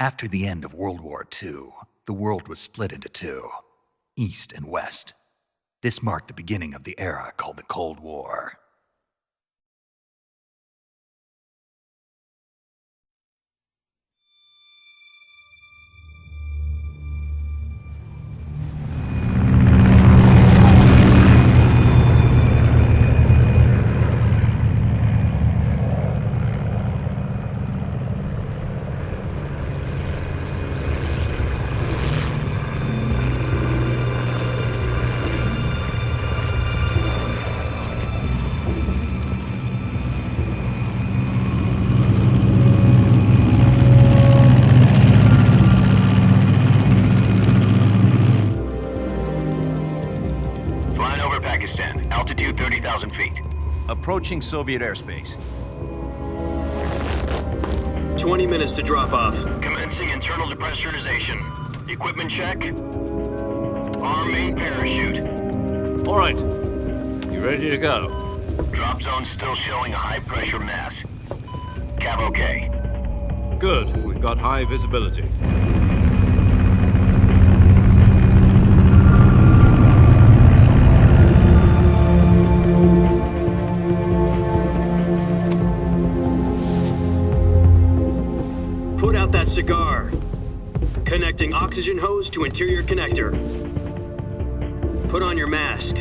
After the end of World War II, the world was split into two, East and West. This marked the beginning of the era called the Cold War. Altitude 30,000 feet. Approaching Soviet airspace. 20 minutes to drop off. Commencing internal depressurization. Equipment check. Arm main parachute. All right. You ready to go? Drop zone still showing a high pressure mass. Cav okay. Good. We've got high visibility. Put out that cigar. Connecting oxygen hose to interior connector. Put on your mask.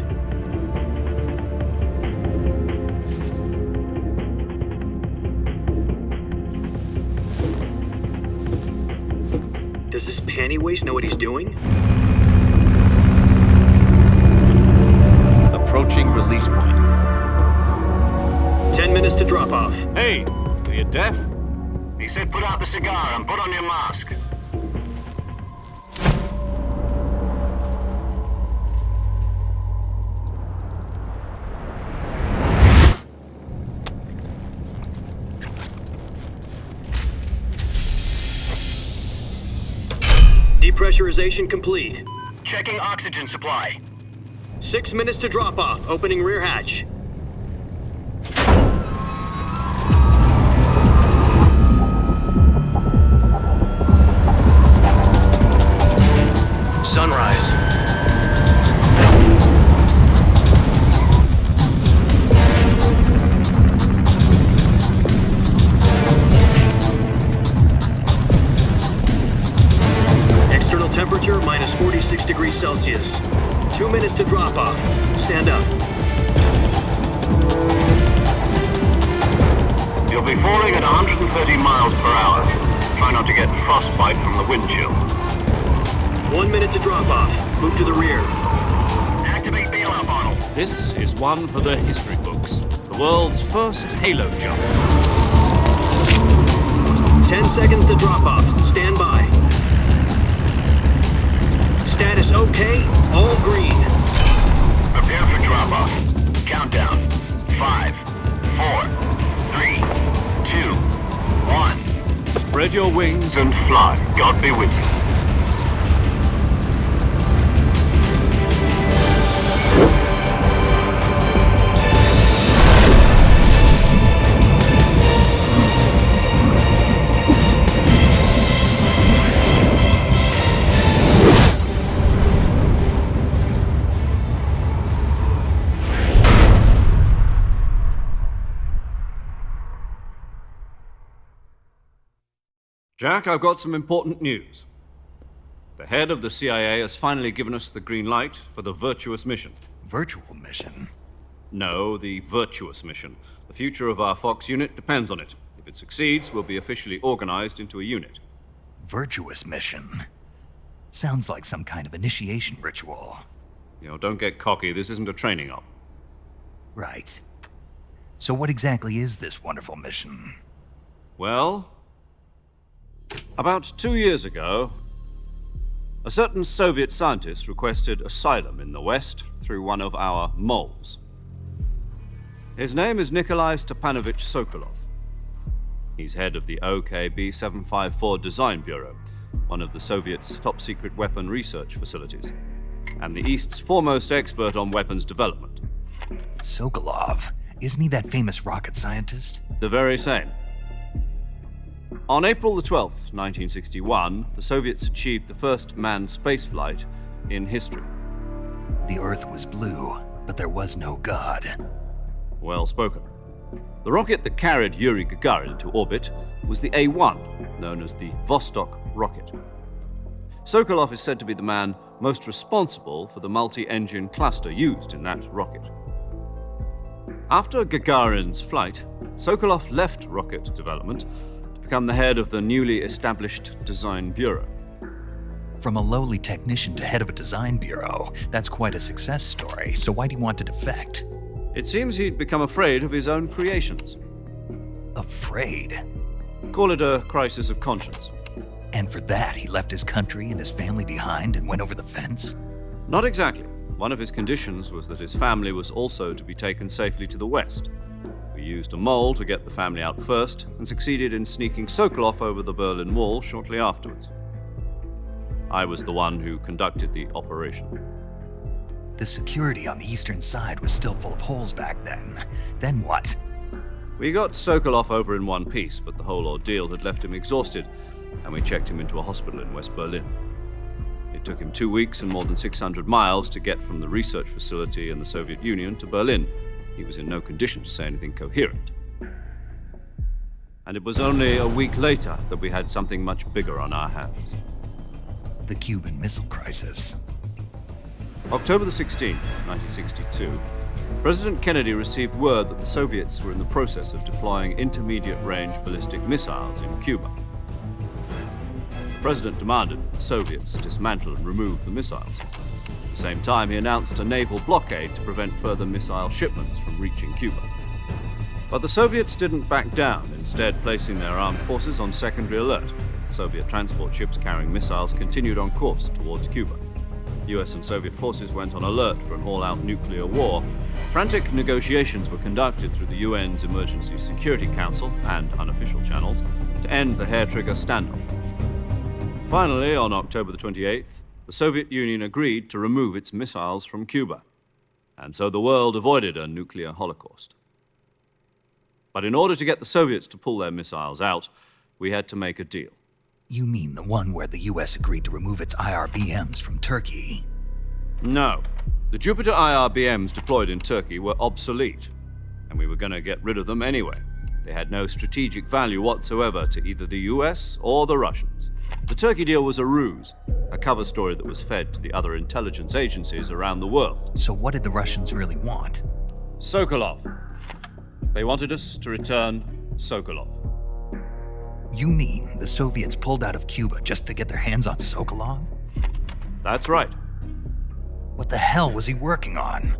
Does this panty waste know what he's doing? Approaching release point. 10 minutes to drop off. Hey, are you deaf? He said put out the cigar and put on your mask. Depressurization complete. Checking oxygen supply. 6 minutes to drop off. Opening rear hatch. Sunrise. External temperature minus 46 degrees Celsius. 2 minutes to drop off. Stand up. You'll be falling at 130 miles per hour. Try not to get frostbite from the wind chill. 1 minute to drop off. Move to the rear. Activate bailout bottle. This is one for the history books. The world's first halo jump. 10 seconds to drop off. Stand by. Status okay. All green. Prepare for drop off. Countdown. 5, 4, 3, 2, 1. Spread your wings And fly. God be with you. Jack, I've got some important news. The head of the CIA has finally given us the green light for the virtuous mission. Virtual mission? No, the virtuous mission. The future of our Fox unit depends on it. If it succeeds, we'll be officially organized into a unit. Virtuous mission? Sounds like some kind of initiation ritual. You know, don't get cocky. This isn't a training op. Right. So what exactly is this wonderful mission? Well, about 2 years ago, a certain Soviet scientist requested asylum in the West through one of our moles. His name is Nikolai Stepanovich Sokolov. He's head of the OKB 754 Design Bureau, one of the Soviets' top-secret weapon research facilities, and the East's foremost expert on weapons development. Sokolov? Isn't he that famous rocket scientist? The very same. On April the 12th, 1961, the Soviets achieved the first manned spaceflight in history. The Earth was blue, but there was no God. Well spoken. The rocket that carried Yuri Gagarin into orbit was the A-1, known as the Vostok rocket. Sokolov is said to be the man most responsible for the multi-engine cluster used in that rocket. After Gagarin's flight, Sokolov left rocket development to become the head of the newly established Design Bureau. From a lowly technician to head of a design bureau, that's quite a success story, so why do you want to defect? It seems he'd become afraid of his own creations. Afraid? Call it a crisis of conscience. And for that, he left his country and his family behind and went over the fence? Not exactly. One of his conditions was that his family was also to be taken safely to the west. We used a mole to get the family out first and succeeded in sneaking Sokolov over the Berlin Wall shortly afterwards. I was the one who conducted the operation. The security on the eastern side was still full of holes back then. Then what? We got Sokolov over in one piece, but the whole ordeal had left him exhausted, and we checked him into a hospital in West Berlin. It took him 2 weeks and more than 600 miles to get from the research facility in the Soviet Union to Berlin. He was in no condition to say anything coherent. And it was only a week later that we had something much bigger on our hands. The Cuban Missile Crisis. October the 16th, 1962, President Kennedy received word that the Soviets were in the process of deploying intermediate-range ballistic missiles in Cuba. The President demanded that the Soviets dismantle and remove the missiles. At the same time, he announced a naval blockade to prevent further missile shipments from reaching Cuba. But the Soviets didn't back down, instead placing their armed forces on secondary alert. Soviet transport ships carrying missiles continued on course towards Cuba. US and Soviet forces went on alert for an all-out nuclear war. Frantic negotiations were conducted through the UN's Emergency Security Council and unofficial channels to end the hair-trigger standoff. Finally, on October the 28th, the Soviet Union agreed to remove its missiles from Cuba, and so the world avoided a nuclear holocaust. But in order to get the Soviets to pull their missiles out, we had to make a deal. You mean the one where the US agreed to remove its IRBMs from Turkey? No. The Jupiter IRBMs deployed in Turkey were obsolete, and we were going to get rid of them anyway. They had no strategic value whatsoever to either the US or the Russians. The Turkey deal was a ruse, a cover story that was fed to the other intelligence agencies around the world. So what did the Russians really want? Sokolov. They wanted us to return Sokolov. You mean the Soviets pulled out of Cuba just to get their hands on Sokolov? That's right. What the hell was he working on?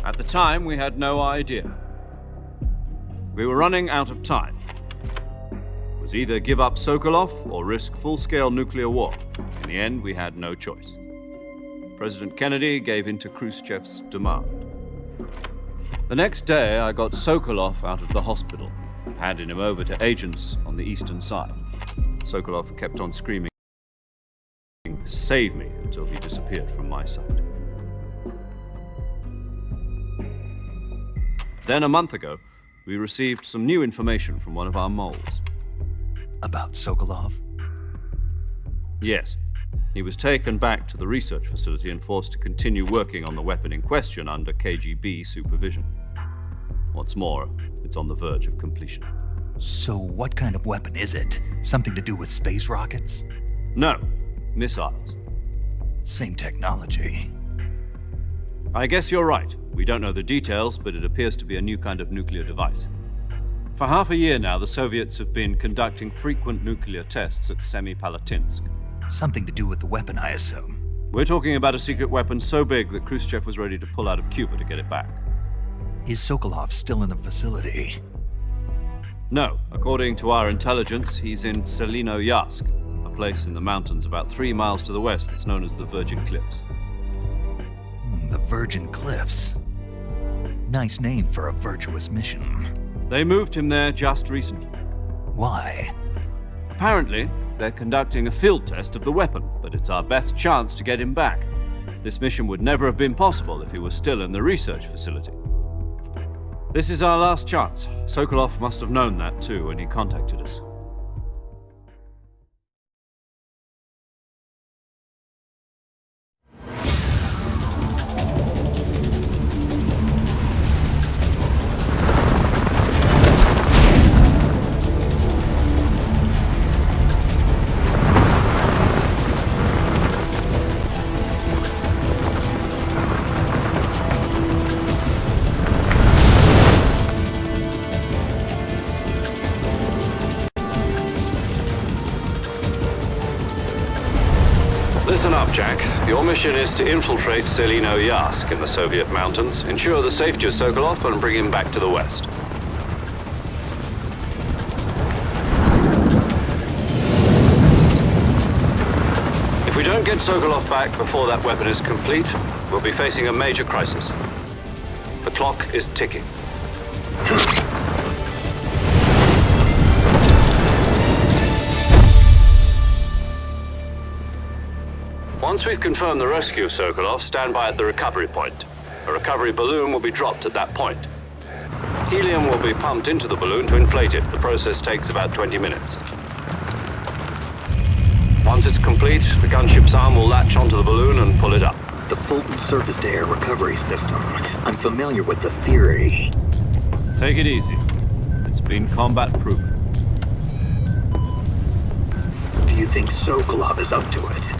At the time, we had no idea. We were running out of time. It was either give up Sokolov or risk full-scale nuclear war. In the end, we had no choice. President Kennedy gave in to Khrushchev's demand. The next day, I got Sokolov out of the hospital, handing him over to agents on the eastern side. Sokolov kept on screaming, "Save me," until he disappeared from my sight. Then a month ago, we received some new information from one of our moles. About Sokolov? Yes. He was taken back to the research facility and forced to continue working on the weapon in question under KGB supervision. What's more, it's on the verge of completion. So what kind of weapon is it? Something to do with space rockets? No, missiles. Same technology. I guess you're right. We don't know the details, but it appears to be a new kind of nuclear device. For half a year now, the Soviets have been conducting frequent nuclear tests at Semipalatinsk. Something to do with the weapon, I assume. We're talking about a secret weapon so big that Khrushchev was ready to pull out of Cuba to get it back. Is Sokolov still in the facility? No. According to our intelligence, he's in Selinoyarsk, a place in the mountains about 3 miles to the west that's known as the Virgin Cliffs. The Virgin Cliffs. Nice name for a virtuous mission. They moved him there just recently. Why? Apparently, they're conducting a field test of the weapon, but it's our best chance to get him back. This mission would never have been possible if he was still in the research facility. This is our last chance. Sokolov must have known that too when he contacted us. Listen up, Jack. Your mission is to infiltrate Selino Yask in the Soviet mountains, ensure the safety of Sokolov, and bring him back to the West. If we don't get Sokolov back before that weapon is complete, we'll be facing a major crisis. The clock is ticking. Once we've confirmed the rescue of Sokolov, stand by at the recovery point. A recovery balloon will be dropped at that point. Helium will be pumped into the balloon to inflate it. The process takes about 20 minutes. Once it's complete, the gunship's arm will latch onto the balloon and pull it up. The Fulton surface-to-air recovery system. I'm familiar with the theory. Take it easy. It's been combat-proven. Do you think Sokolov is up to it?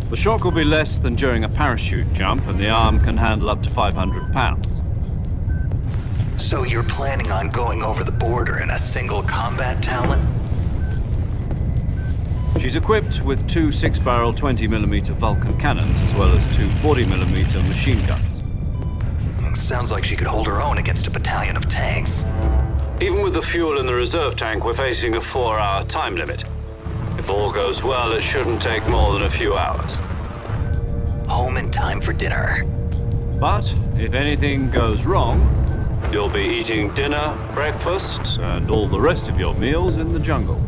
The shock will be less than during a parachute jump, and the arm can handle up to 500 pounds. So you're planning on going over the border in a single combat talon? She's equipped with two 6-barrel 20mm Vulcan cannons, as well as two 40mm machine guns. Sounds like she could hold her own against a battalion of tanks. Even with the fuel in the reserve tank, we're facing a 4-hour time limit. If all goes well, it shouldn't take more than a few hours. Home in time for dinner. But if anything goes wrong, you'll be eating dinner, breakfast, and all the rest of your meals in the jungle.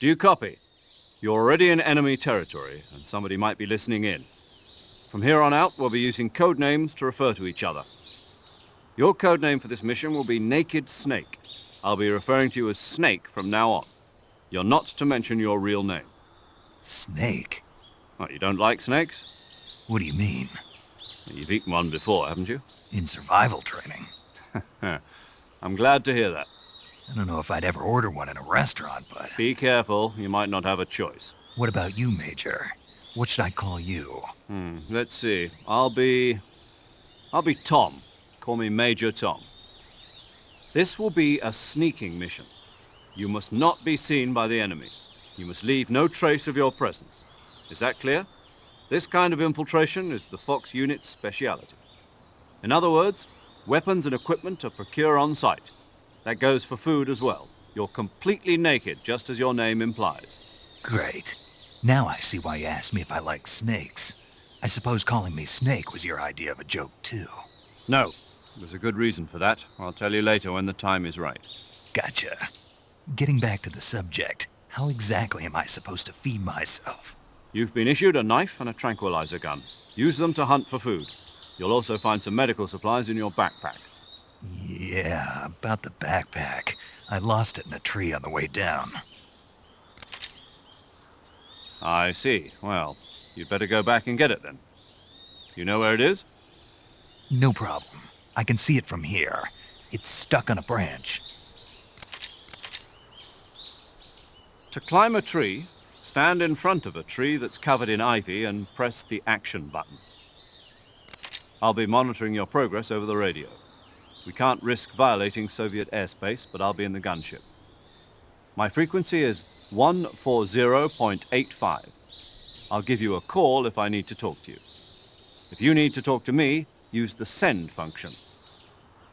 Do you copy? You're already in enemy territory, and somebody might be listening in. From here on out, we'll be using code names to refer to each other. Your code name for this mission will be Naked Snake. I'll be referring to you as Snake from now on. You're not to mention your real name. Snake? What, you don't like snakes? What do you mean? You've eaten one before, haven't you? In survival training. I'm glad to hear that. I don't know if I'd ever order one in a restaurant, but... Be careful, you might not have a choice. What about you, Major? What should I call you? Let's see. I'll be Tom. Call me Major Tom. This will be a sneaking mission. You must not be seen by the enemy. You must leave no trace of your presence. Is that clear? This kind of infiltration is the Fox unit's speciality. In other words, weapons and equipment are procured on site. That goes for food as well. You're completely naked, just as your name implies. Great. Now I see why you asked me if I like snakes. I suppose calling me Snake was your idea of a joke, too. No. There's a good reason for that. I'll tell you later when the time is right. Gotcha. Getting back to the subject, how exactly am I supposed to feed myself? You've been issued a knife and a tranquilizer gun. Use them to hunt for food. You'll also find some medical supplies in your backpack. Yeah, about the backpack. I lost it in a tree on the way down. I see. Well, you'd better go back and get it then. You know where it is? No problem. I can see it from here. It's stuck on a branch. To climb a tree, stand in front of a tree that's covered in ivy and press the action button. I'll be monitoring your progress over the radio. We can't risk violating Soviet airspace, but I'll be in the gunship. My frequency is 140.85. I'll give you a call if I need to talk to you. If you need to talk to me, use the send function.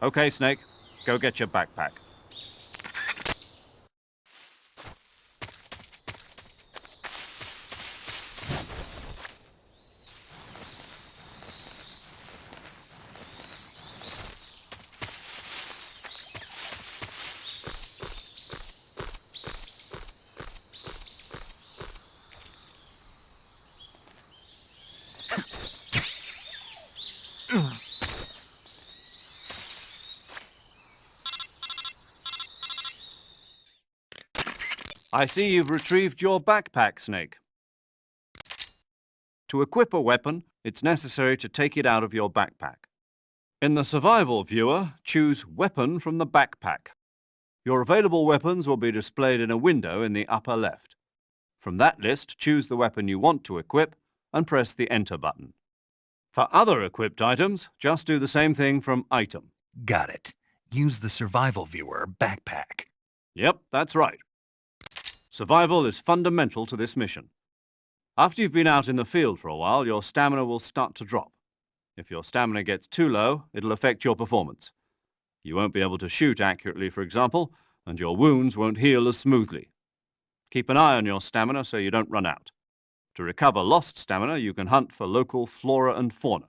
Okay, Snake, go get your backpack. I see you've retrieved your backpack, Snake. To equip a weapon, it's necessary to take it out of your backpack. In the survival viewer, choose Weapon from the backpack. Your available weapons will be displayed in a window in the upper left. From that list, choose the weapon you want to equip and press the Enter button. For other equipped items, just do the same thing from Item. Got it. Use the survival viewer backpack. Yep, that's right. Survival is fundamental to this mission. After you've been out in the field for a while, your stamina will start to drop. If your stamina gets too low, it'll affect your performance. You won't be able to shoot accurately, for example, and your wounds won't heal as smoothly. Keep an eye on your stamina so you don't run out. To recover lost stamina, you can hunt for local flora and fauna.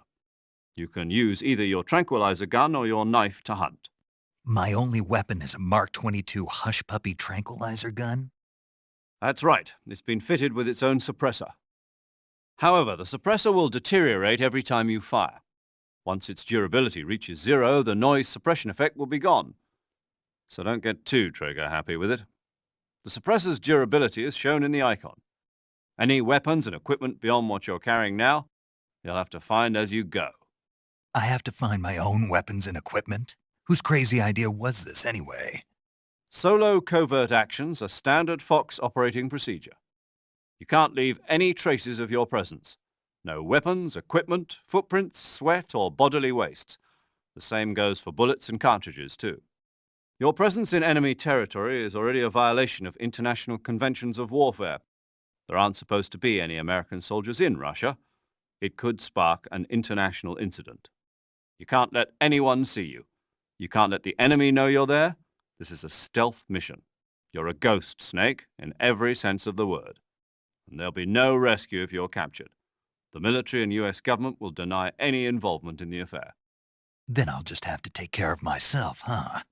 You can use either your tranquilizer gun or your knife to hunt. My only weapon is a Mark 22 Hush Puppy tranquilizer gun? That's right. It's been fitted with its own suppressor. However, the suppressor will deteriorate every time you fire. Once its durability reaches 0, the noise suppression effect will be gone. So don't get too trigger-happy with it. The suppressor's durability is shown in the icon. Any weapons and equipment beyond what you're carrying now, you'll have to find as you go. I have to find my own weapons and equipment? Whose crazy idea was this anyway? Solo covert actions are standard Fox operating procedure. You can't leave any traces of your presence. No weapons, equipment, footprints, sweat, or bodily wastes. The same goes for bullets and cartridges, too. Your presence in enemy territory is already a violation of international conventions of warfare. There aren't supposed to be any American soldiers in Russia. It could spark an international incident. You can't let anyone see you. You can't let the enemy know you're there. This is a stealth mission. You're a ghost, Snake, in every sense of the word. And there'll be no rescue if you're captured. The military and US government will deny any involvement in the affair. Then I'll just have to take care of myself, huh?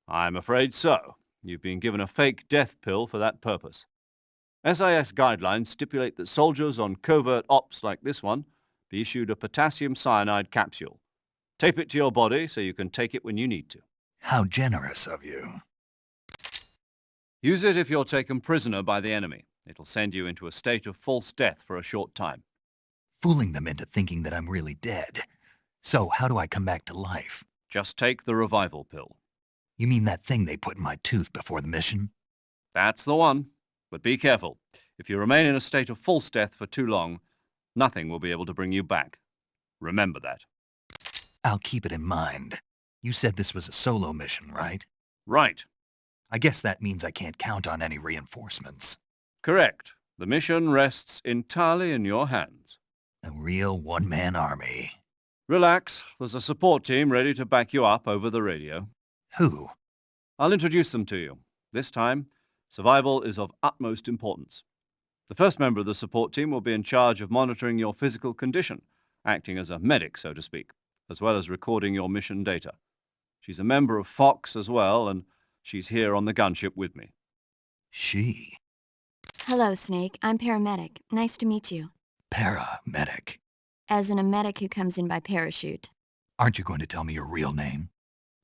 I'm afraid so. You've been given a fake death pill for that purpose. SIS guidelines stipulate that soldiers on covert ops like this one be issued a potassium cyanide capsule. Tape it to your body so you can take it when you need to. How generous of you. Use it if you're taken prisoner by the enemy. It'll send you into a state of false death for a short time. Fooling them into thinking that I'm really dead. So how do I come back to life? Just take the revival pill. You mean that thing they put in my tooth before the mission? That's the one. But be careful. If you remain in a state of false death for too long, nothing will be able to bring you back. Remember that. I'll keep it in mind. You said this was a solo mission, right? Right. I guess that means I can't count on any reinforcements. Correct. The mission rests entirely in your hands. A real one-man army. Relax. There's a support team ready to back you up over the radio. Who? I'll introduce them to you. This time, survival is of utmost importance. The first member of the support team will be in charge of monitoring your physical condition, acting as a medic, so to speak, as well as recording your mission data. She's a member of Fox as well, and she's here on the gunship with me. She? Hello, Snake. I'm paramedic. Nice to meet you. Paramedic. As in a medic who comes in by parachute. Aren't you going to tell me your real name?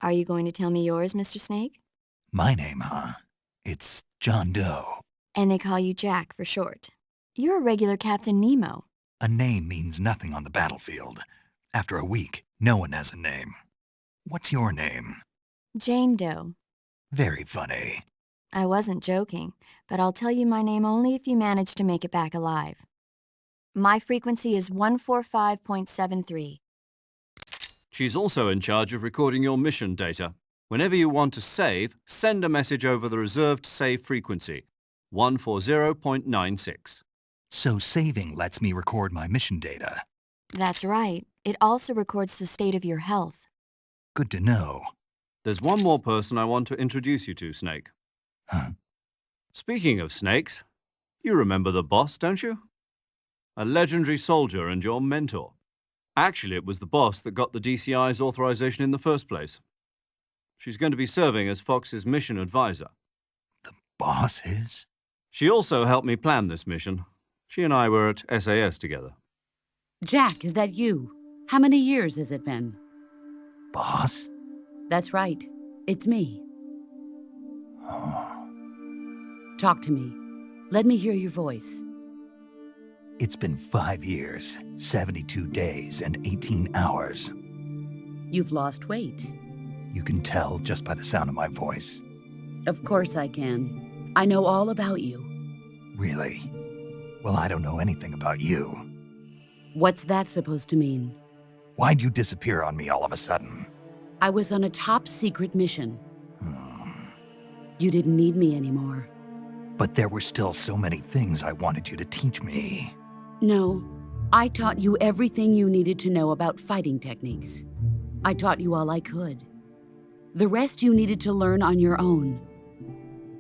Are you going to tell me yours, Mr. Snake? My name, huh? It's John Doe. And they call you Jack for short. You're a regular Captain Nemo. A name means nothing on the battlefield. After a week, No one has a name. What's your name? Jane Doe. Very funny. I wasn't joking, but I'll tell you my name only if you manage to make it back alive. My frequency is 145.73. She's also in charge of recording your mission data. Whenever you want to save, send a message over the reserved save frequency, 140.96. So saving lets me record my mission data. That's right. It also records the state of your health. Good to know. There's one more person I want to introduce you to, Snake. Huh? Speaking of snakes, you remember the boss, don't you? A legendary soldier and your mentor. Actually, it was the boss that got the DCI's authorization in the first place. She's going to be serving as Fox's mission advisor. The boss is? She also helped me plan this mission. She and I were at SAS together. Jack, is that you? How many years has it been? Boss? That's right. It's me. Talk to me. Let me hear your voice. It's been 5 years, 72 days, and 18 hours. You've lost weight. You can tell just by the sound of my voice. Of course I can. I know all about you. Really? Well, I don't know anything about you. What's that supposed to mean? Why'd you disappear on me all of a sudden? I was on a top-secret mission. You didn't need me anymore. But there were still so many things I wanted you to teach me. No, I taught you everything you needed to know about fighting techniques. I taught you all I could. The rest you needed to learn on your own.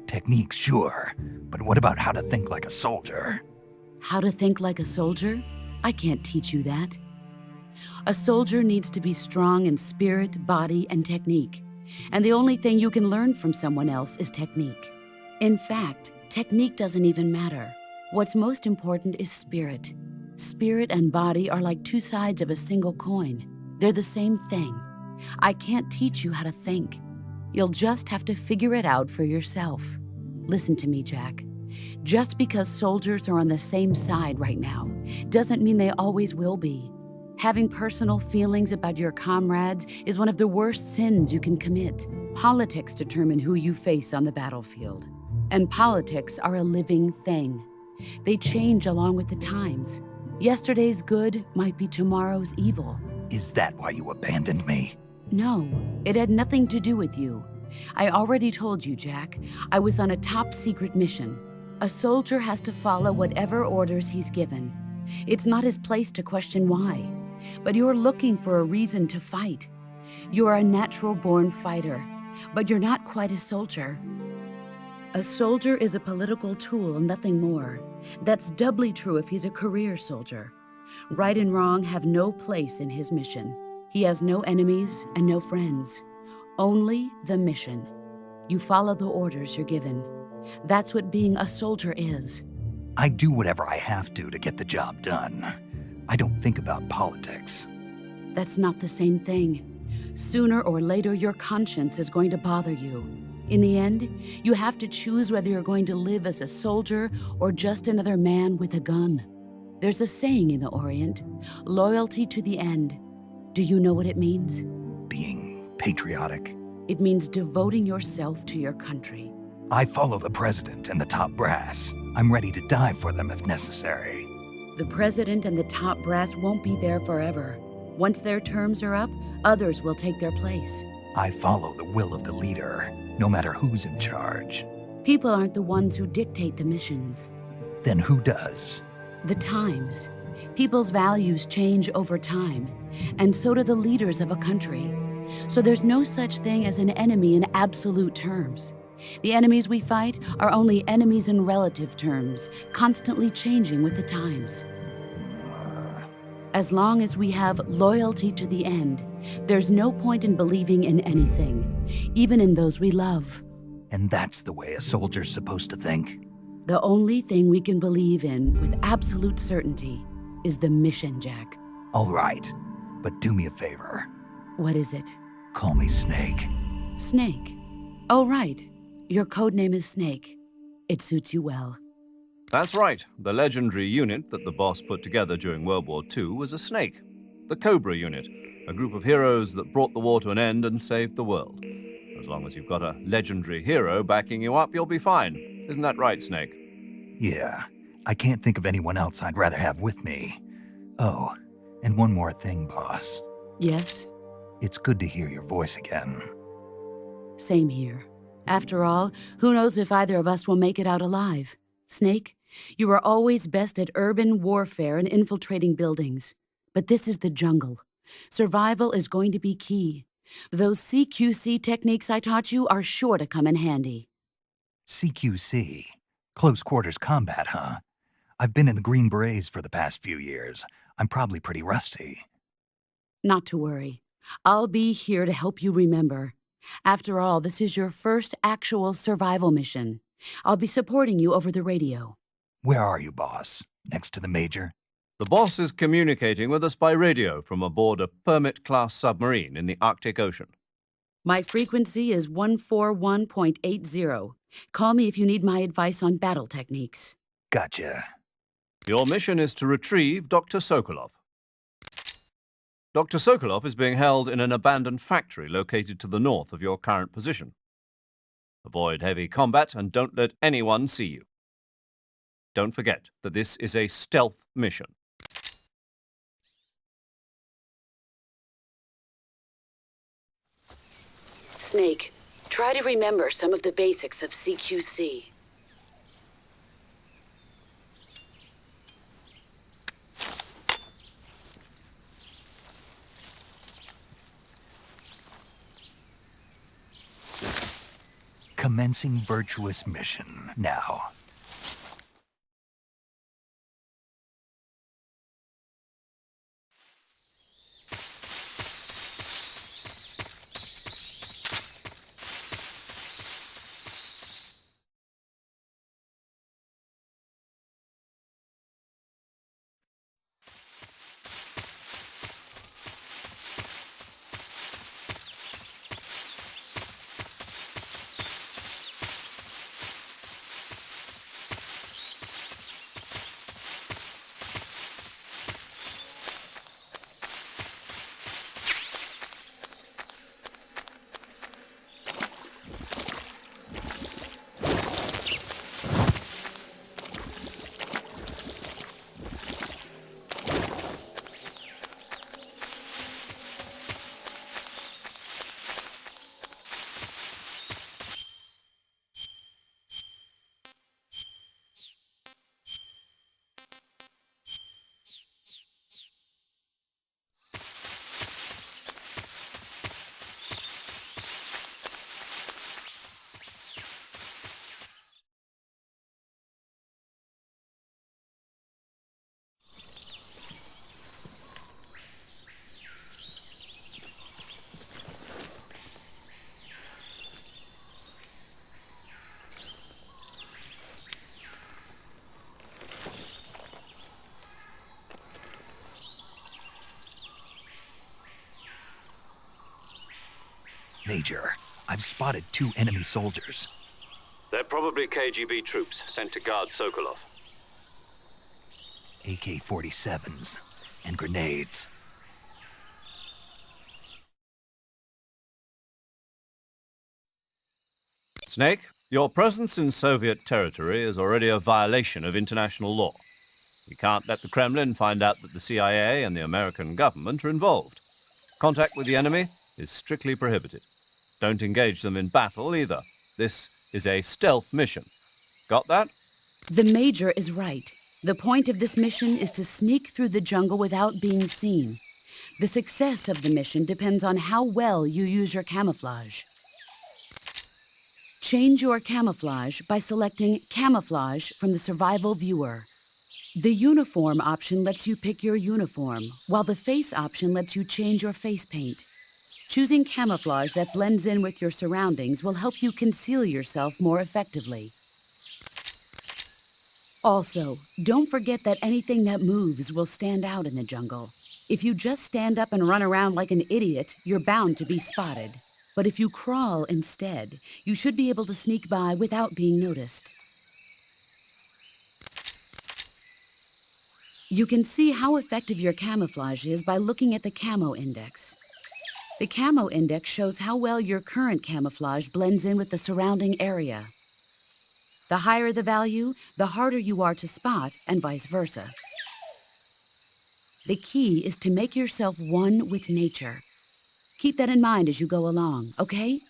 Techniques, sure. But what about how to think like a soldier? How to think like a soldier? I can't teach you that. A soldier needs to be strong in spirit, body, and technique. And the only thing you can learn from someone else is technique. In fact, technique doesn't even matter. What's most important is spirit. Spirit and body are like two sides of a single coin. They're the same thing. I can't teach you how to think. You'll just have to figure it out for yourself. Listen to me, Jack. Just because soldiers are on the same side right now doesn't mean they always will be. Having personal feelings about your comrades is one of the worst sins you can commit. Politics determine who you face on the battlefield. And politics are a living thing. They change along with the times. Yesterday's good might be tomorrow's evil. Is that why you abandoned me? No, it had nothing to do with you. I already told you, Jack. I was on a top-secret mission. A soldier has to follow whatever orders he's given. It's not his place to question why. But you're looking for a reason to fight. You're a natural-born fighter, but you're not quite a soldier. A soldier is a political tool, nothing more. That's doubly true if he's a career soldier. Right and wrong have no place in his mission. He has no enemies and no friends. Only the mission. You follow the orders you're given. That's what being a soldier is. I do whatever I have to get the job done. I don't think about politics. That's not the same thing. Sooner or later, your conscience is going to bother you. In the end, you have to choose whether you're going to live as a soldier or just another man with a gun. There's a saying in the Orient, loyalty to the end. Do you know what it means? Being patriotic. It means devoting yourself to your country. I follow the president and the top brass. I'm ready to die for them if necessary. The president and the top brass won't be there forever. Once their terms are up, others will take their place. I follow the will of the leader, no matter who's in charge. People aren't the ones who dictate the missions. Then who does? The times. People's values change over time, and so do the leaders of a country. So there's no such thing as an enemy in absolute terms. The enemies we fight are only enemies in relative terms, constantly changing with the times. As long as we have loyalty to the end, there's no point in believing in anything, even in those we love. And that's the way a soldier's supposed to think? The only thing we can believe in with absolute certainty is the mission, Jack. All right, but do me a favor. What is it? Call me Snake. Snake. Oh, right. Your code name is Snake. It suits you well. That's right. The legendary unit that the boss put together during World War II was a snake. The Cobra unit. A group of heroes that brought the war to an end and saved the world. As long as you've got a legendary hero backing you up, you'll be fine. Isn't that right, Snake? Yeah, I can't think of anyone else I'd rather have with me. Oh, and one more thing, boss. Yes? It's good to hear your voice again. Same here. After all, who knows if either of us will make it out alive? Snake, you are always best at urban warfare and infiltrating buildings. But this is the jungle. Survival is going to be key. Those CQC techniques I taught you are sure to come in handy. CQC? Close quarters combat, huh? I've been in the Green Berets for the past few years. I'm probably pretty rusty. Not to worry. I'll be here to help you remember. After all, this is your first actual survival mission. I'll be supporting you over the radio. Where are you, boss? Next to the Major? The boss is communicating with us by radio from aboard a Permit-class submarine in the Arctic Ocean. My frequency is 141.80. Call me if you need my advice on battle techniques. Gotcha. Your mission is to retrieve Dr. Sokolov. Dr. Sokolov is being held in an abandoned factory located to the north of your current position. Avoid heavy combat and don't let anyone see you. Don't forget that this is a stealth mission. Snake, try to remember some of the basics of CQC. Commencing virtuous mission now. Major, I've spotted 2 enemy soldiers. They're probably KGB troops sent to guard Sokolov. AK-47s and grenades. Snake, your presence in Soviet territory is already a violation of international law. We can't let the Kremlin find out that the CIA and the American government are involved. Contact with the enemy is strictly prohibited. Don't engage them in battle either. This is a stealth mission. Got that? The Major is right. The point of this mission is to sneak through the jungle without being seen. The success of the mission depends on how well you use your camouflage. Change your camouflage by selecting Camouflage from the Survival Viewer. The Uniform option lets you pick your uniform, while the Face option lets you change your face paint. Choosing camouflage that blends in with your surroundings will help you conceal yourself more effectively. Also, don't forget that anything that moves will stand out in the jungle. If you just stand up and run around like an idiot, you're bound to be spotted. But if you crawl instead, you should be able to sneak by without being noticed. You can see how effective your camouflage is by looking at the camo index. The camo index shows how well your current camouflage blends in with the surrounding area. The higher the value, the harder you are to spot, and vice versa. The key is to make yourself one with nature. Keep that in mind as you go along, okay?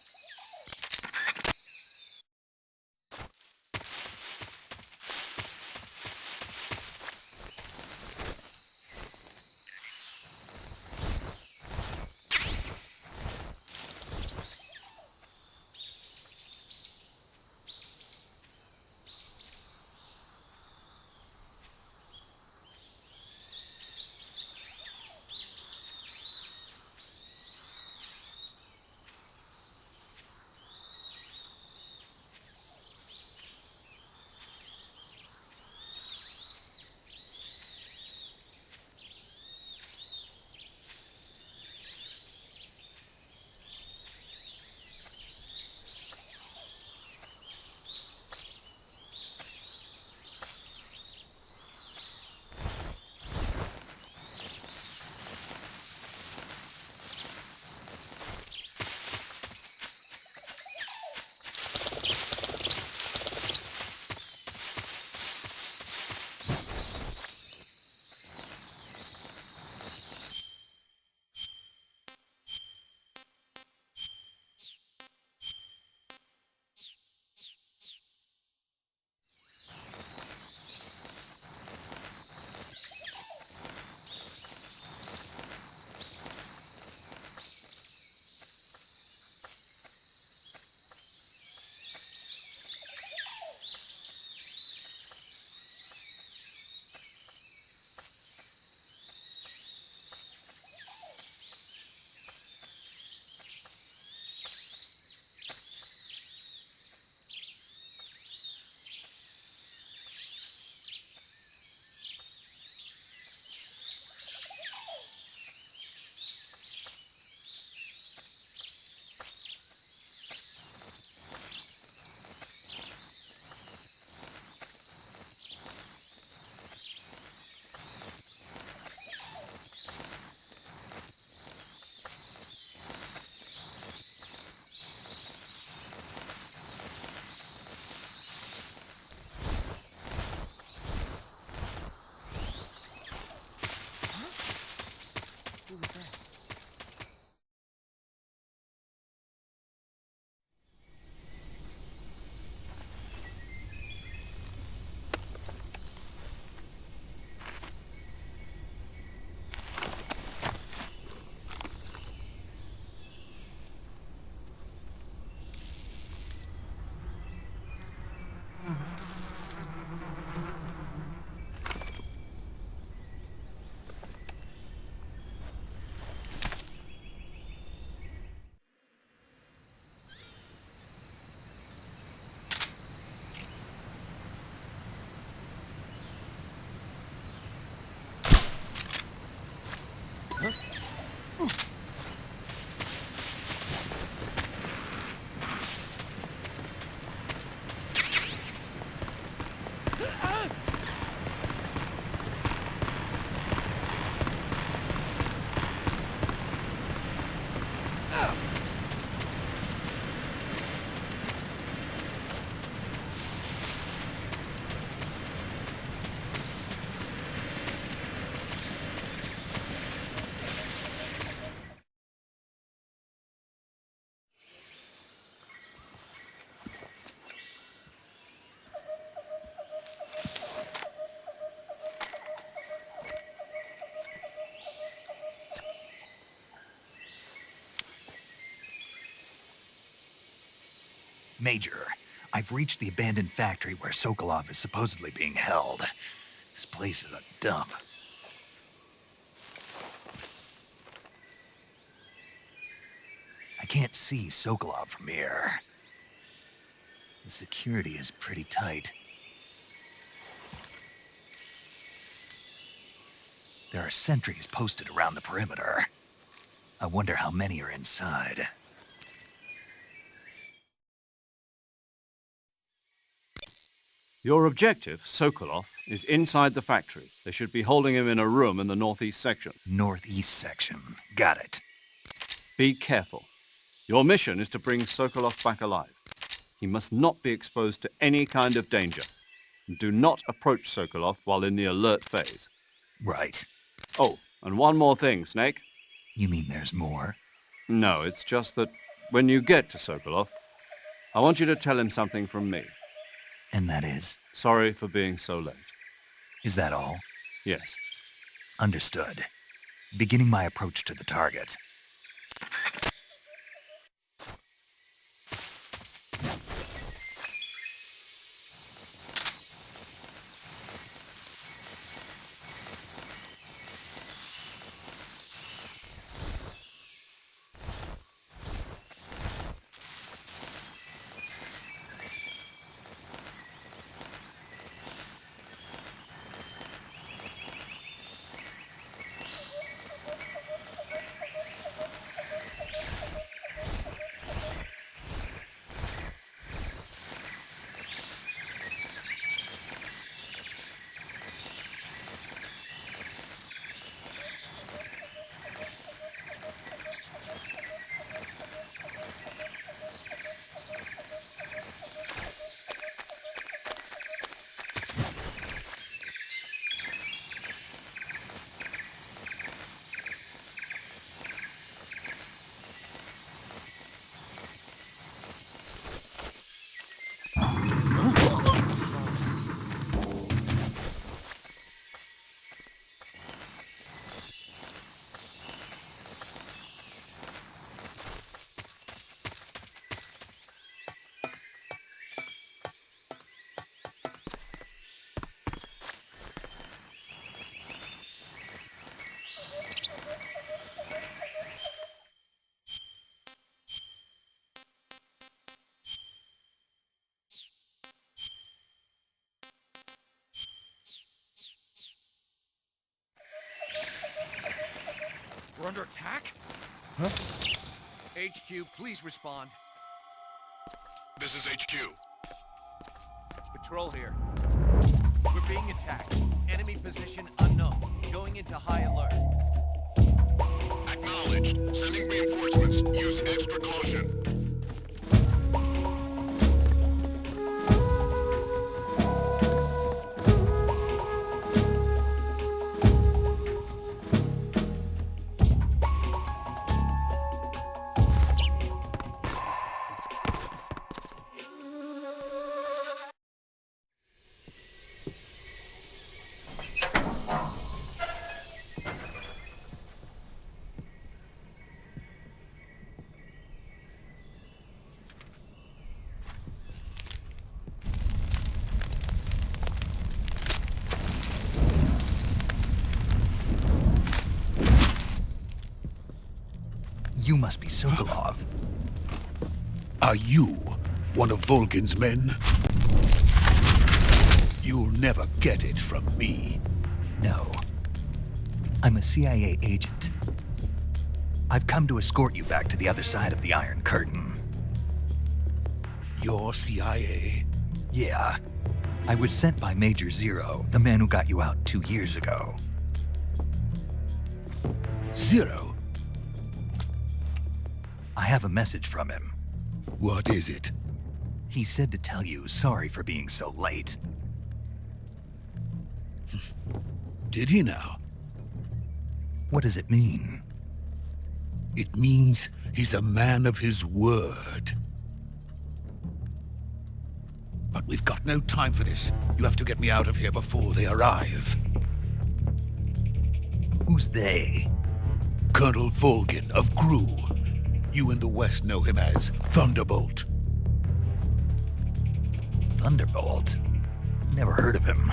Major, I've reached the abandoned factory where Sokolov is supposedly being held. This place is a dump. I can't see Sokolov from here. The security is pretty tight. There are sentries posted around the perimeter. I wonder how many are inside. Your objective, Sokolov, is inside the factory. They should be holding him in a room in the northeast section. Northeast section. Got it. Be careful. Your mission is to bring Sokolov back alive. He must not be exposed to any kind of danger. Do not approach Sokolov while in the alert phase. Right. Oh, and one more thing, Snake. You mean there's more? No, it's just that when you get to Sokolov, I want you to tell him something from me. And that is? Sorry for being so late. Is that all? Yes. Understood. Beginning my approach to the target. We're under attack? Huh? HQ, please respond. This is HQ. Patrol here. We're being attacked. Enemy position unknown. Going into high alert. Acknowledged. Sending reinforcements. Use extra caution. You must be Sokolov. Are you one of Volgin's men? You'll never get it from me. No. I'm a CIA agent. I've come to escort you back to the other side of the Iron Curtain. You're CIA? Yeah. I was sent by Major Zero, the man who got you out 2 years ago. Zero? I have a message from him. What is it? He said to tell you sorry for being so late. Did he now? What does it mean? It means he's a man of his word. But we've got no time for this. You have to get me out of here before they arrive. Who's they? Colonel Volgin of GRU. You in the West know him as Thunderbolt. Thunderbolt? Never heard of him.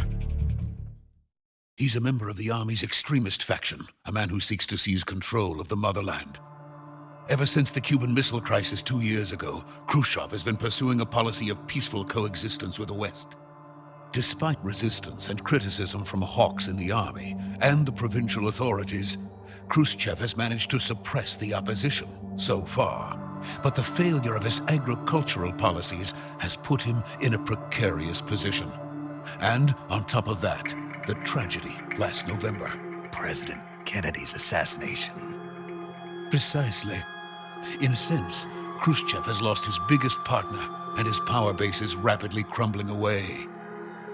He's a member of the Army's extremist faction, a man who seeks to seize control of the motherland. Ever since the Cuban Missile Crisis 2 years ago, Khrushchev has been pursuing a policy of peaceful coexistence with the West. Despite resistance and criticism from hawks in the army and the provincial authorities, Khrushchev has managed to suppress the opposition so far. But the failure of his agricultural policies has put him in a precarious position. And on top of that, the tragedy last November. President Kennedy's assassination. Precisely. In a sense, Khrushchev has lost his biggest partner, and his power base is rapidly crumbling away.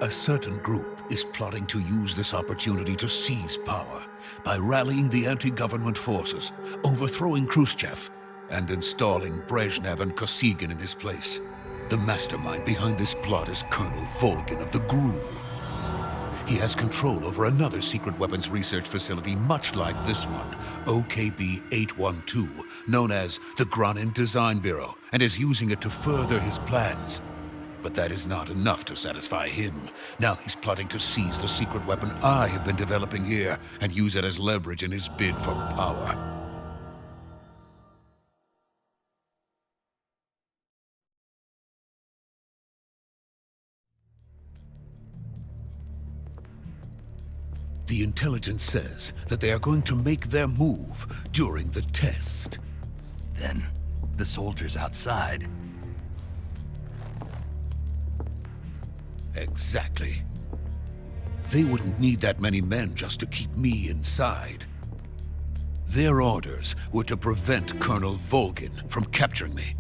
A certain group is plotting to use this opportunity to seize power by rallying the anti-government forces, overthrowing Khrushchev, and installing Brezhnev and Kosygin in his place. The mastermind behind this plot is Colonel Volgin of the GRU. He has control over another secret weapons research facility much like this one, OKB-812, known as the Granin Design Bureau, and is using it to further his plans. But that is not enough to satisfy him. Now he's plotting to seize the secret weapon I have been developing here and use it as leverage in his bid for power. The intelligence says that they are going to make their move during the test. Then, the soldiers outside. Exactly. They wouldn't need that many men just to keep me inside. Their orders were to prevent Colonel Volgin from capturing me.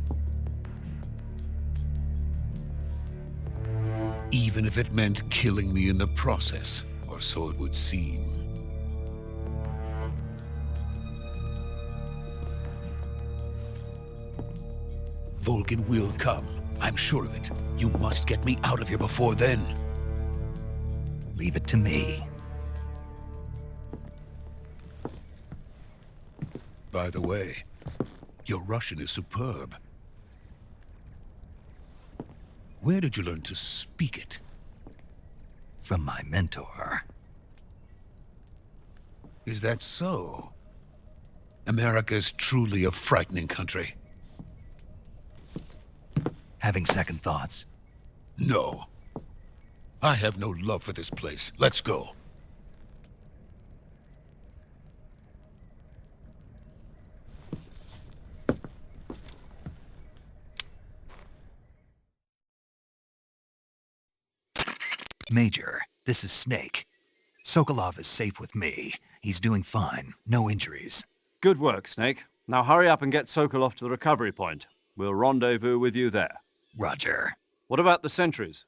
Even if it meant killing me in the process. Or so it would seem. Volgin will come. I'm sure of it. You must get me out of here before then. Leave it to me. By the way, your Russian is superb. Where did you learn to speak it? From my mentor. Is that so? America is truly a frightening country. Having second thoughts? No. I have no love for this place. Let's go. Major, this is Snake. Sokolov is safe with me. He's doing fine. No injuries. Good work, Snake. Now hurry up and get Sokolov to the recovery point. We'll rendezvous with you there. Roger. What about the sentries?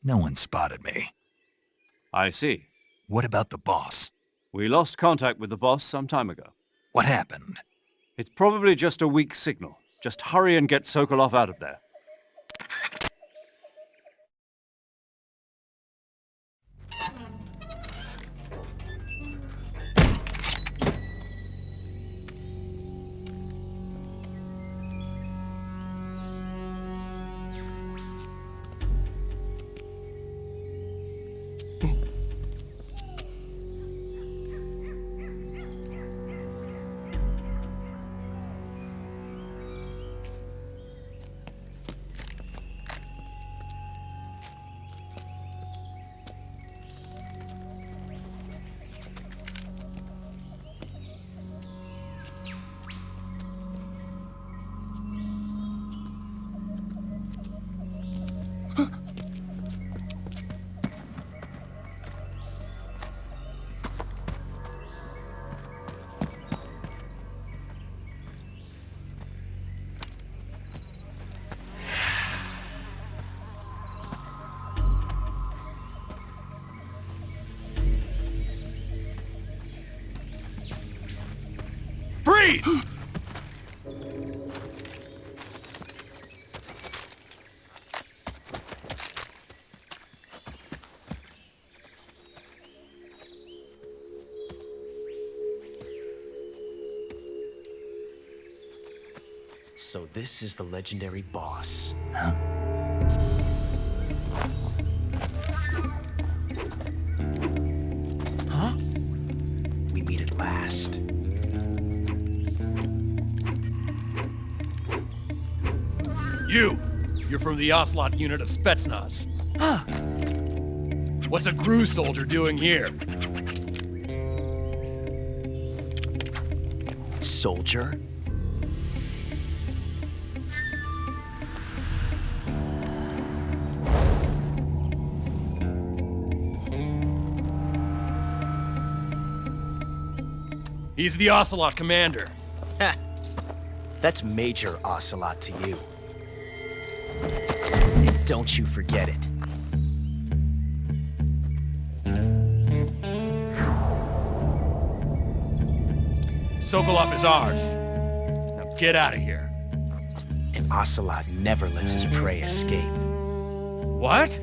No one spotted me. I see. What about the boss? We lost contact with the boss some time ago. What happened? It's probably just a weak signal. Just hurry and get Sokolov out of there. Freeze! So this is the legendary boss. Huh? Huh? We meet at last. You're from the Ocelot unit of Spetsnaz. Huh. What's a GRU soldier doing here? Soldier? He's the Ocelot commander. Ha! That's Major Ocelot to you. And don't you forget it. Sokolov is ours. Now get out of here. And Ocelot never lets his prey escape. What?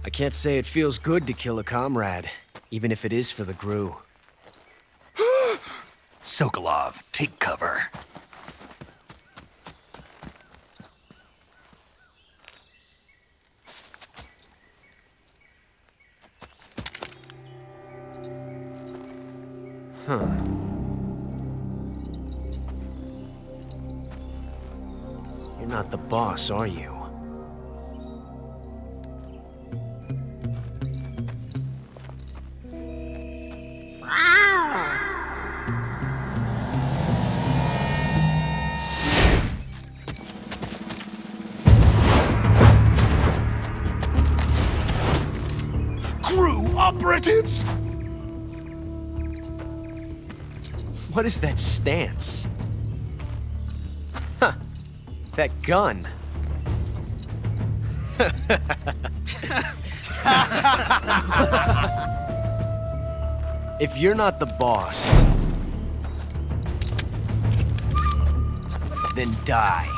I can't say it feels good to kill a comrade, even if it is for the Gru. Sokolov, take cover. You're not the boss, are you? Crew operatives! What is that stance? Huh. That gun. If you're not the boss, then die.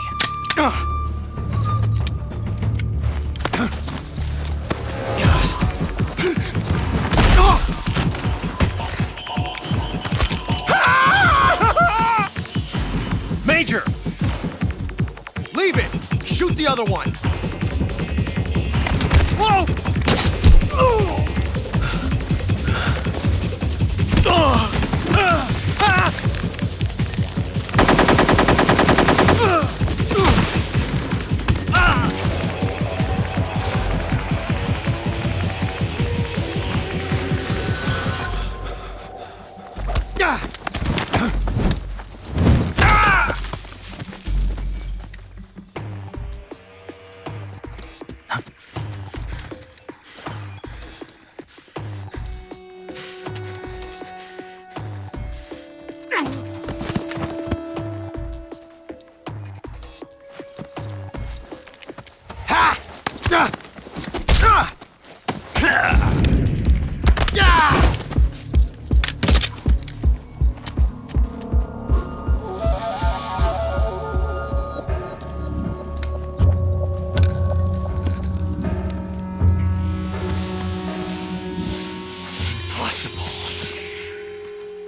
Major! Leave it! Shoot the other one! Whoa!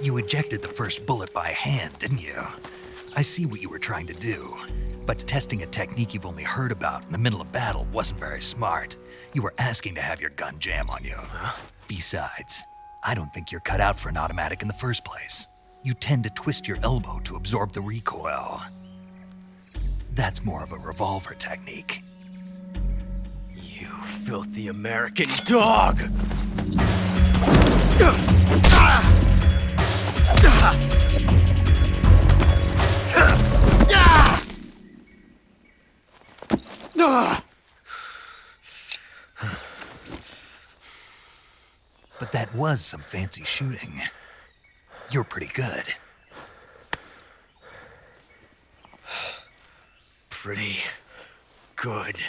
You ejected the first bullet by hand, didn't you? I see what you were trying to do, but testing a technique you've only heard about in the middle of battle wasn't very smart. You were asking to have your gun jam on you. Besides, I don't think you're cut out for an automatic in the first place. You tend to twist your elbow to absorb the recoil. That's more of a revolver technique. You filthy American dog! But that was some fancy shooting. You're pretty good. Pretty good.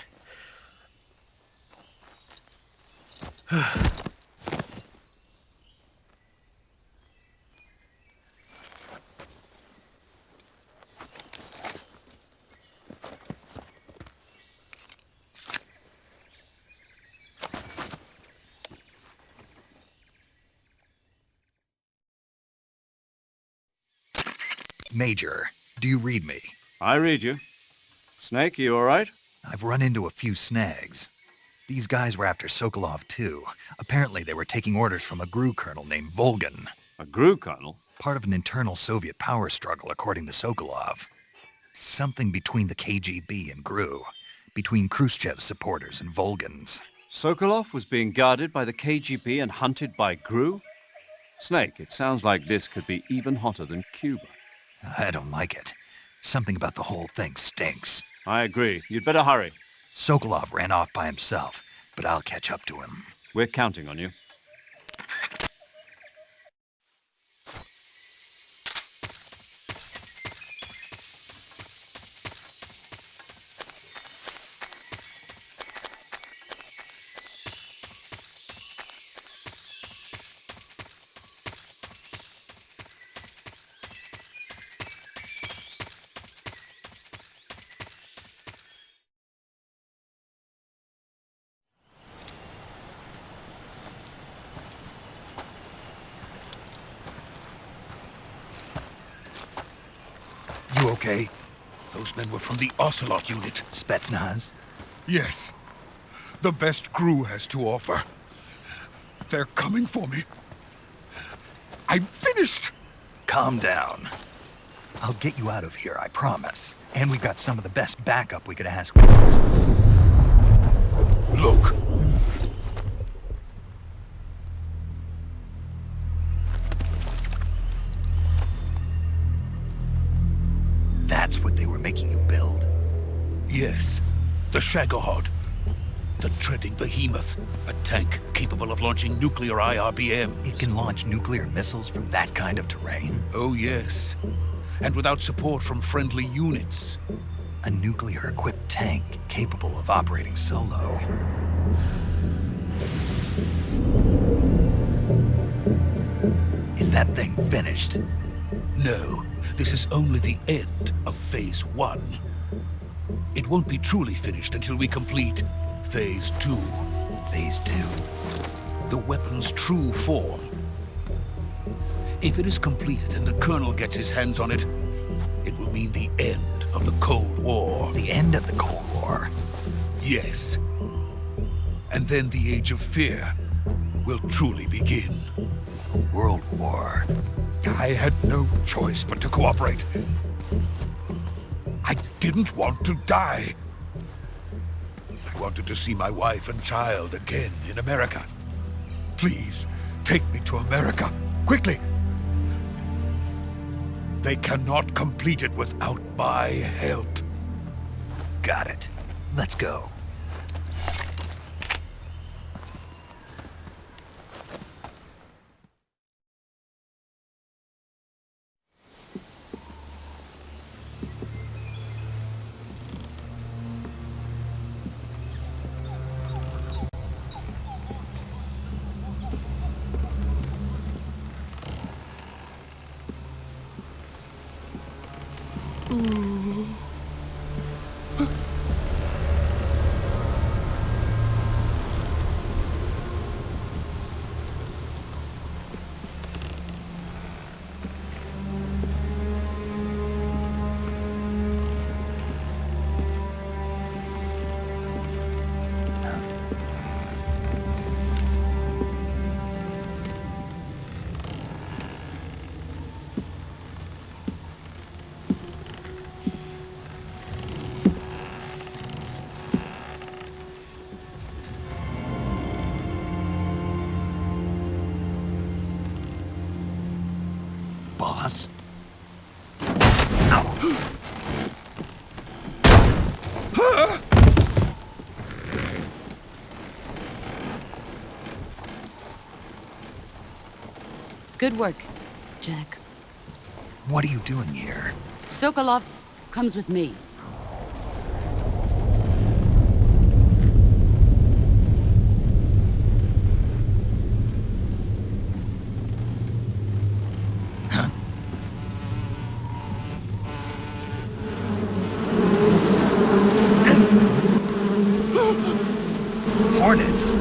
Major, do you read me? I read you. Snake, you all right? I've run into a few snags. These guys were after Sokolov too. Apparently they were taking orders from a GRU colonel named Volgan. A GRU colonel? Part of an internal Soviet power struggle, according to Sokolov. Something between the KGB and GRU. Between Khrushchev's supporters and Volgan's. Sokolov was being guarded by the KGB and hunted by GRU? Snake, it sounds like this could be even hotter than Cuba. I don't like it. Something about the whole thing stinks. I agree. You'd better hurry. Sokolov ran off by himself, but I'll catch up to him. We're counting on you. You okay? Those men were from the Ocelot unit. Spetsnaz? Yes. The best GRU has to offer. They're coming for me. I'm finished! Calm down. I'll get you out of here, I promise. And we've got some of the best backup we could ask for. Look. That's what they were making you build? Yes. The Shagohod. The treading behemoth. A tank capable of launching nuclear IRBMs. It can launch nuclear missiles from that kind of terrain? Oh, yes. And without support from friendly units. A nuclear-equipped tank capable of operating solo. Is that thing finished? No. This is only the end of Phase 1. It won't be truly finished until we complete Phase 2. Phase 2? The weapon's true form. If it is completed and the Colonel gets his hands on it, it will mean the end of the Cold War. The end of the Cold War? Yes. And then the Age of Fear will truly begin. A world war. I had no choice but to cooperate. I didn't want to die. I wanted to see my wife and child again in America. Please, take me to America, quickly. They cannot complete it without my help. Got it. Let's go. Boss? Good work, Jack. What are you doing here? Sokolov comes with me. Hornets?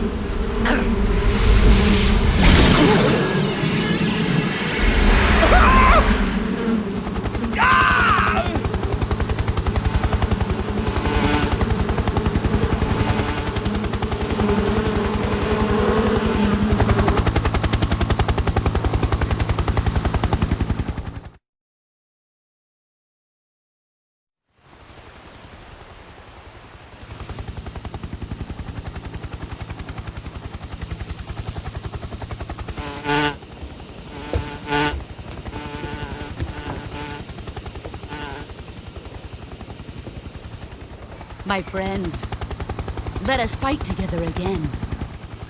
My friends, let us fight together again.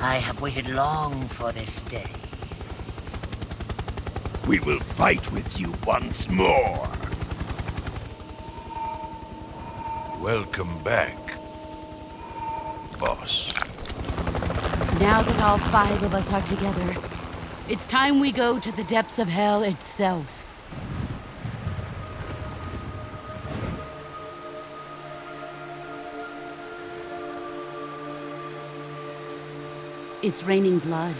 I have waited long for this day. We will fight with you once more. Welcome back, boss. Now that all 5 of us are together, it's time we go to the depths of hell itself. It's raining blood.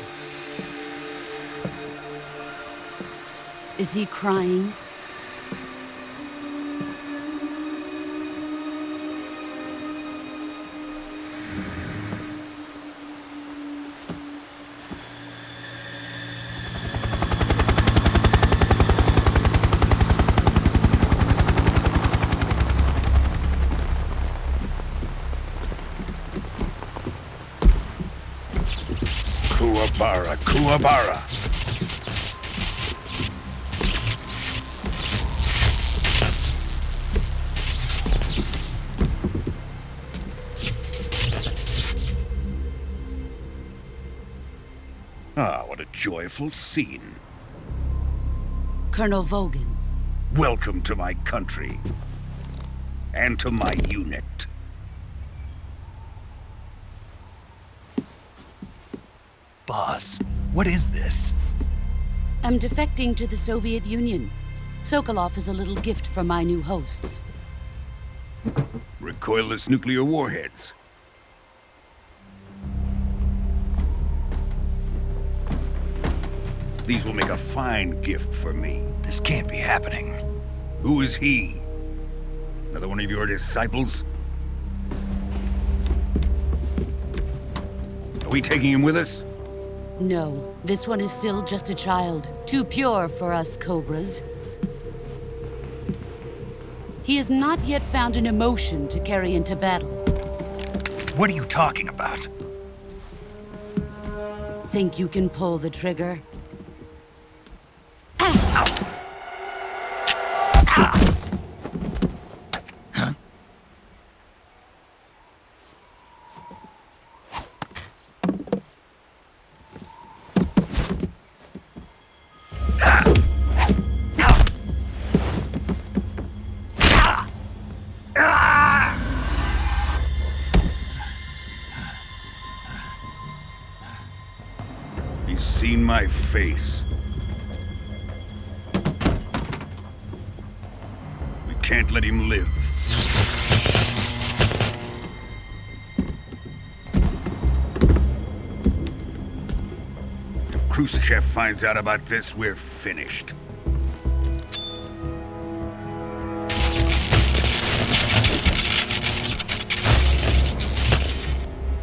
Is he crying? Kuwabara, Kuwabara. Ah, what a joyful scene. Colonel Vogan. Welcome to my country. And to my unit. Boss, what is this? I'm defecting to the Soviet Union. Sokolov is a little gift from my new hosts. Recoilless nuclear warheads. These will make a fine gift for me. This can't be happening. Who is he? Another one of your disciples? Are we taking him with us? No, this one is still just a child. Too pure for us Cobras. He has not yet found an emotion to carry into battle. What are you talking about? Think you can pull the trigger? He's seen my face. We can't let him live. If Khrushchev finds out about this, we're finished.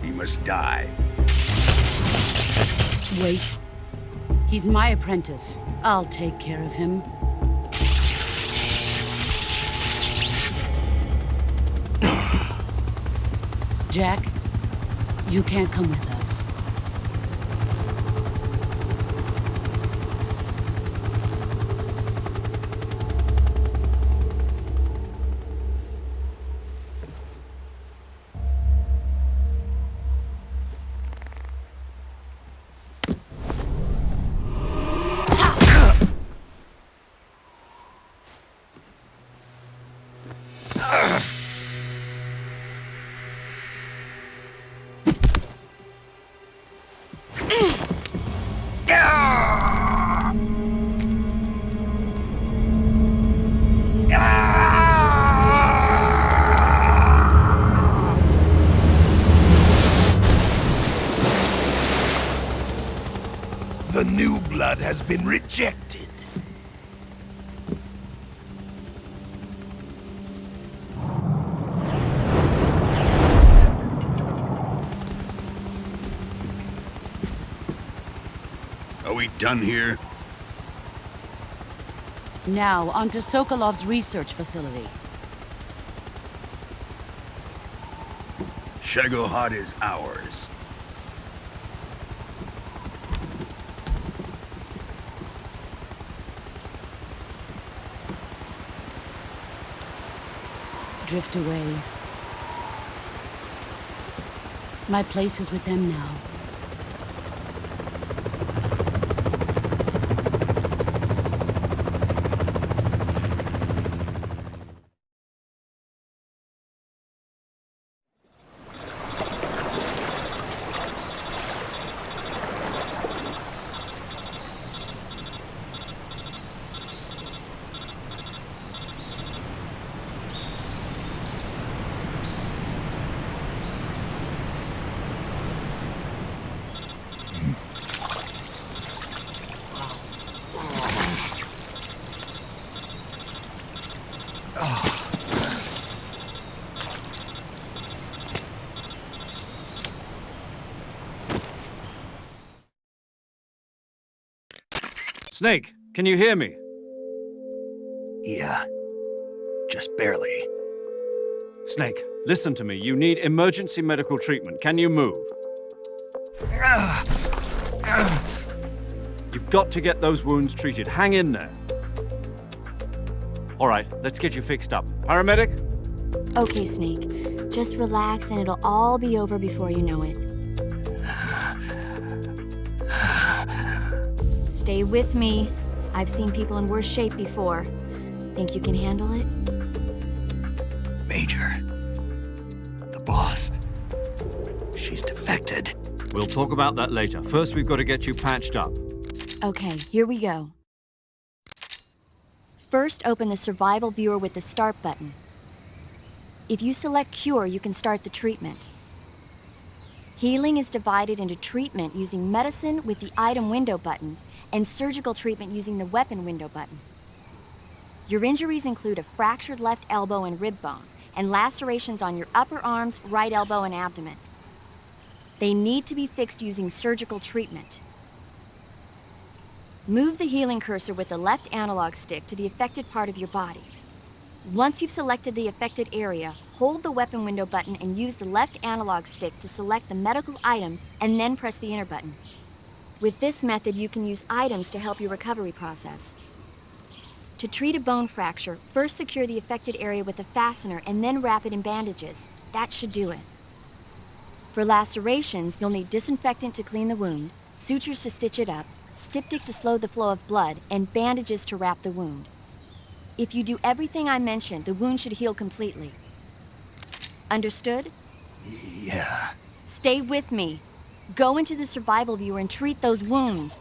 He must die. Wait. He's my apprentice. I'll take care of him. Jack, you can't come with us. The new blood has been rejected. Are we done here? Now, onto Sokolov's research facility. Shagohod is ours. Drift away. My place is with them now. Snake, can you hear me? Yeah. Just barely. Snake, listen to me. You need emergency medical treatment. Can you move? You've got to get those wounds treated. Hang in there. All right, let's get you fixed up. Paramedic? Okay, Snake. Just relax and it'll all be over before you know it. Stay with me. I've seen people in worse shape before. Think you can handle it? Major. The boss. She's defected. We'll talk about that later. First, we've got to get you patched up. Okay, here we go. First, open the survival viewer with the start button. If you select cure, you can start the treatment. Healing is divided into treatment using medicine with the item window button and surgical treatment using the weapon window button. Your injuries include a fractured left elbow and rib bone, and lacerations on your upper arms, right elbow, and abdomen. They need to be fixed using surgical treatment. Move the healing cursor with the left analog stick to the affected part of your body. Once you've selected the affected area, hold the weapon window button and use the left analog stick to select the medical item and then press the enter button. With this method, you can use items to help your recovery process. To treat a bone fracture, first secure the affected area with a fastener and then wrap it in bandages. That should do it. For lacerations, you'll need disinfectant to clean the wound, sutures to stitch it up, styptic to slow the flow of blood, and bandages to wrap the wound. If you do everything I mentioned, the wound should heal completely. Understood? Yeah. Stay with me. Go into the survival viewer and treat those wounds.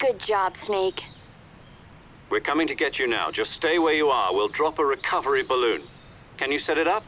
Good job, Snake. We're coming to get you now. Just stay where you are. We'll drop a recovery balloon. Can you set it up?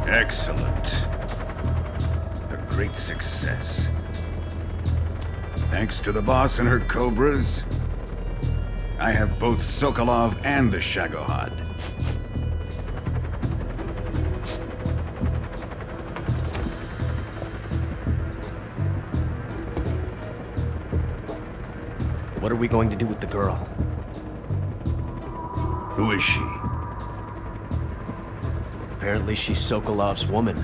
Excellent. A great success. Thanks to the boss and her cobras, I have both Sokolov and the Shagohod. What are we going to do with the girl? Who is she? Apparently she's Sokolov's woman.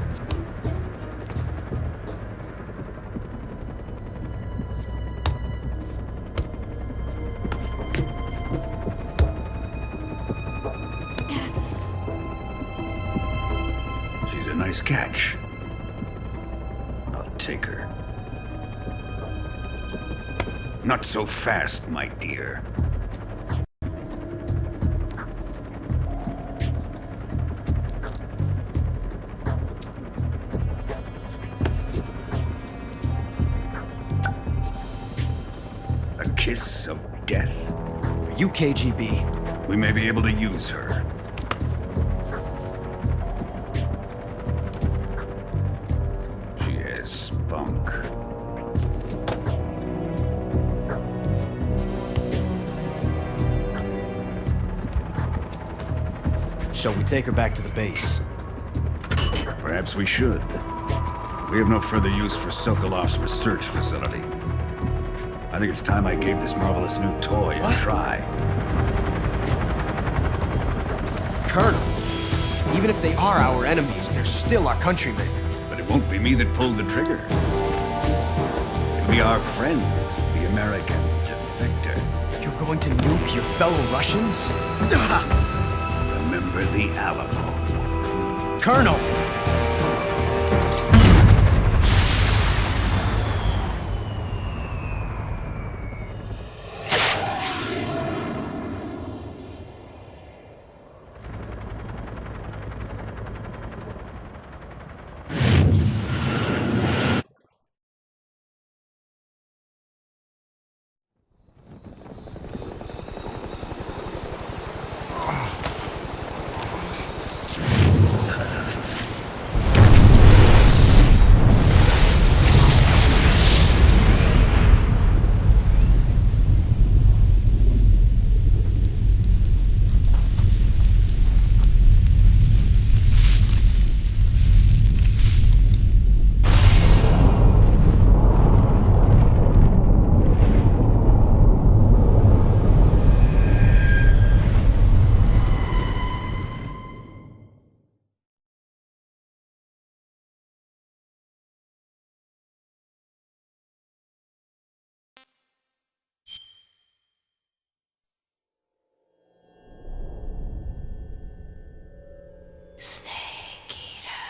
She's a nice catch. I'll take her. Not so fast, my dear. A kiss of death? Are you KGB? We may be able to use her. She has spunk. Shall we take her back to the base? Perhaps we should. We have no further use for Sokolov's research facility. I think it's time I gave this marvelous new toy a try. Colonel, even if they are our enemies, they're still our countrymen. But it won't be me that pulled the trigger. It'll be our friend, the American defector. You're going to nuke your fellow Russians? Remember the Alamo. Colonel! Snake Eater.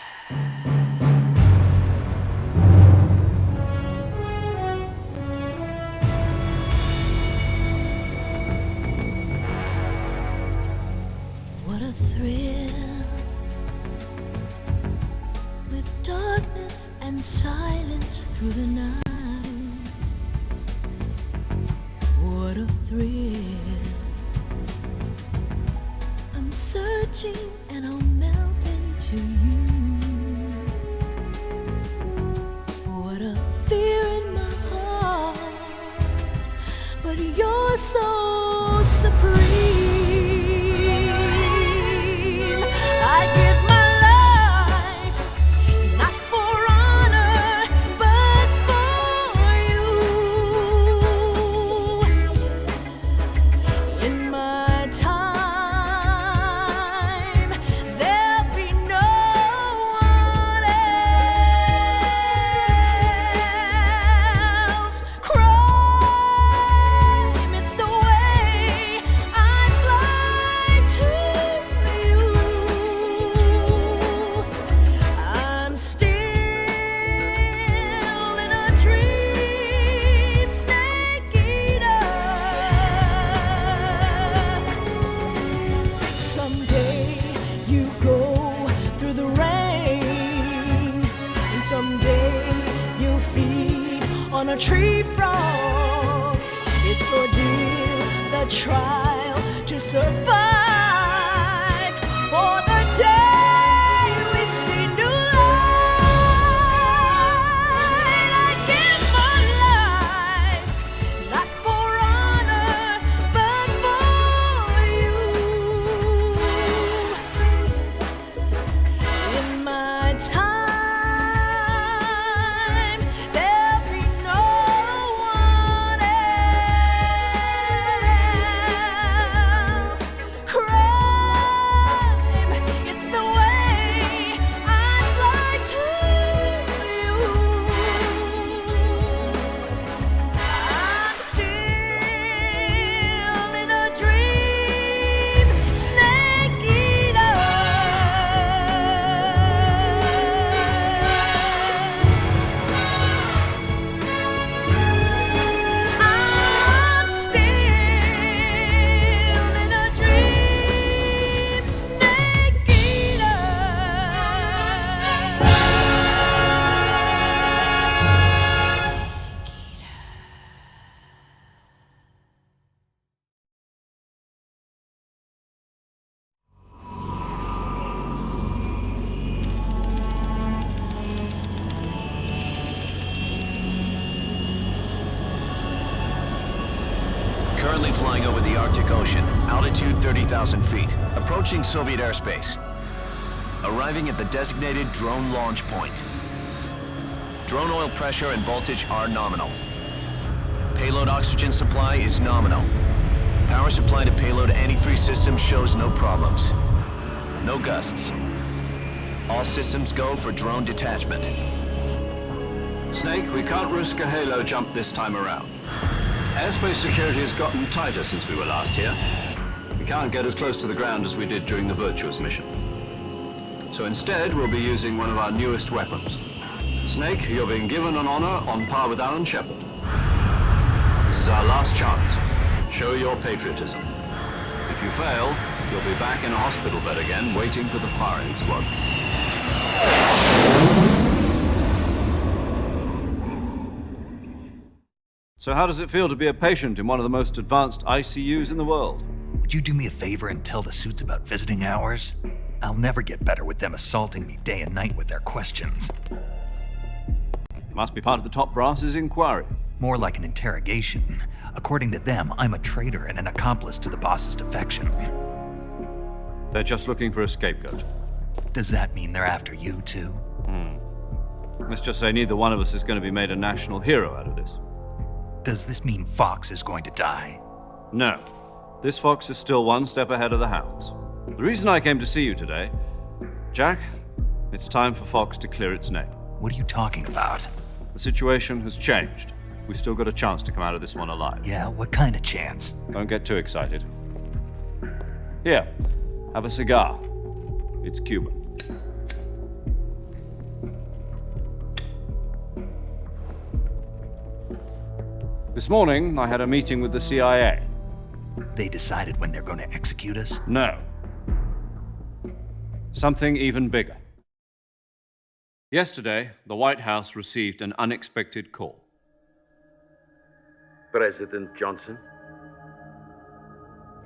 What a thrill, with darkness and silence through the night. What a thrill. I'm searching and I'll melt into you. What a fear in my heart, but you're so supreme. I give my life, not for honor, but for you. In my time, there'll be no one else. Crime, it's the way I fly to you. trial to survive. For the day we see new light, I give my life, not for honor, but for you. In my time, there'll be no one else. Crime, it's the way I'd lie to you. I'm still in a dream, snake eater. I'm still in a dream, snake eater. Currently flying over the Arctic Ocean, altitude 30,000 feet, approaching Soviet airspace. Arriving at the designated drone launch point. Drone oil pressure and voltage are nominal. Payload oxygen supply is nominal. Power supply to payload antifreeze system shows no problems. No gusts. All systems go for drone detachment. Snake, we can't risk a halo jump this time around. Airspace security has gotten tighter since we were last here. We can't get as close to the ground as we did during the Virtuous mission. So instead, we'll be using one of our newest weapons. Snake, you're being given an honor on par with Alan Shepard. This is our last chance. Show your patriotism. If you fail, you'll be back in a hospital bed again, waiting for the firing squad. So how does it feel to be a patient in one of the most advanced ICUs in the world? Would you do me a favor and tell the suits about visiting hours? I'll never get better with them assaulting me day and night with their questions. Must be part of the top brass's inquiry. More like an interrogation. According to them, I'm a traitor and an accomplice to the boss's defection. They're just looking for a scapegoat. Does that mean they're after you, too? Let's just say neither one of us is going to be made a national hero out of this. Does this mean Fox is going to die? No. This fox is still one step ahead of the hounds. The reason I came to see you today, Jack, it's time for Fox to clear its name. What are you talking about? The situation has changed. We still got a chance to come out of this one alive. Yeah, what kind of chance? Don't get too excited. Here, have a cigar. It's Cuban. This morning, I had a meeting with the CIA. They decided when they're going to execute us? No. Something even bigger. Yesterday, the White House received an unexpected call. President Johnson?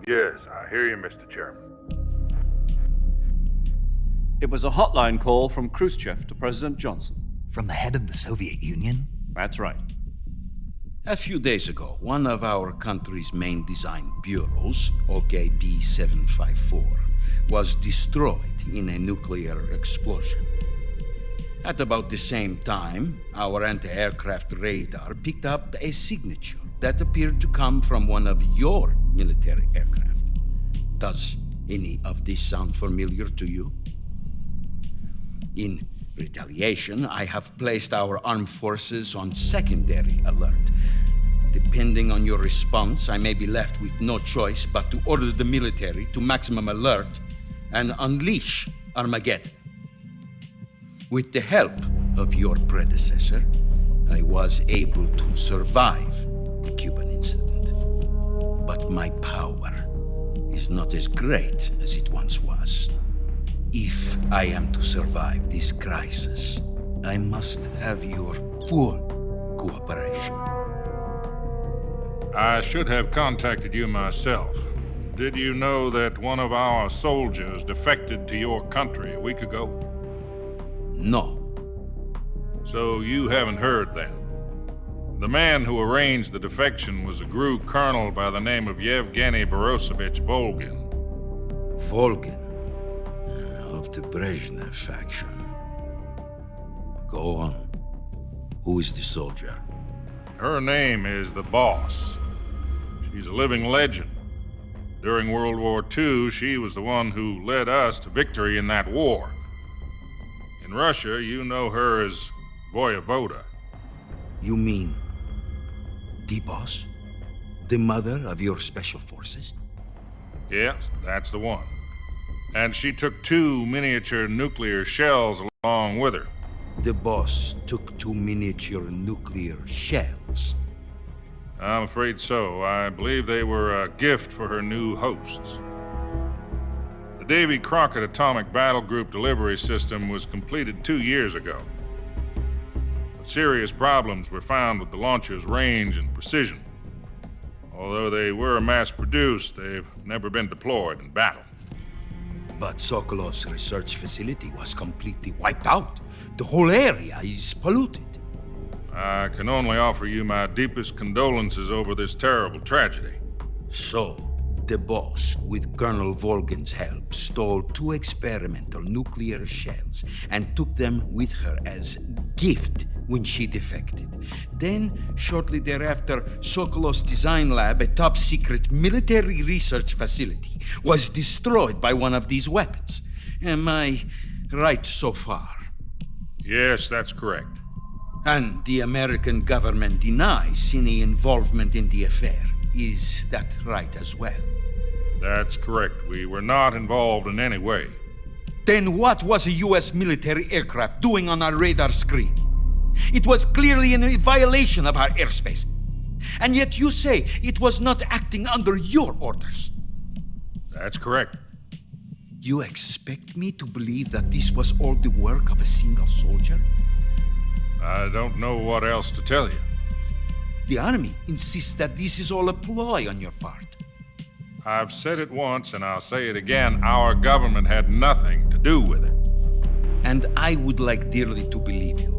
Yes, I hear you, Mr. Chairman. It was a hotline call from Khrushchev to President Johnson. From the head of the Soviet Union? That's right. A few days ago, one of our country's main design bureaus, OKB 754, was destroyed in a nuclear explosion. At about the same time, our anti-aircraft radar picked up a signature that appeared to come from one of your military aircraft. Does any of this sound familiar to you? In retaliation, I have placed our armed forces on secondary alert. Depending on your response, I may be left with no choice but to order the military to maximum alert and unleash Armageddon. With the help of your predecessor, I was able to survive the Cuban incident. But my power is not as great as it once was. If I am to survive this crisis, I must have your full cooperation. I should have contacted you myself. Did you know that one of our soldiers defected to your country a week ago? No. So you haven't heard then? The man who arranged the defection was a GRU colonel by the name of Yevgeny Borosovich Volgin. Volgin? Of the Brezhnev faction. Go on. Who is the soldier? Her name is the Boss. She's a living legend. During World War II, she was the one who led us to victory in that war. In Russia, you know her as Voyevoda. You mean the Boss? The mother of your special forces? Yes, that's the one. And she took 2 miniature nuclear shells along with her. The Boss took 2 miniature nuclear shells? I'm afraid so. I believe they were a gift for her new hosts. The Davy Crockett Atomic Battle Group delivery system was completed 2 years ago. But serious problems were found with the launcher's range and precision. Although they were mass-produced, they've never been deployed in battle. But Sokolov's research facility was completely wiped out. The whole area is polluted. I can only offer you my deepest condolences over this terrible tragedy. So, the Boss, with Colonel Volgin's help, stole 2 experimental nuclear shells and took them with her as gift when she defected. Then, shortly thereafter, Sokolov's design lab, a top-secret military research facility, was destroyed by one of these weapons. Am I right so far? Yes, that's correct. And the American government denies any involvement in the affair. Is that right as well? That's correct. We were not involved in any way. Then what was a U.S. military aircraft doing on our radar screen? It was clearly in violation of our airspace. And yet you say it was not acting under your orders. That's correct. You expect me to believe that this was all the work of a single soldier? I don't know what else to tell you. The Army insists that this is all a ploy on your part. I've said it once and I'll say it again. Our government had nothing to do with it. And I would like dearly to believe you.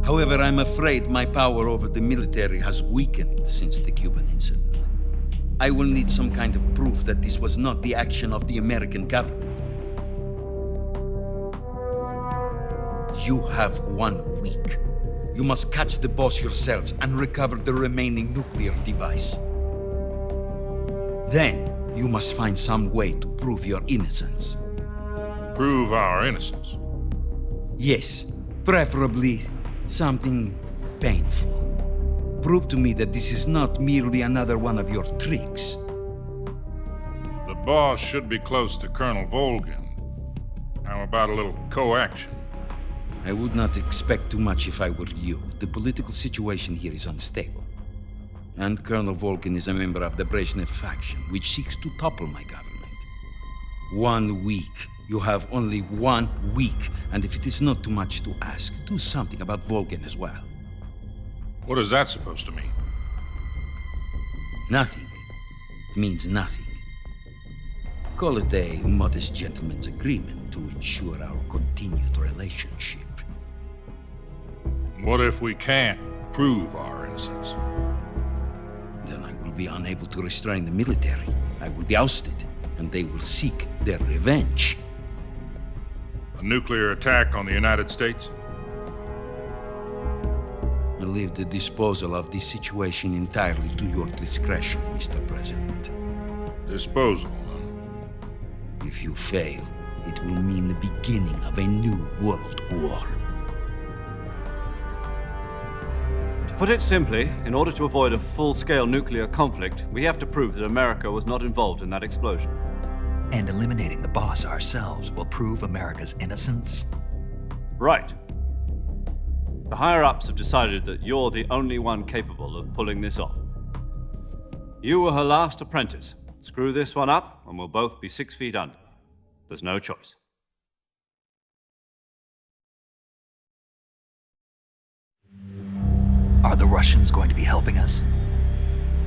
However, I'm afraid my power over the military has weakened since the Cuban incident. I will need some kind of proof that this was not the action of the American government. You have 1 week. You must catch the Boss yourselves and recover the remaining nuclear device. Then, you must find some way to prove your innocence. Prove our innocence? Yes, preferably something painful. Prove to me that this is not merely another one of your tricks. The Boss should be close to Colonel Volgin. How about a little co-action? I would not expect too much if I were you. The political situation here is unstable. And Colonel Volgin is a member of the Brezhnev faction, which seeks to topple my government. 1 week. You have only 1 week, and if it is not too much to ask, do something about Volgin as well. What is that supposed to mean? Nothing. It means nothing. Call it a modest gentleman's agreement to ensure our continued relationship. What if we can't prove our innocence? Then I will be unable to restrain the military. I will be ousted, and they will seek their revenge. A nuclear attack on the United States? I leave the disposal of this situation entirely to your discretion, Mr. President. Disposal? If you fail, it will mean the beginning of a new world war. To put it simply, in order to avoid a full-scale nuclear conflict, we have to prove that America was not involved in that explosion. And eliminating the Boss ourselves will prove America's innocence? Right. The higher-ups have decided that you're the only one capable of pulling this off. You were her last apprentice. Screw this one up, and we'll both be 6 feet under. There's no choice. Are the Russians going to be helping us?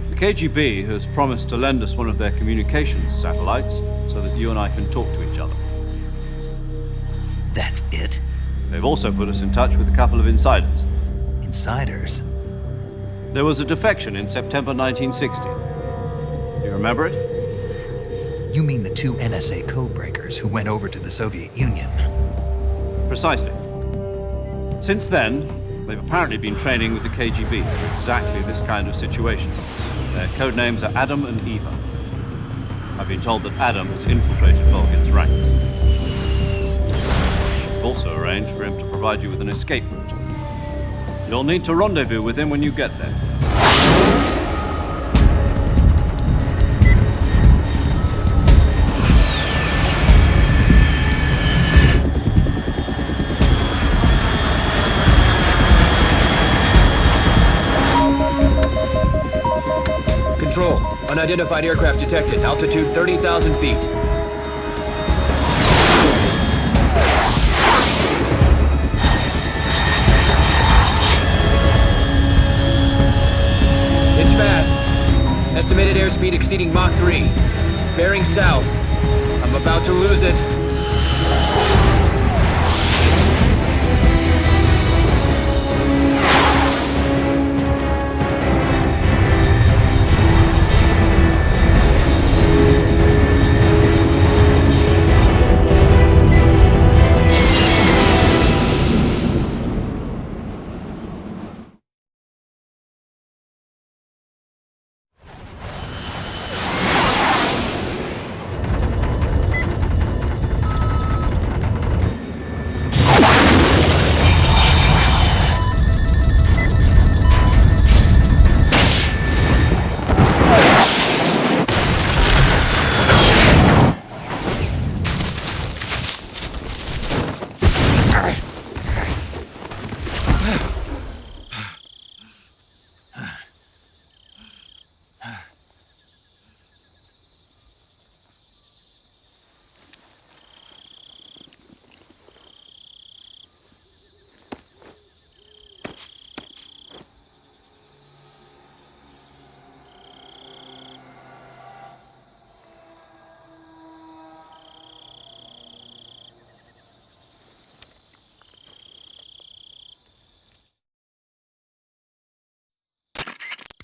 The KGB has promised to lend us one of their communications satellites so that you and I can talk to each other. That's it? They've also put us in touch with a couple of insiders. Insiders? There was a defection in September 1960. Do you remember it? You mean the two NSA codebreakers who went over to the Soviet Union? Precisely. Since then, they've apparently been training with the KGB for exactly this kind of situation. Their codenames are Adam and Eva. I've been told that Adam has infiltrated Volgin's ranks. I've also arranged for him to provide you with an escape route. You'll need to rendezvous with him when you get there. Control. Unidentified aircraft detected. Altitude 30,000 feet. It's fast. Estimated airspeed exceeding Mach 3. Bearing south. I'm about to lose it.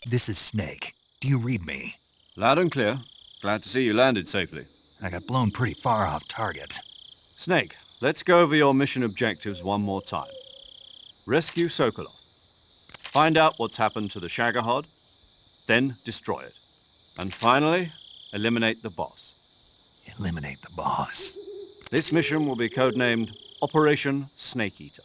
This is Snake. Do you read me? Loud and clear. Glad to see you landed safely. I got blown pretty far off target. Snake, let's go over your mission objectives one more time. Rescue Sokolov. Find out what's happened to the Shagohod, then destroy it. And finally, eliminate the boss. Eliminate the boss? This mission will be codenamed Operation Snake Eater.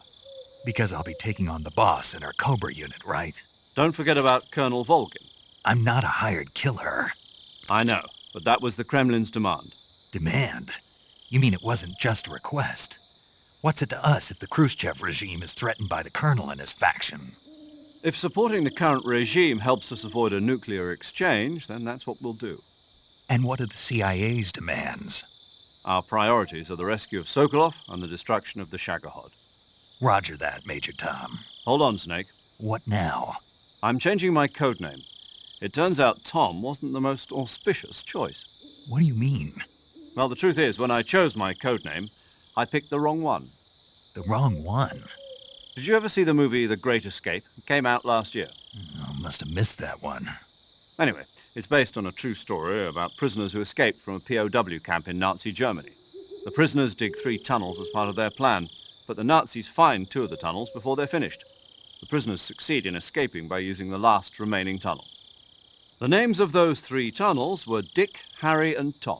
Because I'll be taking on the boss in our Cobra unit, right? Don't forget about Colonel Volgin. I'm not a hired killer. I know, but that was the Kremlin's demand. Demand? You mean it wasn't just a request? What's it to us if the Khrushchev regime is threatened by the Colonel and his faction? If supporting the current regime helps us avoid a nuclear exchange, then that's what we'll do. And what are the CIA's demands? Our priorities are the rescue of Sokolov and the destruction of the Shagohod. Roger that, Major Tom. Hold on, Snake. What now? I'm changing my codename. It turns out Tom wasn't the most auspicious choice. What do you mean? Well, the truth is, when I chose my codename, I picked the wrong one. The wrong one? Did you ever see the movie The Great Escape? It came out last year. Oh, must have missed that one. Anyway, it's based on a true story about prisoners who escaped from a POW camp in Nazi Germany. The prisoners dig 3 tunnels as part of their plan, but the Nazis find 2 of the tunnels before they're finished. The prisoners succeed in escaping by using the last remaining tunnel. The names of those 3 tunnels were Dick, Harry, and Tom.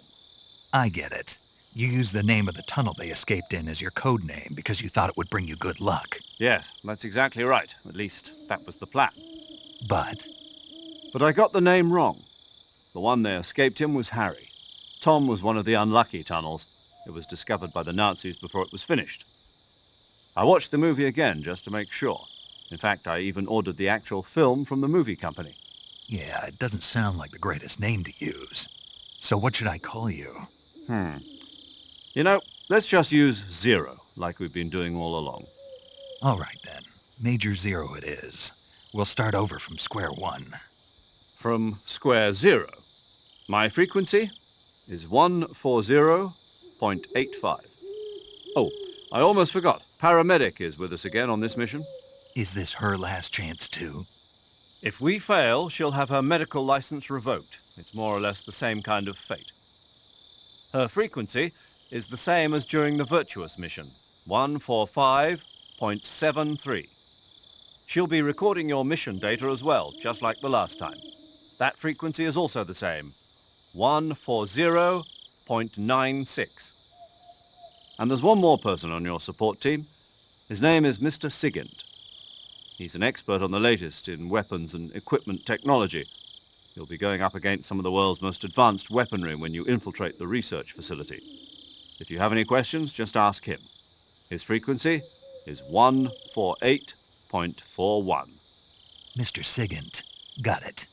I get it. You used the name of the tunnel they escaped in as your code name because you thought it would bring you good luck. Yes, that's exactly right. At least, that was the plan. But I got the name wrong. The one they escaped in was Harry. Tom was one of the unlucky tunnels. It was discovered by the Nazis before it was finished. I watched the movie again just to make sure. In fact, I even ordered the actual film from the movie company. yeah, it doesn't sound like the greatest name to use. So what should I call you? You know, let's just use Zero, like we've been doing all along. All right then. Major Zero it is. We'll start over from square one. from square zero. My frequency is 140.85. Oh, I almost forgot. Paramedic is with us again on this mission. Is this her last chance, too? If we fail, she'll have her medical license revoked. It's more or less the same kind of fate. Her frequency is the same as during the Virtuous mission, 145.73. She'll be recording your mission data as well, just like the last time. That frequency is also the same, 140.96. And there's one more person on your support team. His name is Mr. Sigint. He's an expert on the latest in weapons and equipment technology. You'll be going up against some of the world's most advanced weaponry when you infiltrate the research facility. If you have any questions, just ask him. His frequency is 148.41. Mr. Sigint. Got it.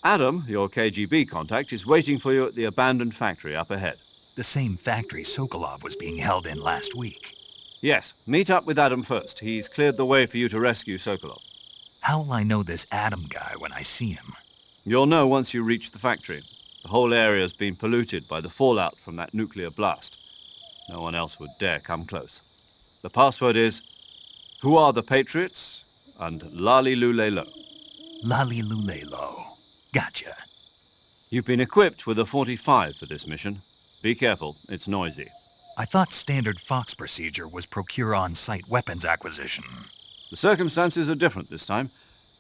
Adam, your KGB contact, is waiting for you at the abandoned factory up ahead. The same factory Sokolov was being held in last week. Yes, meet up with Adam first. He's cleared the way for you to rescue Sokolov. How will I know this Adam guy when I see him? You'll know once you reach the factory. The whole area's been polluted by the fallout from that nuclear blast. No one else would dare come close. The password is, "Who are the Patriots?" and "Lali Lule Lo." Lali Lule Lo. Gotcha. You've been equipped with a 45 for this mission. Be careful, it's noisy. I thought standard Fox procedure was procure on-site weapons acquisition. The circumstances are different this time.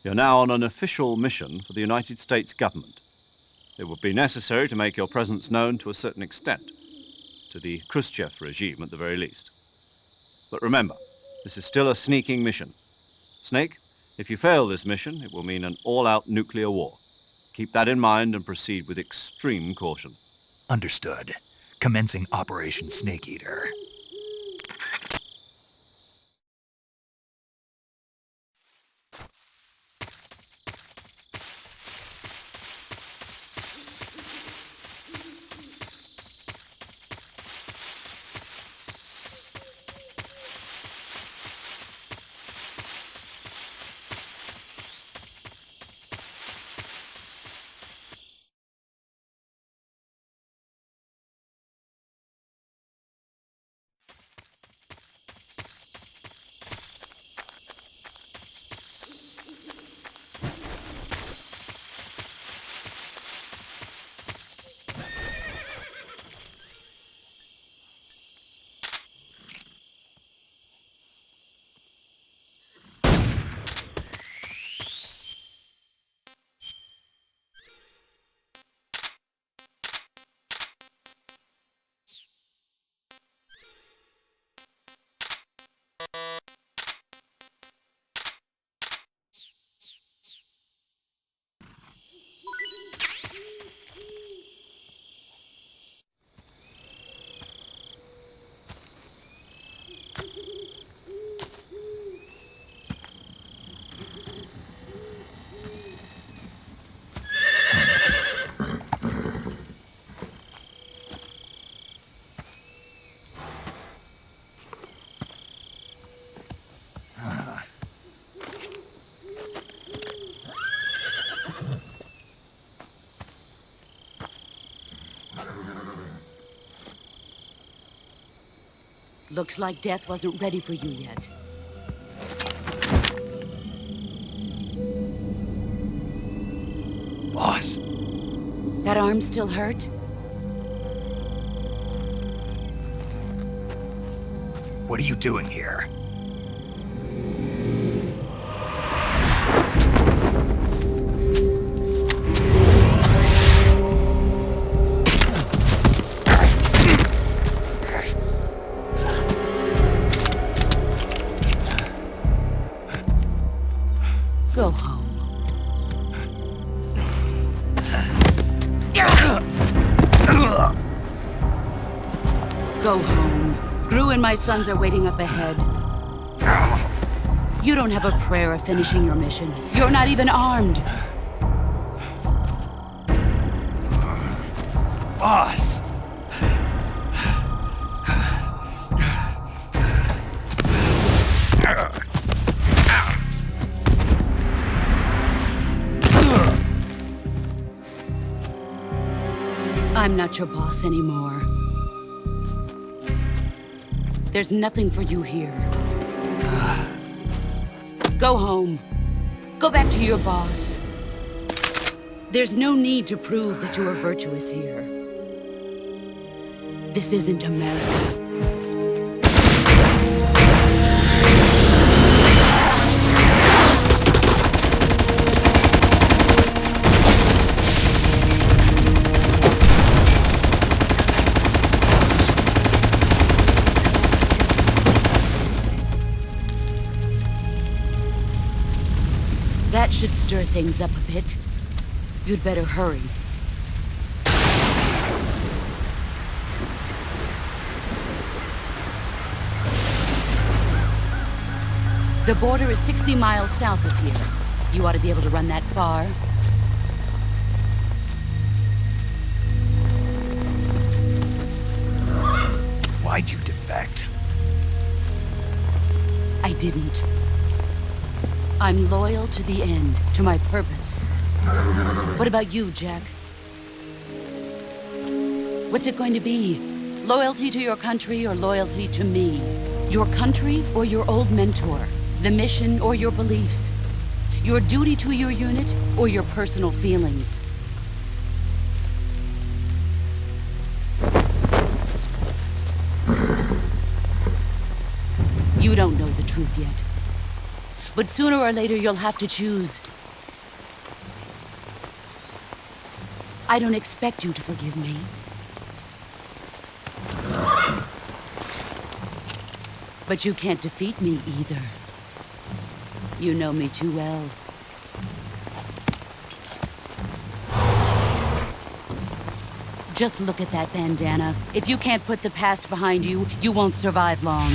You're now on an official mission for the United States government. It would be necessary to make your presence known to a certain extent, to the Khrushchev regime at the very least. But remember, this is still a sneaking mission. Snake, if you fail this mission, it will mean an all-out nuclear war. Keep that in mind and proceed with extreme caution. Understood. Commencing Operation Snake Eater. Looks like death wasn't ready for you yet. Boss. That arm still hurt? What are you doing here? Go home. Go home. Gru and my sons are waiting up ahead. You don't have a prayer of finishing your mission. You're not even armed. Boss! I'm not your boss anymore. There's nothing for you here. Go home. Go back to your boss. There's no need to prove that you are virtuous here. This isn't America. That should stir things up a bit. You'd better hurry. The border is 60 miles south of here. You ought to be able to run that far. Why'd you defect? I didn't. I'm loyal to the end, to my purpose. What about you, Jack? What's it going to be? Loyalty to your country or loyalty to me? Your country or your old mentor? The mission or your beliefs? Your duty to your unit or your personal feelings? You don't know the truth yet. But sooner or later, you'll have to choose. I don't expect you to forgive me. But you can't defeat me either. You know me too well. Just look at that bandana. If you can't put the past behind you, you won't survive long.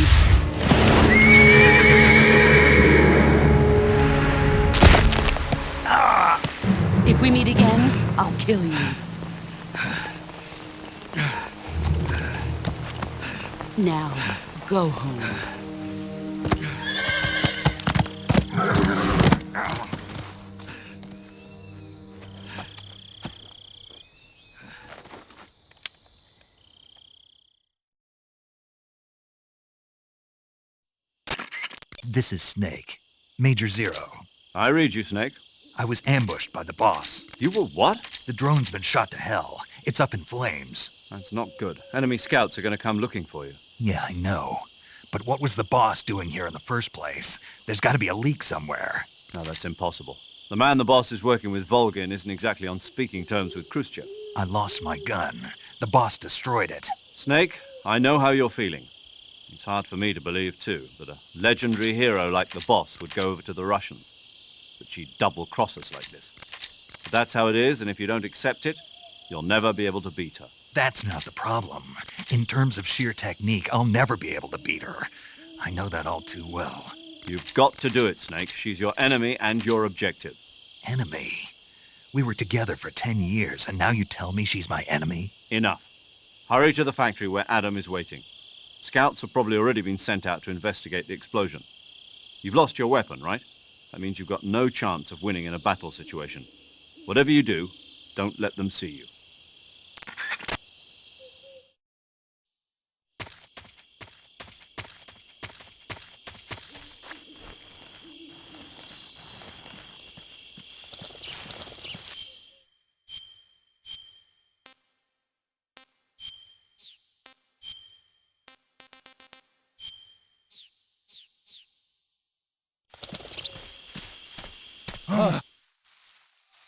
If we meet again, I'll kill you. Now, go home. This is Snake. Major Zero. I read you, Snake. I was ambushed by the boss. You were what? The drone's been shot to hell. It's up in flames. That's not good. Enemy scouts are going to come looking for you. Yeah, I know. But what was the boss doing here in the first place? There's got to be a leak somewhere. No, that's impossible. The man the boss is working with, Volgin, isn't exactly on speaking terms with Khrushchev. I lost my gun. The boss destroyed it. Snake, I know how you're feeling. It's hard for me to believe, too, that a legendary hero like the boss would go over to the Russians. That she'd double-cross us like this. But that's how it is, and if you don't accept it, you'll never be able to beat her. That's not the problem. In terms of sheer technique, I'll never be able to beat her. I know that all too well. You've got to do it, Snake. She's your enemy and your objective. Enemy? We were together for 10 years, and now you tell me she's my enemy? Enough. Hurry to the factory where Adam is waiting. Scouts have probably already been sent out to investigate the explosion. You've lost your weapon, right? That means you've got no chance of winning in a battle situation. Whatever you do, don't let them see you.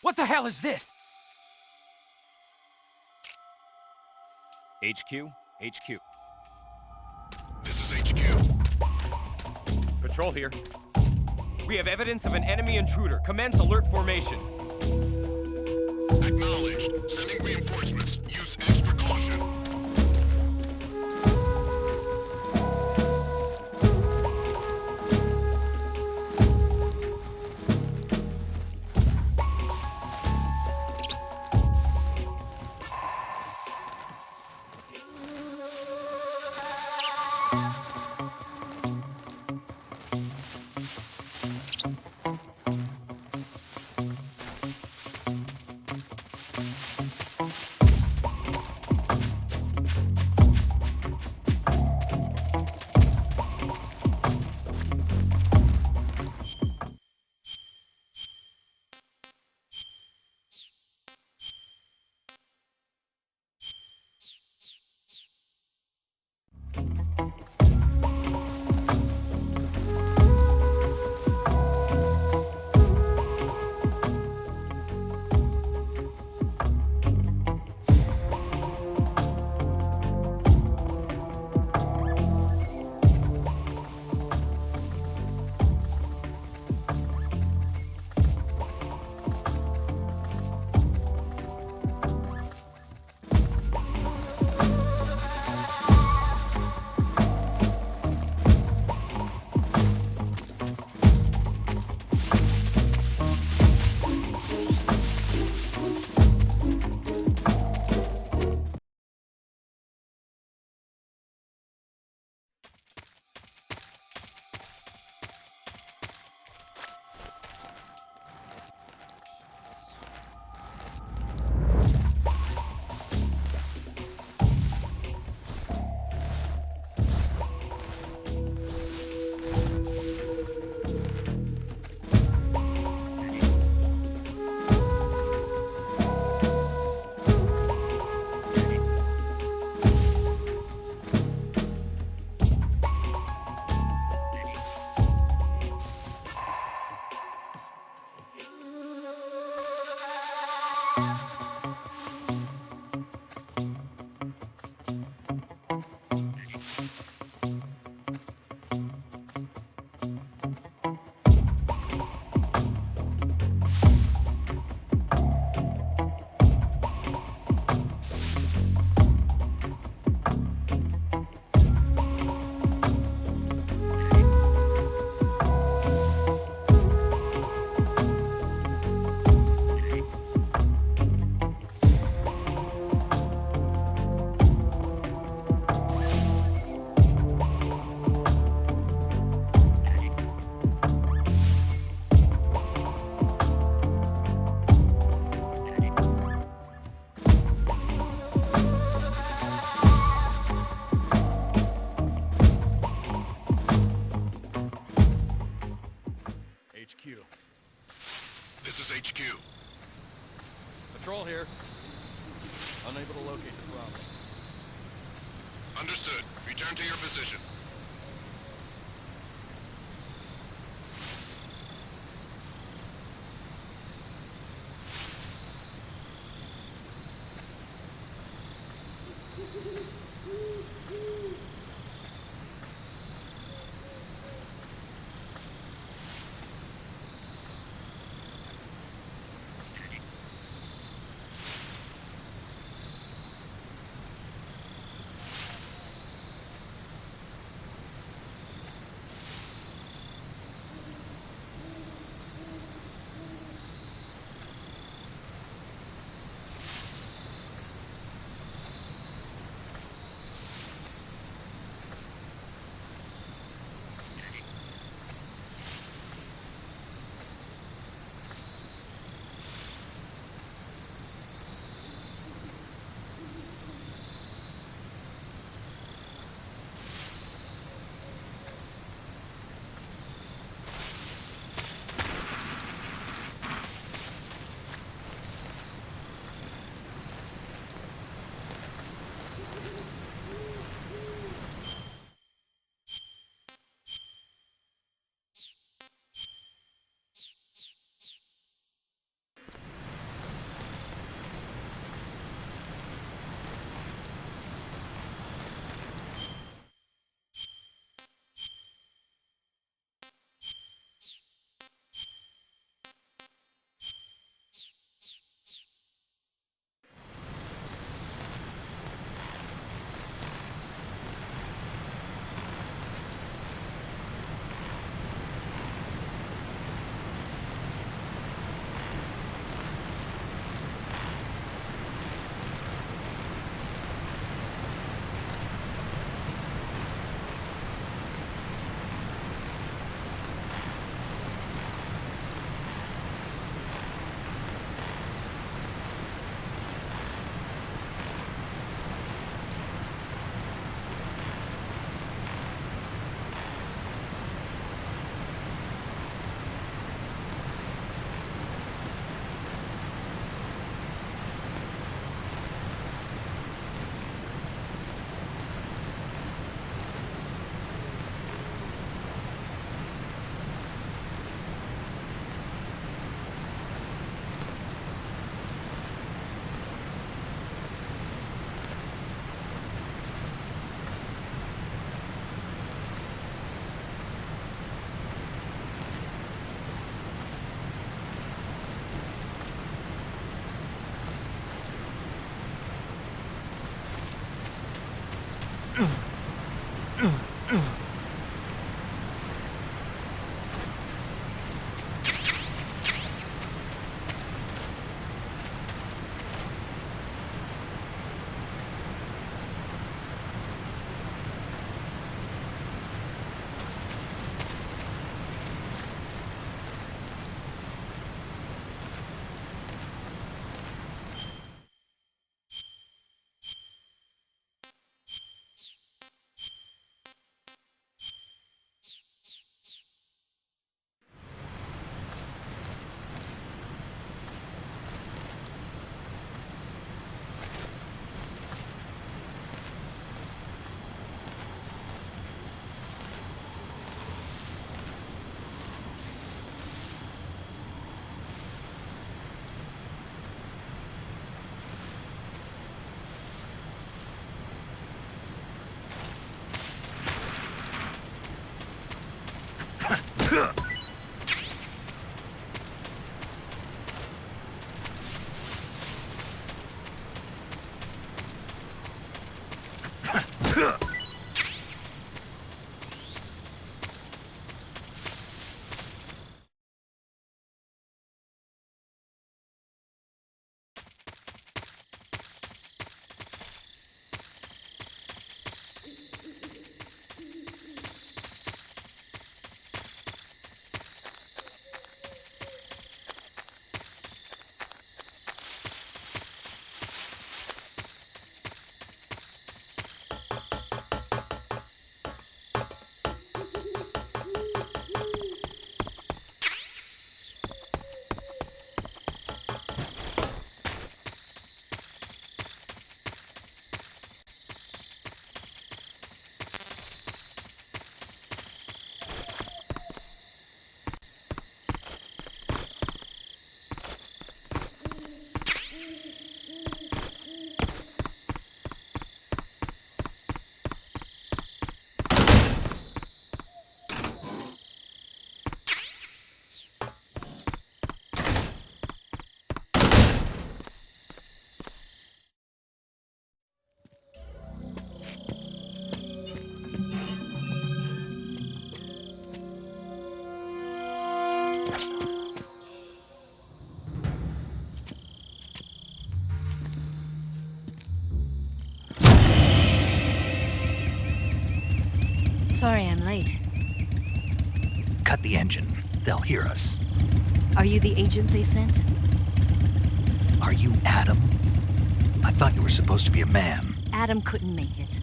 What the hell is this? HQ? HQ. This is HQ. Patrol here. We have evidence of an enemy intruder. Commence alert formation. Acknowledged. Sending reinforcements. Use extra caution. Unable to locate the problem. Understood. Return to your position. Sorry I'm late. Cut the engine. They'll hear us. Are you the agent they sent? Are you Adam? I thought you were supposed to be a man. Adam couldn't make it.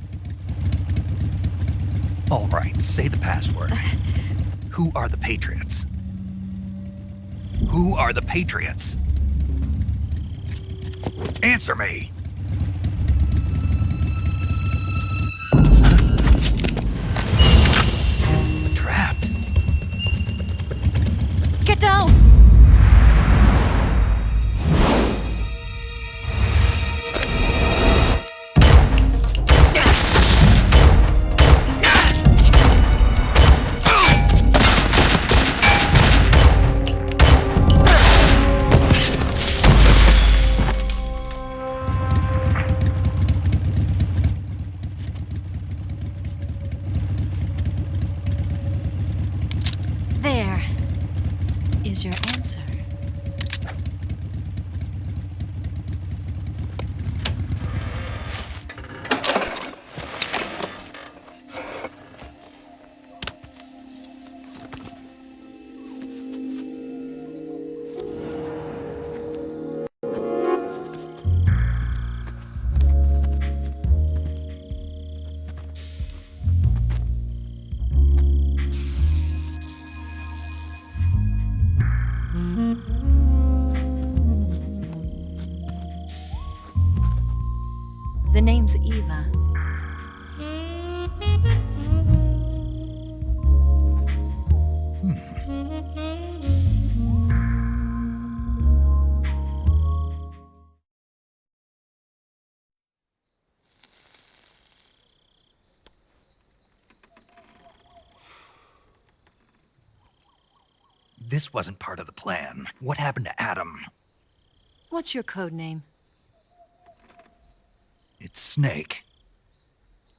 All right, say the password. Who are the Patriots? Who are the Patriots? Answer me! Trapped. Get down! There is your answer. The name's Eva. This wasn't part of the plan. What happened to Adam? What's your code name? It's Snake.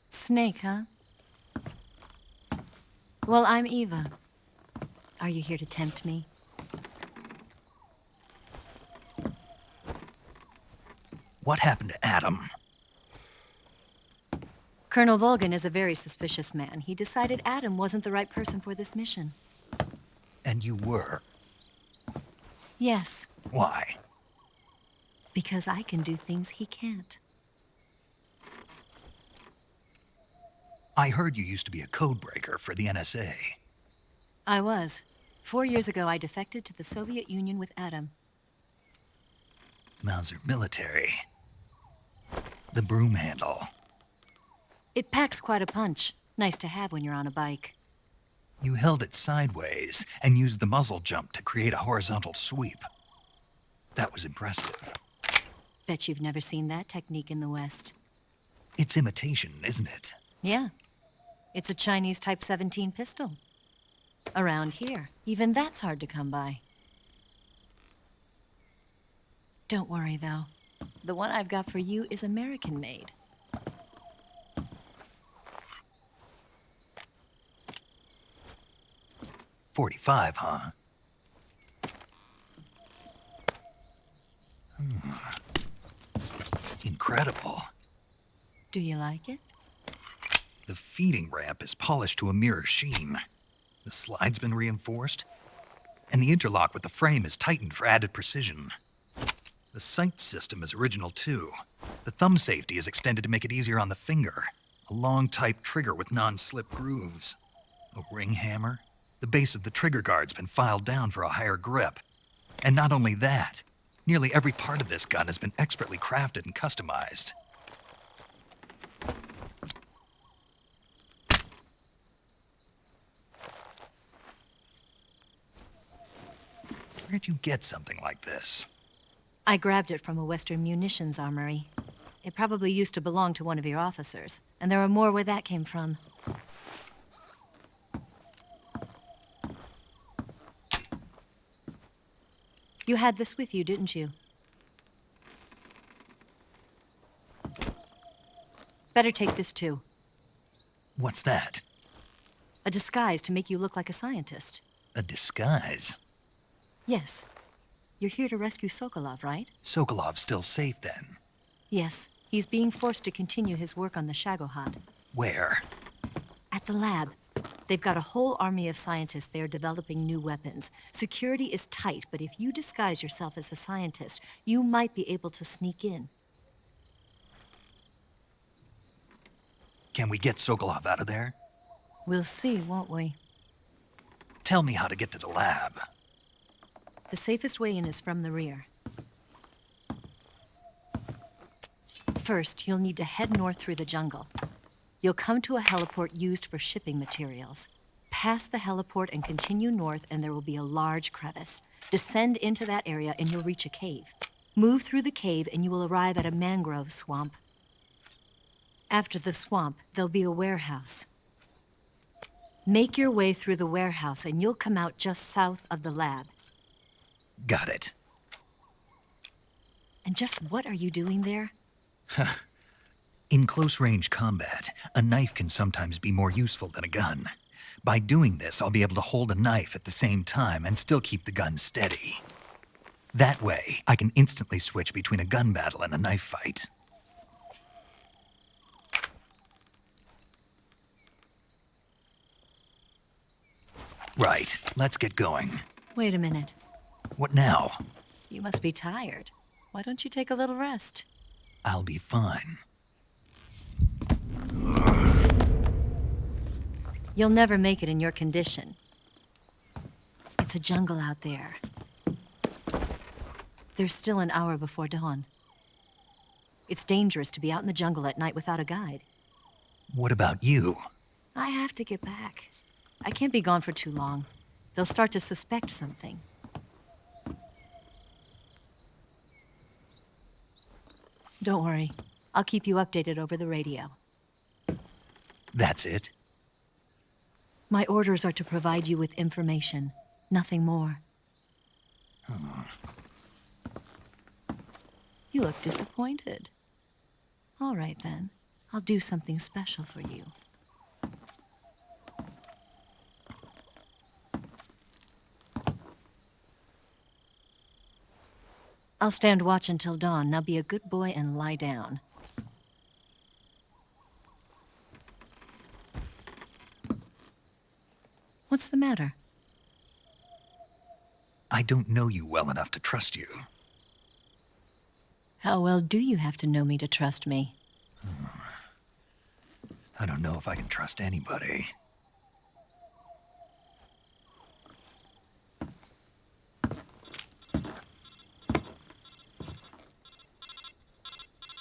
Snake, huh? Well, I'm Eva. Are you here to tempt me? What happened to Adam? Colonel Volgan is a very suspicious man. He decided Adam wasn't the right person for this mission. And you were? Yes, Why? because I can do things he can't. I heard you used to be a codebreaker for the NSA. I was. 4 years ago, I defected to the Soviet Union with Adam. Mauser military. The broom handle. It packs quite a punch. Nice to have when you're on a bike. You held it sideways and used the muzzle jump to create a horizontal sweep. That was impressive. Bet you've never seen that technique in the West. It's imitation, isn't it? Yeah. It's a Chinese Type 17 pistol. Around here, even that's hard to come by. Don't worry, though. The one I've got for you is American-made. .45, huh? Incredible. Do you like it? The feeding ramp is polished to a mirror sheen. The slide's been reinforced, and the interlock with the frame is tightened for added precision. The sight system is original too. The thumb safety is extended to make it easier on the finger. A long type trigger with non-slip grooves. A ring hammer. The base of the trigger guard's been filed down for a higher grip. And not only that, nearly every part of this gun has been expertly crafted and customized. Where'd you get something like this? I grabbed it from a Western munitions armory. It probably used to belong to one of your officers, and there are more where that came from. You had this with you, didn't you? Better take this too. What's that? A disguise to make you look like a scientist. A disguise? Yes. You're here to rescue Sokolov, right? Sokolov's still safe then. Yes. He's being forced to continue his work on the Shagohod. Where? At the lab. They've got a whole army of scientists there developing new weapons. Security is tight, but if you disguise yourself as a scientist, you might be able to sneak in. Can we get Sokolov out of there? We'll see, won't we? Tell me how to get to the lab. The safest way in is from the rear. First, you'll need to head north through the jungle. You'll come to a heliport used for shipping materials. Pass the heliport and continue north, and there will be a large crevice. Descend into that area, and you'll reach a cave. Move through the cave, and you will arrive at a mangrove swamp. After the swamp, there'll be a warehouse. Make your way through the warehouse, and you'll come out just south of the lab. Got it. And just what are you doing there? In close-range combat, a knife can sometimes be more useful than a gun. By doing this, I'll be able to hold a knife at the same time and still keep the gun steady. That way, I can instantly switch between a gun battle and a knife fight. Right, let's get going. Wait a minute. What now? You must be tired. Why don't you take a little rest? I'll be fine. You'll never make it in your condition. It's a jungle out there. There's still an hour before dawn. It's dangerous to be out in the jungle at night without a guide. What about you? I have to get back. I can't be gone for too long. They'll start to suspect something. Don't worry. I'll keep you updated over the radio. That's it? My orders are to provide you with information, nothing more. Oh. You look disappointed. All right, then. I'll do something special for you. I'll stand watch until dawn. Now be a good boy and lie down. What's the matter? I don't know you well enough to trust you. How well do you have to know me to trust me? I don't know if I can trust anybody.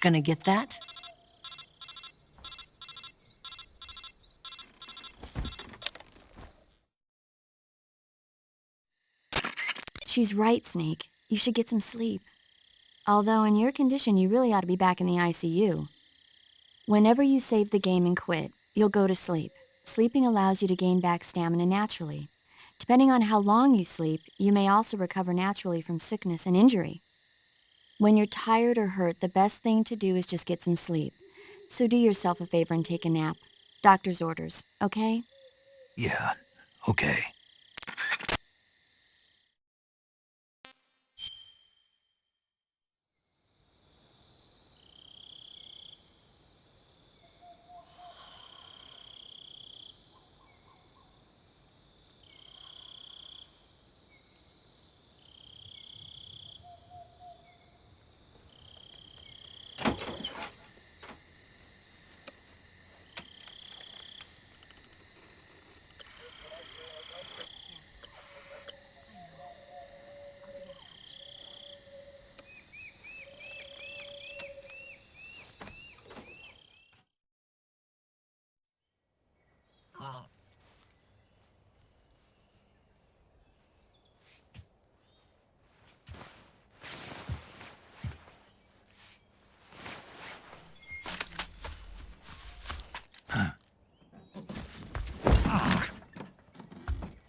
Gonna get that? She's right, Snake. You should get some sleep. Although in your condition, you really ought to be back in the ICU. Whenever you save the game and quit, you'll go to sleep. Sleeping allows you to gain back stamina naturally. Depending on how long you sleep, you may also recover naturally from sickness and injury. When you're tired or hurt, the best thing to do is just get some sleep. So do yourself a favor and take a nap. Doctor's orders, okay? Yeah, okay.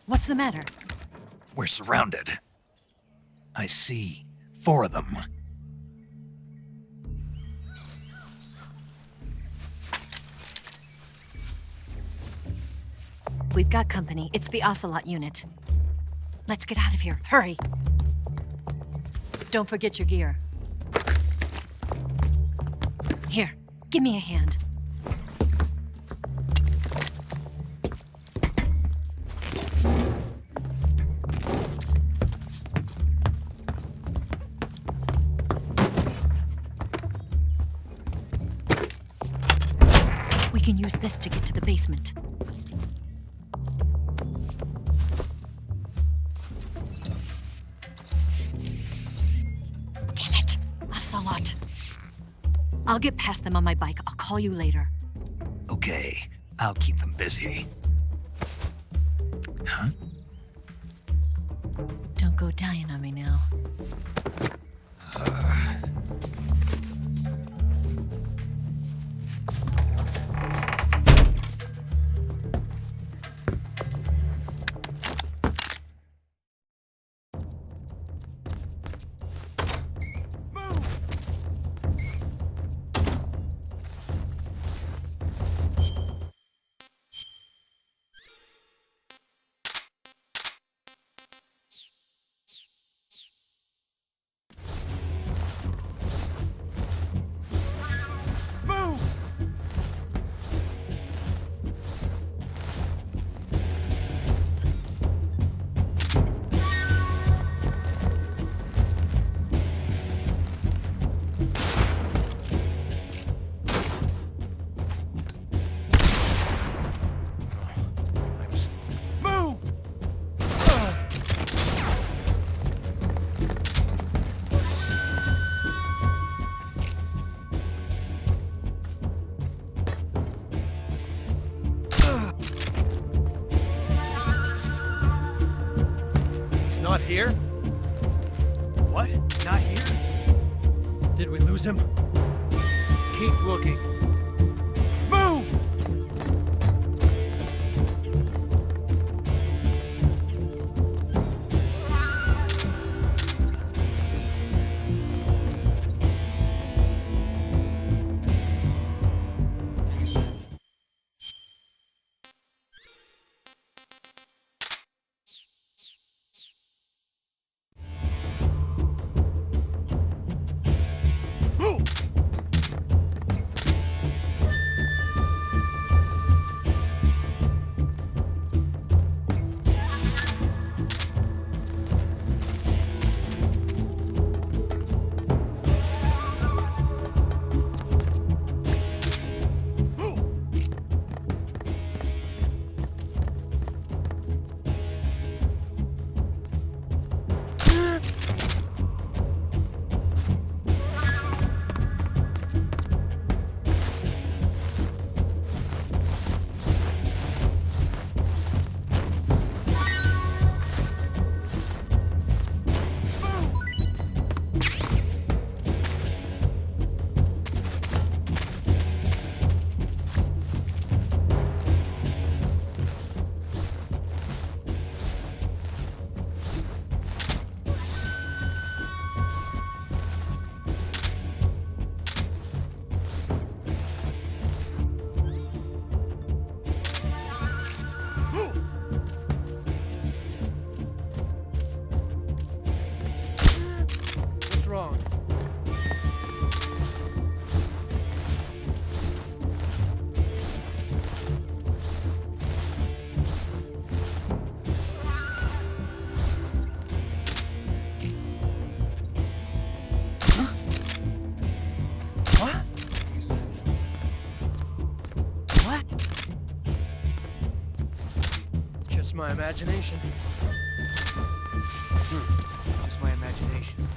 What's the matter? We're surrounded. I see 4 of them. We've got company. It's the Ocelot unit. Let's get out of here. Hurry. Don't forget your gear. Here, give me a hand. We can use this to get to the basement. Damn it! Ocelot. I'll get past them on my bike. I'll call you later. Okay, I'll keep them busy. Huh? Don't go dying on me now. Not here? What? Not here? Did we lose him? Keep looking. Move! Just my imagination. Just my imagination.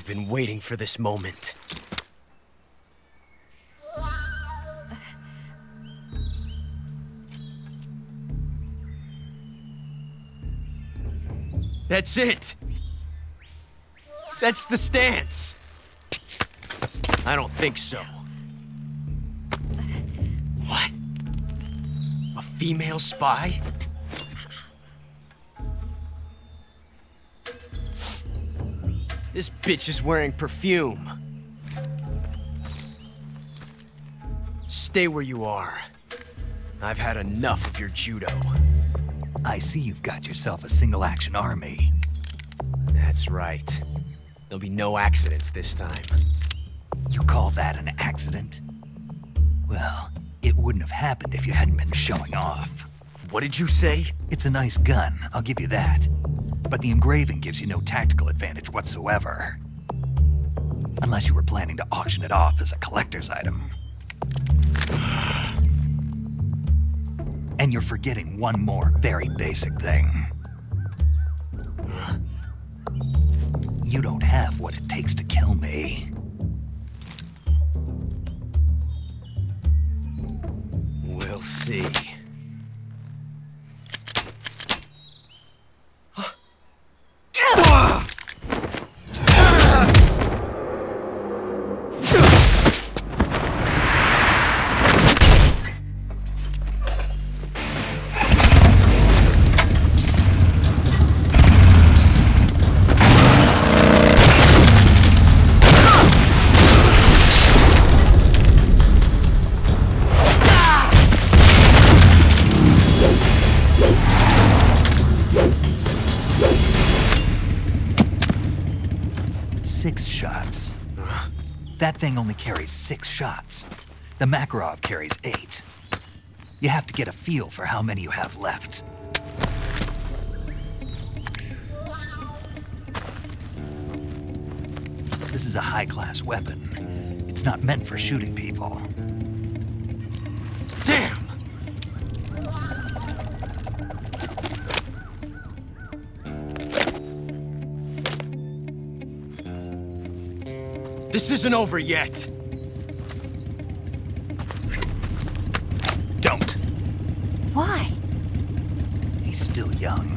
I've been waiting for this moment. That's it! That's the stance! I don't think so. What? A female spy? This bitch is wearing perfume. Stay where you are. I've had enough of your judo. I see you've got yourself a single-action army. That's right. There'll be no accidents this time. You call that an accident? Well, it wouldn't have happened if you hadn't been showing off. What did you say? It's a nice gun, I'll give you that. But the engraving gives you no tactical advantage whatsoever. Unless you were planning to auction it off as a collector's item. And you're forgetting one more very basic thing. You don't have what it takes to kill me. We'll see. That thing only carries 6 shots. The Makarov carries 8. You have to get a feel for how many you have left. This is a high-class weapon. It's not meant for shooting people. Damn! This isn't over yet. Don't. Why? He's still young.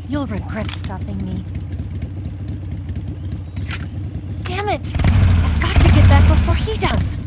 You'll regret stopping me. Damn it! I've got to get back before he does.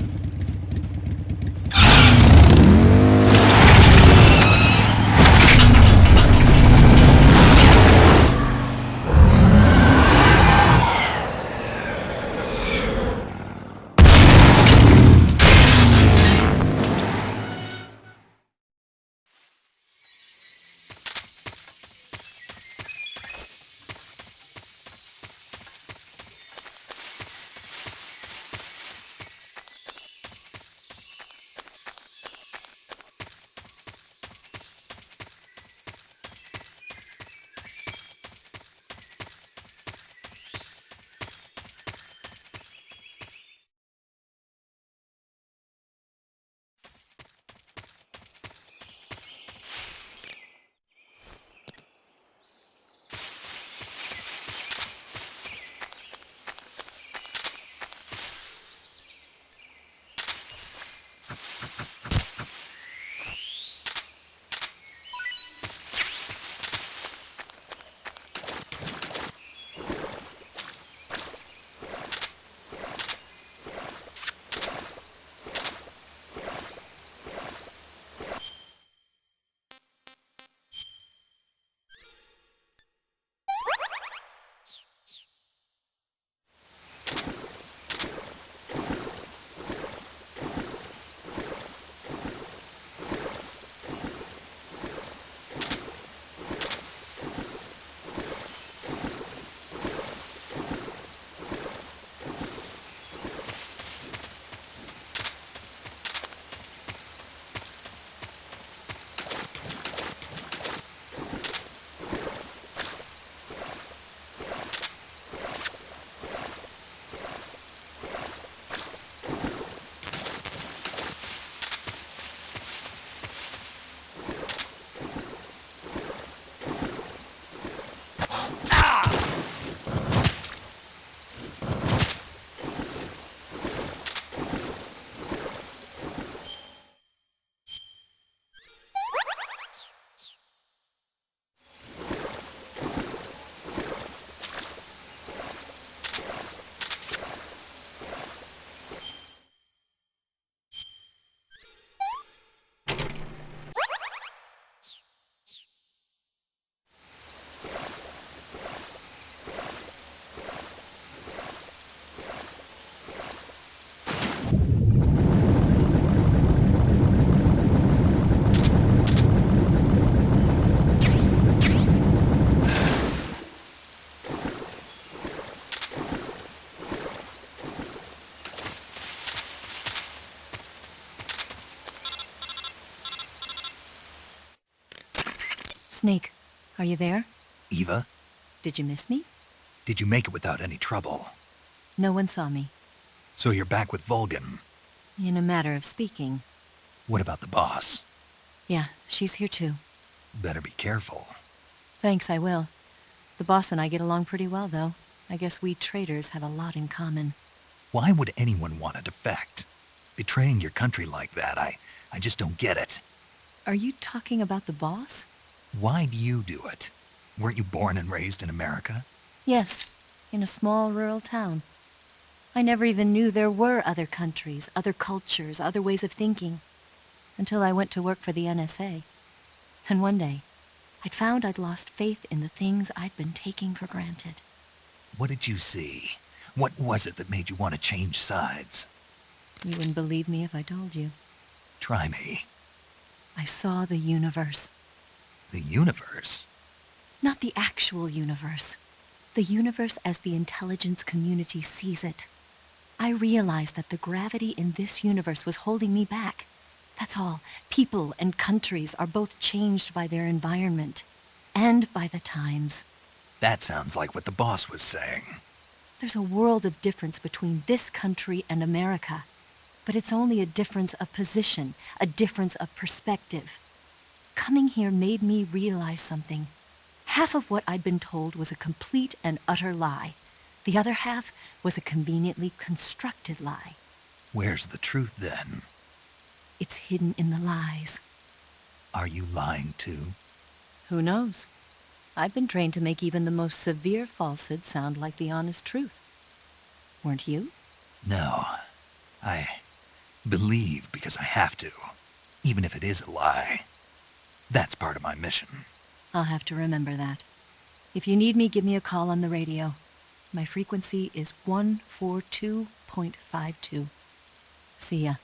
Snake, are you there? Eva, Did you miss me? did you make it without any trouble? No one saw me. So you're back with Vulcan. In a matter of speaking. What about the boss? Yeah, she's here too. Better be careful. Thanks, I will. The boss and I get along pretty well, though. I guess we traitors have a lot in common. Why would anyone want to defect? Betraying your country like that, I just don't get it. Are you talking about the boss? Why do you do it? Weren't you born and raised in America? Yes, in a small rural town. I never even knew there were other countries, other cultures, other ways of thinking, until I went to work for the NSA. And one day, I'd found I'd lost faith in the things I'd been taking for granted. What did you see? What was it that made you want to change sides? You wouldn't believe me if I told you. Try me. I saw the universe. The universe? Not the actual universe. The universe as the intelligence community sees it. I realized that the gravity in this universe was holding me back. That's all. People and countries are both changed by their environment and by the times. That sounds like what the boss was saying. There's a world of difference between this country and America, but it's only a difference of position, a difference of perspective. Coming here made me realize something. Half of what I'd been told was a complete and utter lie. The other half was a conveniently constructed lie. Where's the truth, then? It's hidden in the lies. Are you lying, too? Who knows? I've been trained to make even the most severe falsehood sound like the honest truth. Weren't you? No. I believe because I have to, even if it is a lie. That's part of my mission. I'll have to remember that. If you need me, give me a call on the radio. My frequency is 142.52. See ya.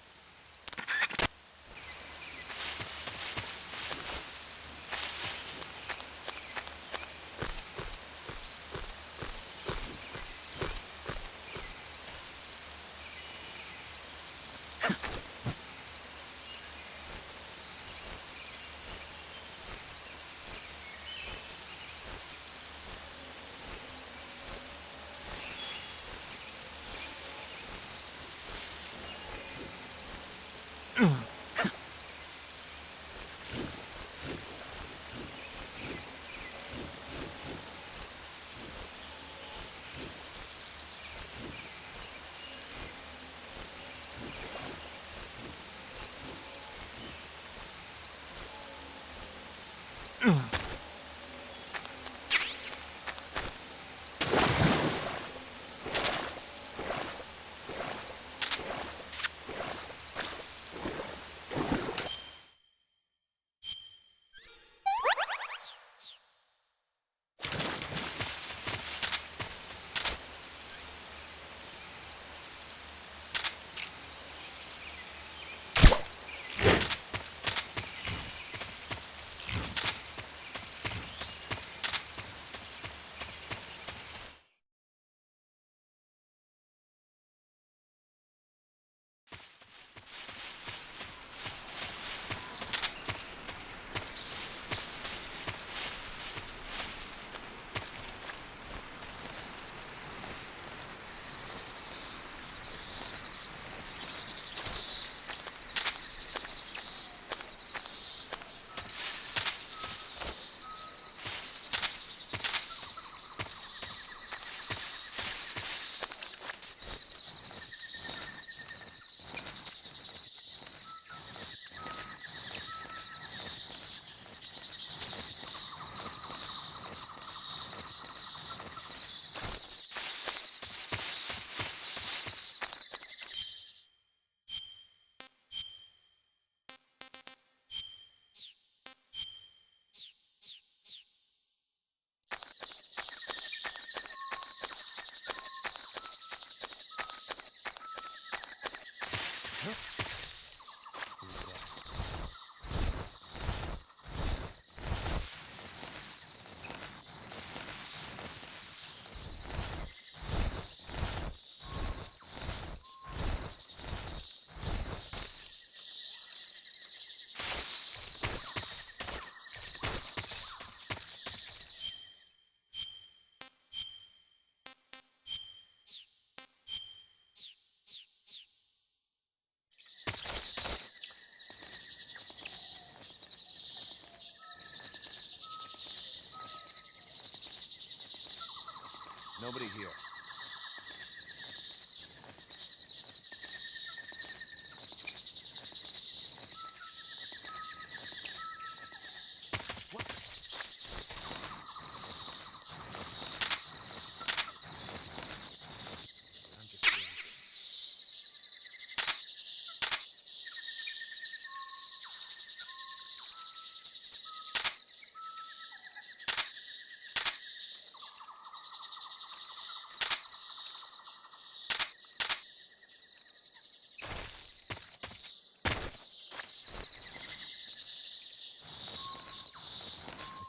Nobody here.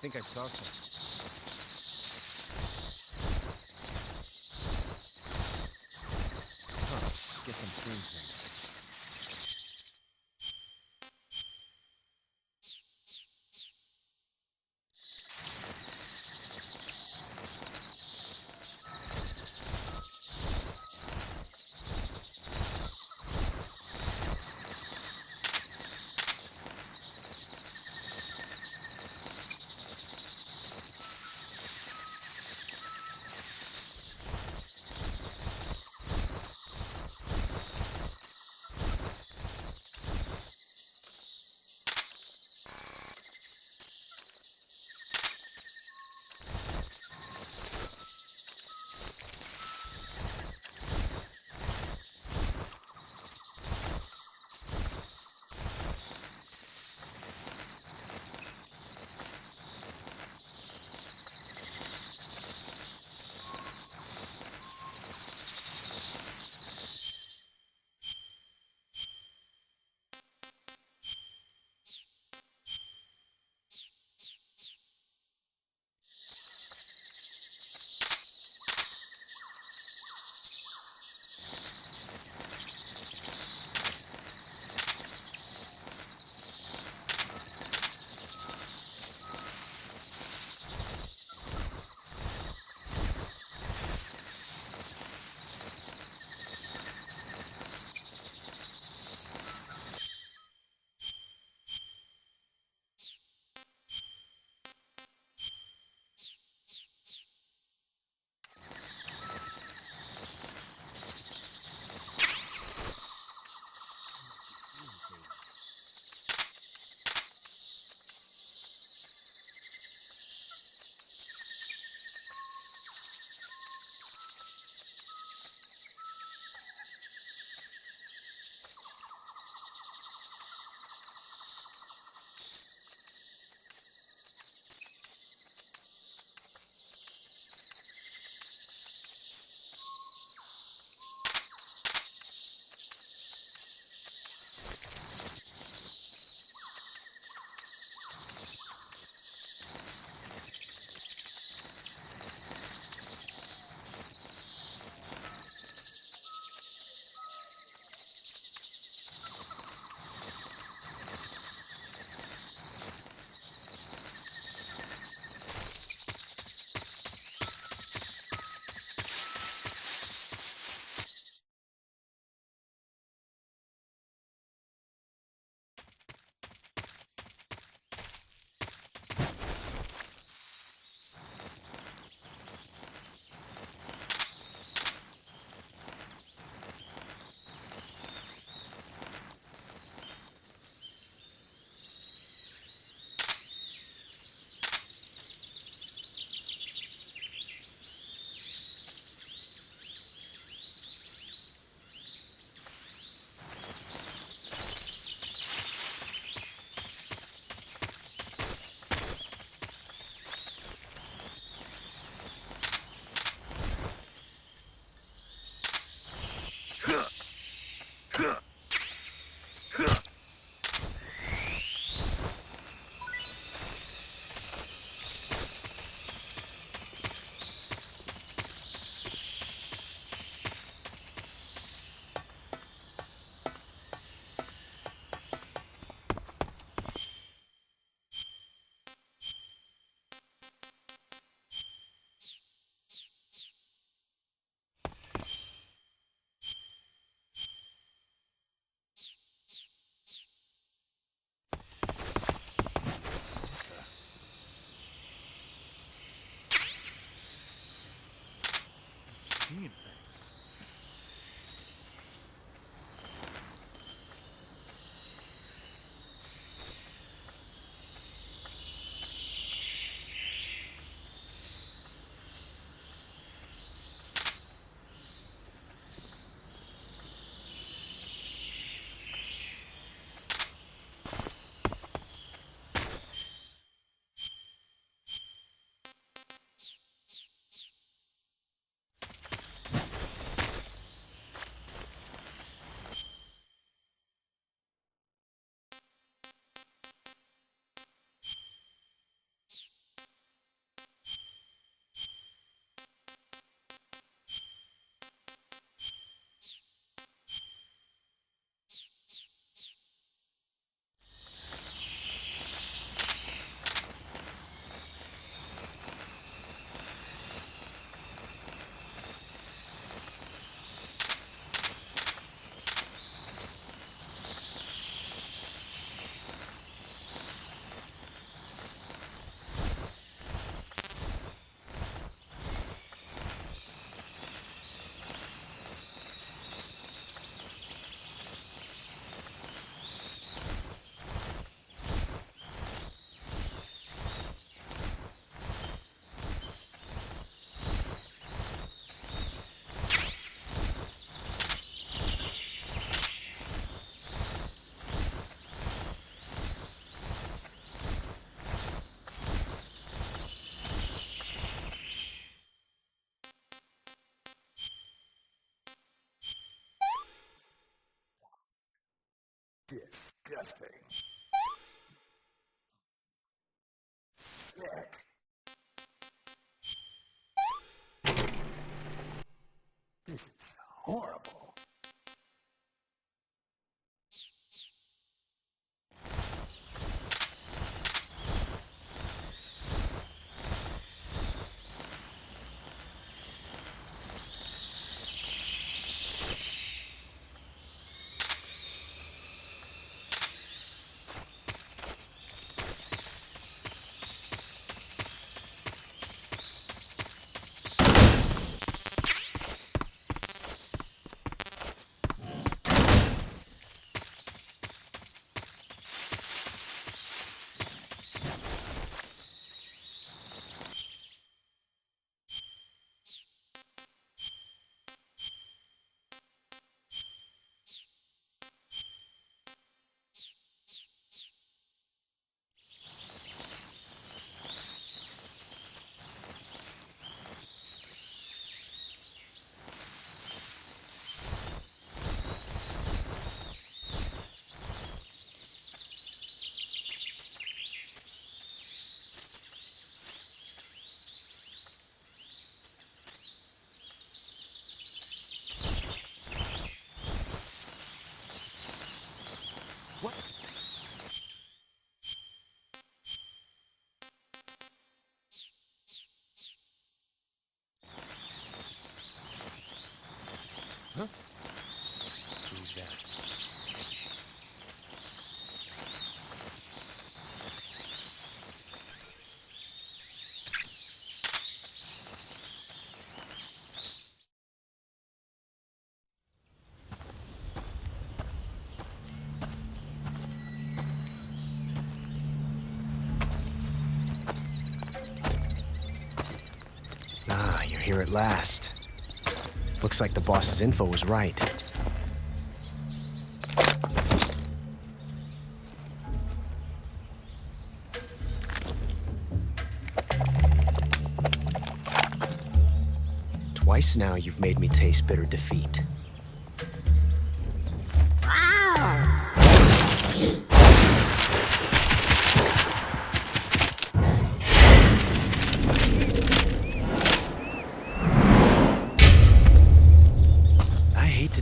I think I saw something. Huh. Guess I'm seeing things. seeing things. Disgusting. Sick. This is horrible. Huh? Who's that? Ah, you're here at last. Looks like the boss's info was right. Twice now you've made me taste bitter defeat.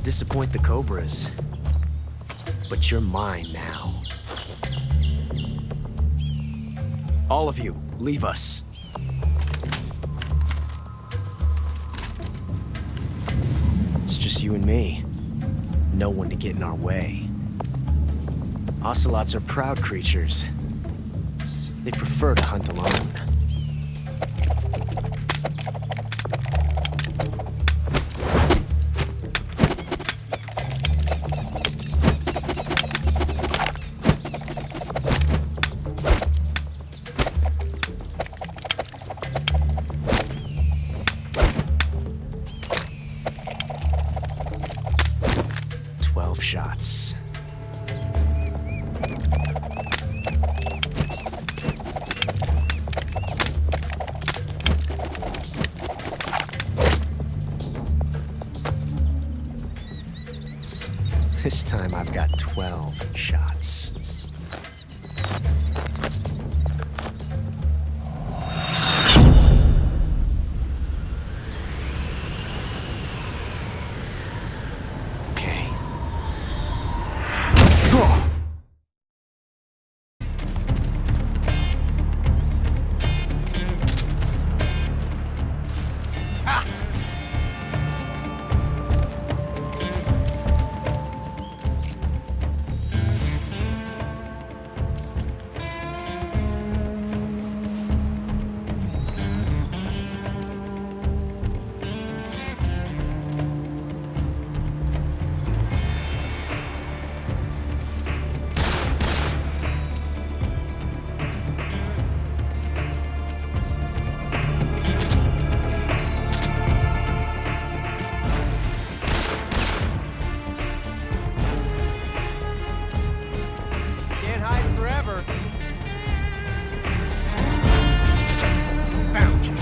Disappoint the Cobras, but you're mine now. All of you, leave us. It's just you and me. No one to get in our way. Ocelots are proud creatures. They prefer to hunt alone. This time I've got 12 shots. Okay. Draw! Can't hide forever. Found you.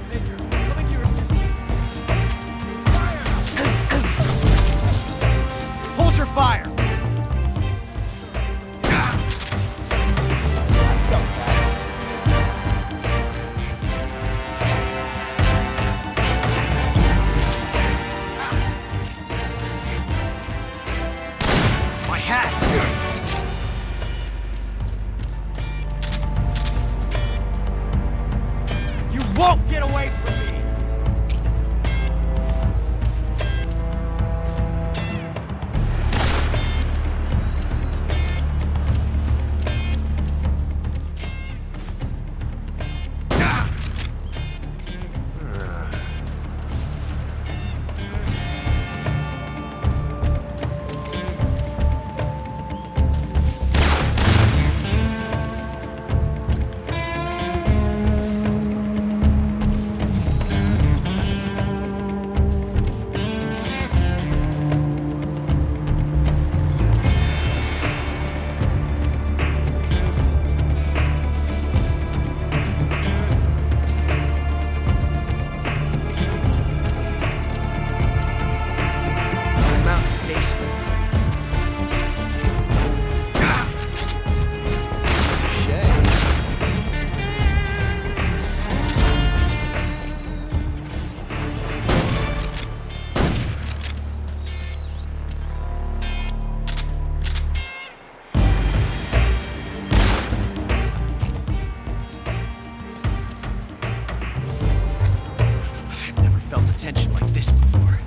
Major, coming to your assistance. Hold your fire. My hat! You won't get away from me. Mountain basement. Touche. I've never felt the tension like this before.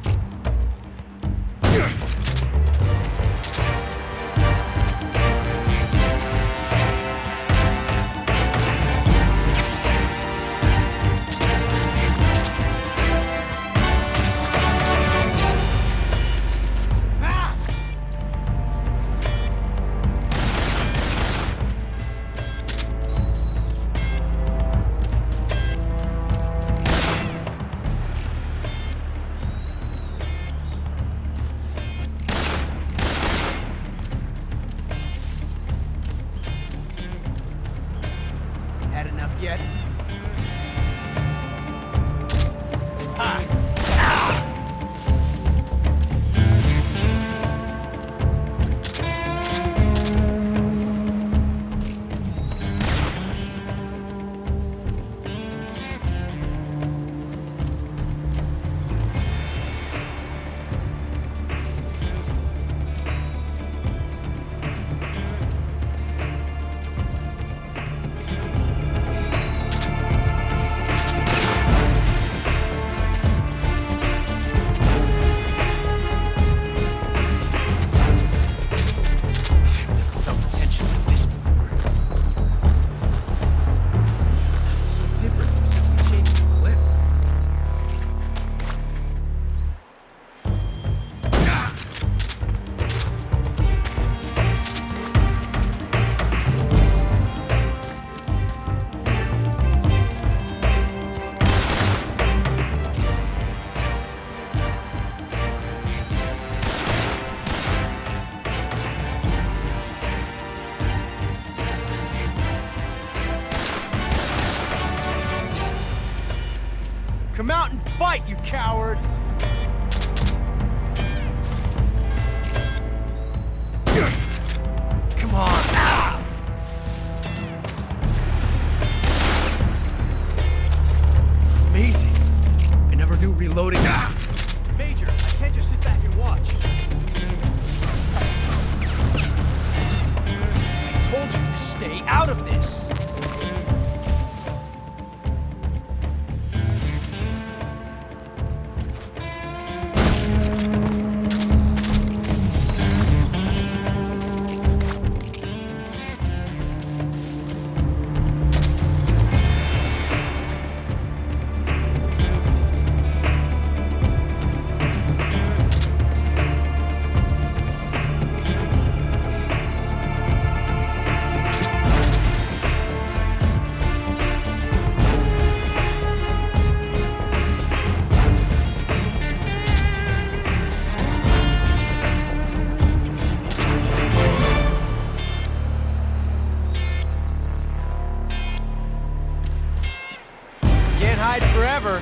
coward! Come on! Amazing! I never knew reloading. Major, I can't just sit back and watch. I told you to stay out of this! Can't hide forever.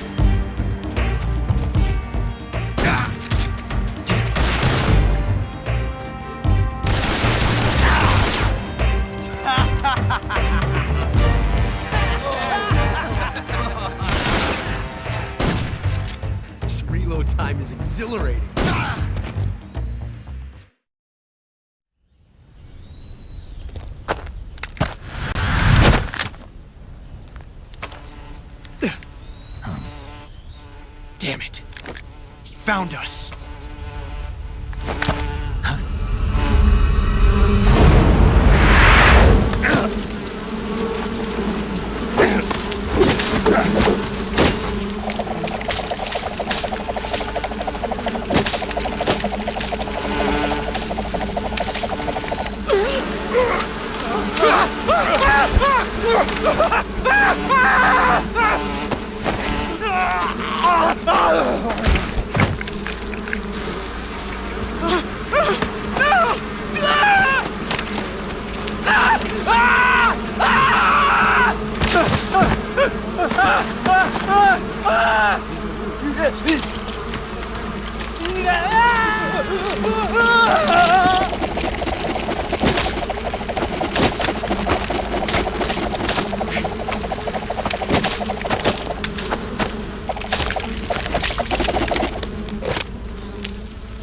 This reload time is exhilarating. Damn it. He found us.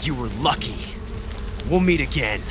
You were lucky. We'll meet again.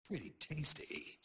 Pretty tasty.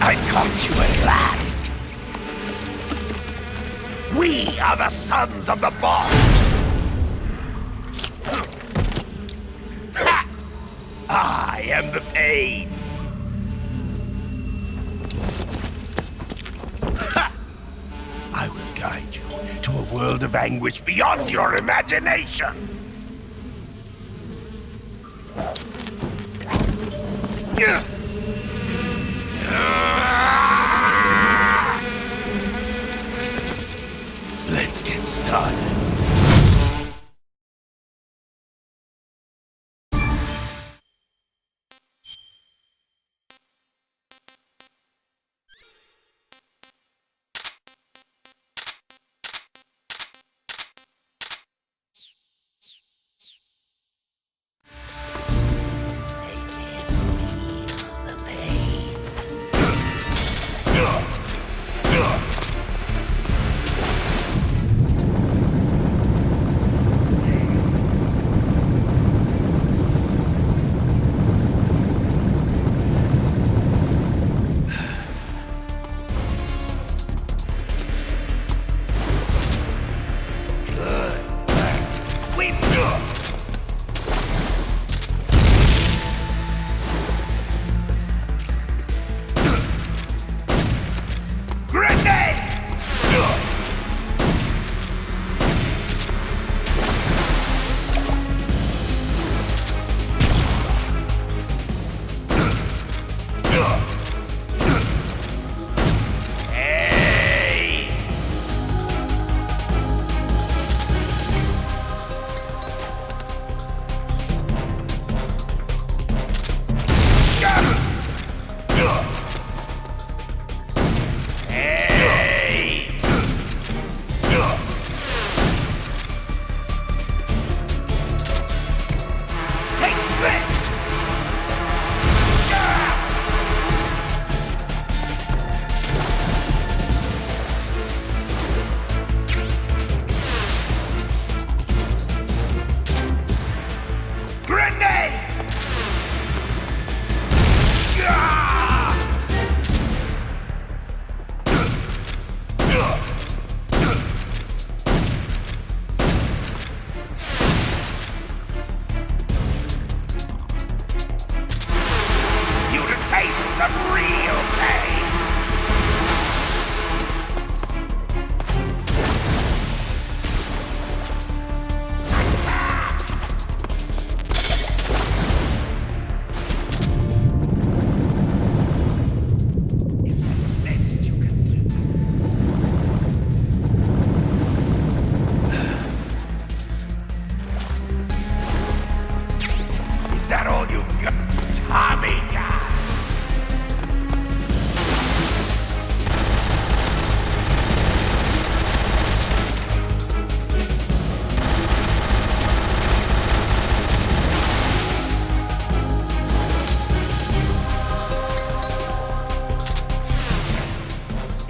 I've caught you at last. We are the sons of the boss. Ha! I am the pain. Ha! I will guide you to a world of anguish beyond your imagination. Yeah. Let's get started.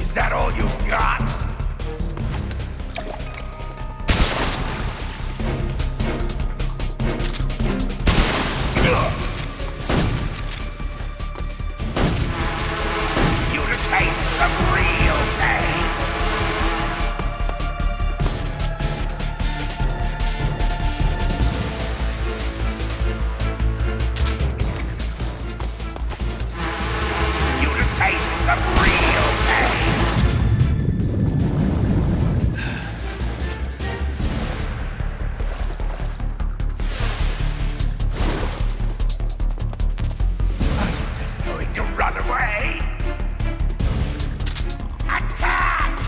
Is that all you've got? You to taste some real pain. You to taste some real pain. Are you just going to run away? Attack!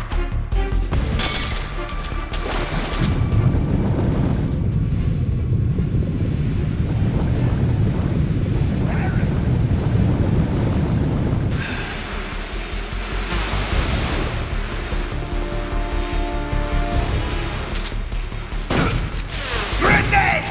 Grenade!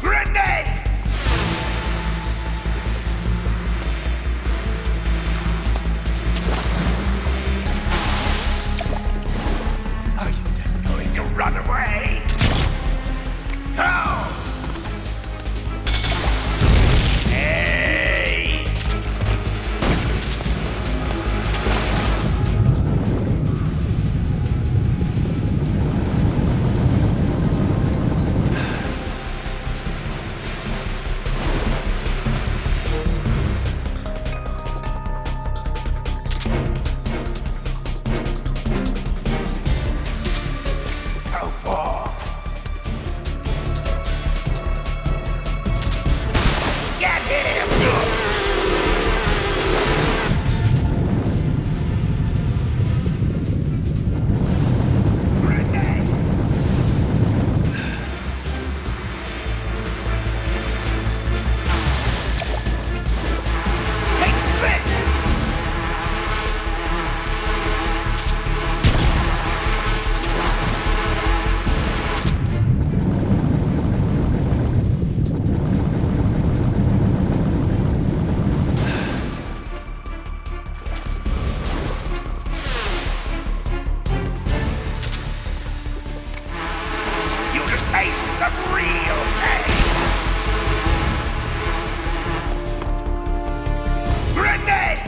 Grenade! Are you just going to run away? Go! Hey! How far? Get him! Grenade! Take this! You to taste some real pain. Grenade!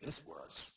this works.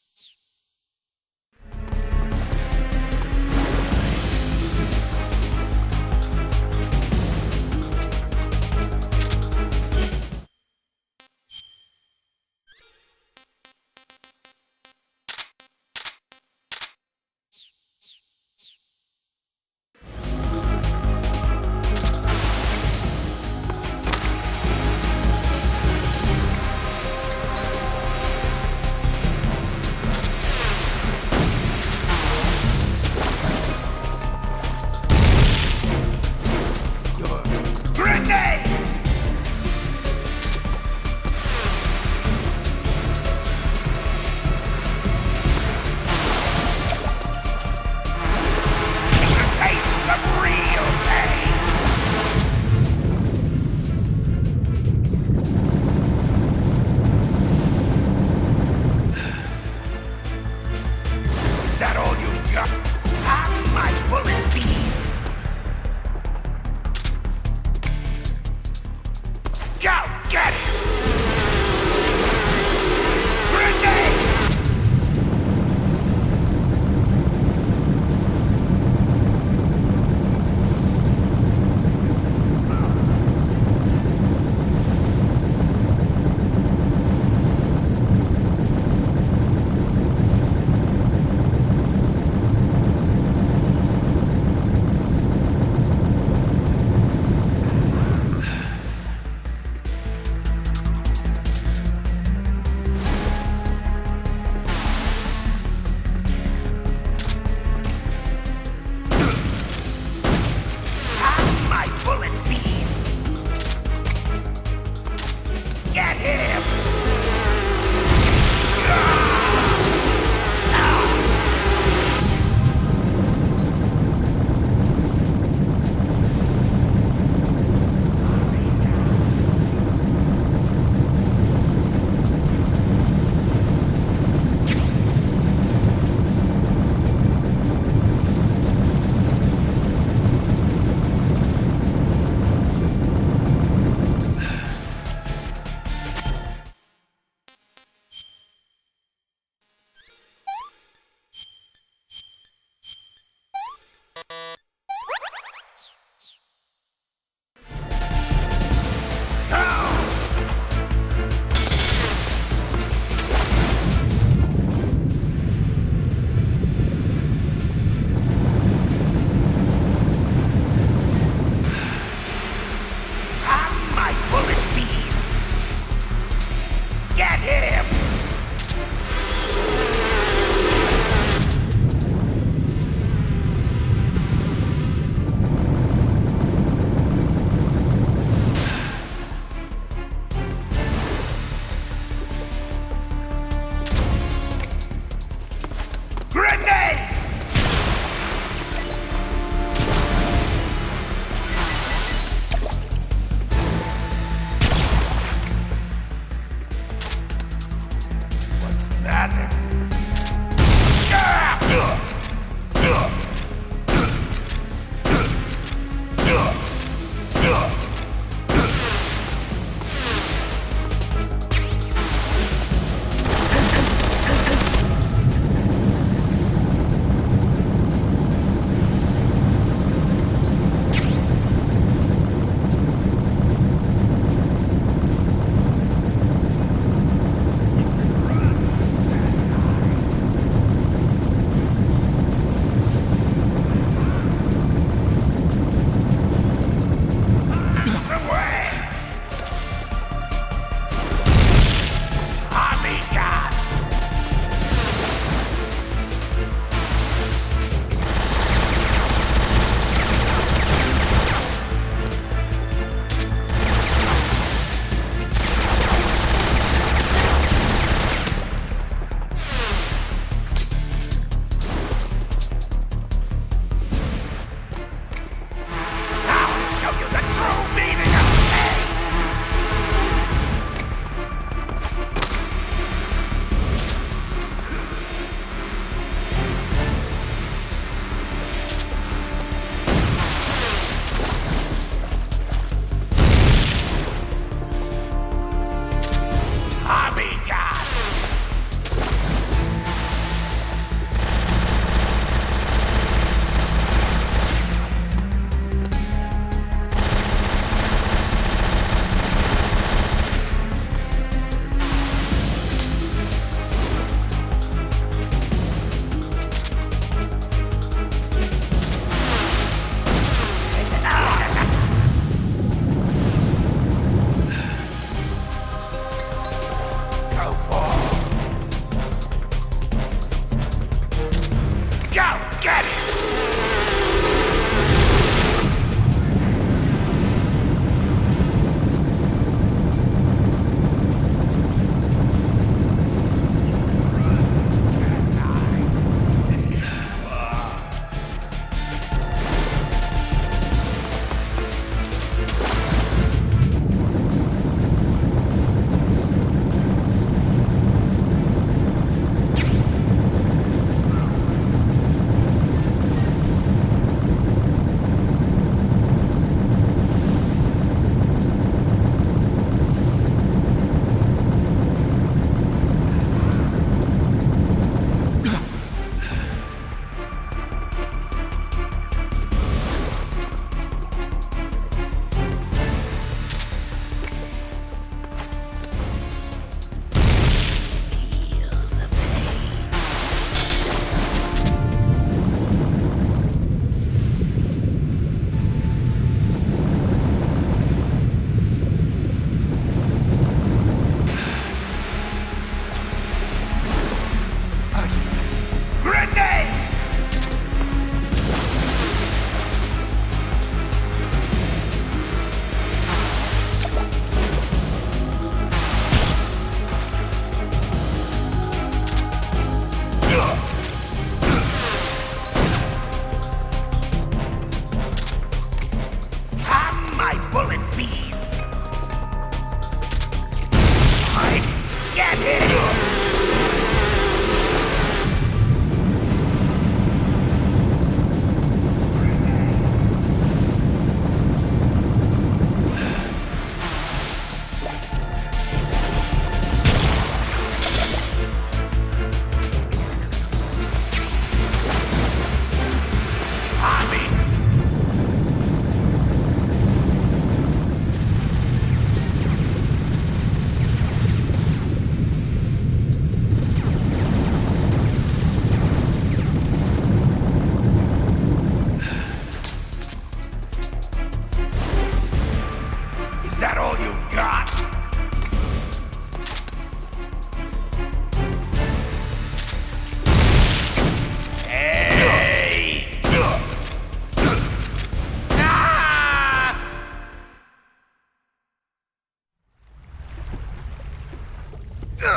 The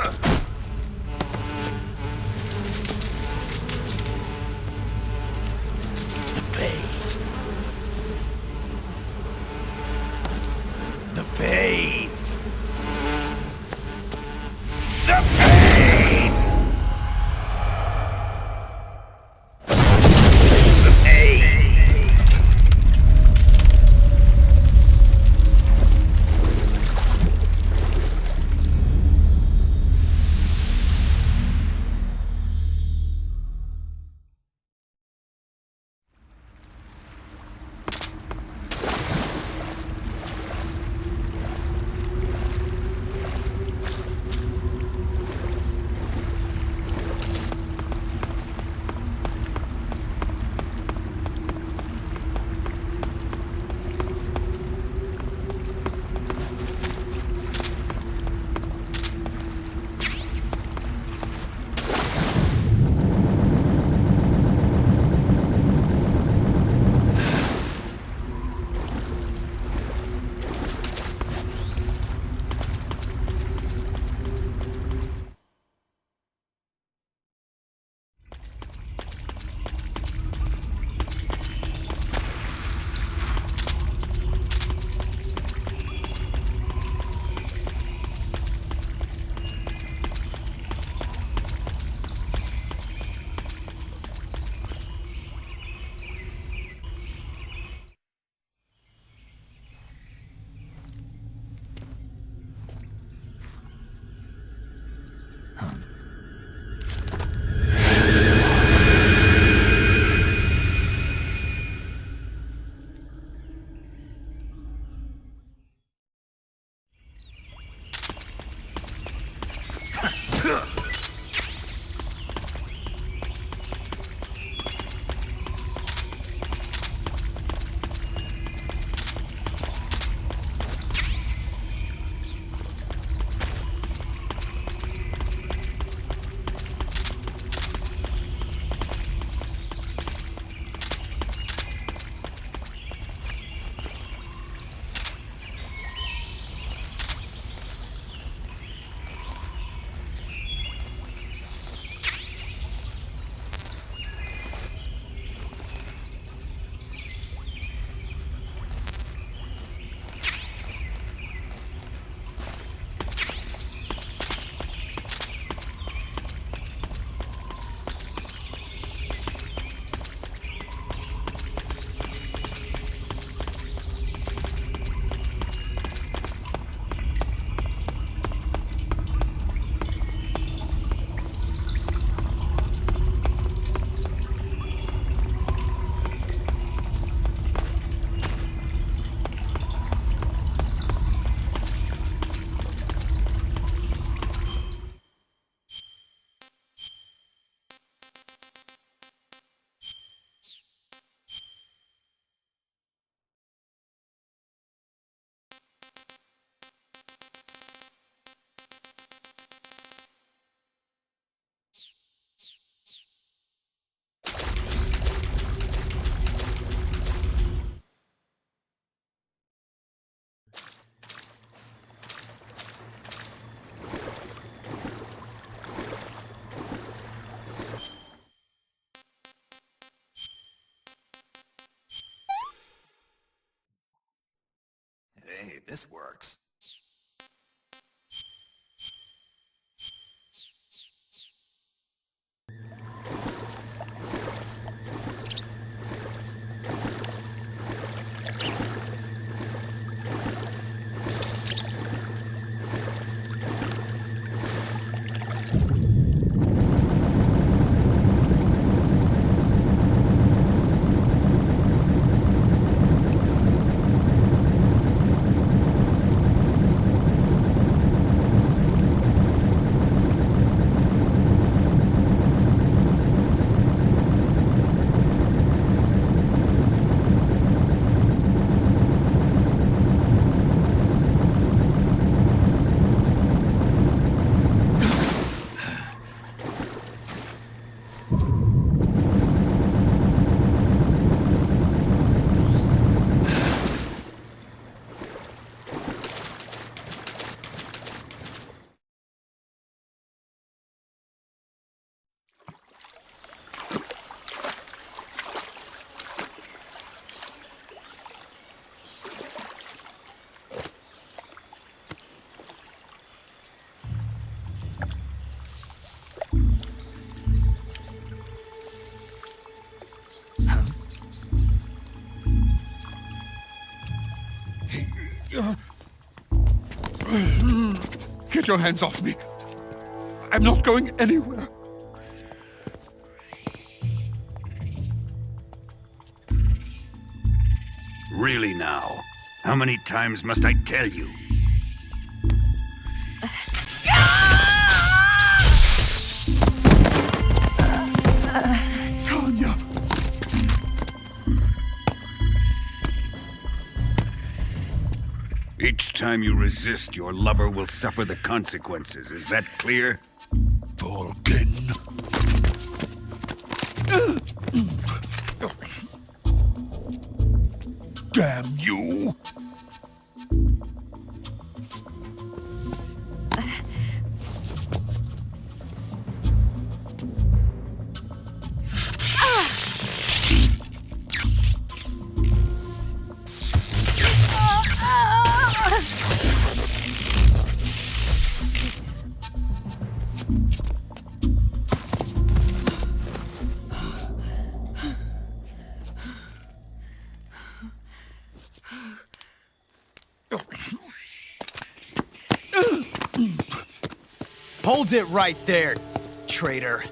pain. The pain. The pain. The pain. Hey, this works. Get your hands off me. I'm not going anywhere. Really now? How many times must I tell you? Tanya! Each time you resist, your lover will suffer the consequences. Is that clear? Vulcan. Damn you! Hold it right there, traitor.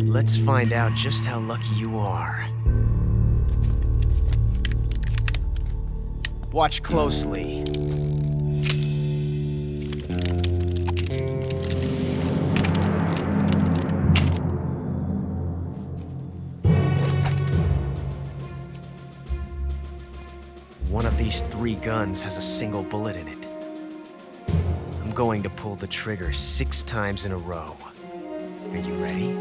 Let's find out just how lucky you are. Watch closely. One of these 3 guns has a single bullet in it. I'm going to pull the trigger 6 times in a row. Are you ready?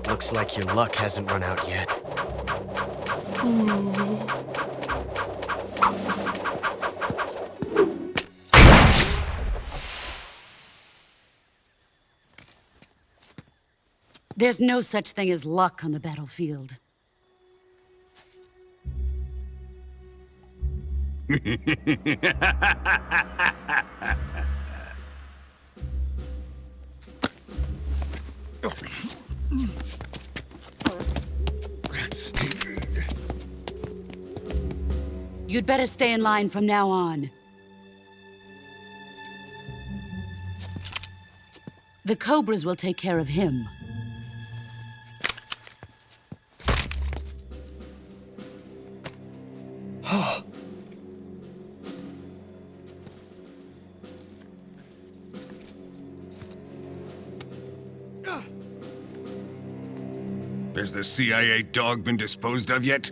Looks like your luck hasn't run out yet. There's no such thing as luck on the battlefield. You'd better stay in line from now on. The Cobras will take care of him. Has the CIA dog been disposed of yet?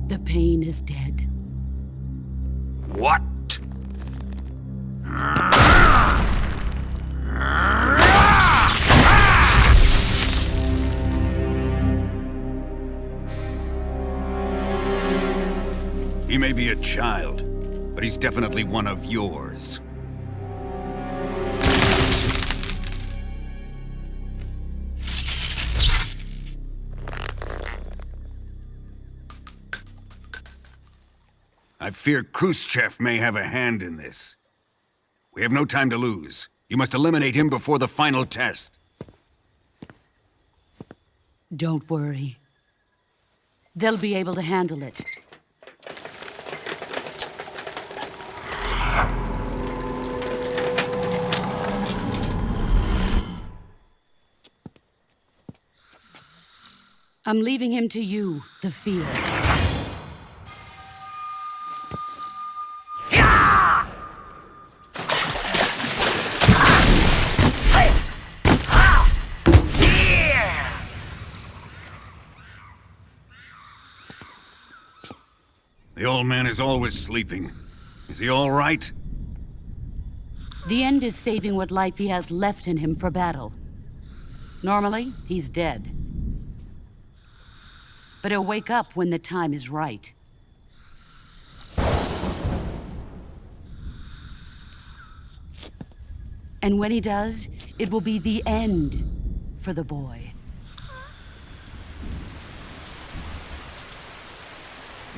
The pain is dead. What? He may be a child, but he's definitely one of yours. I fear Khrushchev may have a hand in this. We have no time to lose. You must eliminate him before the final test. Don't worry. They'll be able to handle it. I'm leaving him to you, the field. The old man is always sleeping. Is he all right? The end is saving what life he has left in him for battle. Normally, he's dead. But he'll wake up when the time is right. And when he does, it will be the end for the boy.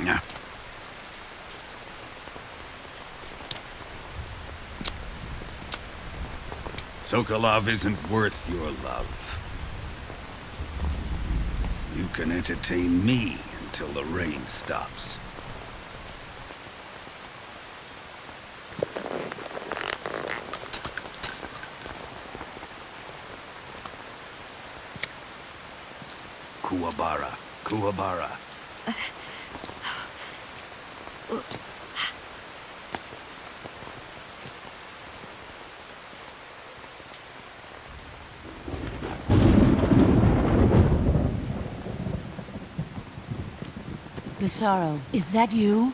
Yeah. Sokolov isn't worth your love. You can entertain me until the rain stops. Kuwabara, Kuwabara. Desaro, is that you?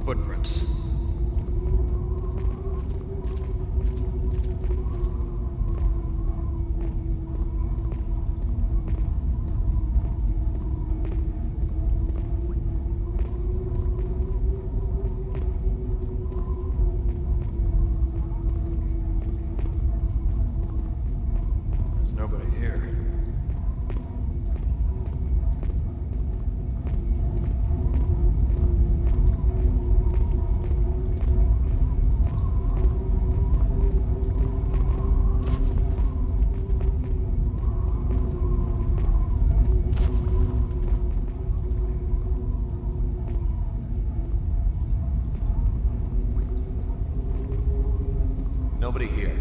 footprints. There's nobody here. Nobody here.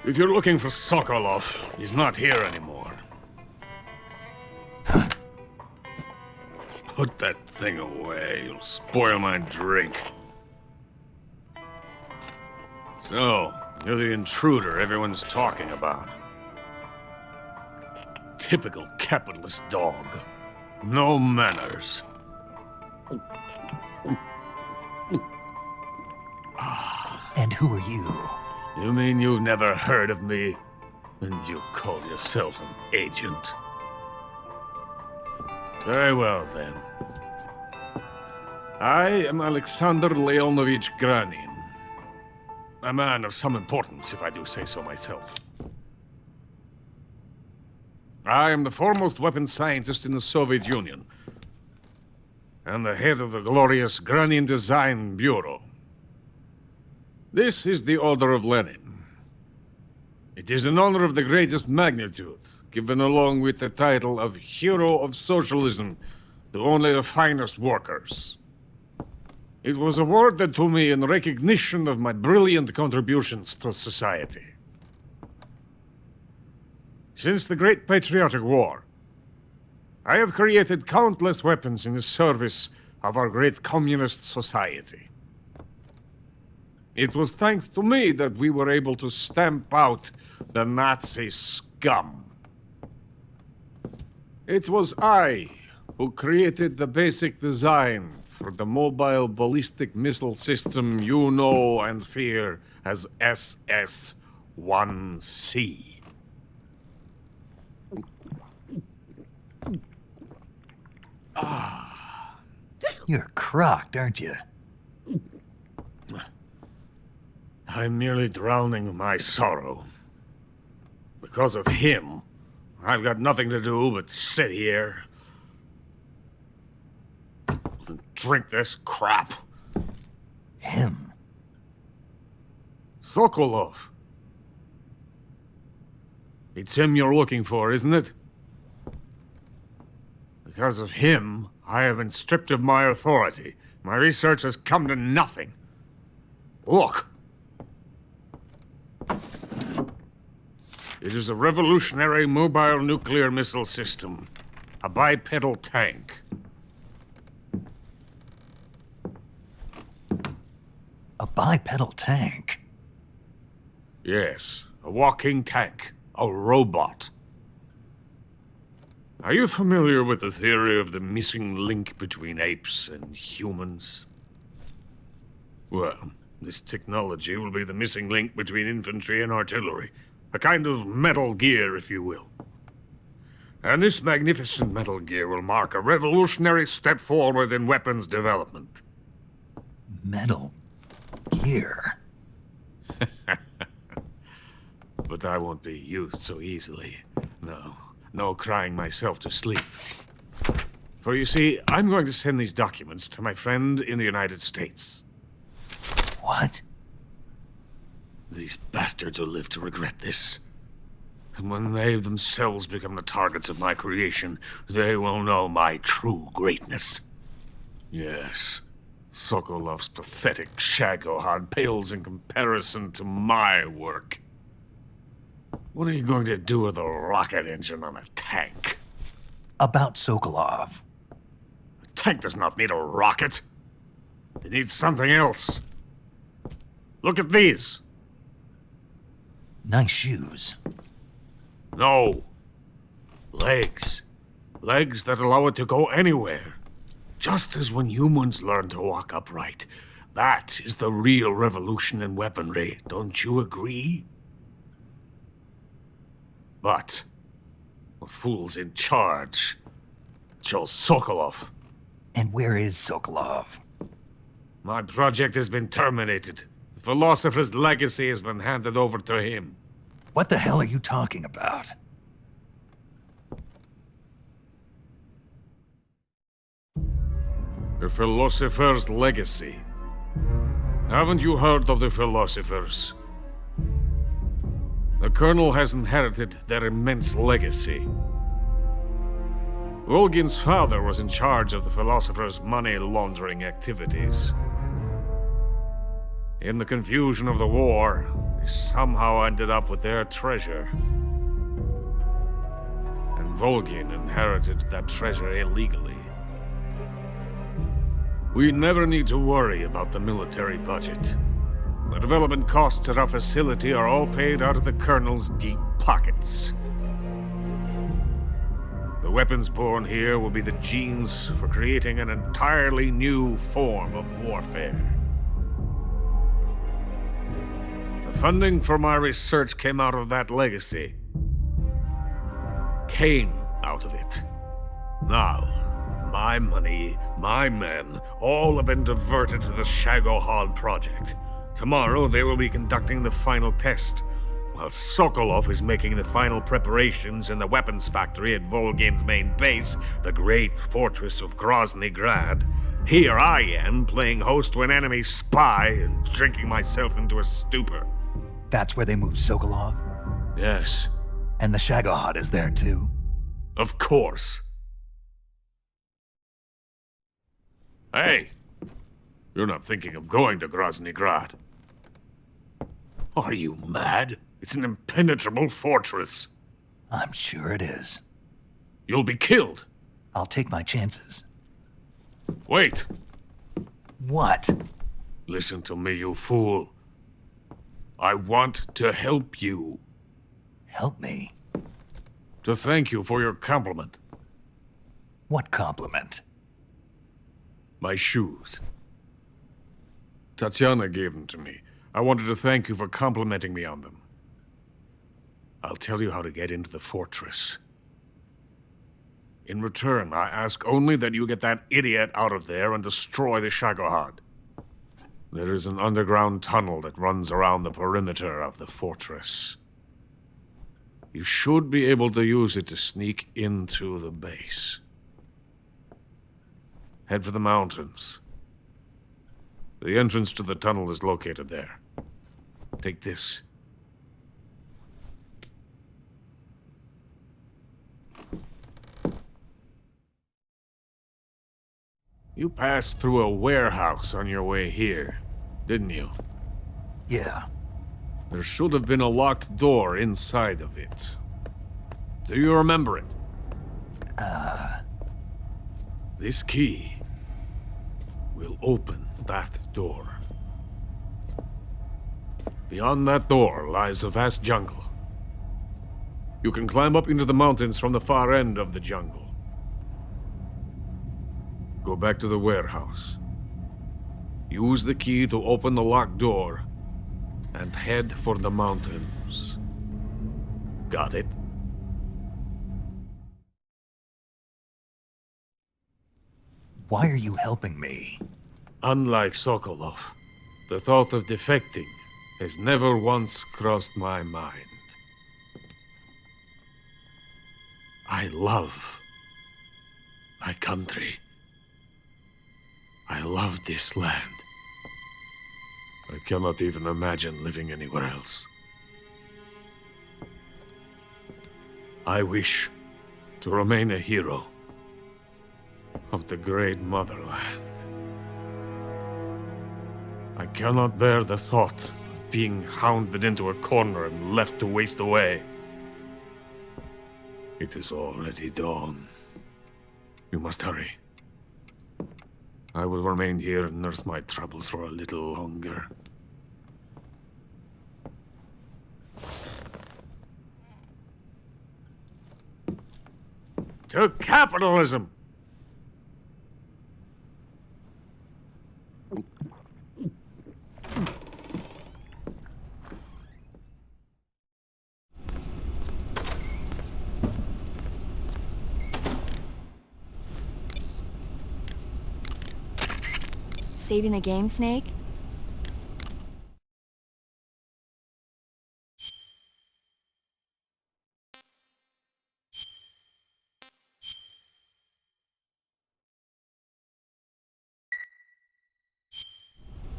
If you're looking for Sokolov, he's not here anymore. Put that thing away. You'll spoil my drink. So, you're the intruder everyone's talking about. Typical capitalist dog. No manners. And who are you? You mean you've never heard of me? And you call yourself an agent? Very well, then. I am Alexander Leonovich Granin. A man of some importance, if I do say so myself. I am the foremost weapons scientist in the Soviet Union, and the head of the glorious Granin Design Bureau. This is the Order of Lenin. It is an honor of the greatest magnitude, given along with the title of Hero of Socialism to only the finest workers. It was awarded to me in recognition of my brilliant contributions to society. Since the Great Patriotic War, I have created countless weapons in the service of our great communist society. It was thanks to me that we were able to stamp out the Nazi scum. It was I who created the basic design for the mobile ballistic missile system you know and fear as SS-1C. You're crocked, aren't you? I'm merely drowning my sorrow. Because of him, I've got nothing to do but sit here and drink this crap. Him? Sokolov. It's him you're looking for, isn't it? Because of him, I have been stripped of my authority. My research has come to nothing. Look. It is a revolutionary mobile nuclear missile system. A bipedal tank. A bipedal tank? Yes, a walking tank. A robot. Are you familiar with the theory of the missing link between apes and humans? Well, this technology will be the missing link between infantry and artillery. A kind of Metal Gear, if you will. And this magnificent Metal Gear will mark a revolutionary step forward in weapons development. Metal Gear? But I won't be used so easily. No crying myself to sleep. For you see, I'm going to send these documents to my friend in the United States. What? These bastards will live to regret this. And when they themselves become the targets of my creation, they will know my true greatness. Yes, Sokolov's pathetic shagohod pales in comparison to my work. What are you going to do with a rocket engine on a tank? About Sokolov. A tank does not need a rocket. It needs something else. Look at these. Nice shoes. No. Legs. Legs that allow it to go anywhere. Just as when humans learn to walk upright. That is the real revolution in weaponry. Don't you agree? But the fool's in charge. Joe Sokolov. And where is Sokolov? My project has been terminated. The philosopher's legacy has been handed over to him. What the hell are you talking about? The philosopher's legacy. Haven't you heard of the philosophers? The Colonel has inherited their immense legacy. Volgin's father was in charge of the philosopher's money laundering activities. In the confusion of the war, they somehow ended up with their treasure. And Volgin inherited that treasure illegally. We never need to worry about the military budget. The development costs at our facility are all paid out of the Colonel's deep pockets. The weapons born here will be the genes for creating an entirely new form of warfare. The funding for my research came out of that legacy. Came out of it. Now, my money, my men, all have been diverted to the Shagohod project. Tomorrow they will be conducting the final test, while Sokolov is making the final preparations in the weapons factory at Volgin's main base, the great fortress of Grozny Grad. Here I am, playing host to an enemy spy and drinking myself into a stupor. That's where they moved Sokolov? Yes. And the Shagohod is there too? Of course. Hey! You're not thinking of going to Grozny Grad. Are you mad? It's an impenetrable fortress. I'm sure it is. You'll be killed. I'll take my chances. Wait. What? Listen to me, you fool. I want to help you. Help me? To thank you for your compliment. What compliment? My shoes. Tatiana gave them to me. I wanted to thank you for complimenting me on them. I'll tell you how to get into the fortress. In return, I ask only that you get that idiot out of there and destroy the Shagohod. There is an underground tunnel that runs around the perimeter of the fortress. You should be able to use it to sneak into the base. Head for the mountains. The entrance to the tunnel is located there. Take this. You passed through a warehouse on your way here, didn't you? Yeah. There should have been a locked door inside of it. Do you remember it? This key will open that door. Beyond that door lies a vast jungle. You can climb up into the mountains from the far end of the jungle. Go back to the warehouse. Use the key to open the locked door and head for the mountains. Got it? Why are you helping me? Unlike Sokolov, the thought of defecting has never once crossed my mind. I love my country. I love this land. I cannot even imagine living anywhere else. I wish to remain a hero of the great motherland. I cannot bear the thought of being hounded into a corner and left to waste away. It is already dawn. You must hurry. I will remain here and nurse my troubles for a little longer. To capitalism! Saving the game, Snake?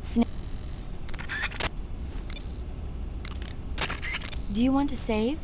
Snake. Do you want to save?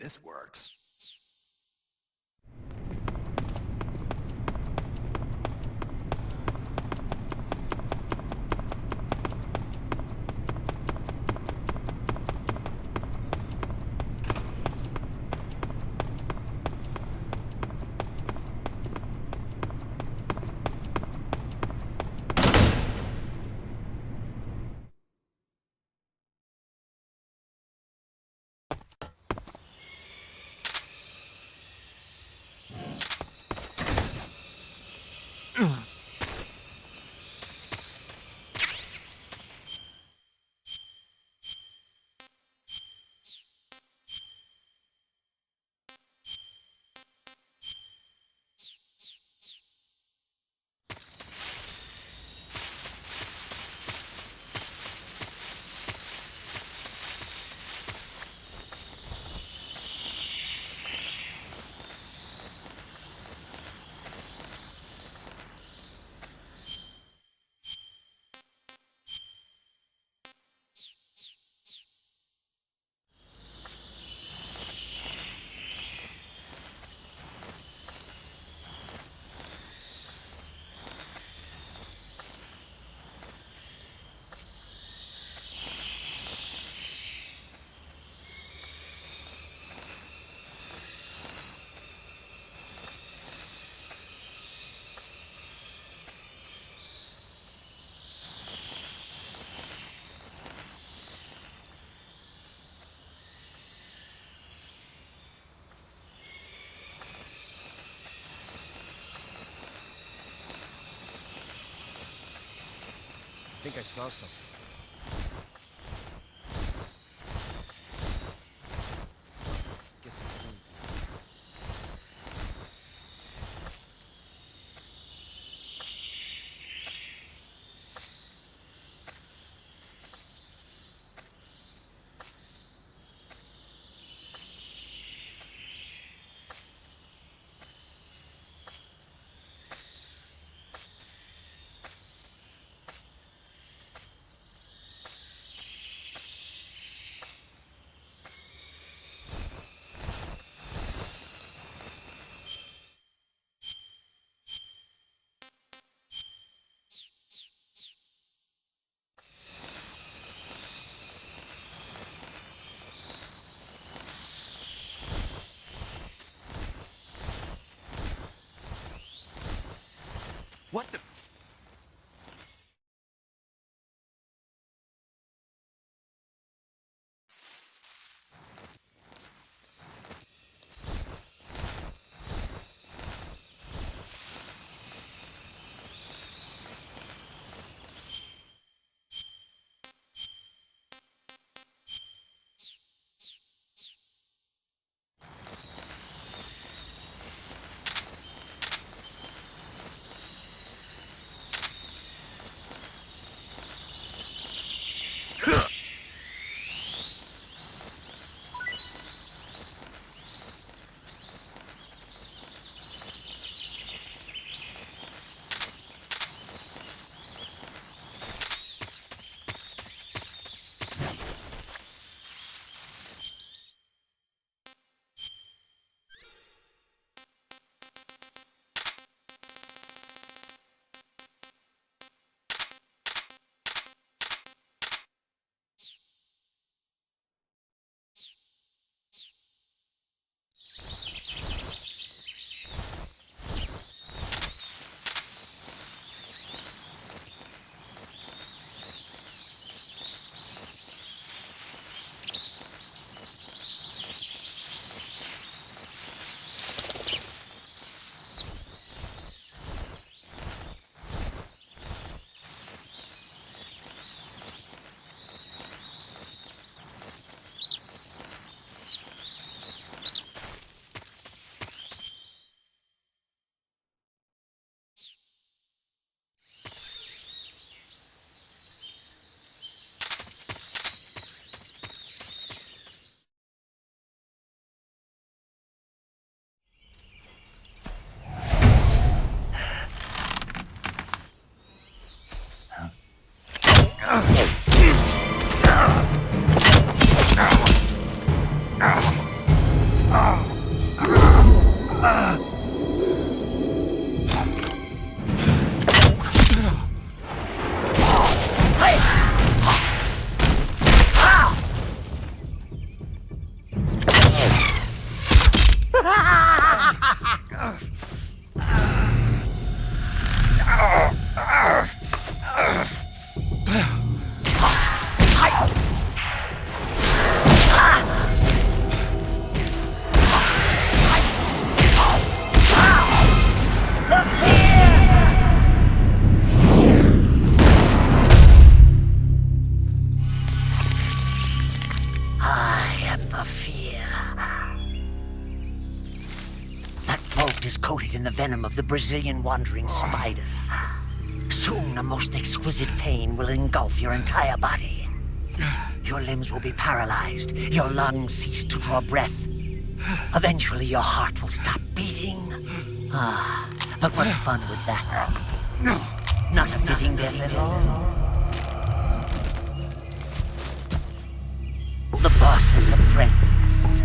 this works. I think I saw something. Guess I'm seeing. What the? Brazilian wandering spider. Soon, a most exquisite pain will engulf your entire body. Your limbs will be paralyzed, your lungs cease to draw breath. Eventually, your heart will stop beating. But what fun would that be? Not a fitting death at all. The boss's apprentice.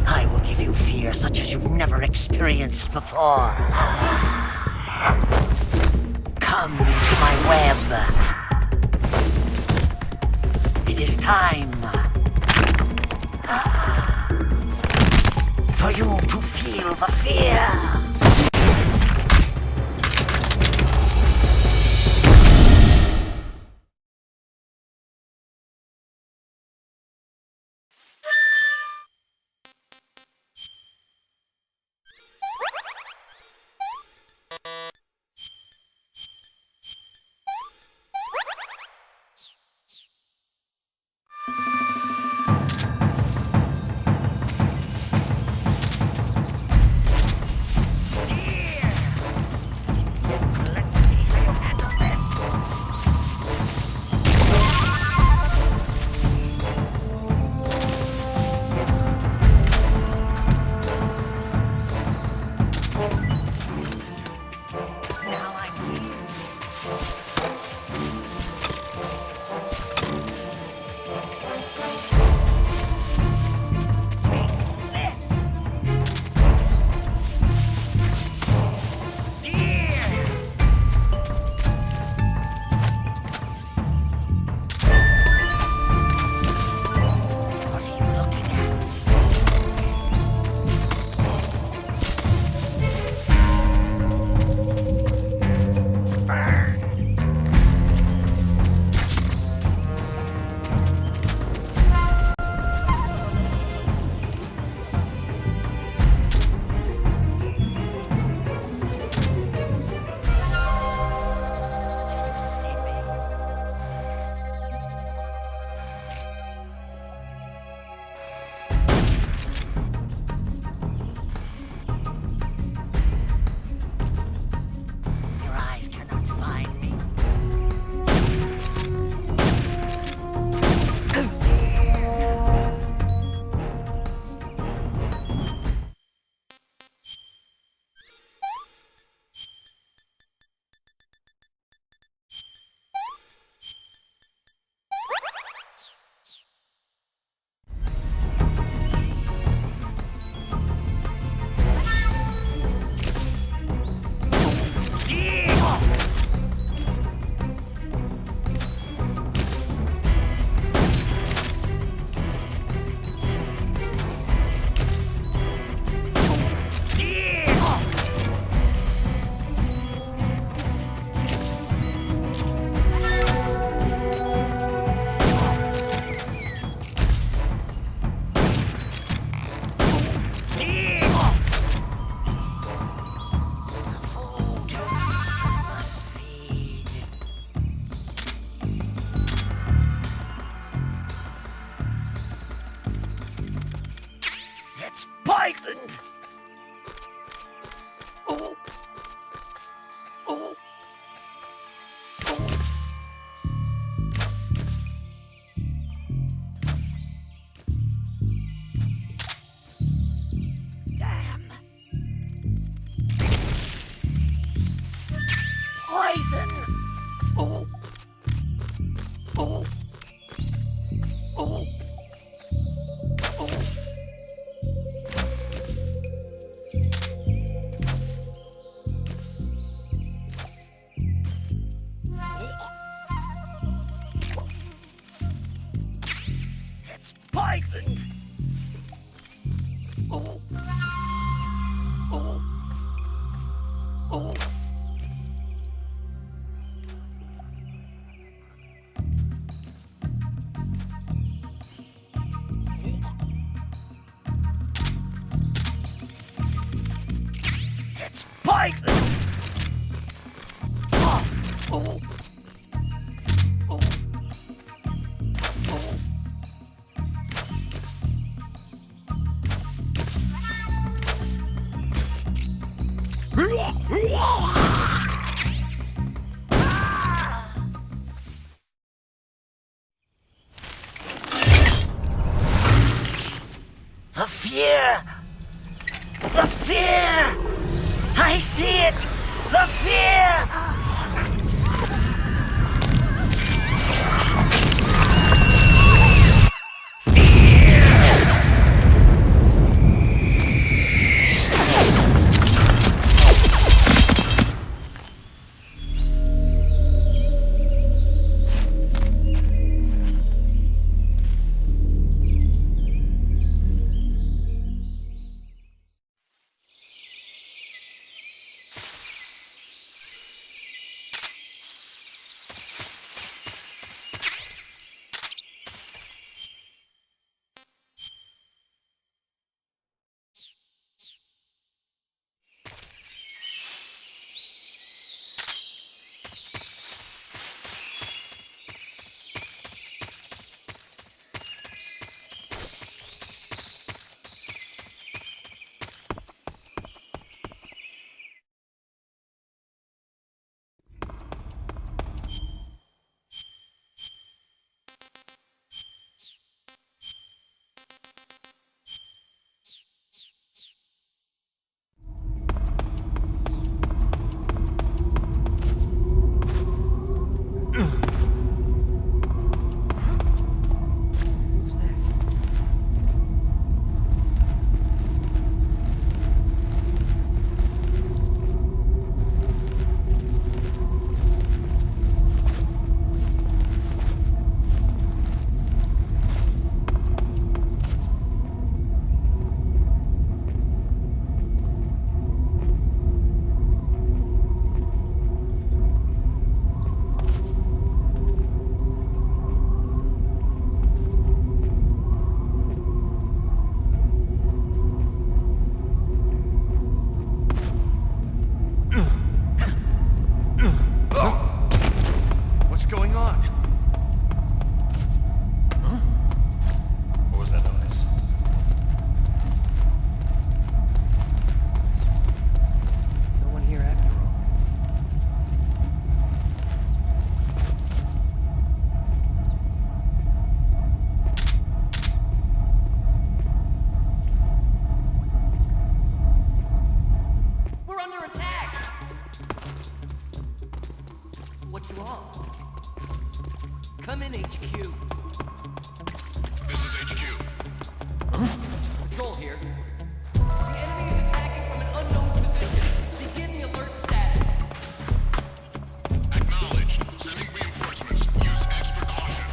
I will give you fear such as you've never experienced before. Come into my web. It is time for you to feel the fear. Poisoned! Oh. Oh. Damn. Poison! Oh. Oh. Oh. Poisoned! Oh. Oh. Oh. It's poisoned! Oh. Oh. Oh. Oh. fear! I see it! The fear! What's going on? Huh? What was that noise? No one here after all. We're under attack! What's wrong? Come in, HQ. This is HQ. Patrol here. The enemy is attacking from an unknown position. Begin the alert status. Acknowledged. Sending reinforcements. Use extra caution.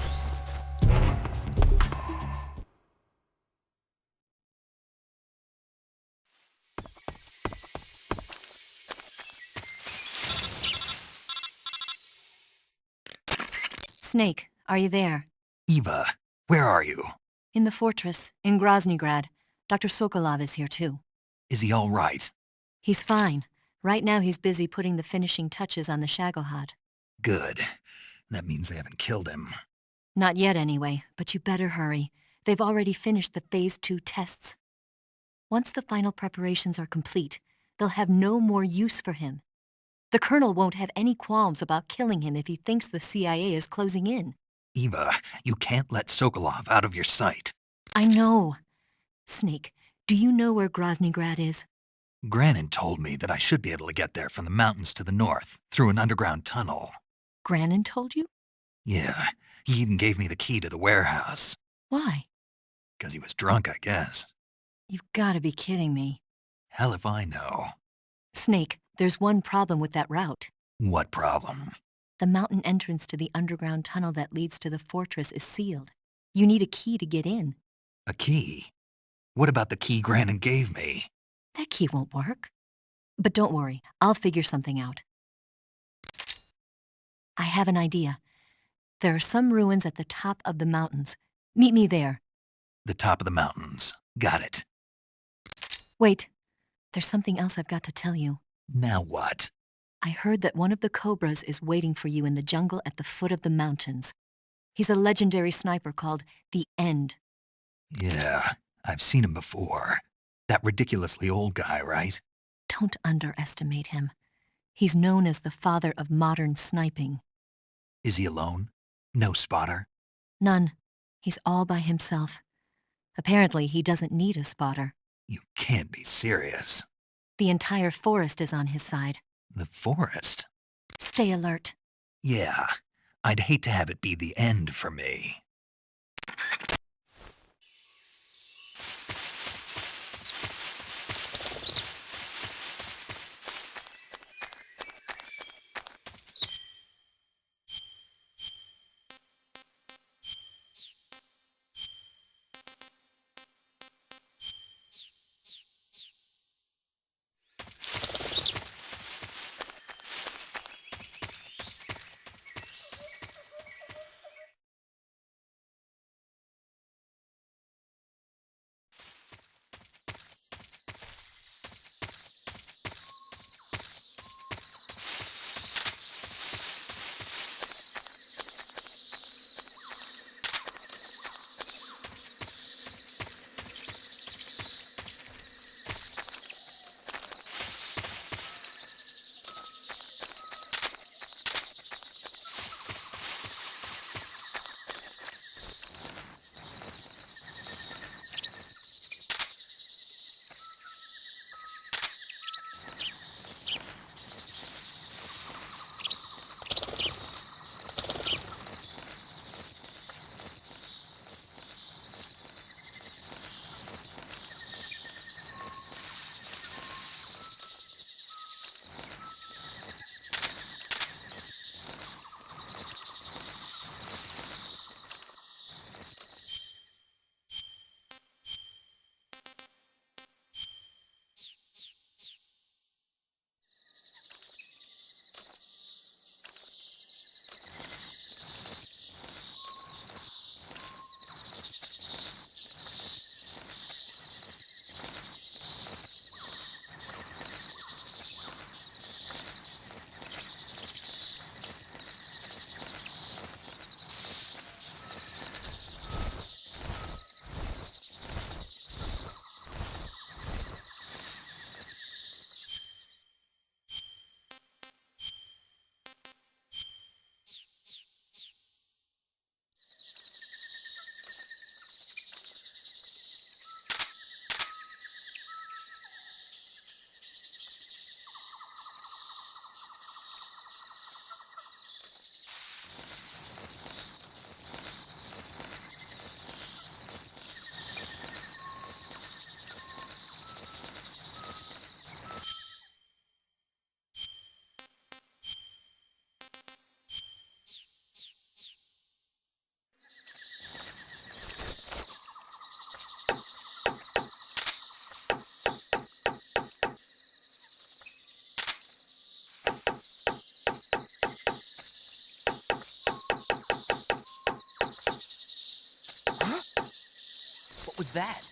Snake, are you there? Eva, where are you? In the fortress, in Groznygrad. Dr. Sokolov is here too. Is he all right? He's fine. Right now he's busy putting the finishing touches on the Shagohod. Good. That means they haven't killed him. Not yet anyway, but you better hurry. They've already finished the Phase 2 tests. Once the final preparations are complete, they'll have no more use for him. The Colonel won't have any qualms about killing him if he thinks the CIA is closing in. Eva, you can't let Sokolov out of your sight. I know. Snake, do you know where Groznygrad is? Granin told me that I should be able to get there from the mountains to the north, through an underground tunnel. Granin told you? Yeah, he even gave me the key to the warehouse. Why? 'Cause he was drunk, I guess. You've got to be kidding me. Hell if I know. Snake, there's one problem with that route. What problem? The mountain entrance to the underground tunnel that leads to the fortress is sealed. You need a key to get in. A key? What about the key Granin gave me? That key won't work. But don't worry, I'll figure something out. I have an idea. There are some ruins at the top of the mountains. Meet me there. The top of the mountains. Got it. Wait, there's something else I've got to tell you. Now what? I heard that one of the Cobras is waiting for you in the jungle at the foot of the mountains. He's a legendary sniper called the End. Yeah, I've seen him before. That ridiculously old guy, right? Don't underestimate him. He's known as the father of modern sniping. Is he alone? No spotter? None. He's all by himself. Apparently, he doesn't need a spotter. You can't be serious. The entire forest is on his side. The forest? Stay alert. Yeah, I'd hate to have it be the end for me. What was that?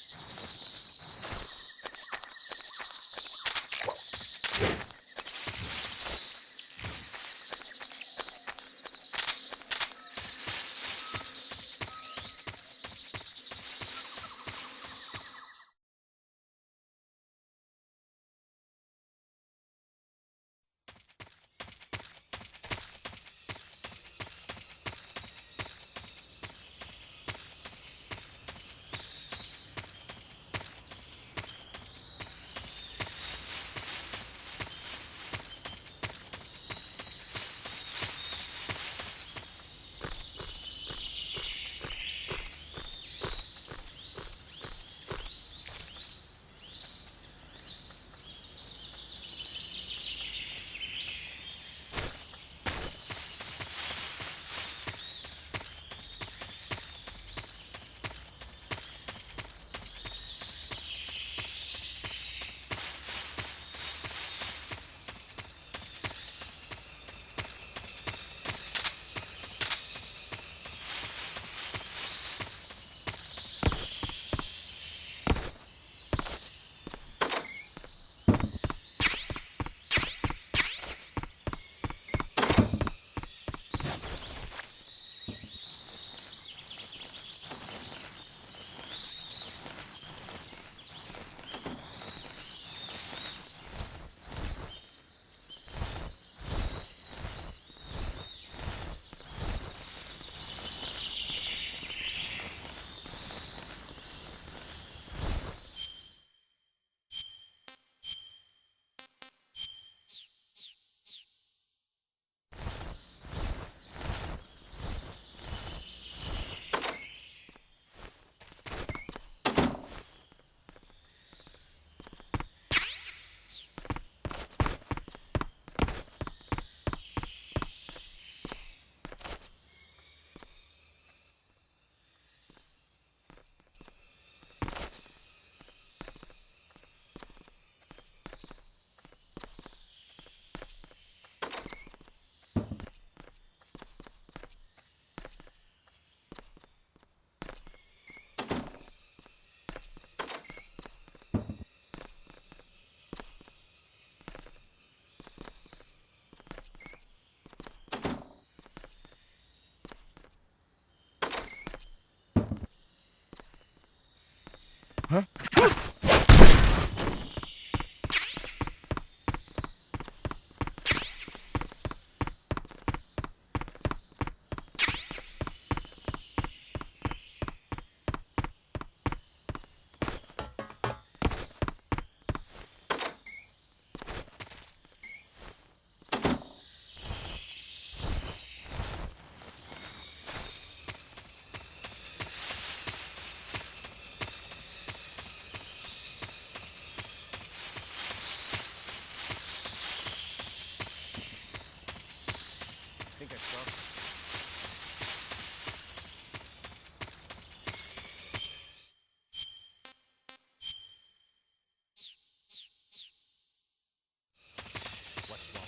What's wrong?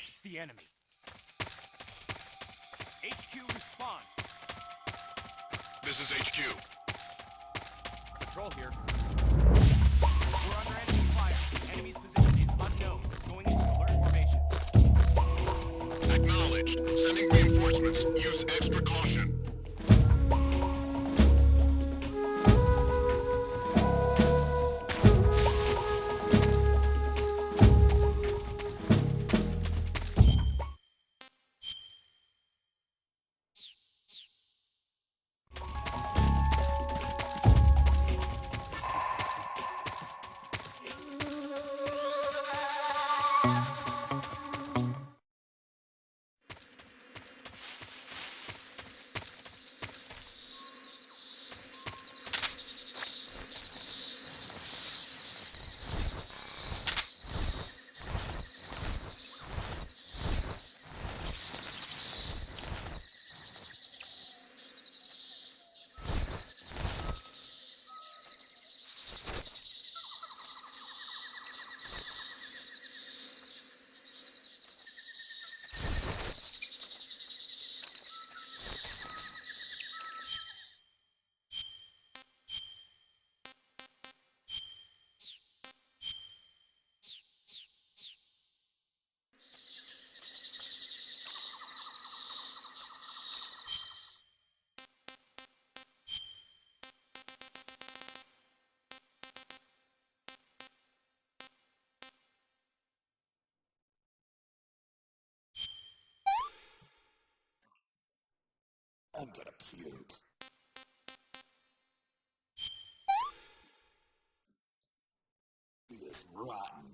It's the enemy. HQ respond. This is HQ. Patrol here. We're under enemy fire. Enemy's position is unknown. Going into alert formation. Acknowledged. Sending reinforcements. Use extra caution. I'm gonna puke. He is rotten.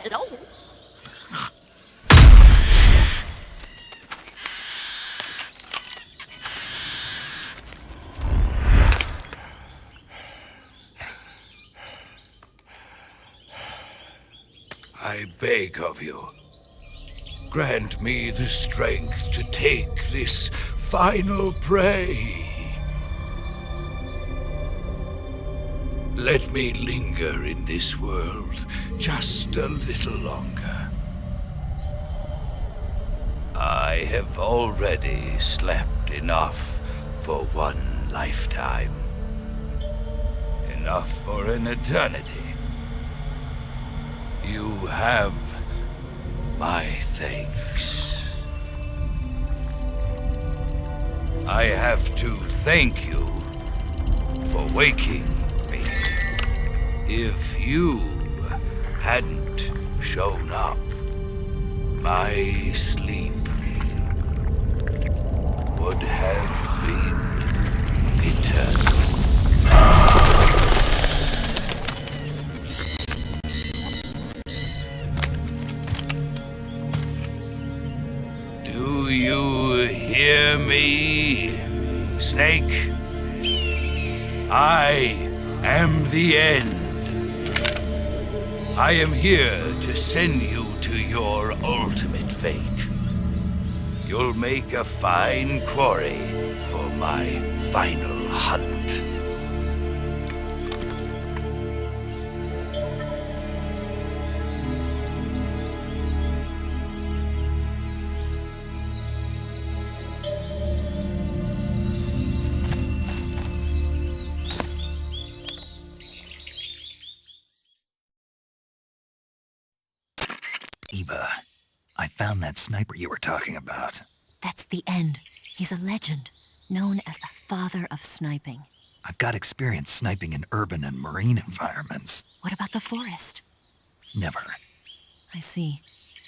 Hello? I beg of you, grant me the strength to take this final prey. Let me linger in this world just a little longer. I have already slept enough for one lifetime. Enough for an eternity. You have my thanks. I have to thank you for waking me. If you hadn't shown up, my sleep would have been eternal. Do you hear me, Snake? I am the end. I am here to send you to your ultimate fate. You'll make a fine quarry for my final hunt. Eva, I found that sniper you were talking about. That's the end. He's a legend, known as the father of sniping. I've got experience sniping in urban and marine environments. What about the forest? Never. I see.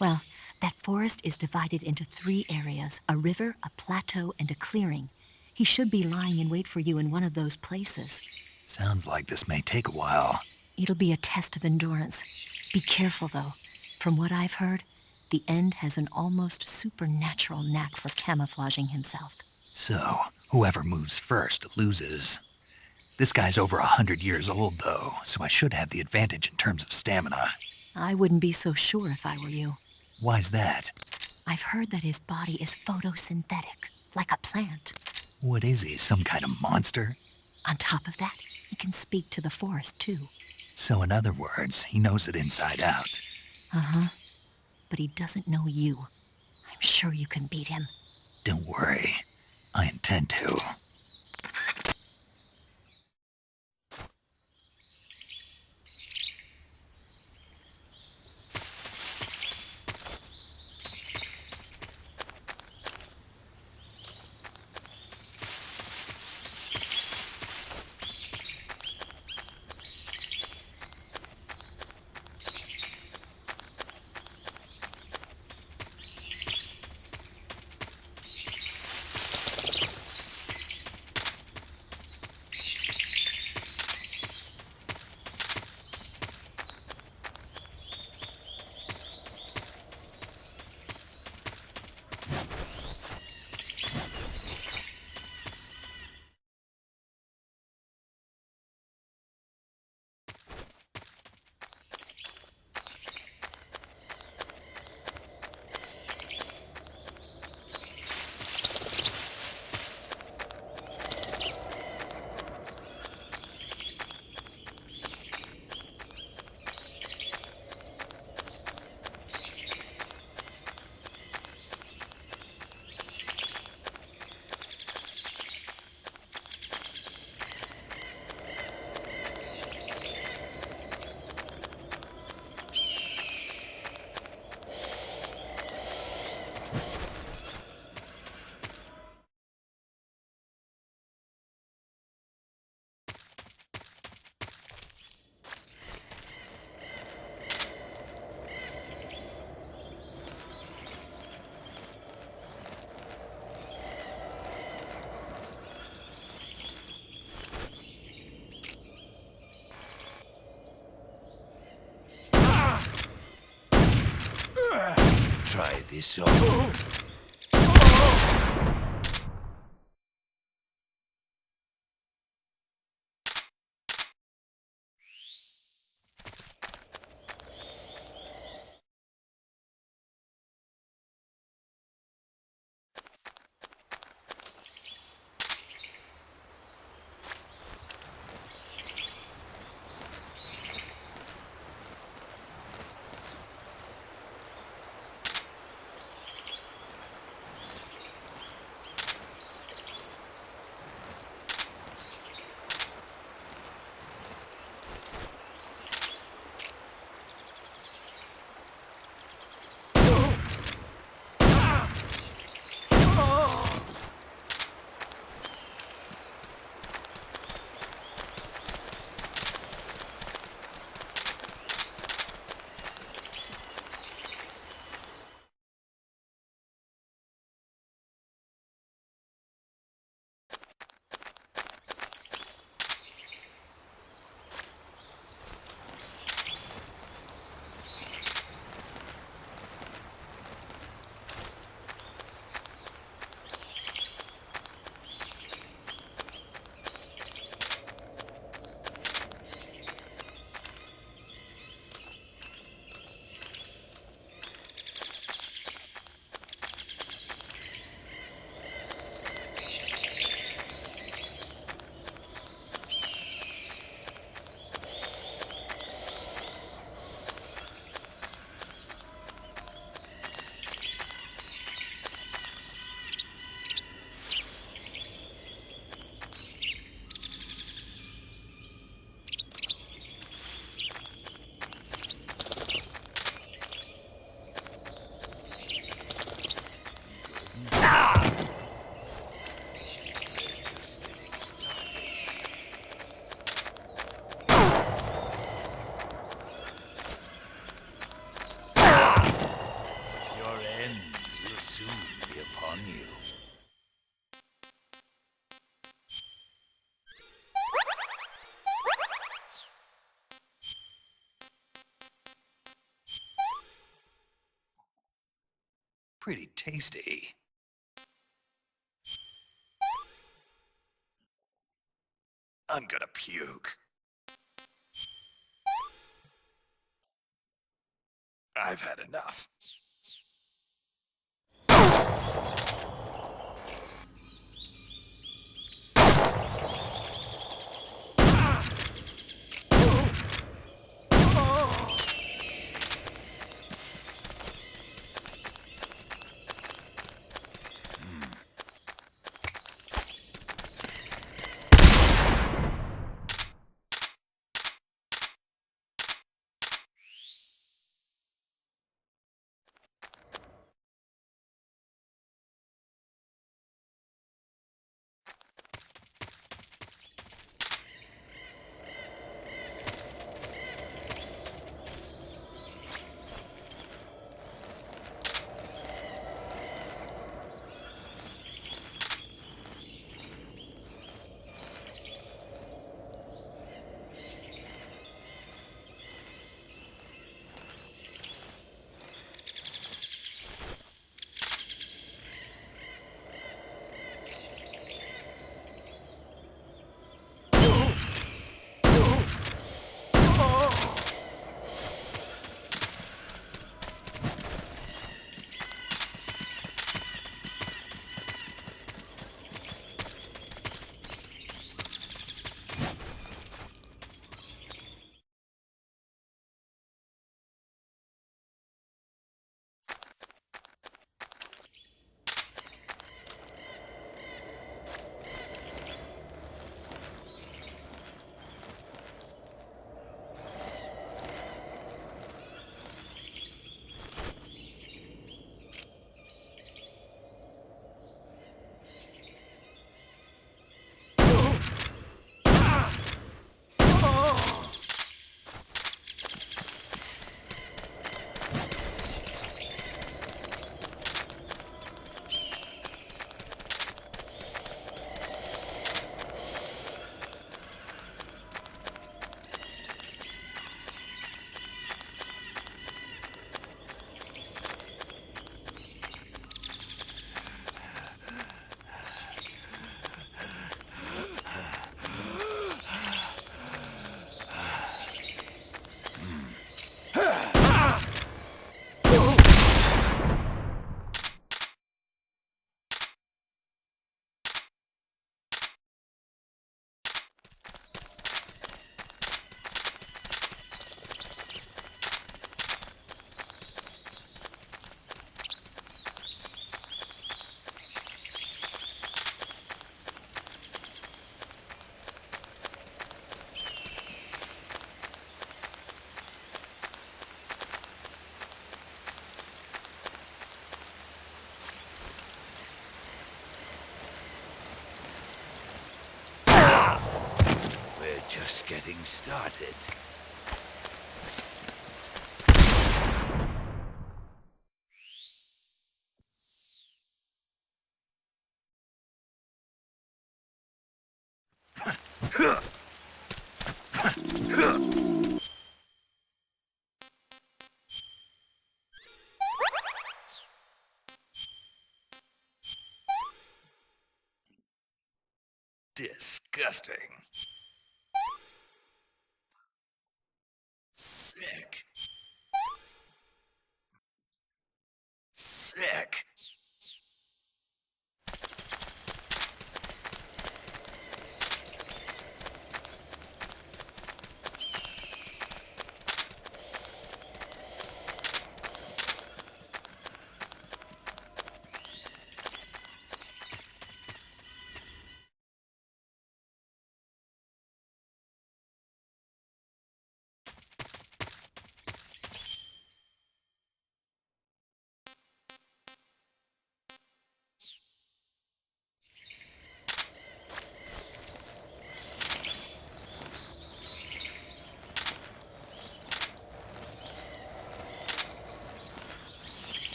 Well, that forest is divided into 3 areas, a river, a plateau, and a clearing. He should be lying in wait for you in one of those places. Sounds like this may take a while. It'll be a test of endurance. Be careful, though. From what I've heard, the End has an almost supernatural knack for camouflaging himself. So, whoever moves first loses. This guy's over 100 years old, though, so I should have the advantage in terms of stamina. I wouldn't be so sure if I were you. Why's that? I've heard that his body is photosynthetic, like a plant. What is he, some kind of monster? On top of that, he can speak to the forest, too. So in other words, he knows it inside out. Uh-huh. But he doesn't know you. I'm sure you can beat him. Don't worry. I intend to. Try this on. tasty. I'm gonna puke. I've had enough. Just getting started. Disgusting. Sick. Sick.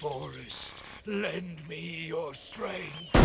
forest. Lend me your strength.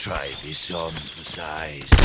Try this on for size.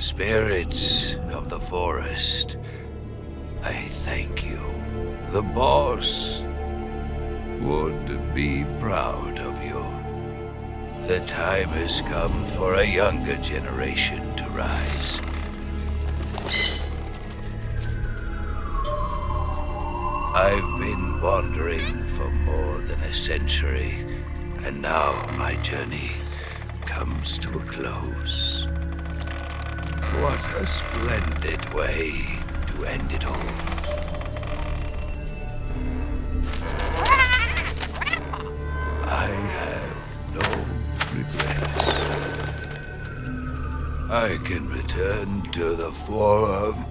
Spirits of the forest, I thank you. The boss would be proud of you. The time has come for a younger generation to rise. I've been wandering for more than a century, and now my journey comes to a close. What a splendid way to end it all. I have no regrets. I can return to the form of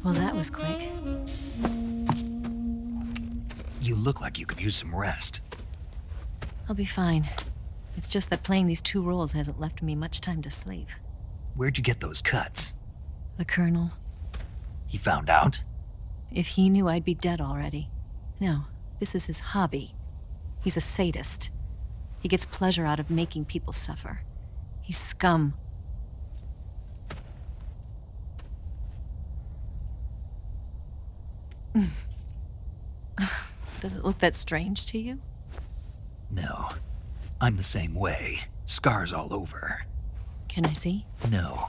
Well, that was quick. You look like you could use some rest. I'll be fine. It's just that playing these 2 roles hasn't left me much time to sleep. Where'd you get those cuts? The Colonel. He found out? If he knew, I'd be dead already. No, this is his hobby. He's a sadist. He gets pleasure out of making people suffer. He's scum. Does it look that strange to you? No. I'm the same way. Scars all over. Can I see? No.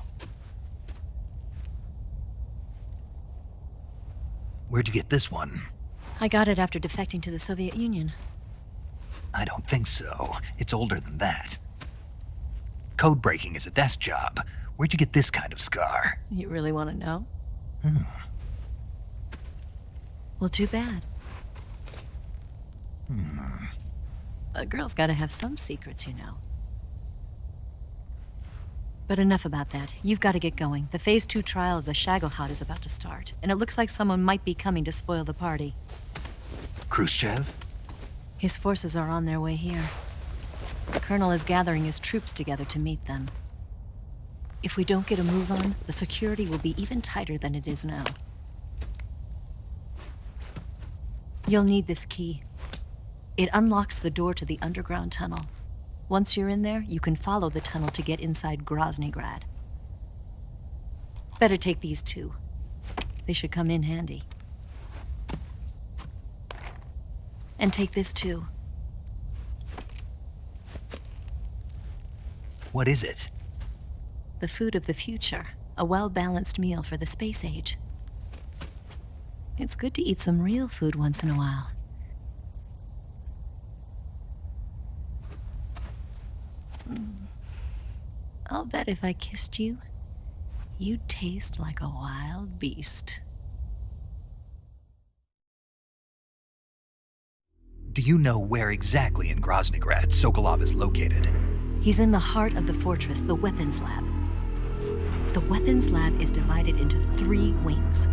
Where'd you get this one? I got it after defecting to the Soviet Union. I don't think so. It's older than that. Code breaking is a desk job. Where'd you get this kind of scar? You really want to know? Well, too bad. A girl's gotta have some secrets, you know. But enough about that. You've got to get going. The Phase 2 trial of the Shagohod is about to start, and it looks like someone might be coming to spoil the party. Khrushchev? His forces are on their way here. The Colonel is gathering his troops together to meet them. If we don't get a move on, the security will be even tighter than it is now. You'll need this key. It unlocks the door to the underground tunnel. Once you're in there, you can follow the tunnel to get inside Groznygrad. Better take these 2. They should come in handy. And take this too. What is it? The food of the future. A well-balanced meal for the space age. It's good to eat some real food once in a while. I'll bet if I kissed you, you'd taste like a wild beast. Do you know where exactly in Groznygrad Sokolov is located? He's in the heart of the fortress, the weapons lab. The weapons lab is divided into 3 wings.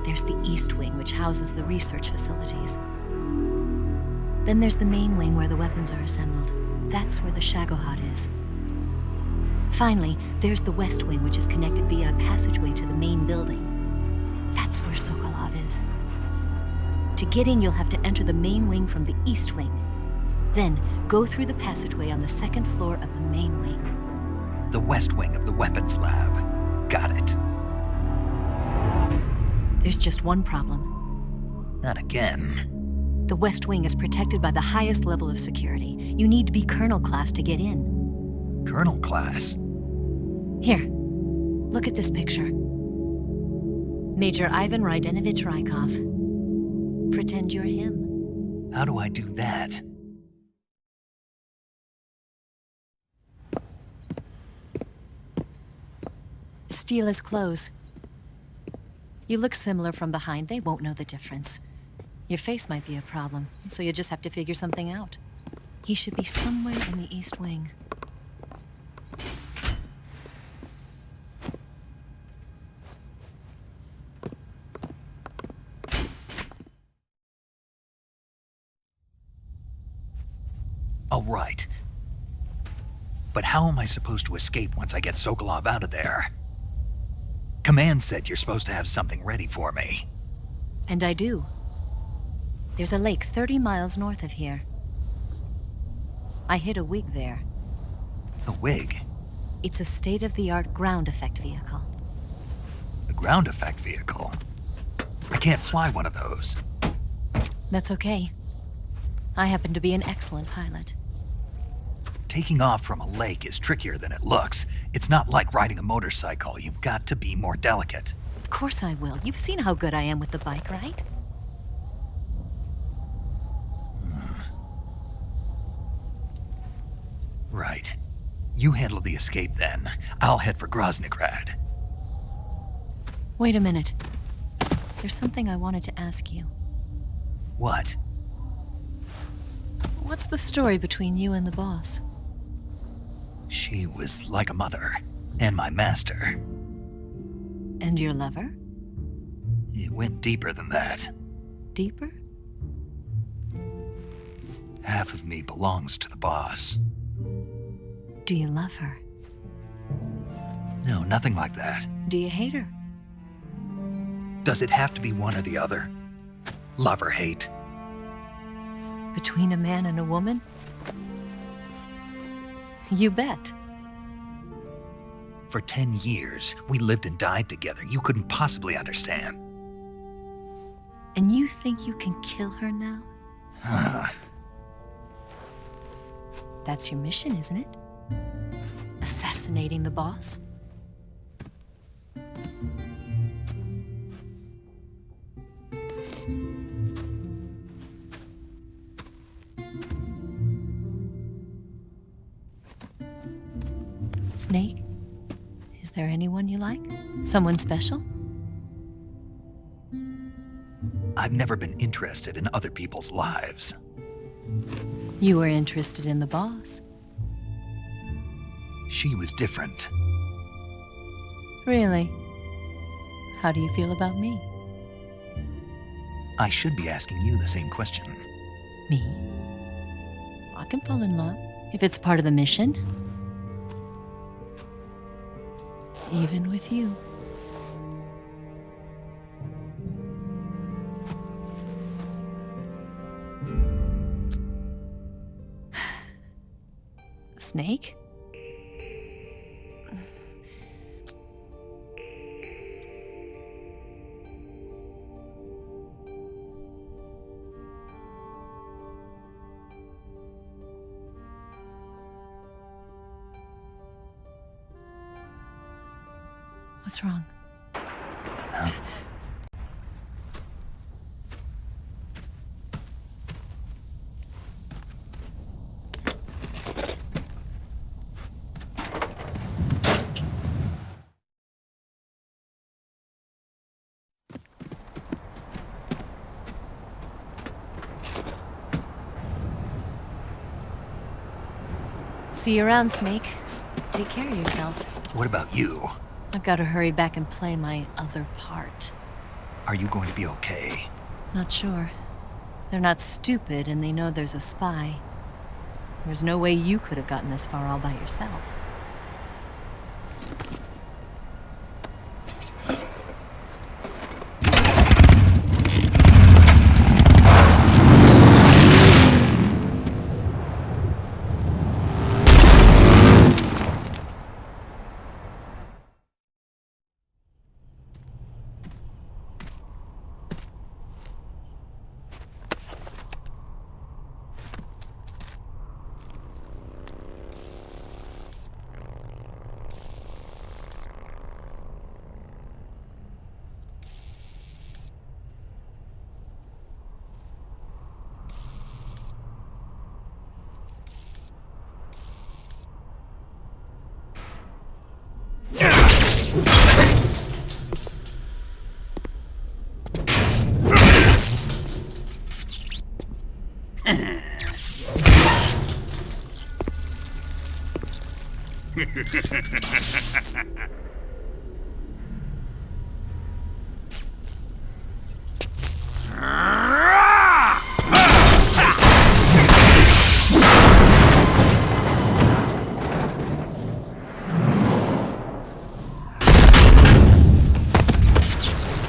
There's the East Wing, which houses the research facilities. Then there's the main wing where the weapons are assembled. That's where the Shagohod is. Finally, there's the West Wing, which is connected via a passageway to the main building. That's where Sokolov is. To get in, you'll have to enter the main wing from the East Wing. Then, go through the passageway on the 2nd floor of the main wing. The West Wing of the weapons lab. Got it. There's just one problem. Not again. The West Wing is protected by the highest level of security. You need to be Colonel class to get in. Colonel class? Here, look at this picture. Major Ivan Rydenovich Rykov. Pretend you're him. How do I do that? Steal his clothes. You look similar from behind. They won't know the difference. Your face might be a problem, so you just have to figure something out. He should be somewhere in the East Wing. All right. But how am I supposed to escape once I get Sokolov out of there? Command said you're supposed to have something ready for me. And I do. There's a lake 30 miles north of here. I hid a wig there. A wig? It's a state-of-the-art ground effect vehicle. A ground effect vehicle? I can't fly one of those. That's okay. I happen to be an excellent pilot. Taking off from a lake is trickier than it looks. It's not like riding a motorcycle. You've got to be more delicate. Of course I will. You've seen how good I am with the bike, right? Right. You handle the escape then. I'll head for Groznygrad. Wait a minute. There's something I wanted to ask you. What? What's the story between you and the boss? She was like a mother, and my master. And your lover? It went deeper than that. Deeper? Half of me belongs to the boss. Do you love her? No, nothing like that. Do you hate her? Does it have to be one or the other? Love or hate? Between a man and a woman? You bet. For 10 years, we lived and died together. You couldn't possibly understand. And you think you can kill her now? That's your mission, isn't it? Assassinating the boss? Snake? Is there anyone you like? Someone special? I've never been interested in other people's lives. You were interested in the boss. She was different. Really? How do you feel about me? I should be asking you the same question. Me? I can fall in love if it's part of the mission. Even with you. Snake? What's wrong? See you around, Snake. Take care of yourself. What about you? I've got to hurry back and play my other part. Are you going to be okay? Not sure. They're not stupid, and they know there's a spy. There's no way you could have gotten this far all by yourself.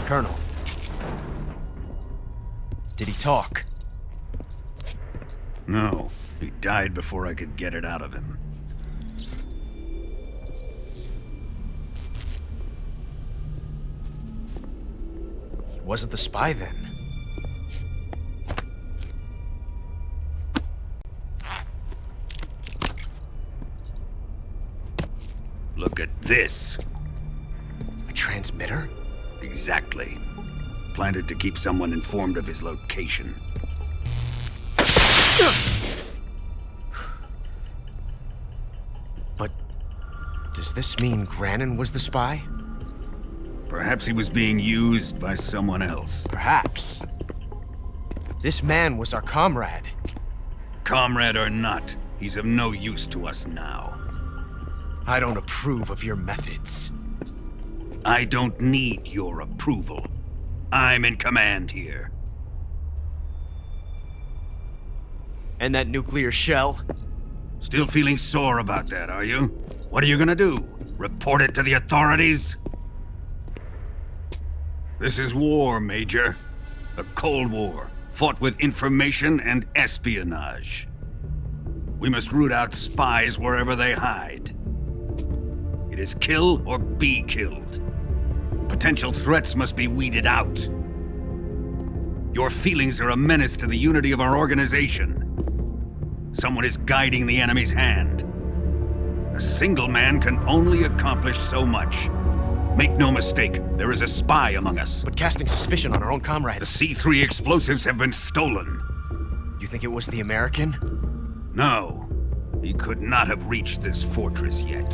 Colonel. Did he talk? No. He died before I could get it out of him. He wasn't the spy then. Look at this. A transmitter? Exactly. Planted to keep someone informed of his location. But does this mean Grannon was the spy? Perhaps he was being used by someone else. Perhaps. This man was our comrade. Comrade or not, he's of no use to us now. I don't approve of your methods. I don't need your approval. I'm in command here. And that nuclear shell? Still feeling sore about that, are you? What are you gonna do? Report it to the authorities? This is war, Major. A Cold War, fought with information and espionage. We must root out spies wherever they hide. It is kill or be killed. Potential threats must be weeded out. Your feelings are a menace to the unity of our organization. Someone is guiding the enemy's hand. A single man can only accomplish so much. Make no mistake, there is a spy among us. But casting suspicion on our own comrades. The C3 explosives have been stolen. You think it was the American? No. He could not have reached this fortress yet.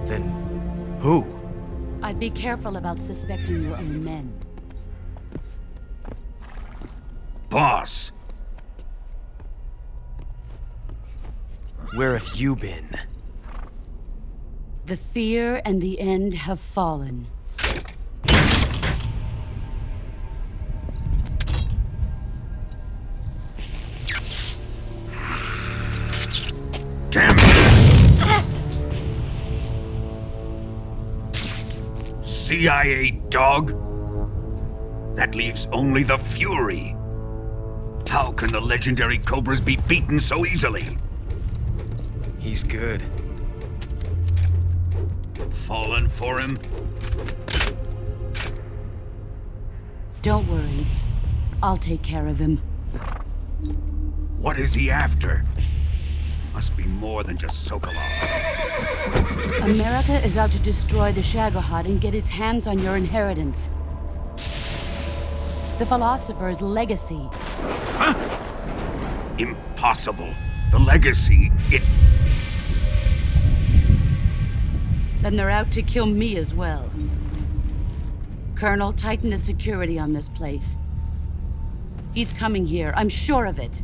Then who? I'd be careful about suspecting your own men. Boss! Where have you been? The fear and the end have fallen. Damn it! CIA dog? That leaves only the Fury. How can the legendary Cobras be beaten so easily? He's good. Fallen for him? Don't worry. I'll take care of him. What is he after? Must be more than just Sokolov. America is out to destroy the Shagohod and get its hands on your inheritance. The philosopher's legacy. Huh? Impossible. The legacy, Then they're out to kill me as well. Colonel, tighten the security on this place. He's coming here, I'm sure of it.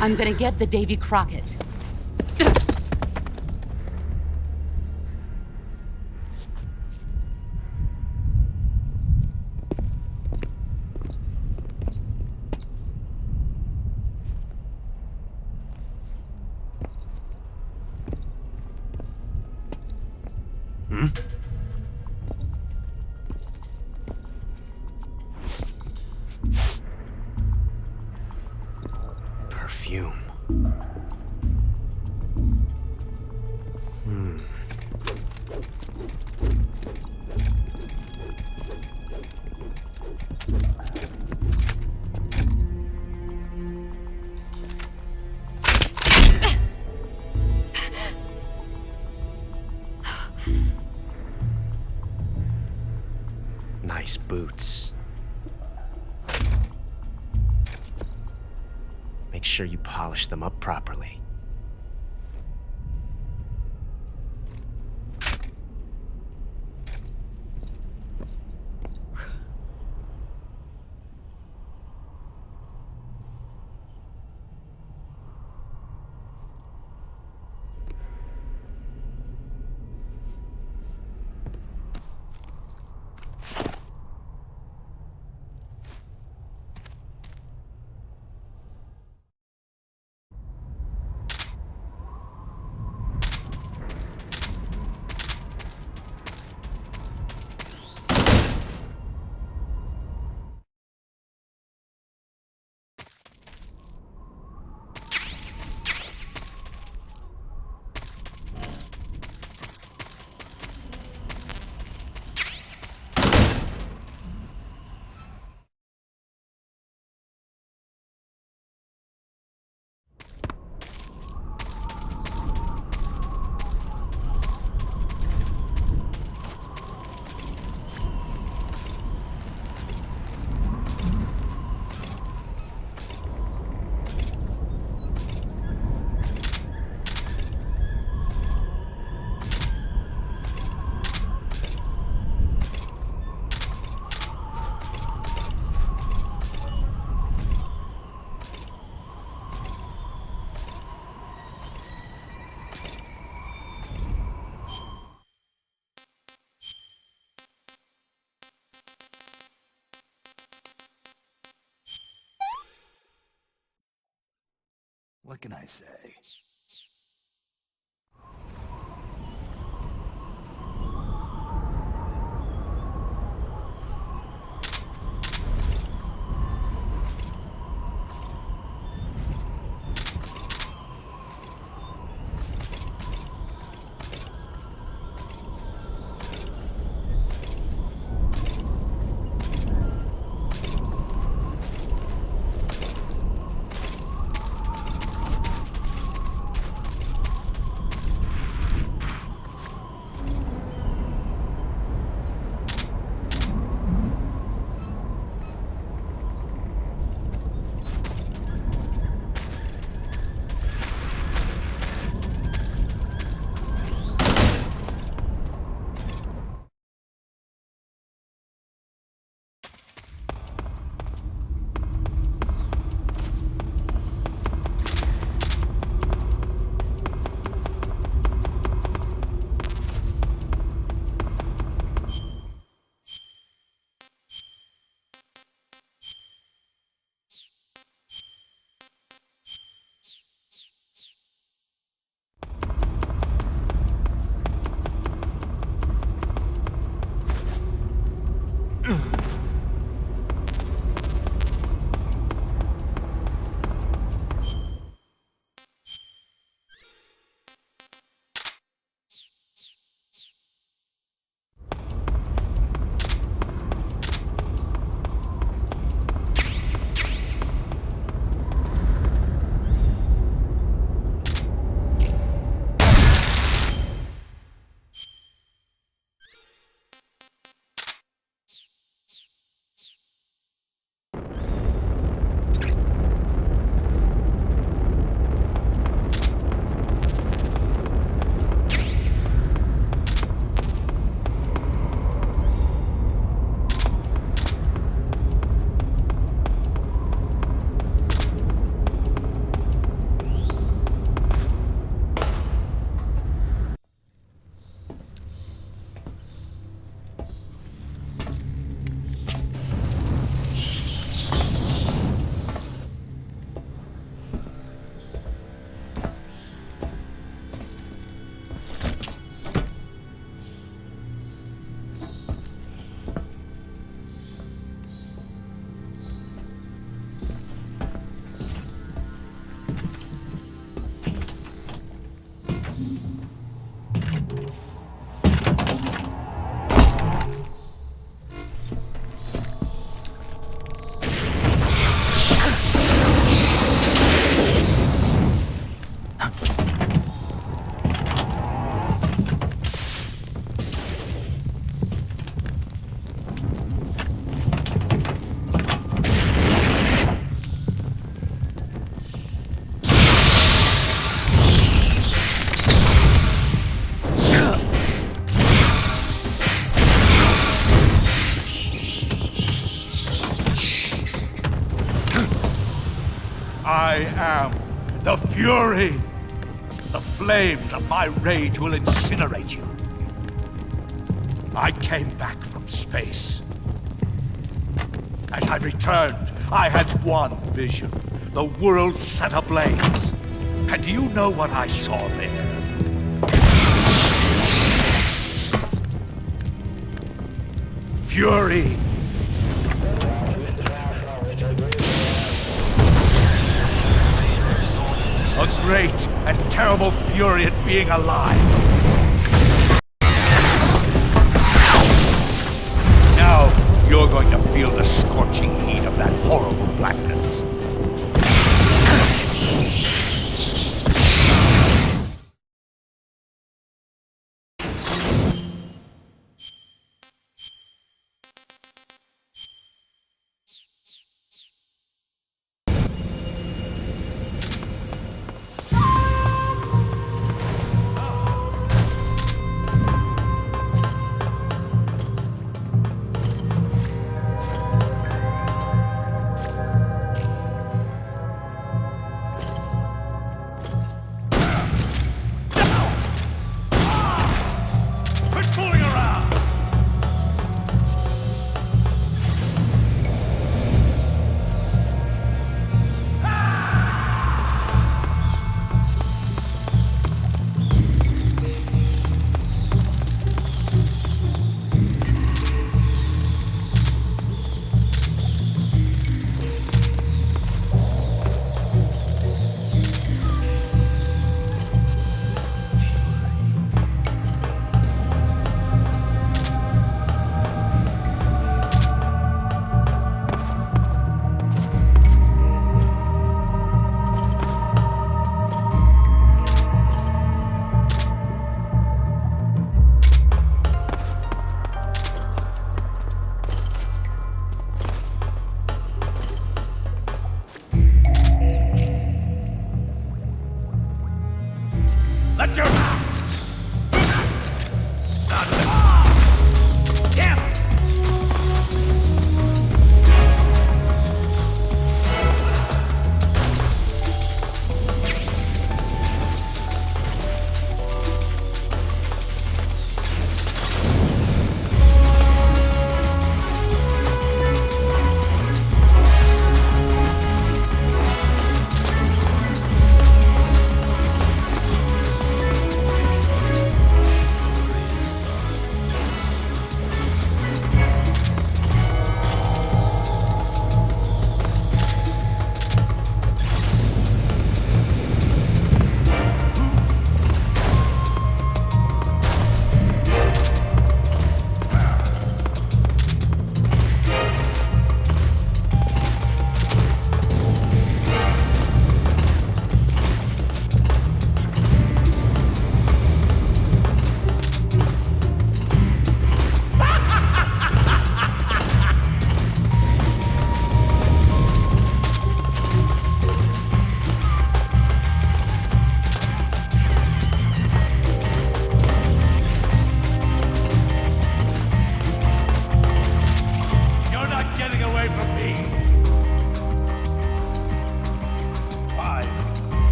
I'm gonna get the Davy Crockett. Perfume. Nice boots. Make sure you polish them up properly. What can I say? I am the Fury. The flames of my rage will incinerate you. I came back from space. As I returned, I had one vision. The world set ablaze. And do you know what I saw there? Fury. A great and terrible fury at being alive. Now, you're going to feel the scorching heat of that horrible blackness. Shut your mouth! Damn it!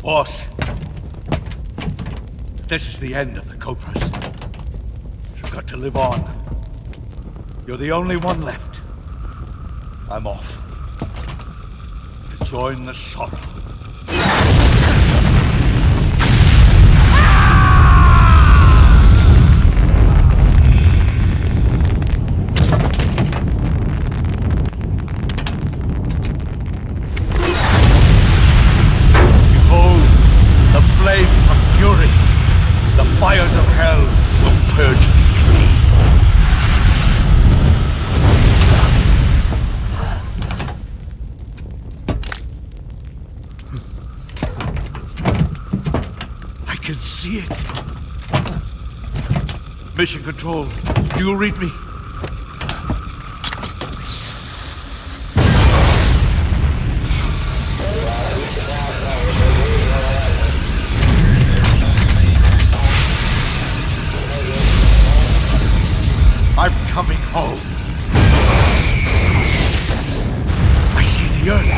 Boss, this is the end of the Cobras. You've got to live on. You're the only one left. I'm off. To join the sorrow. Flames of fury, the fires of hell will purge me clean. I can see it. Mission Control, do you read me? I'm coming home. I see the earth.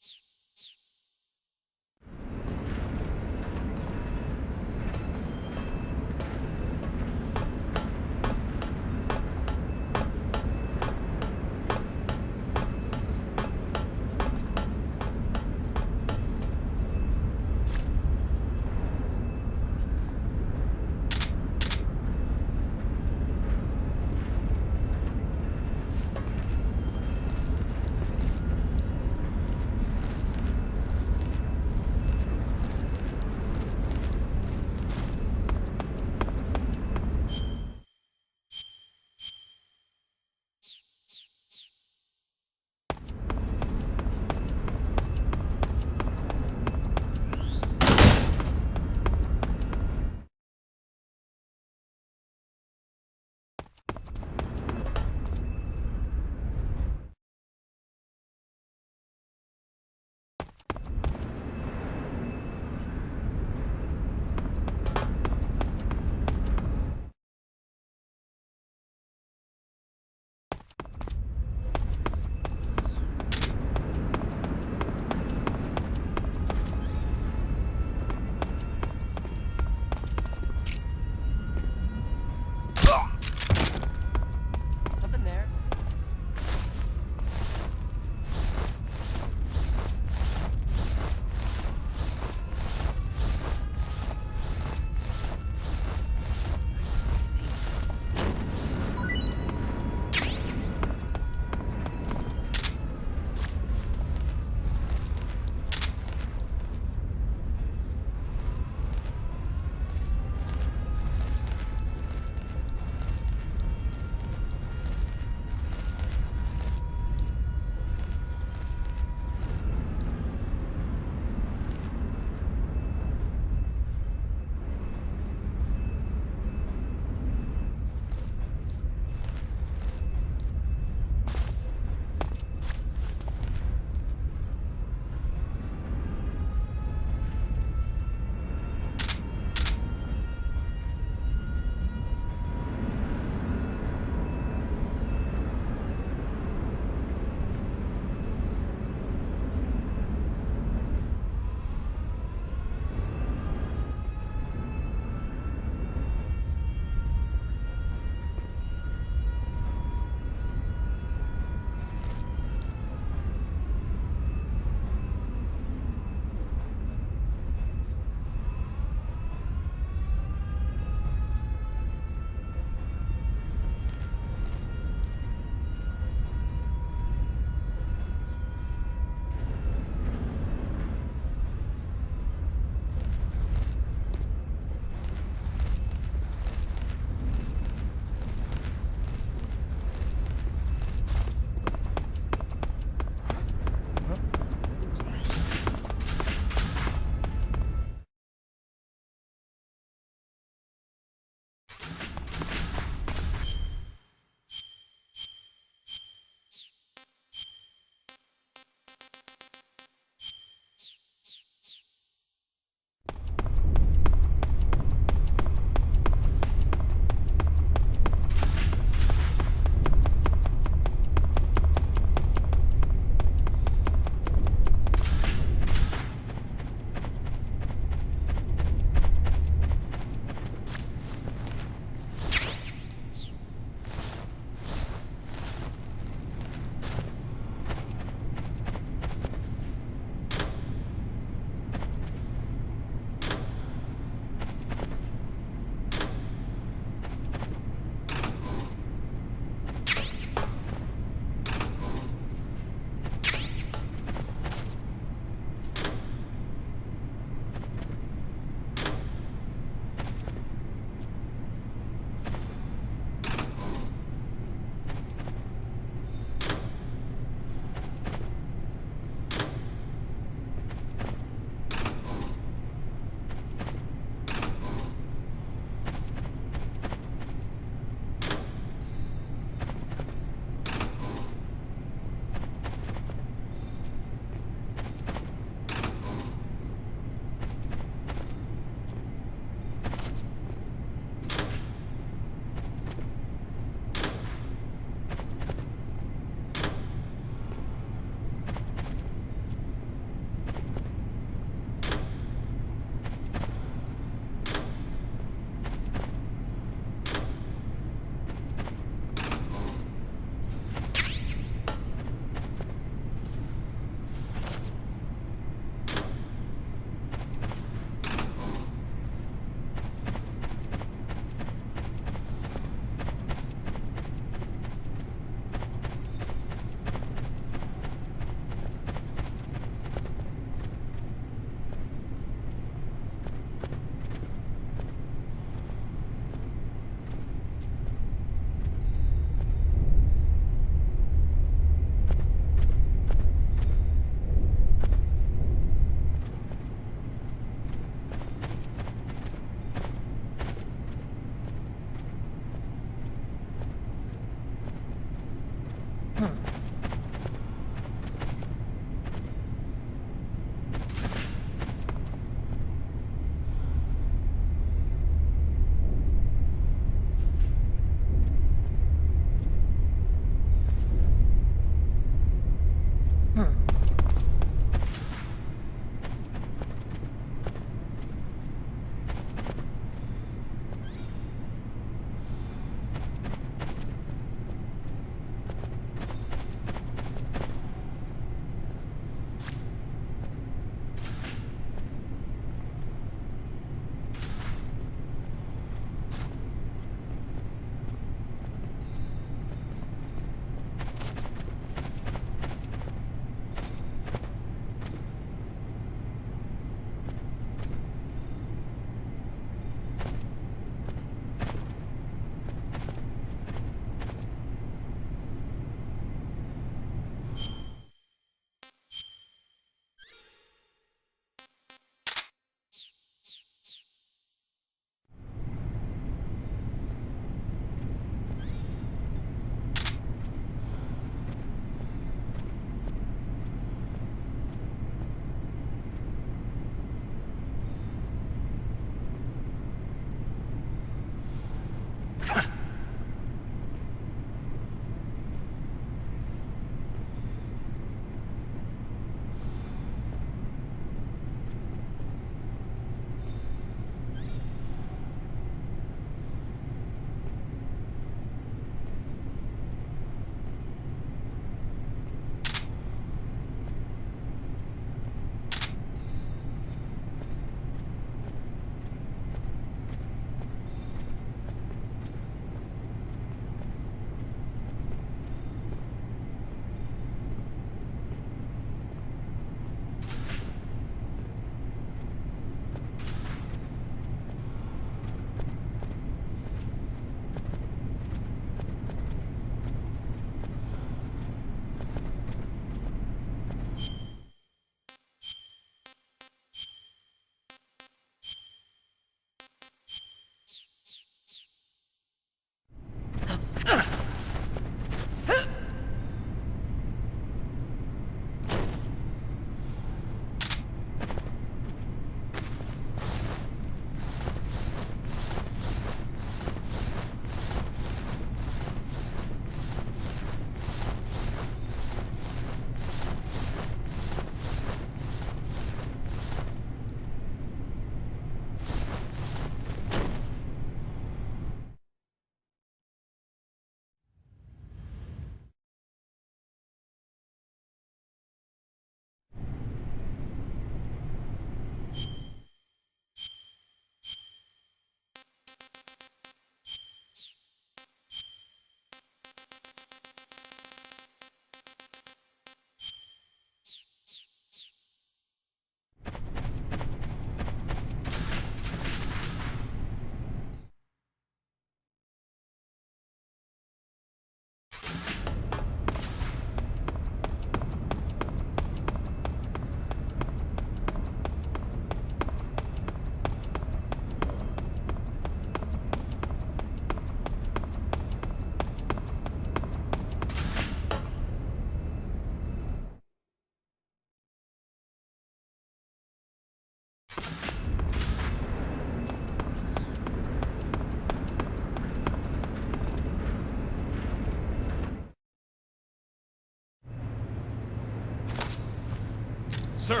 Sir!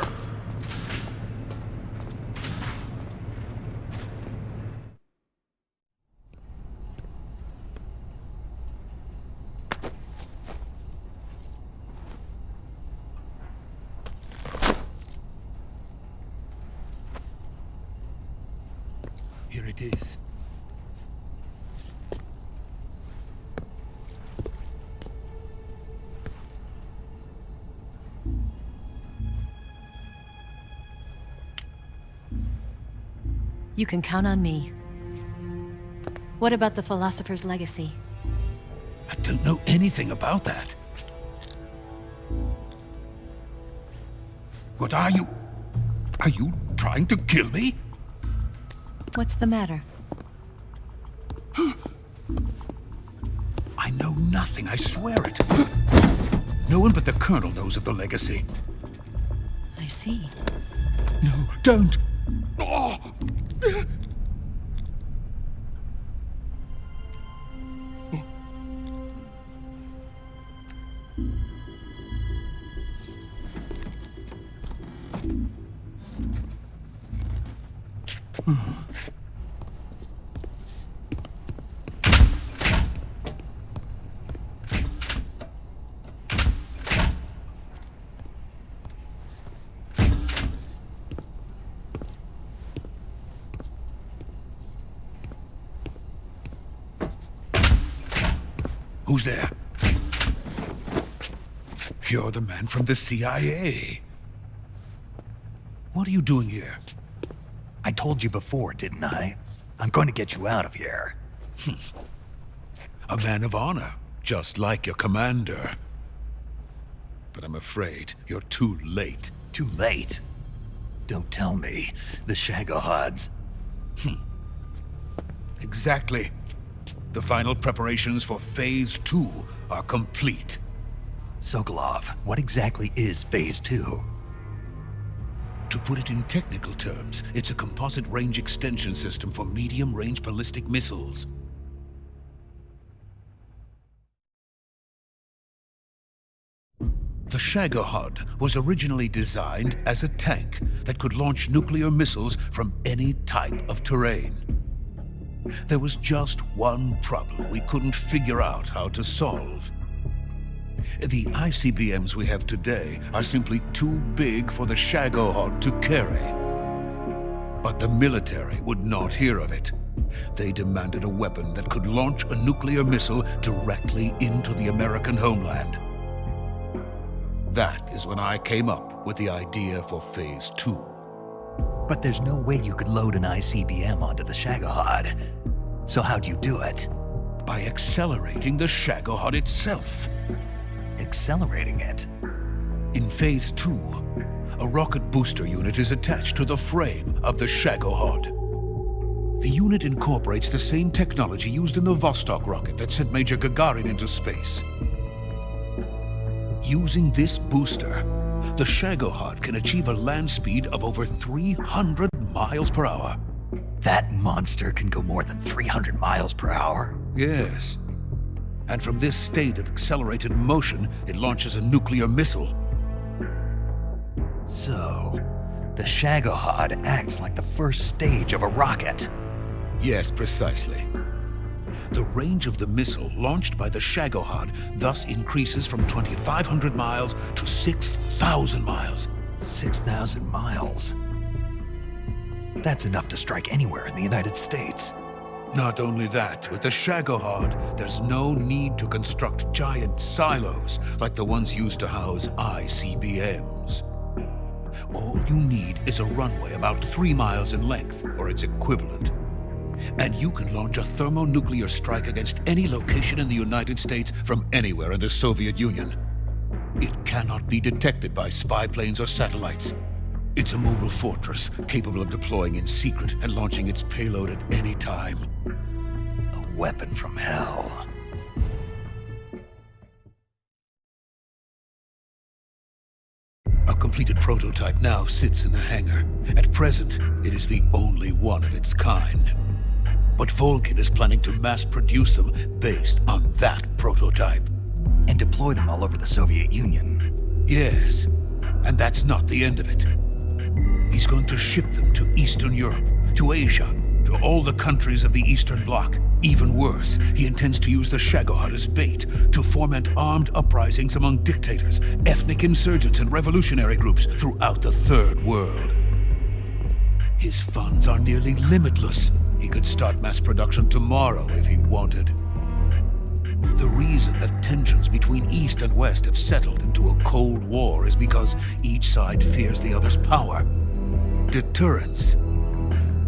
Here it is. You can count on me. What about the philosopher's legacy? I don't know anything about that. What are you? Are you trying to kill me? What's the matter? I know nothing, I swear it. No one but the Colonel knows of the legacy. I see. No, don't! Oh! Who's there? You're the man from the CIA. What are you doing here? I told you before, didn't I? I'm going to get you out of here. A man of honor, just like your commander. But I'm afraid you're too late. Too late? Don't tell me. The Shagohods. Exactly. The final preparations for Phase 2 are complete. Sokolov, what exactly is Phase 2? To put it in technical terms, it's a composite range extension system for medium-range ballistic missiles. The Shagohod was originally designed as a tank that could launch nuclear missiles from any type of terrain. There was just one problem we couldn't figure out how to solve. The ICBMs we have today are simply too big for the Shagohod to carry. But the military would not hear of it. They demanded a weapon that could launch a nuclear missile directly into the American homeland. That is when I came up with the idea for Phase 2. But there's no way you could load an ICBM onto the Shagohod. So how'd you do it? By accelerating the Shagohod itself. Accelerating it? In Phase 2, a rocket booster unit is attached to the frame of the Shagohod. The unit incorporates the same technology used in the Vostok rocket that sent Major Gagarin into space. Using this booster, the Shagohod can achieve a land speed of over 300 miles per hour. That monster can go more than 300 miles per hour? Yes. And from this state of accelerated motion, it launches a nuclear missile. So, the Shagohod acts like the first stage of a rocket. Yes, precisely. The range of the missile launched by the Shagohod thus increases from 2,500 miles to 6,000 miles. 6,000 miles? That's enough to strike anywhere in the United States. Not only that, with the Shagohod, there's no need to construct giant silos like the ones used to house ICBMs. All you need is a runway about 3 miles in length, or its equivalent. And you can launch a thermonuclear strike against any location in the United States from anywhere in the Soviet Union. It cannot be detected by spy planes or satellites. It's a mobile fortress, capable of deploying in secret and launching its payload at any time. A weapon from hell. A completed prototype now sits in the hangar. At present, it is the only one of its kind. But Volkin is planning to mass produce them based on that prototype. And deploy them all over the Soviet Union. Yes, and that's not the end of it. He's going to ship them to Eastern Europe, to Asia, to all the countries of the Eastern Bloc. Even worse, he intends to use the Shagohod as bait to foment armed uprisings among dictators, ethnic insurgents, and revolutionary groups throughout the Third World. His funds are nearly limitless. He could start mass production tomorrow if he wanted. The reason that tensions between East and West have settled into a Cold War is because each side fears the other's power. Deterrence.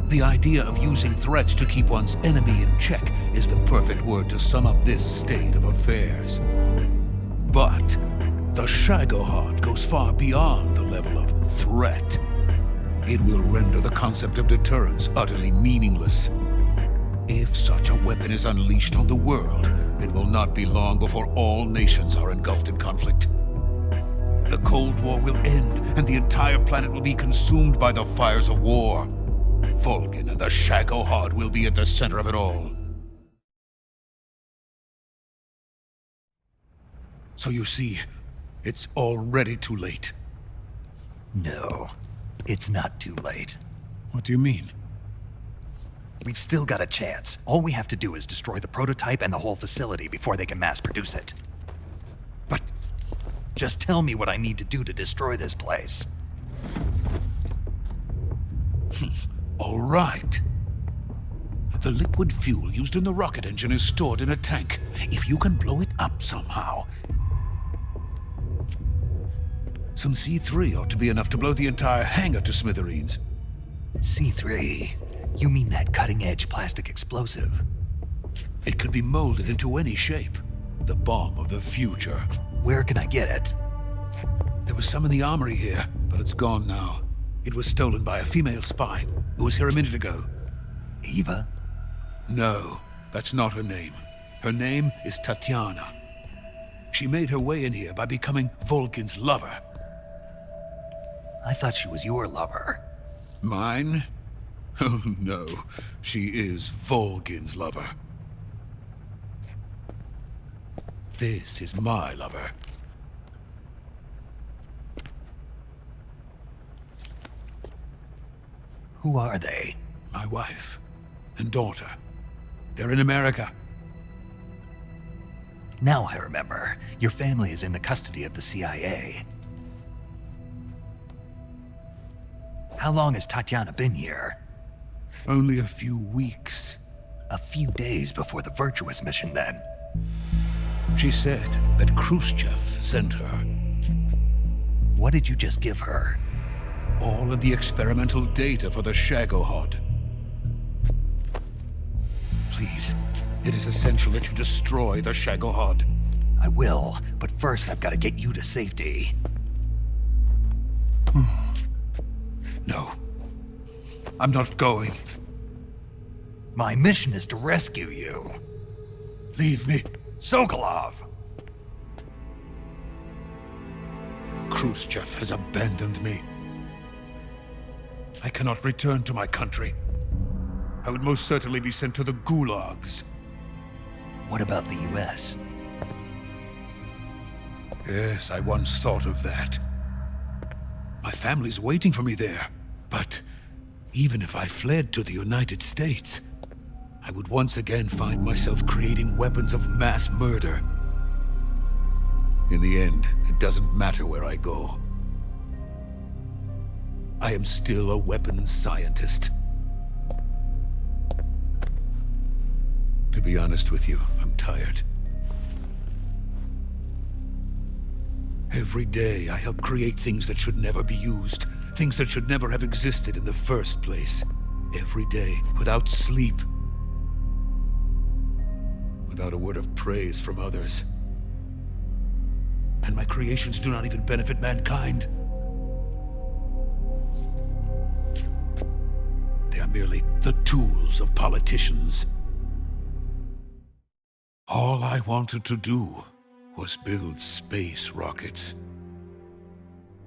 The idea of using threats to keep one's enemy in check is the perfect word to sum up this state of affairs. But the Shagohod goes far beyond the level of threat. It will render the concept of deterrence utterly meaningless. If such a weapon is unleashed on the world, it will not be long before all nations are engulfed in conflict. The Cold War will end, and the entire planet will be consumed by the fires of war. Volkin and the Shagohod will be at the center of it all. So you see, it's already too late. No, it's not too late. What do you mean? We've still got a chance. All we have to do is destroy the prototype and the whole facility before they can mass produce it. But just tell me what I need to do to destroy this place. All right. The liquid fuel used in the rocket engine is stored in a tank. If you can blow it up somehow... Some C3 ought to be enough to blow the entire hangar to smithereens. C3? You mean that cutting-edge plastic explosive? It could be molded into any shape. The bomb of the future. Where can I get it? There was some in the armory here, but it's gone now. It was stolen by a female spy who was here a minute ago. Eva? No, that's not her name. Her name is Tatiana. She made her way in here by becoming Volkin's lover. I thought she was your lover. Mine? Oh no, she is Volkin's lover. This is my lover. Who are they? My wife and daughter. They're in America. Now I remember. Your family is in the custody of the CIA. How long has Tatiana been here? Only a few weeks. A few days before the Virtuous mission, then. She said that Khrushchev sent her. What did you just give her? All of the experimental data for the Shagohod. Please, it is essential that you destroy the Shagohod. I will, but first I've got to get you to safety. No. I'm not going. My mission is to rescue you. Leave me. Sokolov! Khrushchev has abandoned me. I cannot return to my country. I would most certainly be sent to the gulags. What about the US? Yes, I once thought of that. My family's waiting for me there. But even if I fled to the United States, I would once again find myself creating weapons of mass murder. In the end, it doesn't matter where I go. I am still a weapons scientist. To be honest with you, I'm tired. Every day, I help create things that should never be used, things that should never have existed in the first place. Every day, without sleep. Without a word of praise from others. And my creations do not even benefit mankind. They are merely the tools of politicians. All I wanted to do was build space rockets.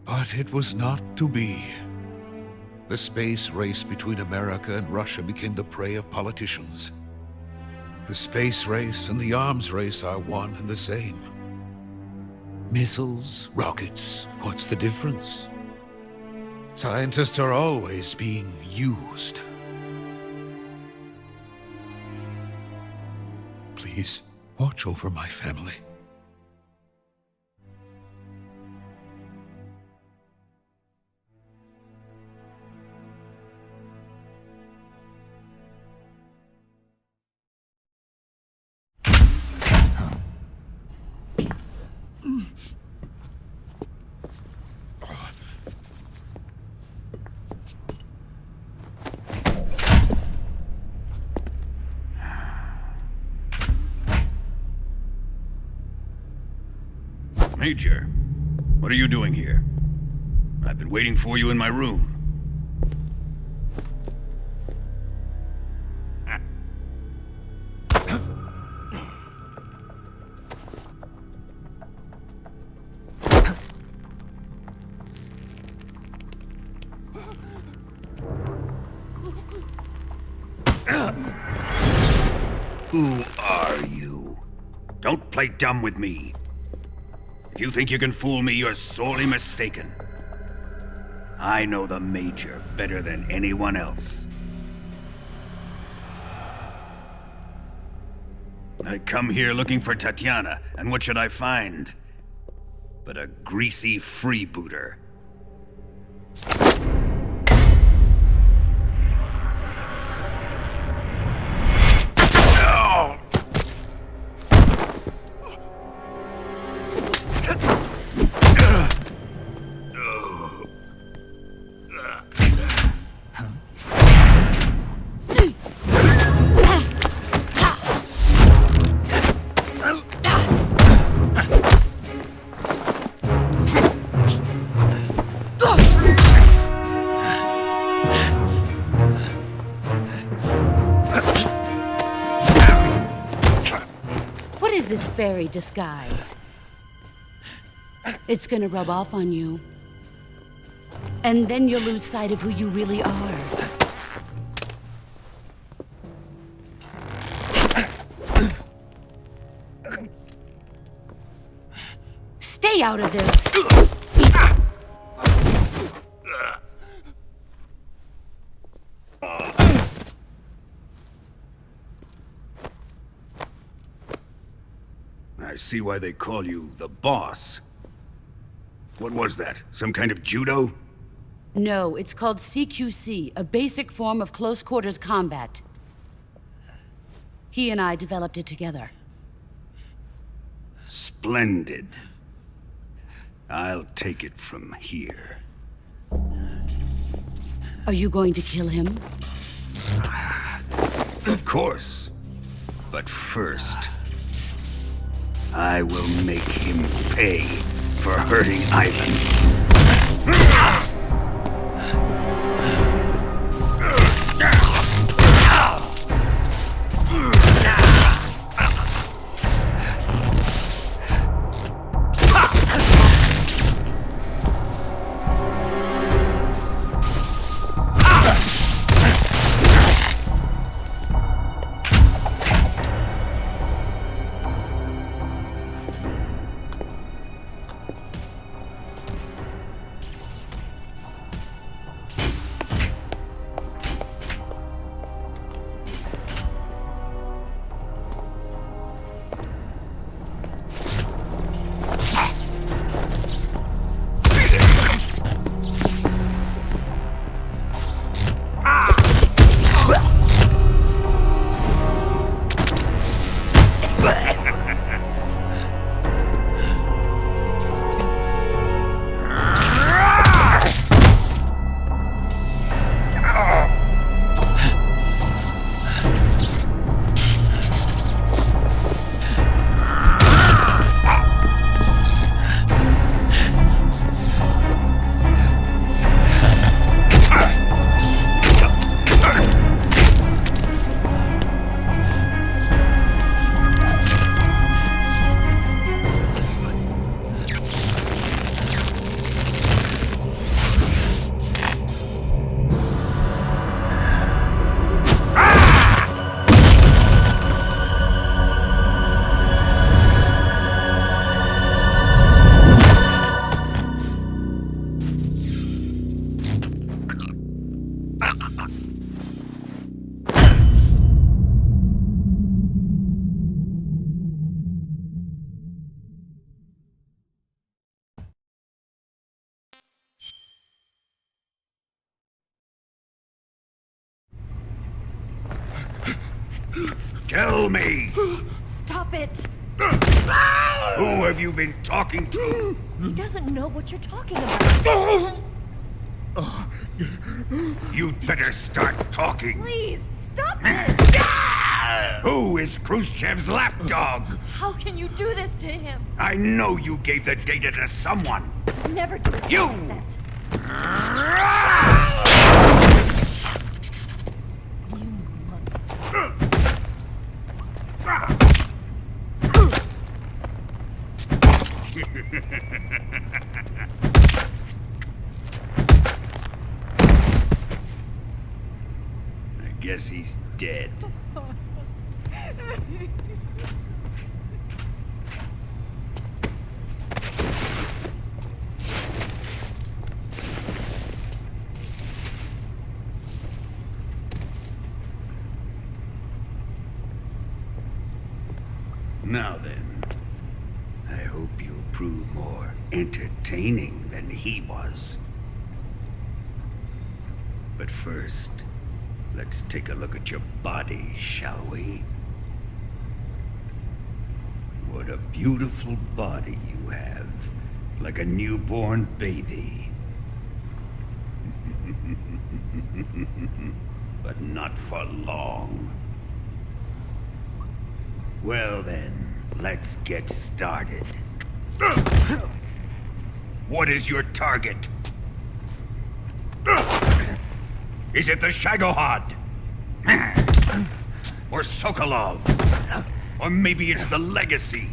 But it was not to be. The space race between America and Russia became the prey of politicians. The space race and the arms race are one and the same. Missiles, rockets, what's the difference? Scientists are always being used. Please, watch over my family. Major, what are you doing here? I've been waiting for you in my room. Who are you? Don't play dumb with me. If you think you can fool me, you're sorely mistaken. I know the Major better than anyone else. I come here looking for Tatiana, and what should I find? But a greasy freebooter. This fairy disguise. It's gonna rub off on you. And then you'll lose sight of who you really are. Stay out of this! I see why they call you the boss. What was that? Some kind of judo? No, it's called CQC, a basic form of close quarters combat. He and I developed it together. Splendid. I'll take it from here. Are you going to kill him? Of course. But first, I will make him pay for hurting Ivan. Tell me! Stop it! Who have you been talking to? He doesn't know what you're talking about. You'd better start talking. Please, stop this! Who is Khrushchev's lapdog? How can you do this to him? I know you gave the data to someone. Never do You! that. You monster. I guess he's dead. Now then, I hope you'll prove more entertaining than he was. But first, let's take a look at your body, shall we? What a beautiful body you have, like a newborn baby. But not for long. Well then, let's get started. What is your target? Is it the Shagohod? Or Sokolov? Or maybe it's the Legacy?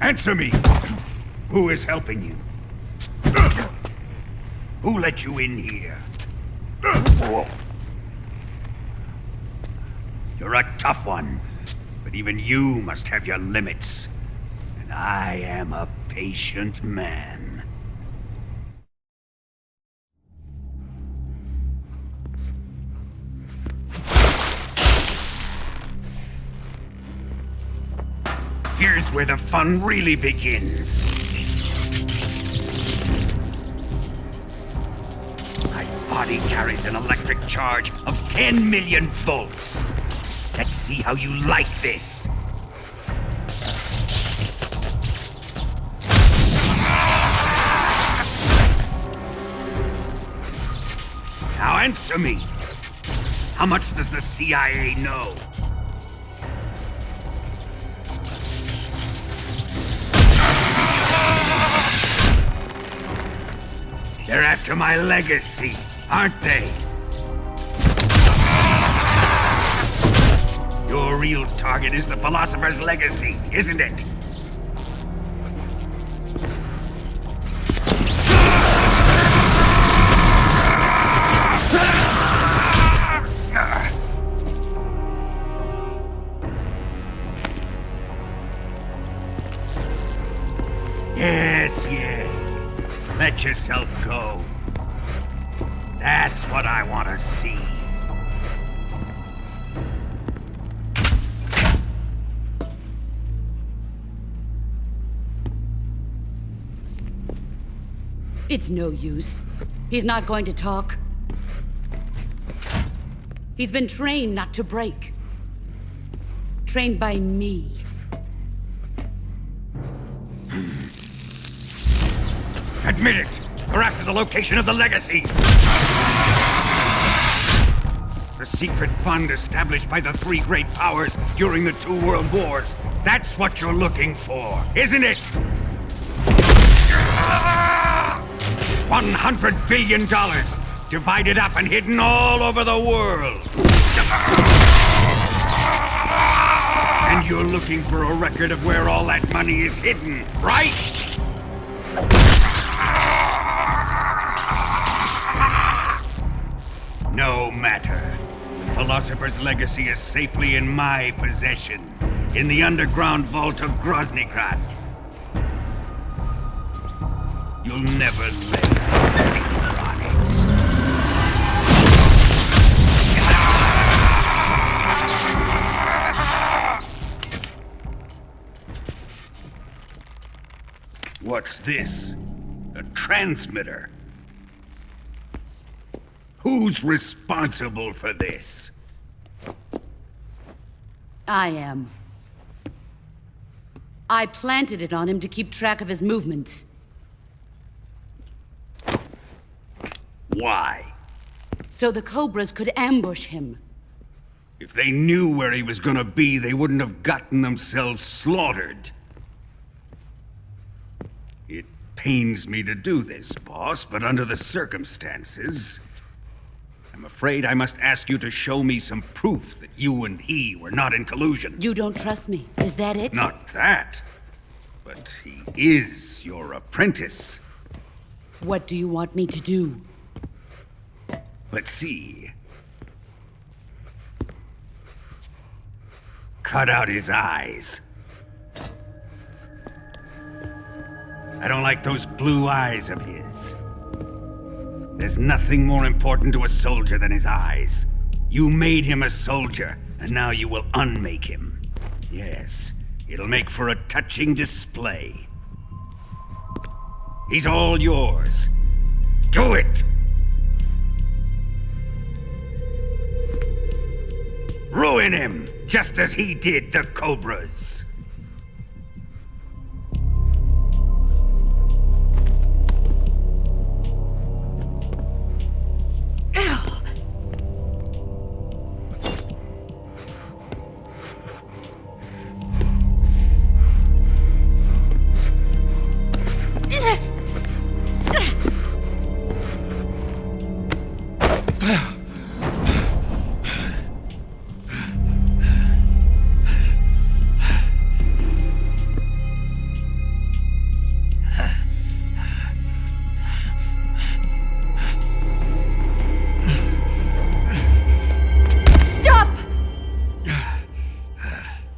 Answer me! Who is helping you? Who let you in here? You're a tough one, but even you must have your limits. And I am a patient man. Here's where the fun really begins. My body carries an electric charge of 10 million volts. Let's see how you like this. Now answer me. How much does the CIA know? They're after my legacy, aren't they? Your real target is the Philosopher's Legacy, isn't it? Yes, yes. Let yourself go. That's what I want to see. It's no use. He's not going to talk. He's been trained not to break. Trained by me. Admit it! We're after the location of the Legacy! The secret fund established by the three great powers during the 2 world wars. That's what you're looking for, isn't it? $100 billion, divided up and hidden all over the world. And you're looking for a record of where all that money is hidden, right? No matter. The Philosopher's Legacy is safely in my possession, in the underground vault of Groznygrad. You'll never lay a finger on it. What's this? A transmitter? Who's responsible for this? I am. I planted it on him to keep track of his movements. Why? So the Cobras could ambush him. If they knew where he was gonna be, they wouldn't have gotten themselves slaughtered. It pains me to do this, boss, but under the circumstances, I'm afraid I must ask you to show me some proof that you and he were not in collusion. You don't trust me, is that it? Not that, but he is your apprentice. What do you want me to do? Let's see. Cut out his eyes. I don't like those blue eyes of his. There's nothing more important to a soldier than his eyes. You made him a soldier. and now you will unmake him. Yes, it'll make for a touching display. He's all yours. Do it! Ruin him, just as he did the Cobras.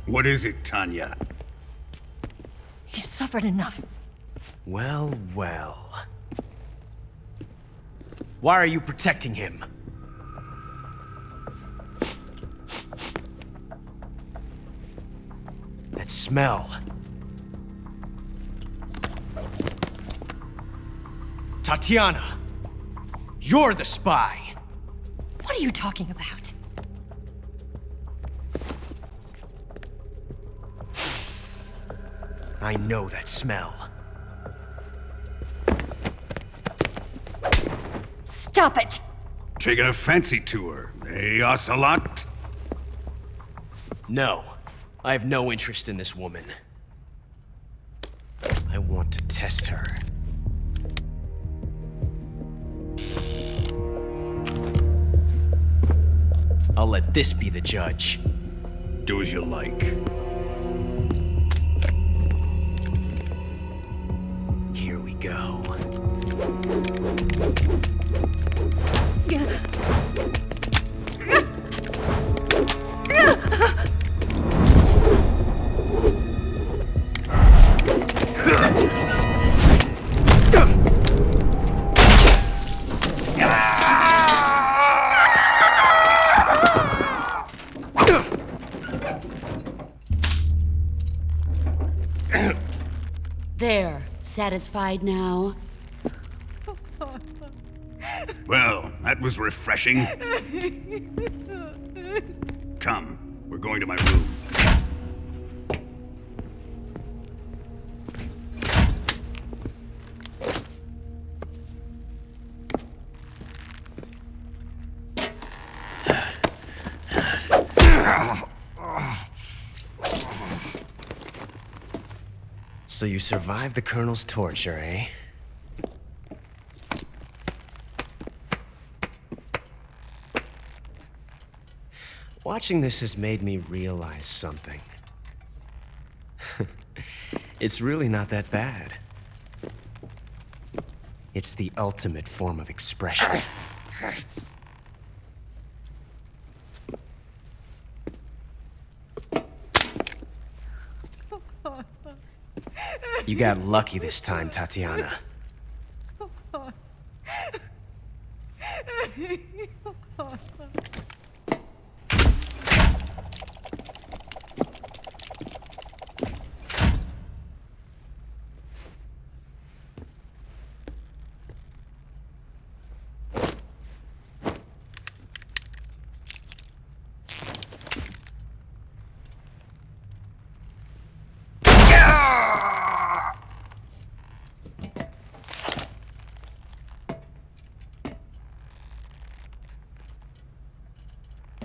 What is it, Tanya? He's suffered enough. Well, well. Why are you protecting him? That smell. Tatiana, you're the spy. What are you talking about? I know that smell. Stop it! Taking a fancy to her, eh, Ocelot? No, I have no interest in this woman. I want to test her. I'll let this be the judge. Do as you like. Here we go. There, satisfied now? Well, that was refreshing. Come, we're going to my room. So you survived the Colonel's torture, eh? Watching this has made me realize something. It's really not that bad. It's the ultimate form of expression. You got lucky this time, Tatiana.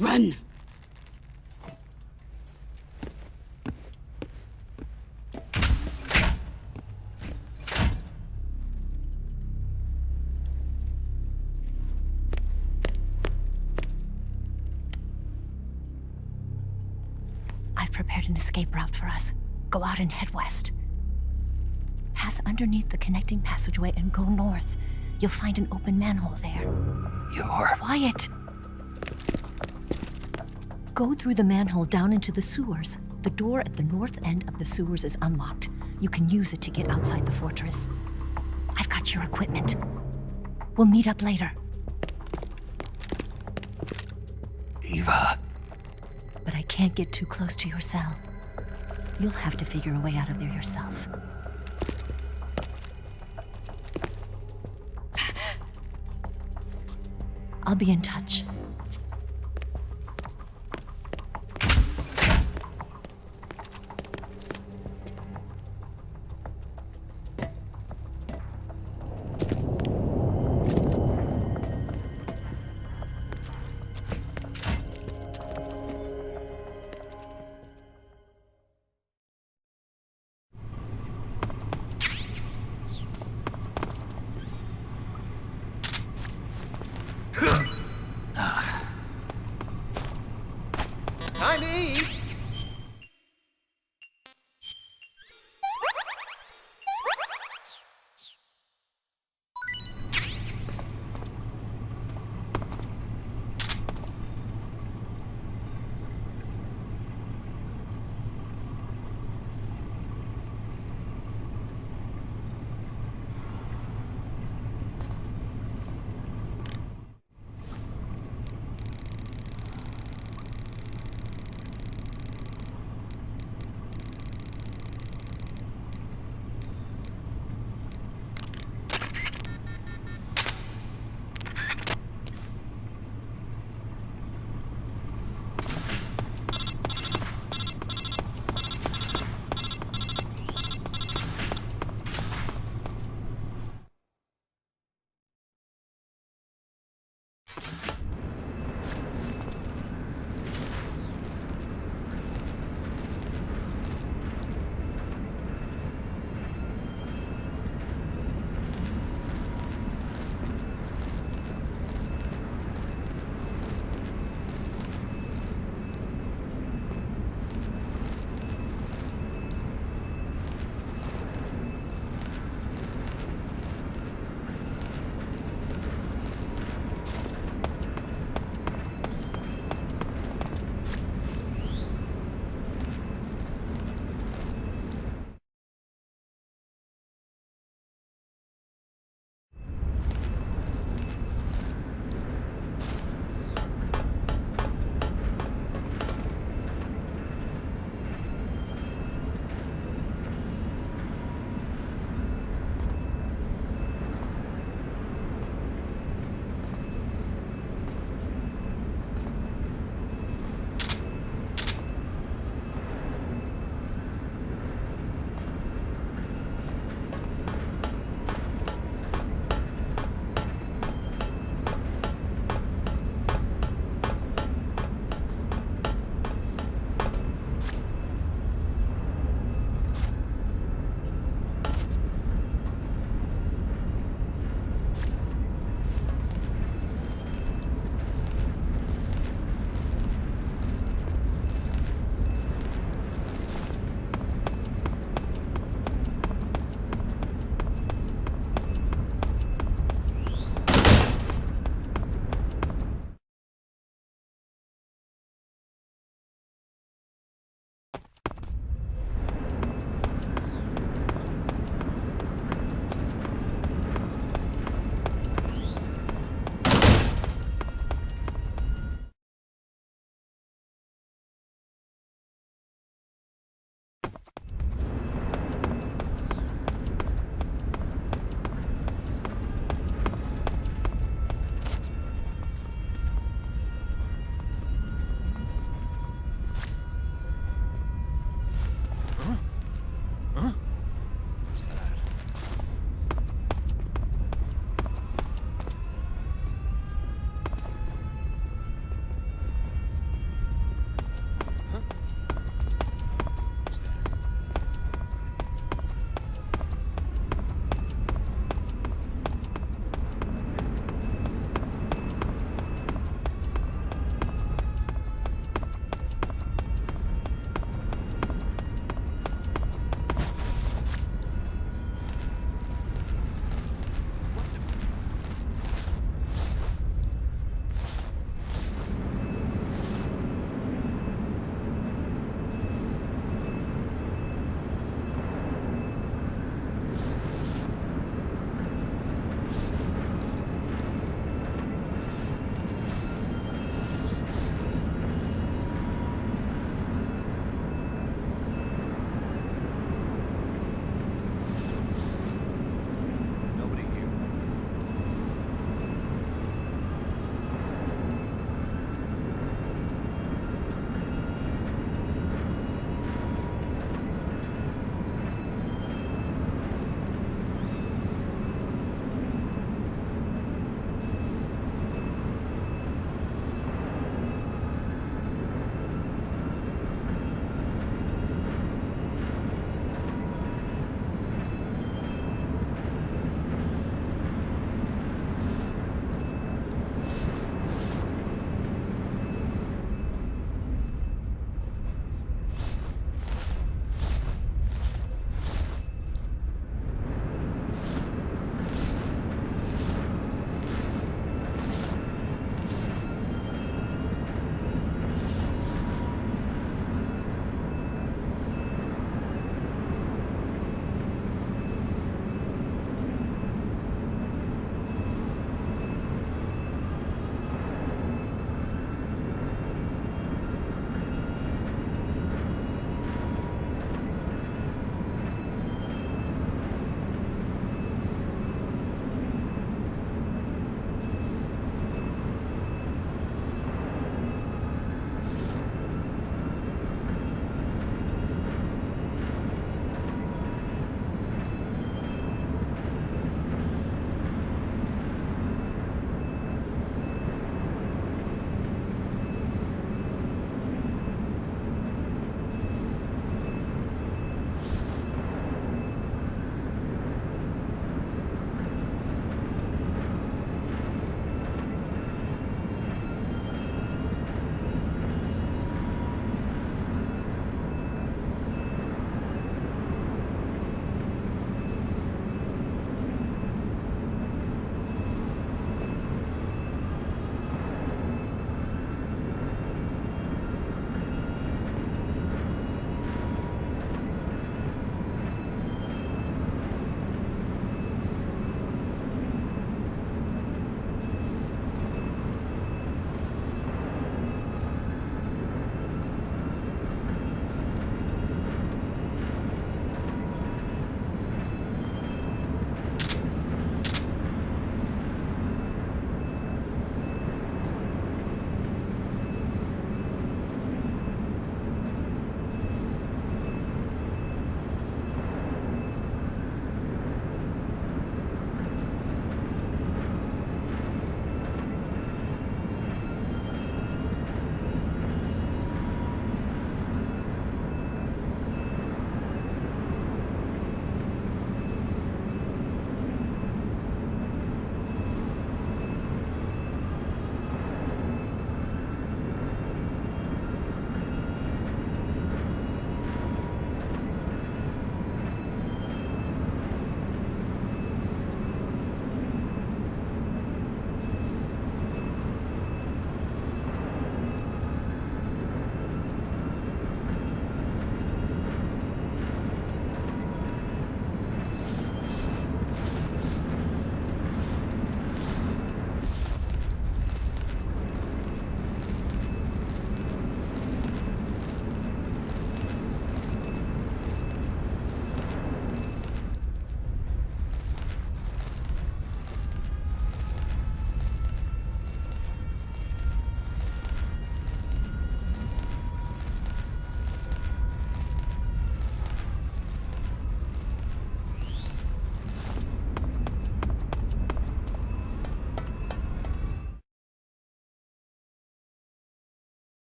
Run! I've prepared an escape route for us. Go out and head west. Pass underneath the connecting passageway and go north. You'll find an open manhole there. You're... Quiet! Go through the manhole down into the sewers. The door at the north end of the sewers is unlocked. You can use it to get outside the fortress. I've got your equipment. We'll meet up later. Eva. can't get too close to your cell. You'll have to figure a way out of there yourself. I'll be in touch.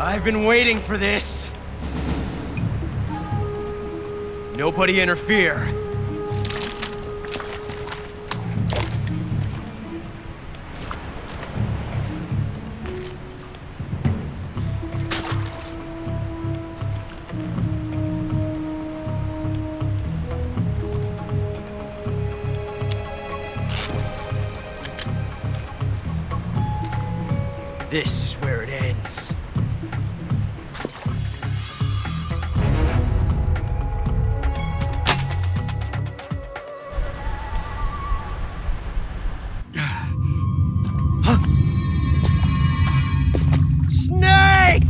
I've been waiting for this. Nobody interfere. This is where it ends. Snake!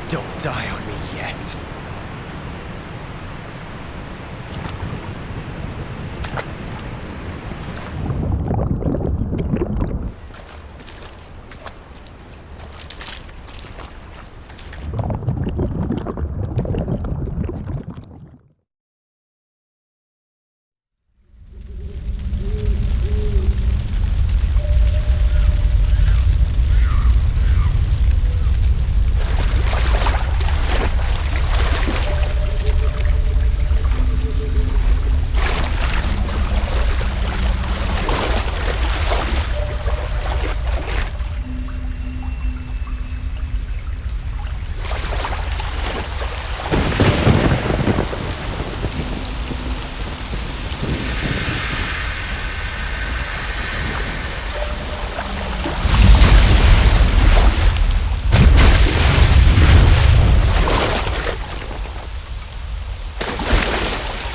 Don't die on me yet.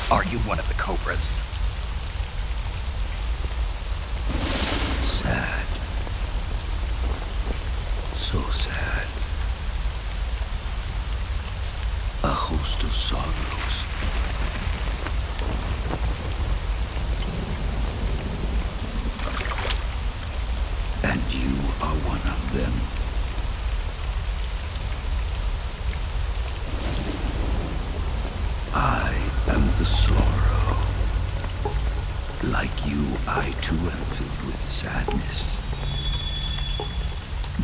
Are you one of the Cobras? Sad. So sad. A host of sorrows. And you are one of them. I am the sorrow. Like you, I too am filled with sadness.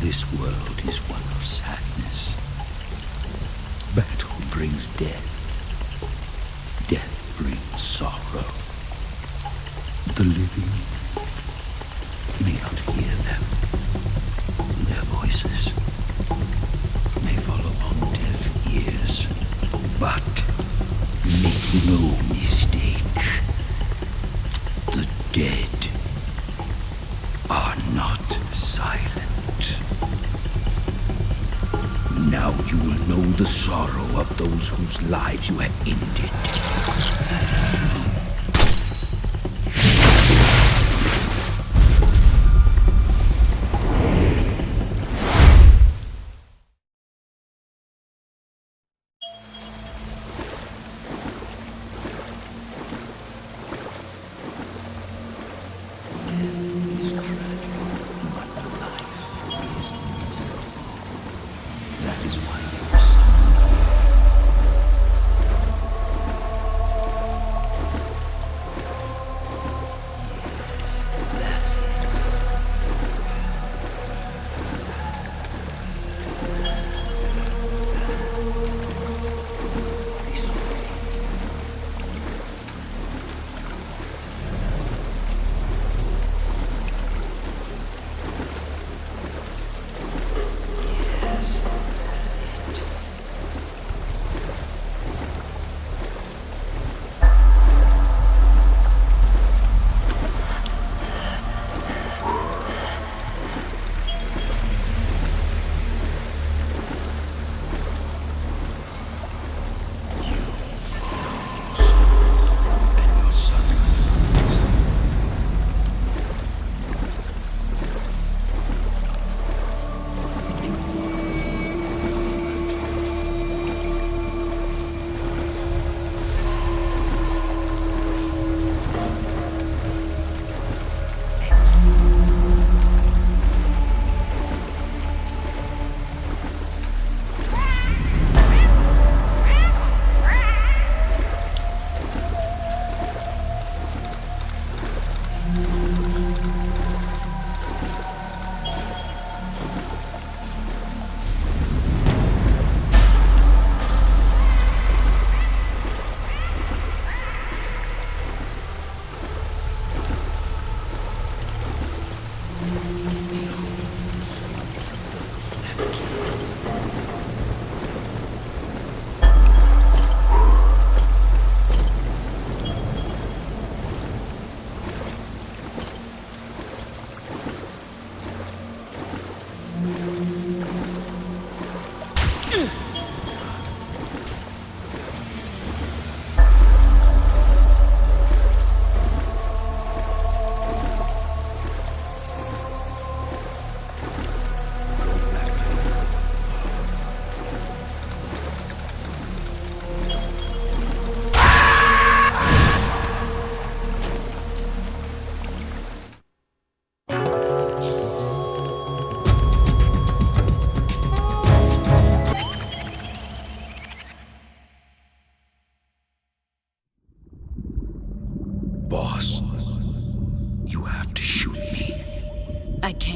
This world is one of sadness. Battle brings death. Death brings sorrow. The living may not hear them. Their voices may fall upon deaf ears. But make no mistake, the dead are not silent. Now you will know the sorrow of those whose lives you have ended.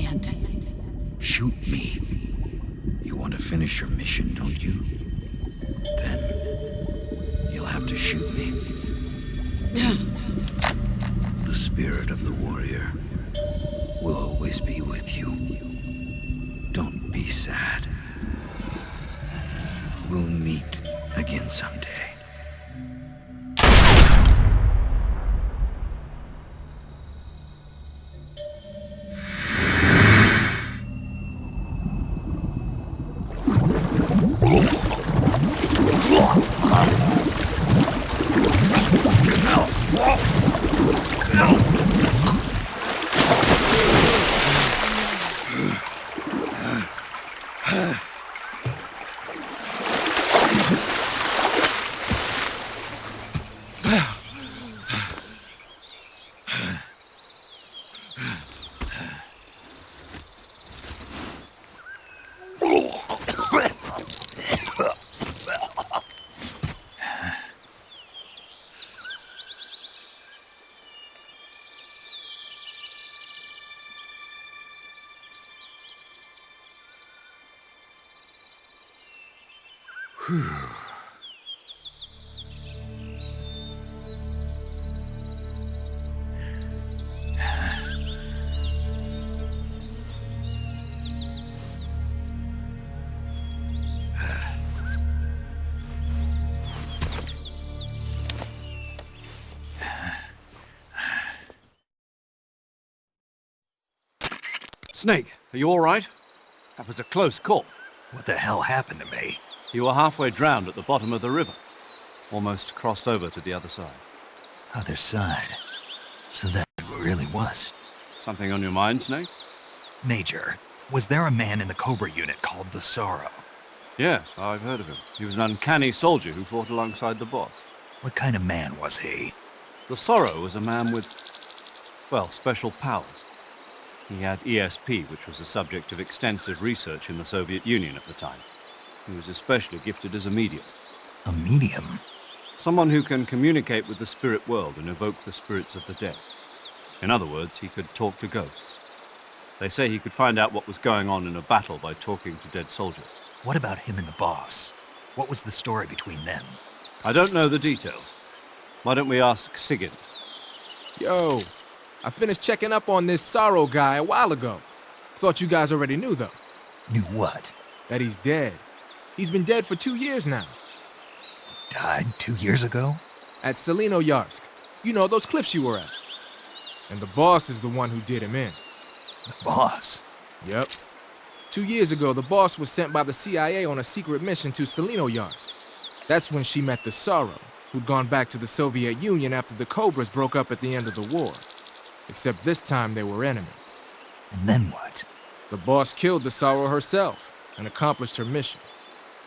can't. Shoot me. You want to finish your mission, don't you? Then you'll have to shoot me. The spirit of the warrior will always be with you. Don't be sad. We'll meet again someday. Snake, are you all right? That was a close call. What the hell happened to me? You were halfway drowned at the bottom of the river. Almost crossed over to the other side. Other side? So that really was. Something on your mind, Snake? Major, was there a man in the Cobra unit called the Sorrow? Yes, I've heard of him. He was an uncanny soldier who fought alongside the boss. What kind of man was he? The Sorrow was a man with, well, special powers. He had ESP, which was the subject of extensive research in the Soviet Union at the time. He was especially gifted as a medium. A medium? Someone who can communicate with the spirit world and evoke the spirits of the dead. In other words, he could talk to ghosts. They say he could find out what was going on in a battle by talking to dead soldiers. What about him and the boss? What was the story between them? I don't know the details. Why don't we ask Sigurd? Yo, I finished checking up on this Sorrow guy a while ago. Thought you guys already knew, though. Knew what? That he's dead. He's been dead for 2 years now. Died 2 years ago? At Selino-Yarsk. You know, those cliffs you were at. And the boss is the one who did him in. The boss? Yep. 2 years ago, the boss was sent by the CIA on a secret mission to Selino-Yarsk. That's when she met the Sorrow, who'd gone back to the Soviet Union after the Cobras broke up at the end of the war. Except this time they were enemies. And then what? The boss killed the Sorrow herself and accomplished her mission.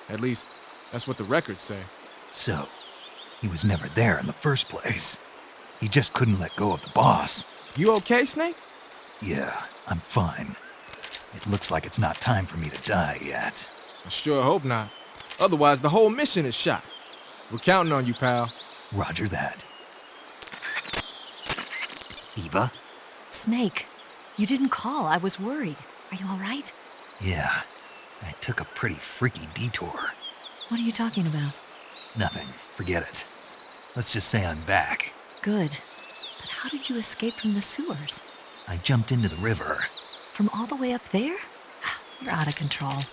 At least, that's what the records say. So, he was never there in the first place. He just couldn't let go of the boss. You okay, Snake? Yeah, I'm fine. It looks like it's not time for me to die yet. I sure hope not. Otherwise, the whole mission is shot. We're counting on you, pal. Roger that. Eva? Snake, you didn't call. I was worried. Are you all right? Yeah, I took a pretty freaky detour. What are you talking about? Nothing. Forget it. Let's just say I'm back. Good. But how did you escape from the sewers? I jumped into the river. From all the way up there? You're out of control.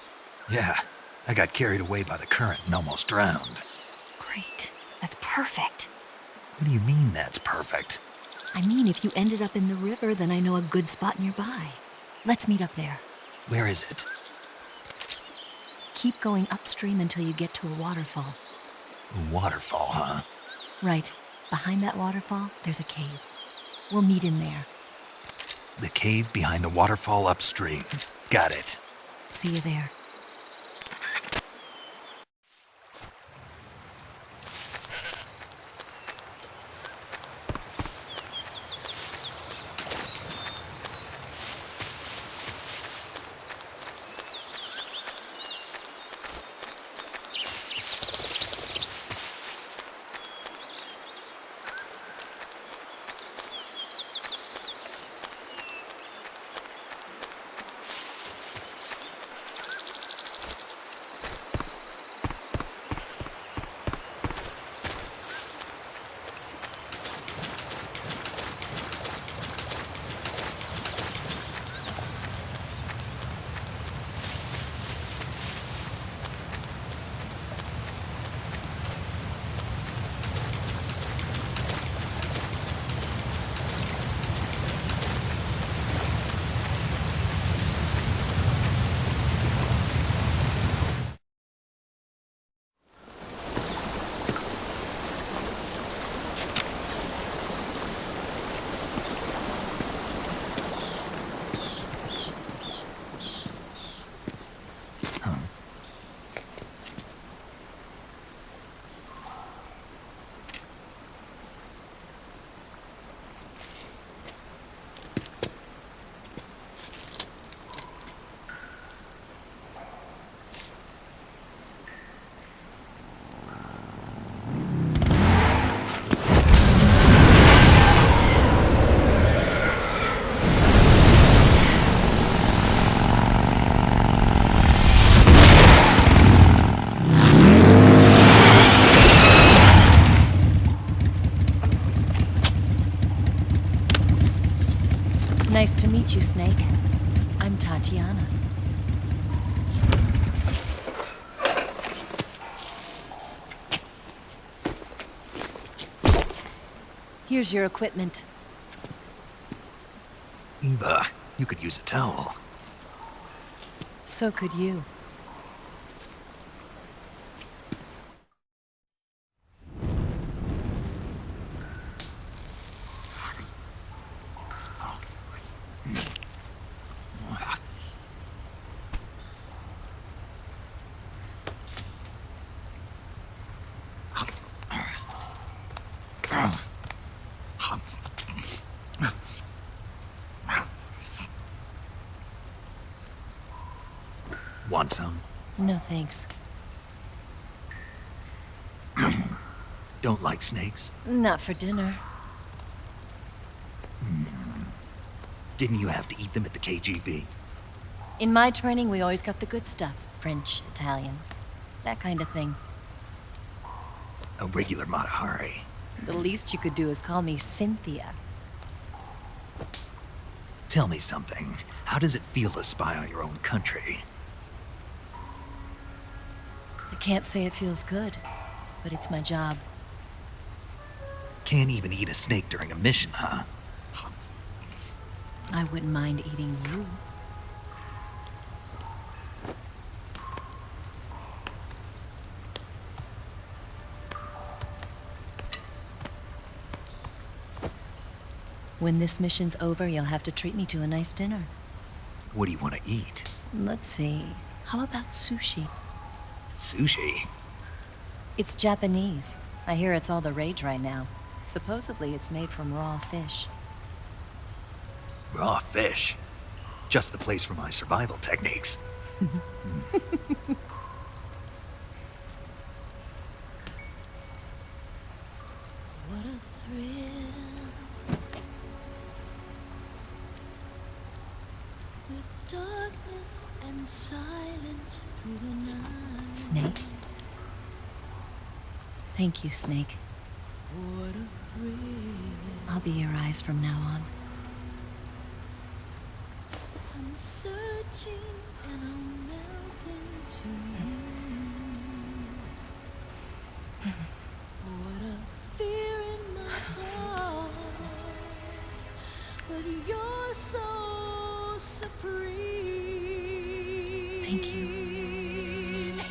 Yeah, I got carried away by the current and almost drowned. Great. That's perfect. What do you mean that's perfect? I mean, if you ended up in the river, then I know a good spot nearby. Let's meet up there. Where is it? Keep going upstream until you get to a waterfall. A waterfall, huh? Right. Behind that waterfall, there's a cave. We'll meet in there. The cave behind the waterfall upstream. Got it. See you there. Nice to meet you, Snake. I'm Tatiana. Here's your equipment. Eva, you could use a towel. So could you. Want some? No thanks. Don't like snakes? Not for dinner. Didn't you have to eat them at the KGB? In my training, we always got the good stuff. French, Italian, that kind of thing. A regular Matahari. The least you could do is call me Cynthia. Tell me something. How does it feel to spy on your own country? I can't say it feels good, but it's my job. Can't even eat a snake during a mission, huh? I wouldn't mind eating you. When this mission's over, you'll have to treat me to a nice dinner. What do you want to eat? Let's see. How about sushi? Sushi? It's Japanese. I hear it's all the rage right now. Supposedly, it's made from raw fish. Raw fish? Just the place for my survival techniques. What a thrill. With darkness and silence through the night. Snake? Thank you, Snake. What a thrill. I'll be your eyes from now on. I'm searching and I'm melting to you. What a fear in my heart. But you're so supreme. Thank you, Snake.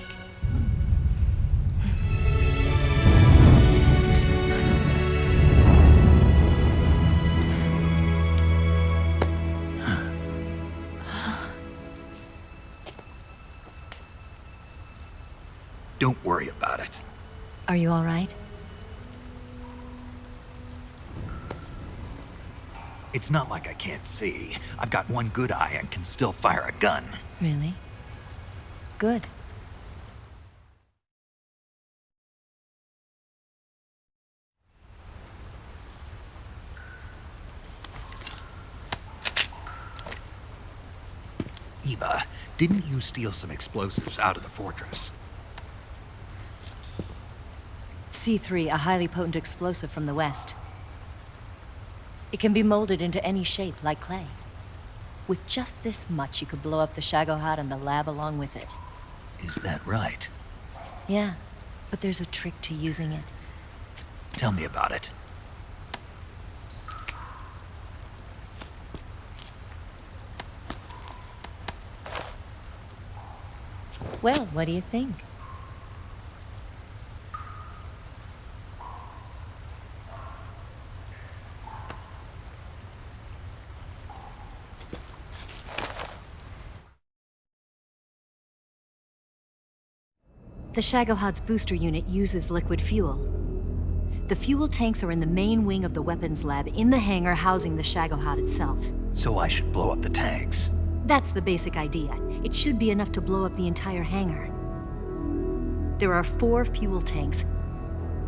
Don't worry about it. Are you all right? It's not like I can't see. I've got one good eye and can still fire a gun. Really? Good. Eva, didn't you steal some explosives out of the fortress? C3, a highly potent explosive from the west. It can be molded into any shape, like clay. With just this much, you could blow up the Shagohod and the lab along with it. Is that right? Yeah, but there's a trick to using it. Tell me about it. Well, what do you think? The Shagohod's booster unit uses liquid fuel. The fuel tanks are in the main wing of the weapons lab in the hangar housing the Shagohod itself. So I should blow up the tanks. That's the basic idea. It should be enough to blow up the entire hangar. There are 4 fuel tanks.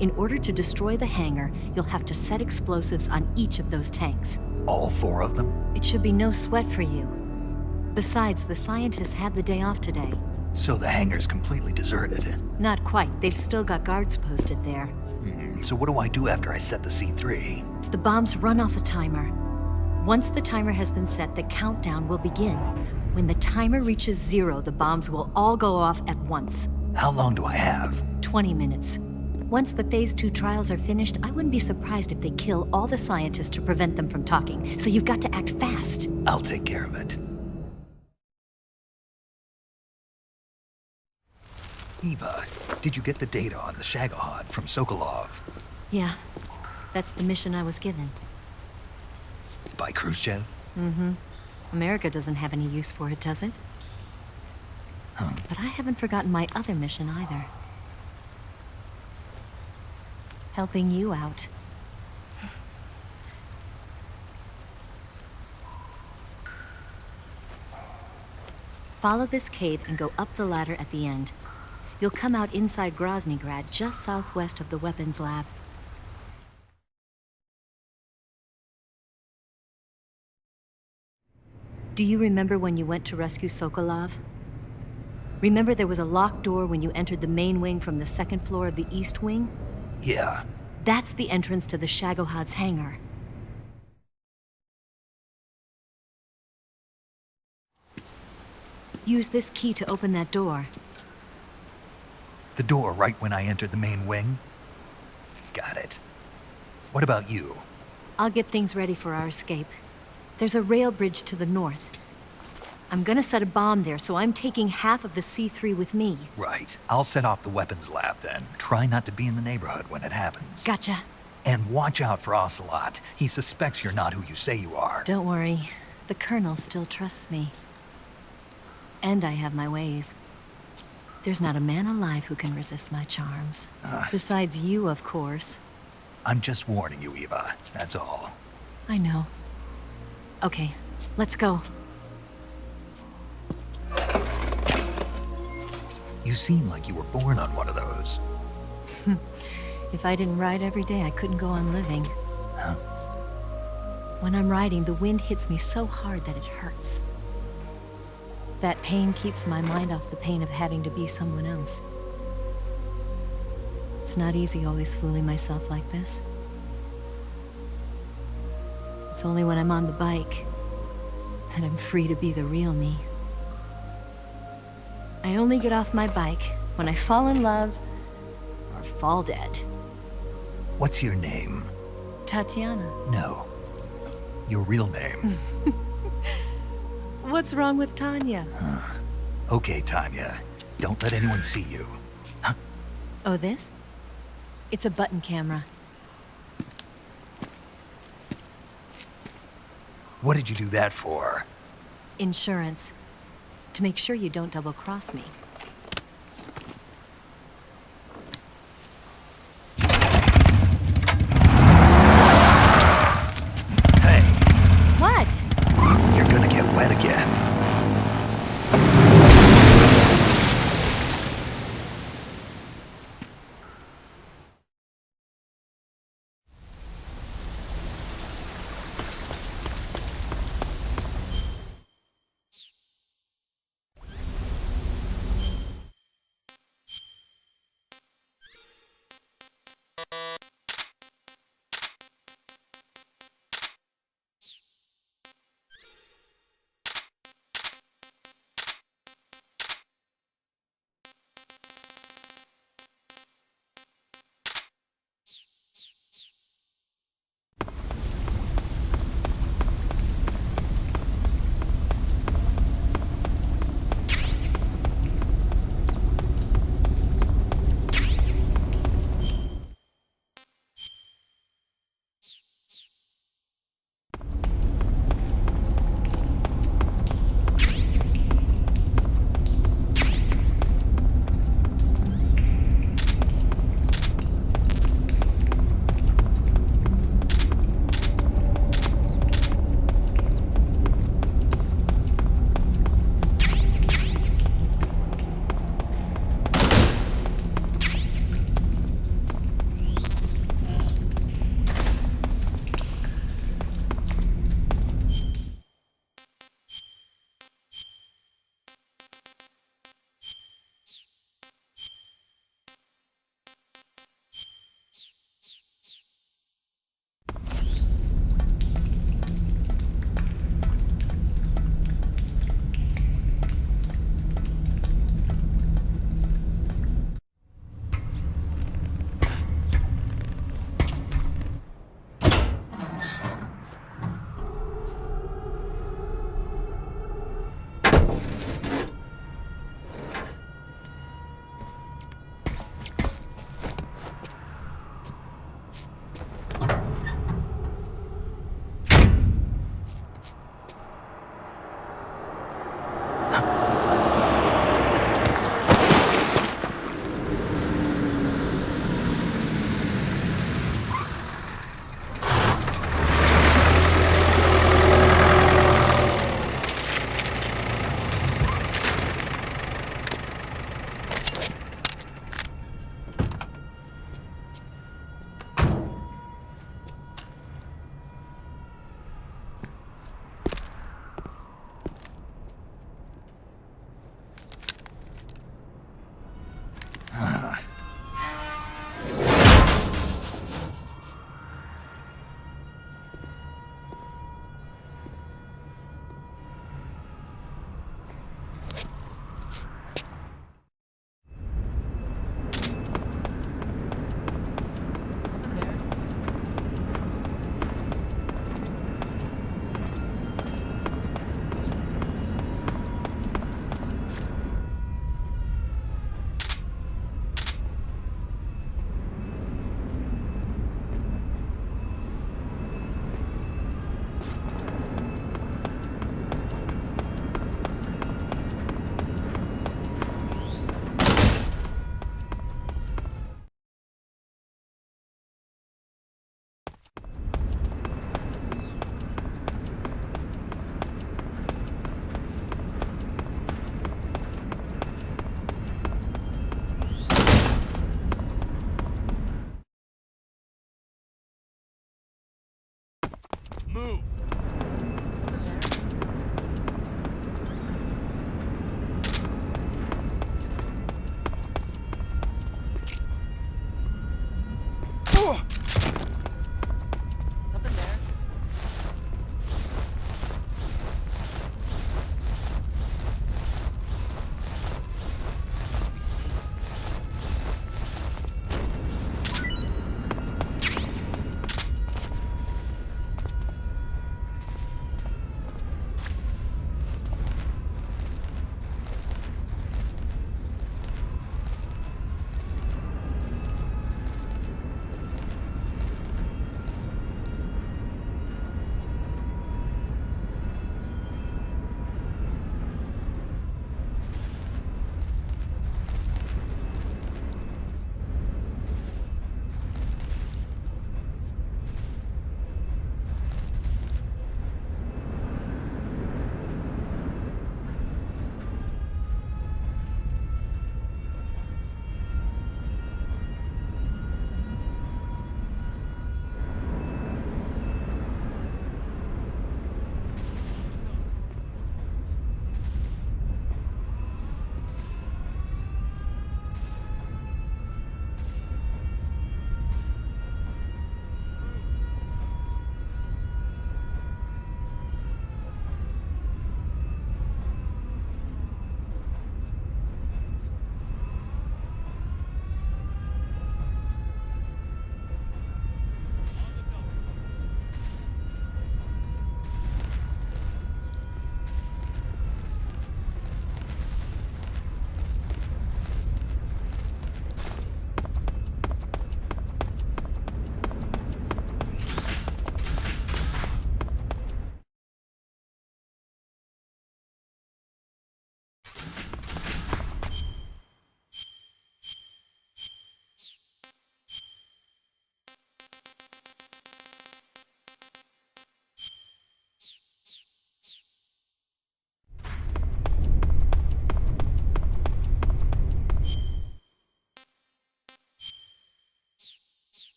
In order to destroy the hangar, you'll have to set explosives on each of those tanks. All 4 of them? It should be no sweat for you. Besides, the scientists had the day off today. So the hangar's completely deserted. Not quite. They've still got guards posted there. So what do I do after I set the C3? The bombs run off a timer. Once the timer has been set, the countdown will begin. When the timer reaches 0, the bombs will all go off at once. How long do I have? 20 minutes. Once the Phase 2 trials are finished, I wouldn't be surprised if they kill all the scientists to prevent them from talking. So you've got to act fast. I'll take care of it. Eva, did you get the data on the Shagohod from Sokolov? Yeah, that's the mission I was given. By Khrushchev? Mm-hmm. America doesn't have any use for it, does it? But I haven't forgotten my other mission either. Helping you out. Follow this cave and go up the ladder at the end. You'll come out inside Groznygrad, just southwest of the weapons lab. Do you remember when you went to rescue Sokolov? Remember there was a locked door when you entered the main wing from the second floor of the east wing? Yeah. That's the entrance to the Shagohod's hangar. Use this key to open that door. The door right when I entered the main wing? Got it. What about you? I'll get things ready for our escape. There's a rail bridge to the north. I'm gonna set a bomb there, so I'm taking half of the C3 with me. Right. I'll set off the weapons lab then. Try not to be in the neighborhood when it happens. Gotcha. And watch out for Ocelot. He suspects you're not who you say you are. Don't worry. The Colonel still trusts me. And I have my ways. There's not a man alive who can resist my charms. Besides you, of course. I'm just warning you, Eva. That's all. I know. Okay, let's go. You seem like you were born on one of those. If I didn't ride every day, I couldn't go on living. Huh? When I'm riding, the wind hits me so hard that it hurts. That pain keeps my mind off the pain of having to be someone else. It's not easy always fooling myself like this. It's only when I'm on the bike that I'm free to be the real me. I only get off my bike when I fall in love or fall dead. What's your name? Tatiana. No. Your real name. What's wrong with Tanya? Okay, Tanya. Don't let anyone see you. Huh? Oh, this? It's a button camera. What did you do that for? Insurance. To make sure you don't double-cross me. Hey. What? You're gonna get wet again.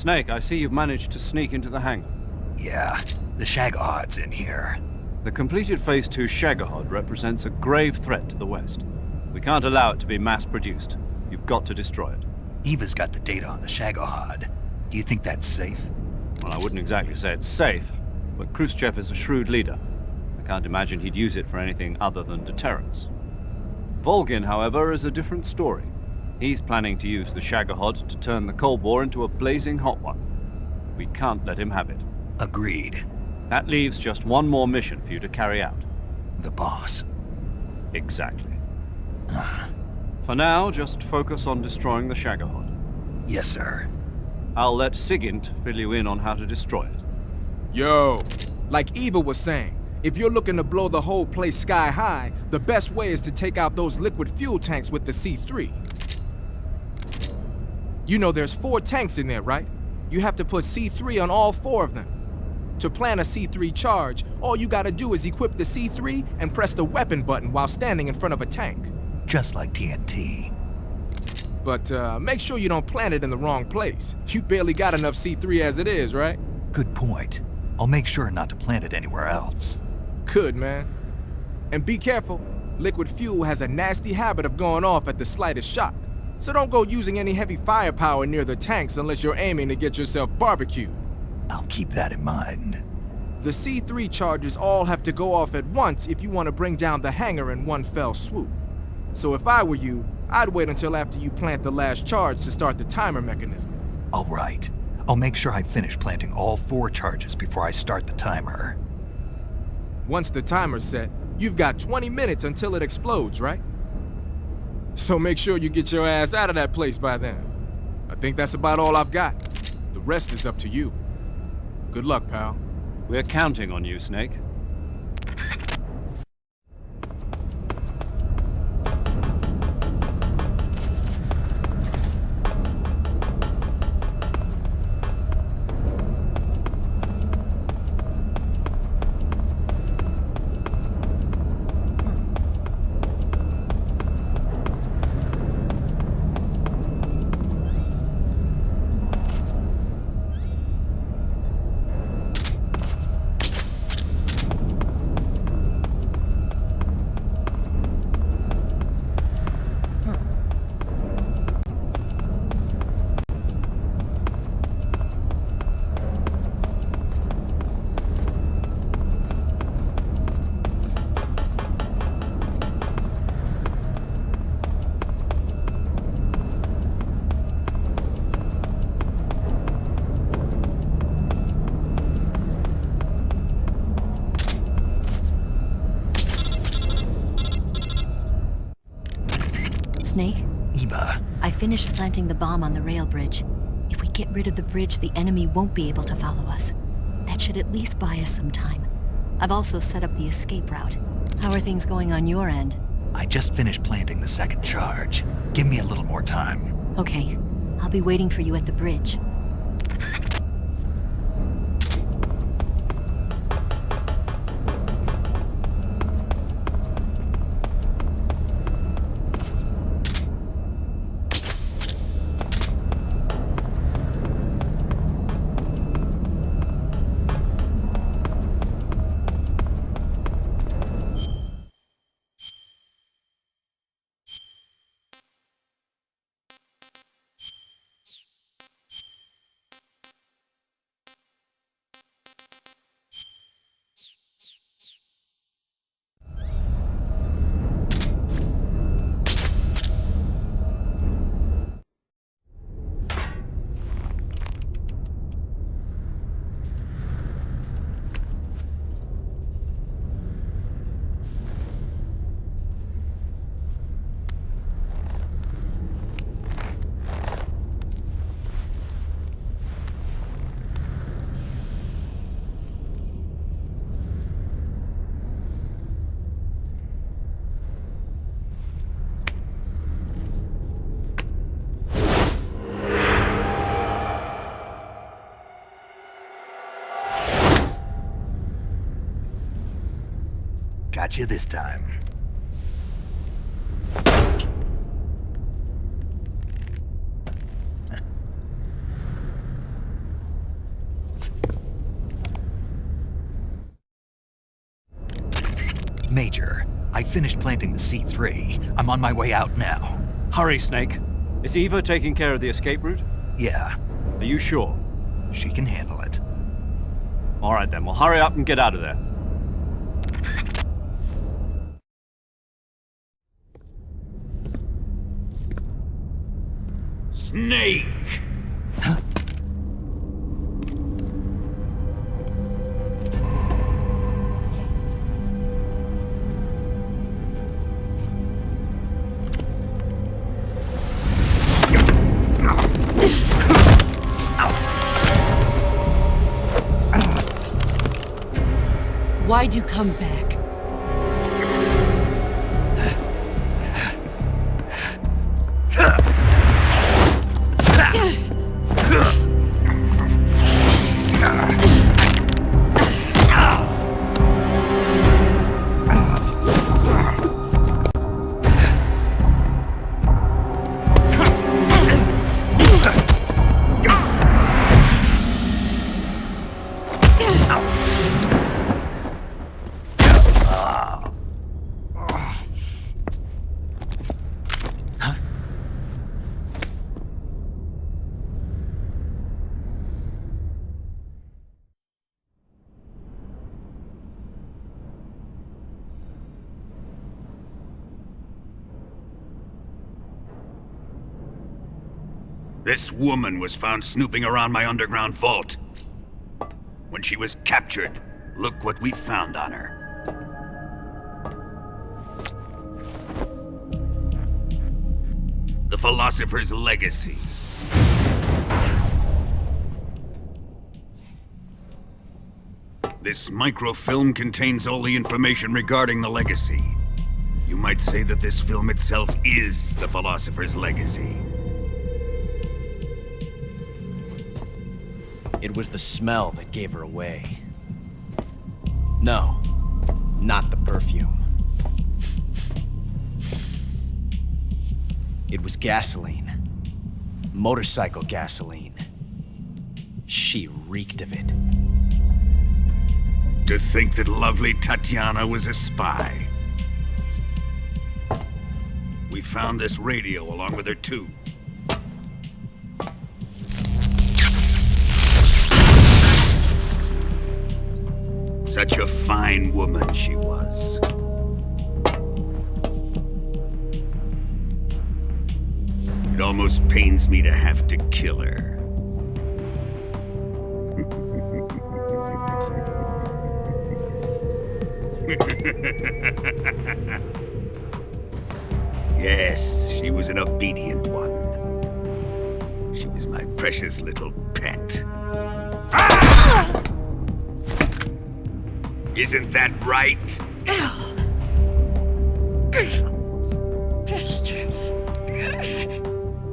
Snake, I see you've managed to sneak into the hangar. Yeah, the Shagahod's in here. The completed Phase 2 Shagahod represents a grave threat to the West. We can't allow it to be mass-produced. You've got to destroy it. Eva's got the data on the Shagahod. Do you think that's safe? Well, I wouldn't exactly say it's safe, but Khrushchev is a shrewd leader. I can't imagine he'd use it for anything other than deterrence. Volgin, however, is a different story. He's planning to use the Shagahod to turn the Cold War into a blazing hot one. We can't let him have it. Agreed. That leaves just one more mission for you to carry out. The boss. Exactly. For now, just focus on destroying the Shagahod. Yes, sir. I'll let Sigint fill you in on how to destroy it. Yo, like Eva was saying, if you're looking to blow the whole place sky high, the best way is to take out those liquid fuel tanks with the C3. You know there's 4 tanks in there, right? You have to put C3 on all 4 of them. To plan a C3 charge, all you gotta do is equip the C3 and press the weapon button while standing in front of a tank. Just like TNT. But make sure you don't plant it in the wrong place. You barely got enough C3 as it is, right? Good point. I'll make sure not to plant it anywhere else. Good, man. And be careful. Liquid fuel has a nasty habit of going off at the slightest shock. So don't go using any heavy firepower near the tanks unless you're aiming to get yourself barbecued. I'll keep that in mind. The C3 charges all have to go off at once if you want to bring down the hangar in one fell swoop. So if I were you, I'd wait until after you plant the last charge to start the timer mechanism. All right. I'll make sure I finish planting all 4 charges before I start the timer. Once the timer's set, you've got 20 minutes until it explodes, right? So make sure you get your ass out of that place by then. I think that's about all I've got. The rest is up to you. Good luck, pal. We're counting on you, Snake. Snake? Eva. I finished planting the bomb on the rail bridge. If we get rid of the bridge, the enemy won't be able to follow us. That should at least buy us some time. I've also set up the escape route. How are things going on your end? I just finished planting the 2nd charge. Give me a little more time. Okay. I'll be waiting for you at the bridge. Got you this time. Major, I finished planting the C3. I'm on my way out now. Hurry, Snake. Is Eva taking care of the escape route? Yeah. Are you sure? She can handle it. All right then, well hurry up and get out of there. Snake! Why'd you come back? This woman was found snooping around my underground vault. When she was captured, look what we found on her. The Philosopher's Legacy. This microfilm contains all the information regarding the Legacy. You might say that this film itself is the Philosopher's Legacy. It was the smell that gave her away. No, not the perfume. It was gasoline. Motorcycle gasoline. She reeked of it. To think that lovely Tatiana was a spy. We found this radio along with her too. Such a fine woman she was. It almost pains me to have to kill her. Yes, she was an obedient one. She was my precious little pet. Ah! Isn't that right?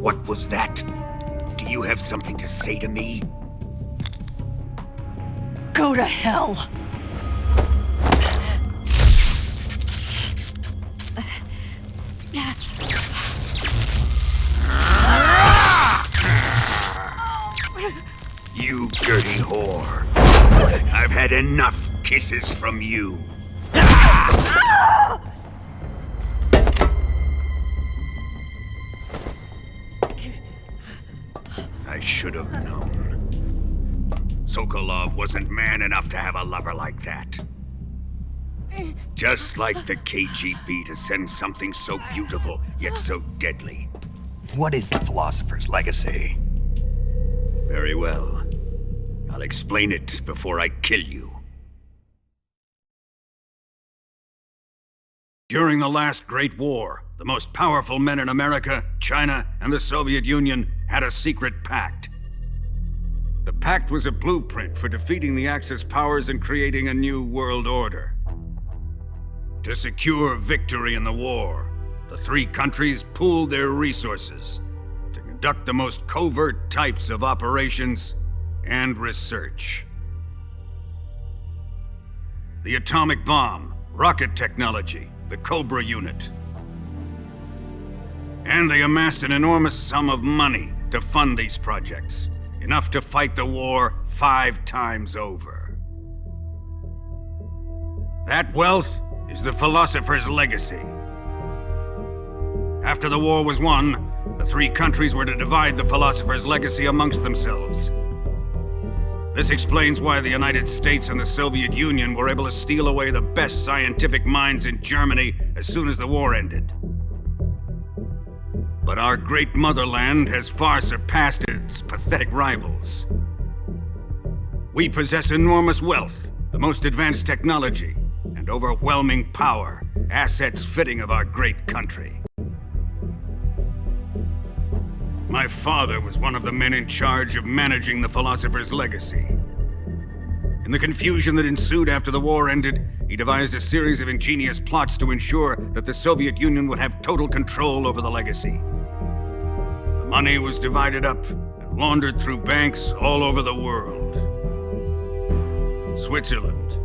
What was that? Do you have something to say to me? Go to hell! You dirty whore. I've had enough kisses from you. I should have known. Sokolov wasn't man enough to have a lover like that. Just like the KGB to send something so beautiful, yet so deadly. What is the Philosopher's Legacy? Very well. I'll explain it before I kill you. During the last Great War, the most powerful men in America, China, and the Soviet Union had a secret pact. The pact was a blueprint for defeating the Axis powers and creating a new world order. To secure victory in the war, the three countries pooled their resources to conduct the most covert types of operations and research. The atomic bomb, rocket technology, the Cobra unit. And they amassed an enormous sum of money to fund these projects, enough to fight the war 5 times over. That wealth is the Philosopher's legacy. After the war was won, the three countries were to divide the Philosopher's legacy amongst themselves. This explains why the United States and the Soviet Union were able to steal away the best scientific minds in Germany as soon as the war ended. But our great motherland has far surpassed its pathetic rivals. We possess enormous wealth, the most advanced technology, and overwhelming power, assets fitting of our great country. My father was one of the men in charge of managing the Philosopher's legacy. In the confusion that ensued after the war ended, he devised a series of ingenious plots to ensure that the Soviet Union would have total control over the legacy. The money was divided up and laundered through banks all over the world. Switzerland,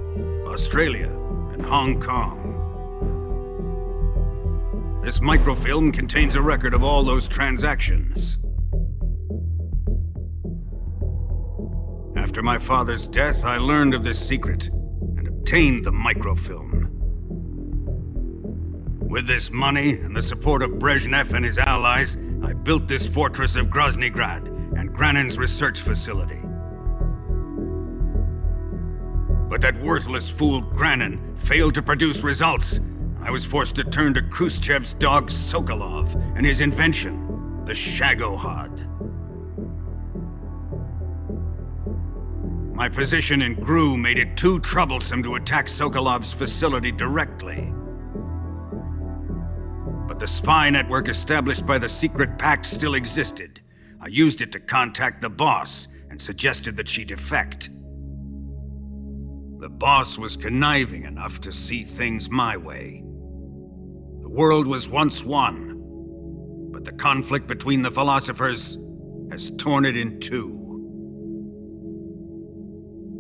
Australia, and Hong Kong. This microfilm contains a record of all those transactions. After my father's death, I learned of this secret and obtained the microfilm. With this money and the support of Brezhnev and his allies, I built this fortress of Groznygrad and Granin's research facility. But that worthless fool Granin failed to produce results. I was forced to turn to Khrushchev's dog Sokolov and his invention, the Shagohod. My position in GRU made it too troublesome to attack Sokolov's facility directly. But the spy network established by the secret pact still existed. I used it to contact the boss and suggested that she defect. The boss was conniving enough to see things my way. The world was once one, but the conflict between the philosophers has torn it in two.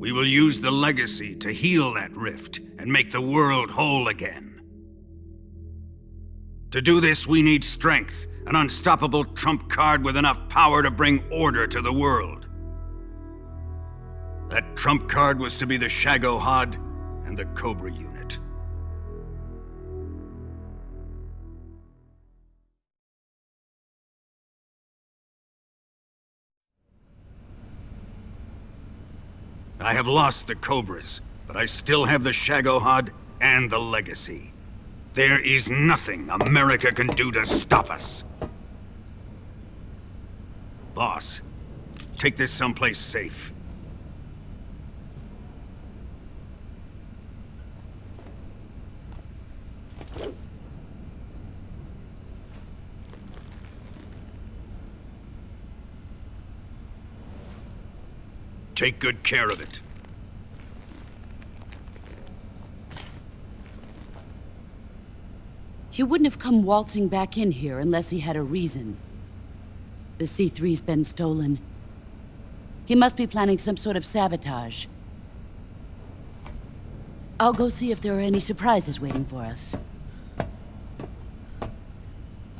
We will use the legacy to heal that rift and make the world whole again. To do this, we need strength, an unstoppable trump card with enough power to bring order to the world. That trump card was to be the Shagohod and the Cobra unit. I have lost the Cobras, but I still have the Shagohod and the legacy. There is nothing America can do to stop us. Boss, take this someplace safe. Take good care of it. He wouldn't have come waltzing back in here unless he had a reason. The C3's been stolen. He must be planning some sort of sabotage. I'll go see if there are any surprises waiting for us.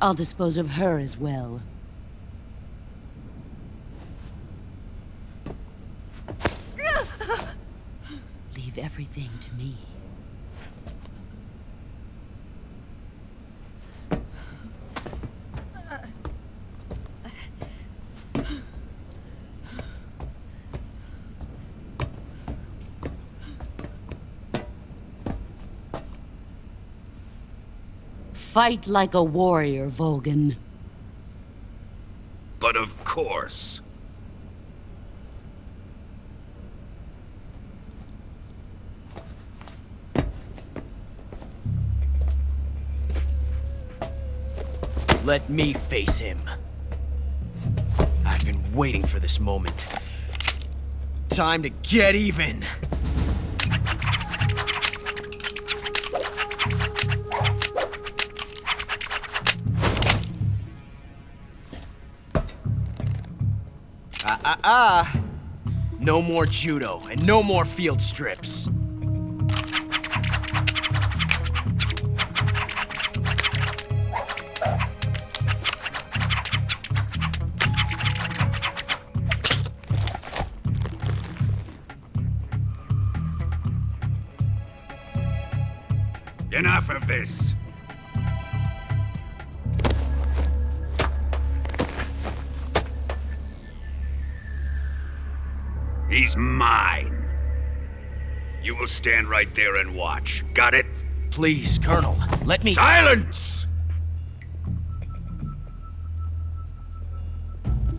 I'll dispose of her as well. Leave everything to me. Fight like a warrior, Volgan. But of course. Let me face him. I've been waiting for this moment. Time to get even! No more judo, and no more field strips. Enough of this. He's mine. You will stand right there and watch. Got it? Please, Colonel, let me... Silence!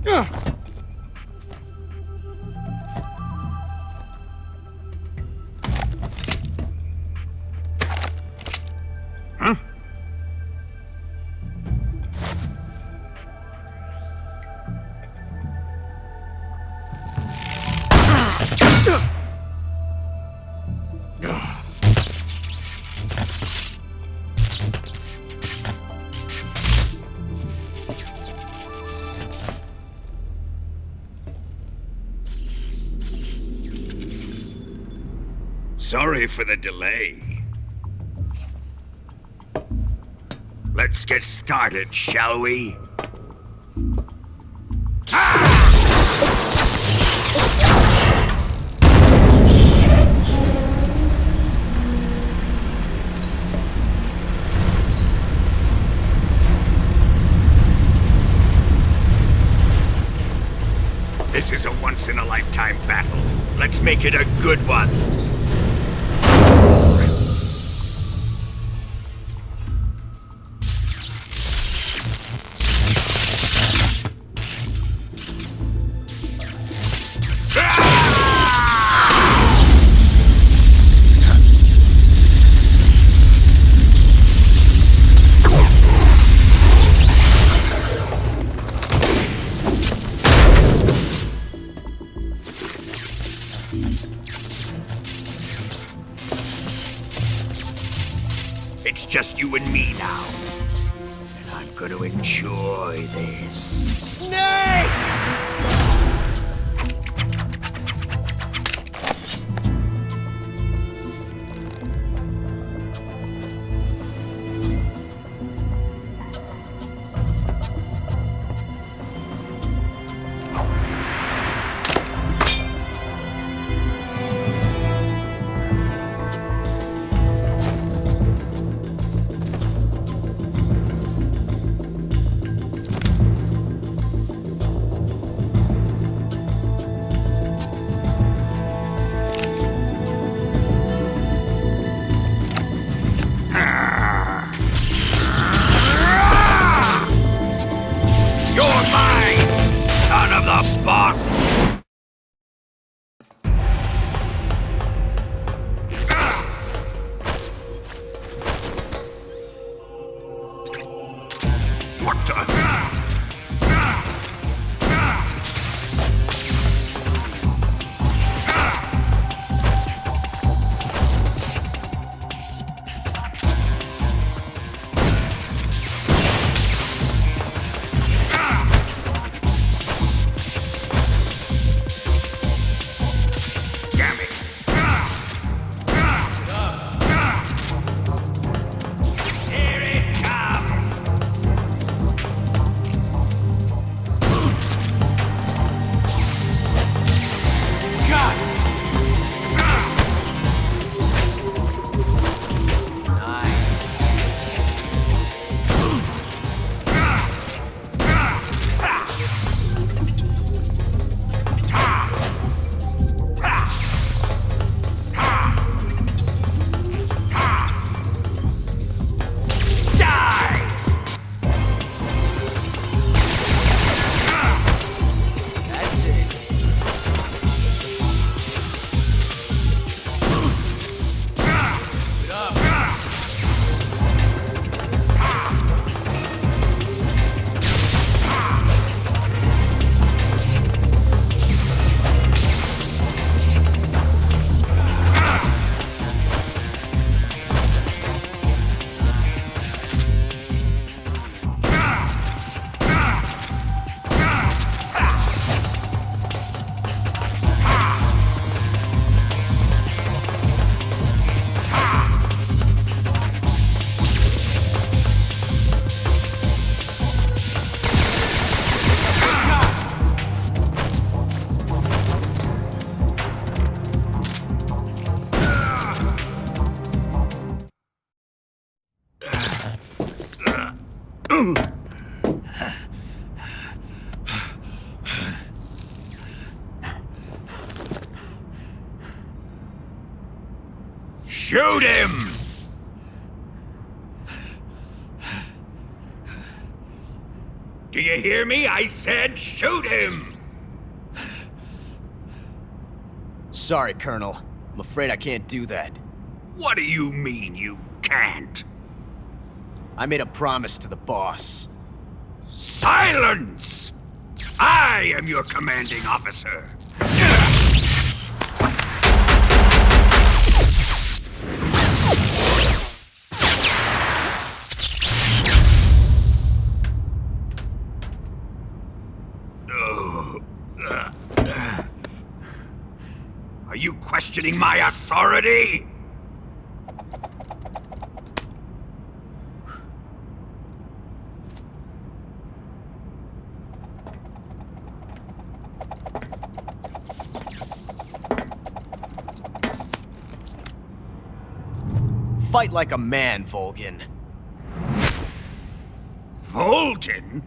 Huh? Sorry for the delay. Let's get started, shall we? This is a once-in-a-lifetime battle. Let's make it a good one. It's just you and me now. And I'm gonna enjoy this. Snake! Shoot him! Do you hear me? I said shoot him! Sorry, Colonel. I'm afraid I can't do that. What do you mean you can't? I made a promise to the boss. Silence! I am your commanding officer. Are you questioning my authority? Fight like a man, Volgin. Volgin?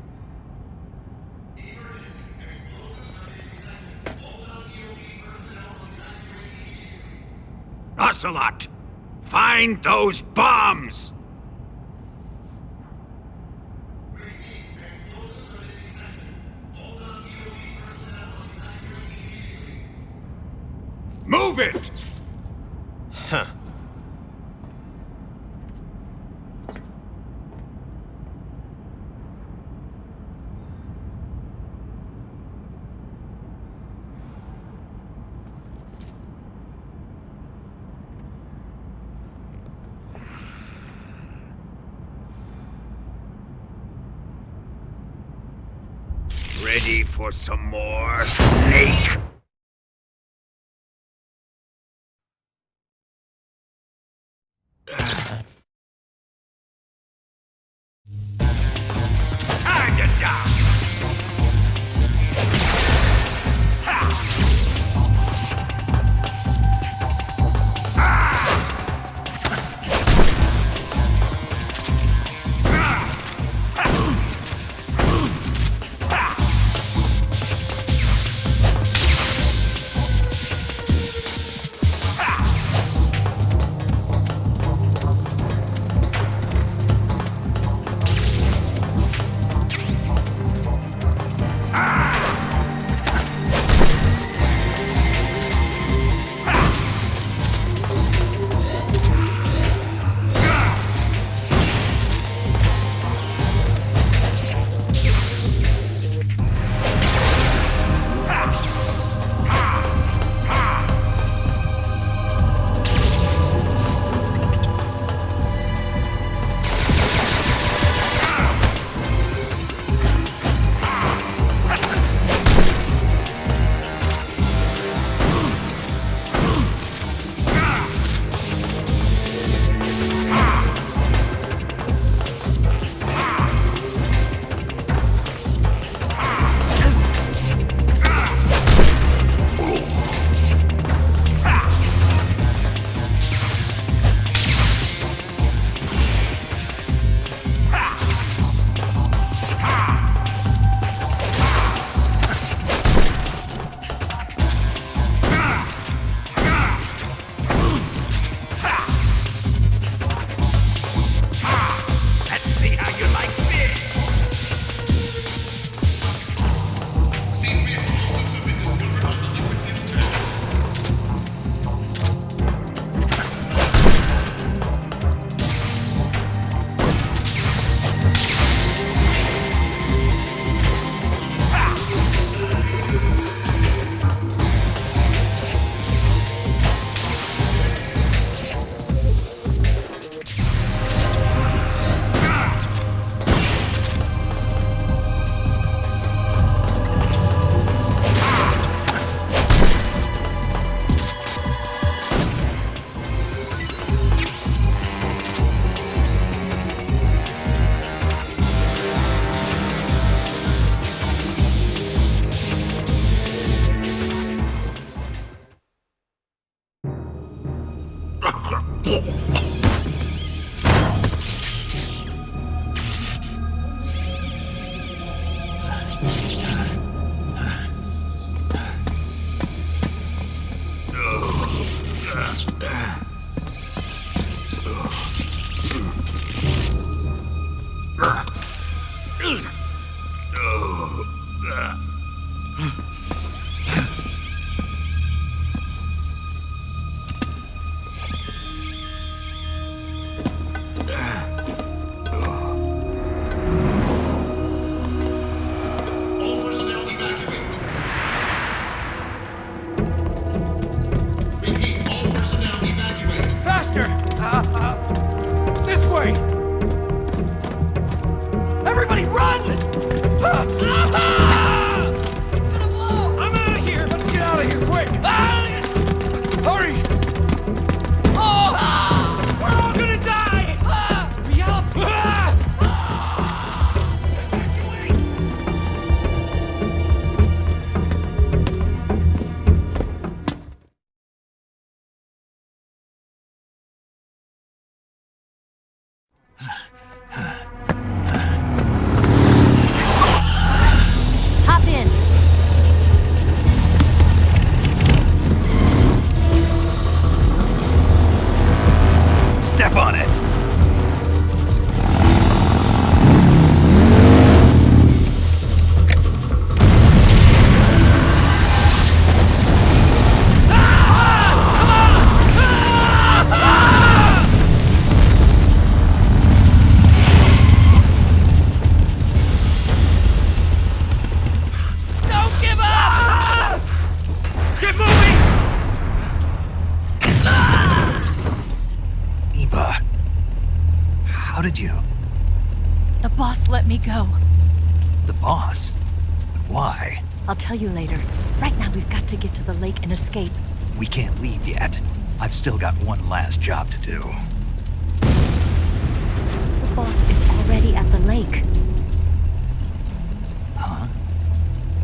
Ocelot! Find those bombs! Move it! Huh. Ready for some more, Snake? Time to die! Faster! This way! Everybody run! It's gonna blow! I'm out of here! Let's get out of here, quick! Hurry! We're all gonna die! Hurry up! Hop in. Step on it! Don't give up! Get moving! Eva, how did you? The boss let me go. The boss? But why? I'll tell you later. Right now, we've got to get to the lake and escape. We can't leave yet. I've still got one last job to do. The boss is already at the lake. Huh?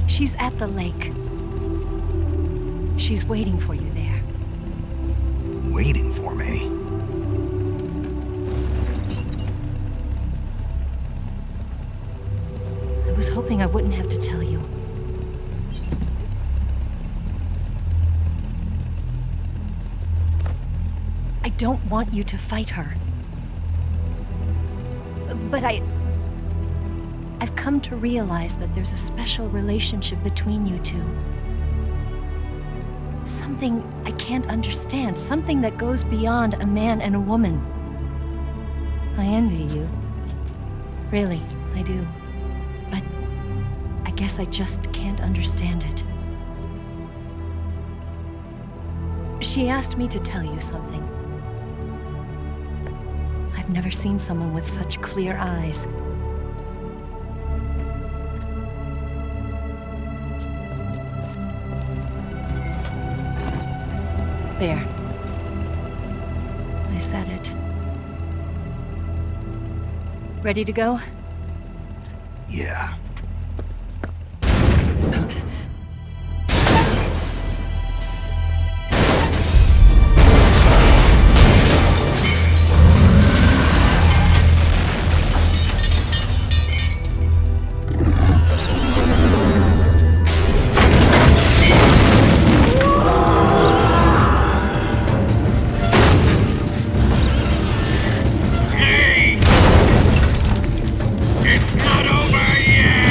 She's at the lake. She's waiting for you there. Waiting for me? I was hoping I wouldn't have to tell you. I don't want you to fight her. But I've come to realize that there's a special relationship between you two. Something I can't understand, something that goes beyond a man and a woman. I envy you. Really, I do. But I guess I just can't understand it. She asked me to tell you something. I've never seen someone with such clear eyes. There. I said it. Ready to go? Yeah. It's not over yet!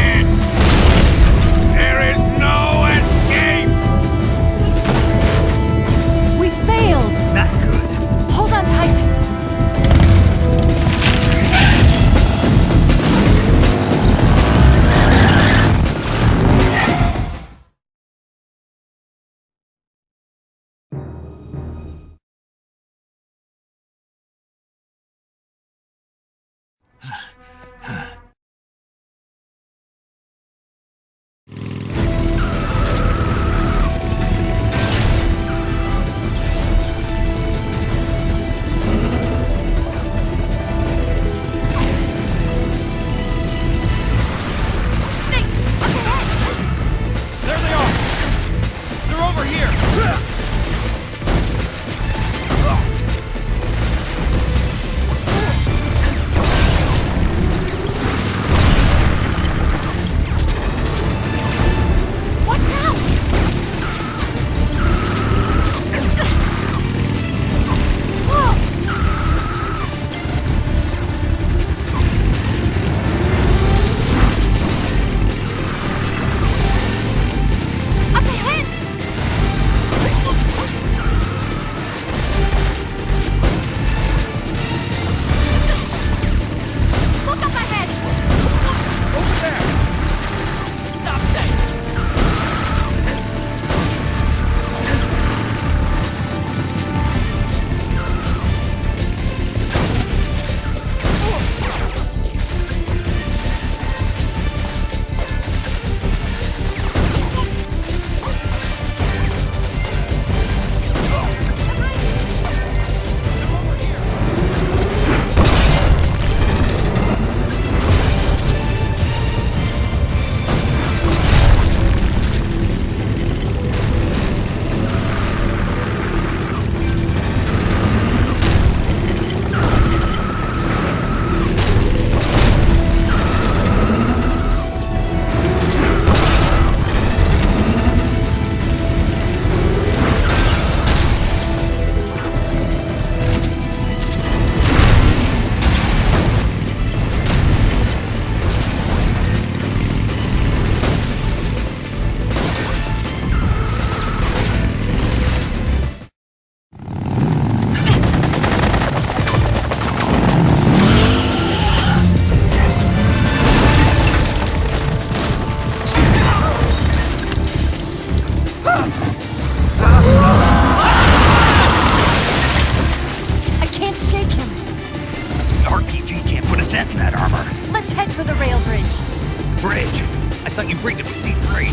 hurry.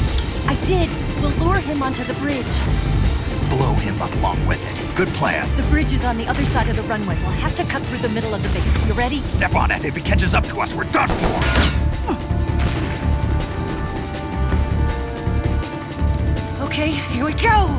I did. We'll lure him onto the bridge. Blow him up along with it. Good plan. The bridge is on the other side of the runway. We'll have to cut through the middle of the base. You ready? Step on it. If he catches up to us, we're done for. Okay, here we go!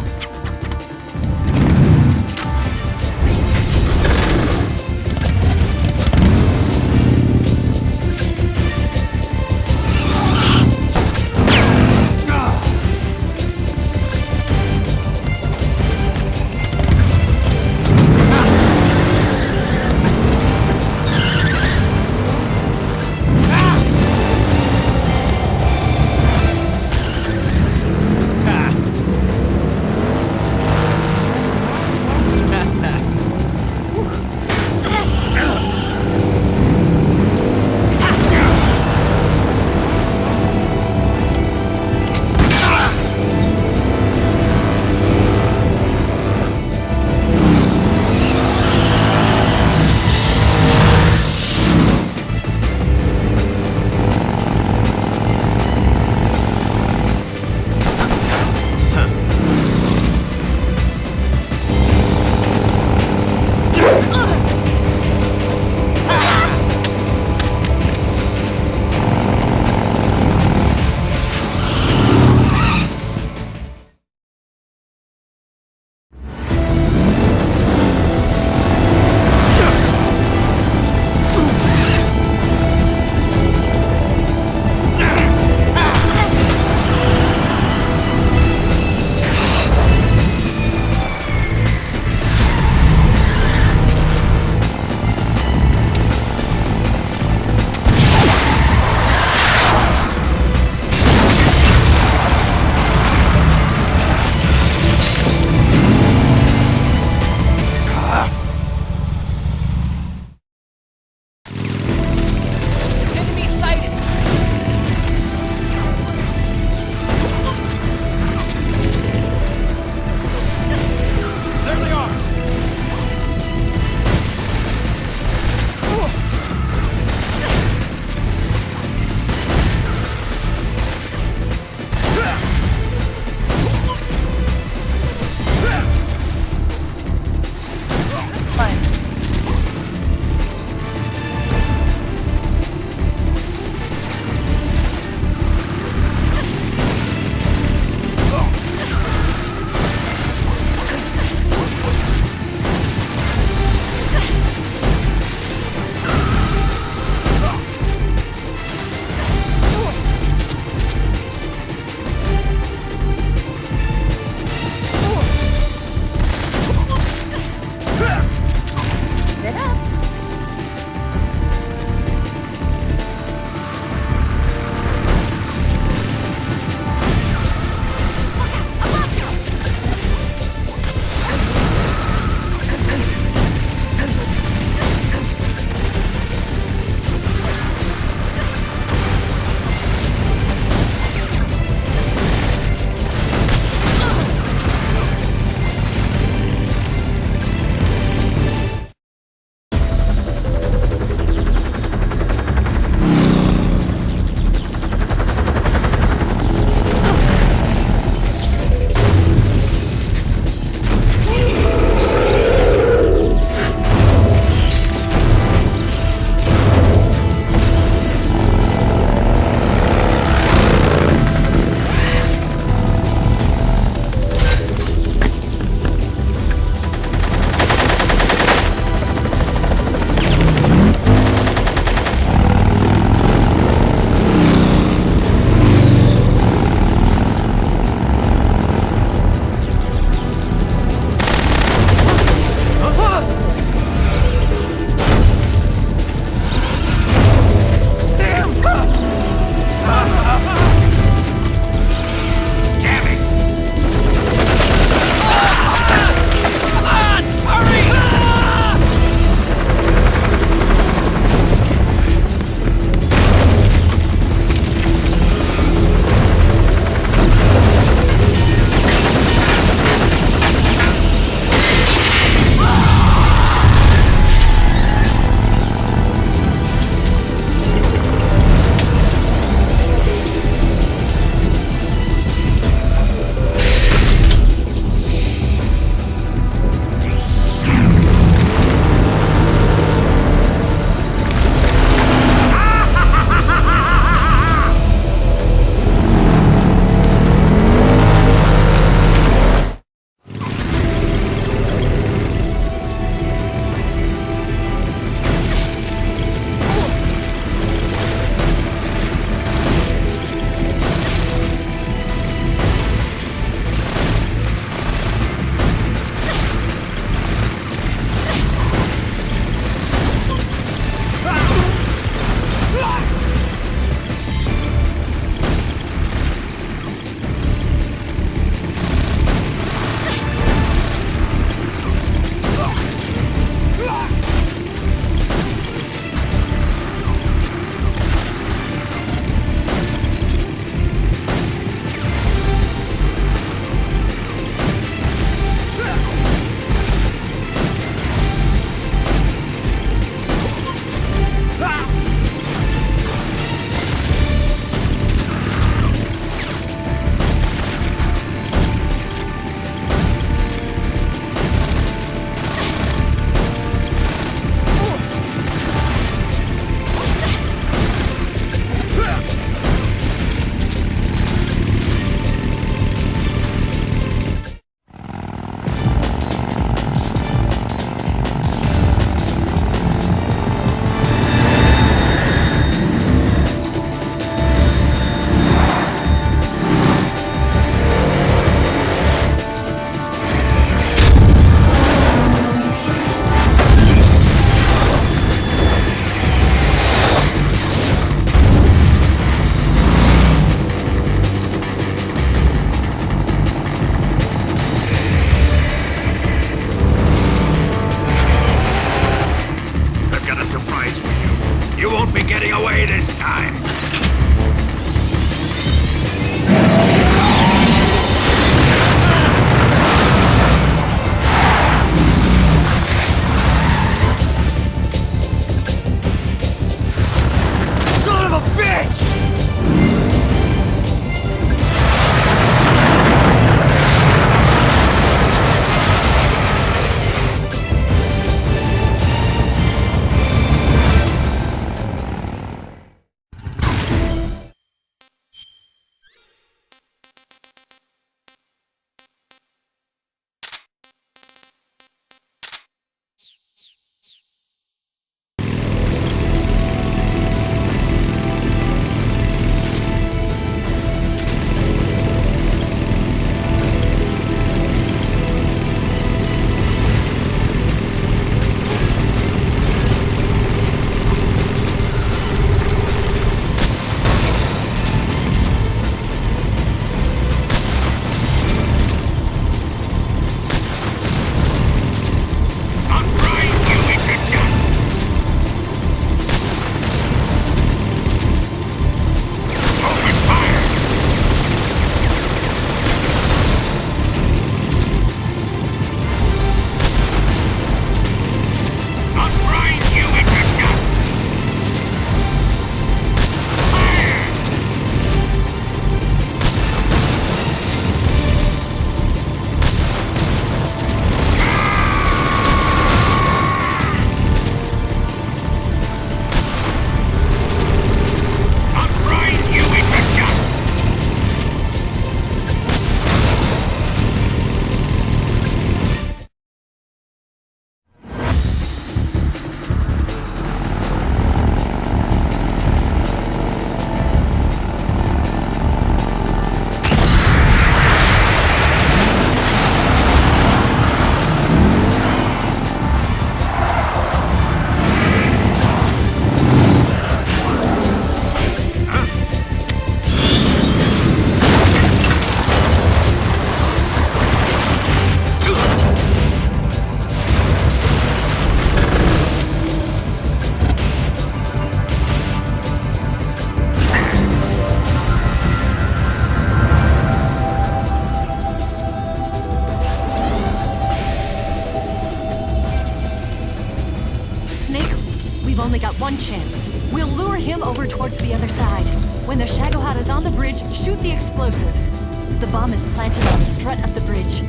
one chance. We'll lure him over towards the other side. When the Shagohod is on the bridge, shoot the explosives. The bomb is planted on the strut of the bridge.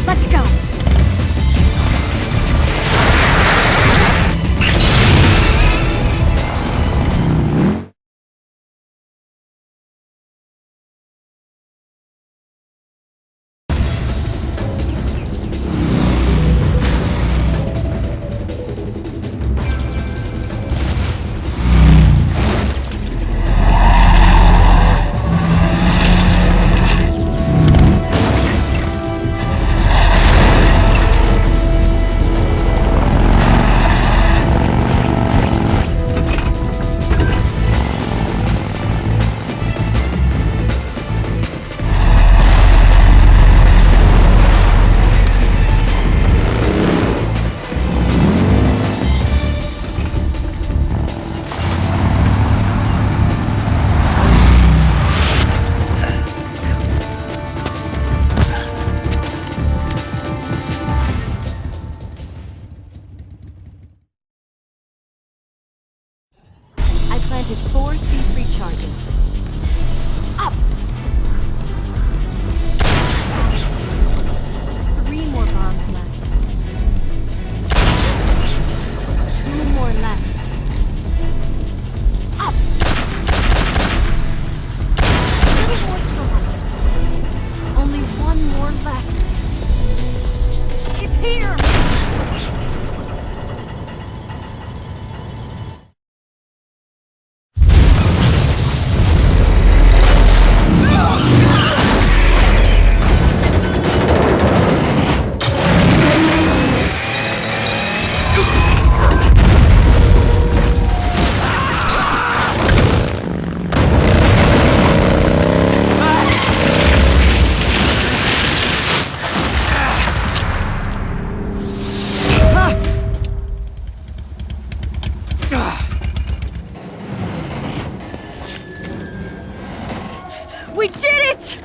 Let's go! I planted 4 C3 charges. Up! 3 more bombs left. 2 more left. Up! A little more to the right. Only 1 more left. It's here! We did it!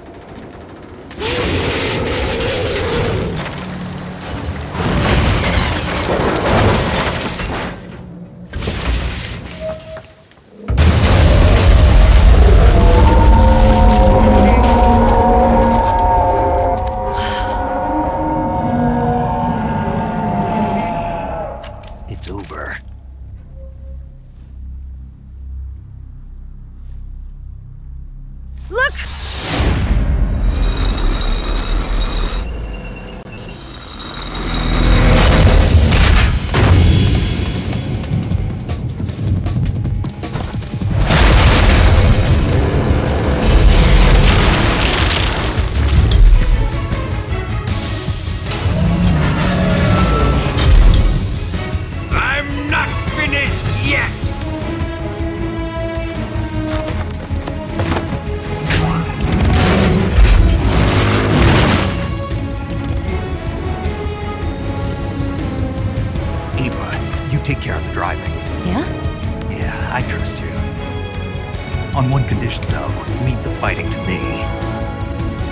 It's over. Look! I'm not finished yet! Eva, you take care of the driving. Yeah? Yeah, I trust you. On one condition, though, leave the fighting to me.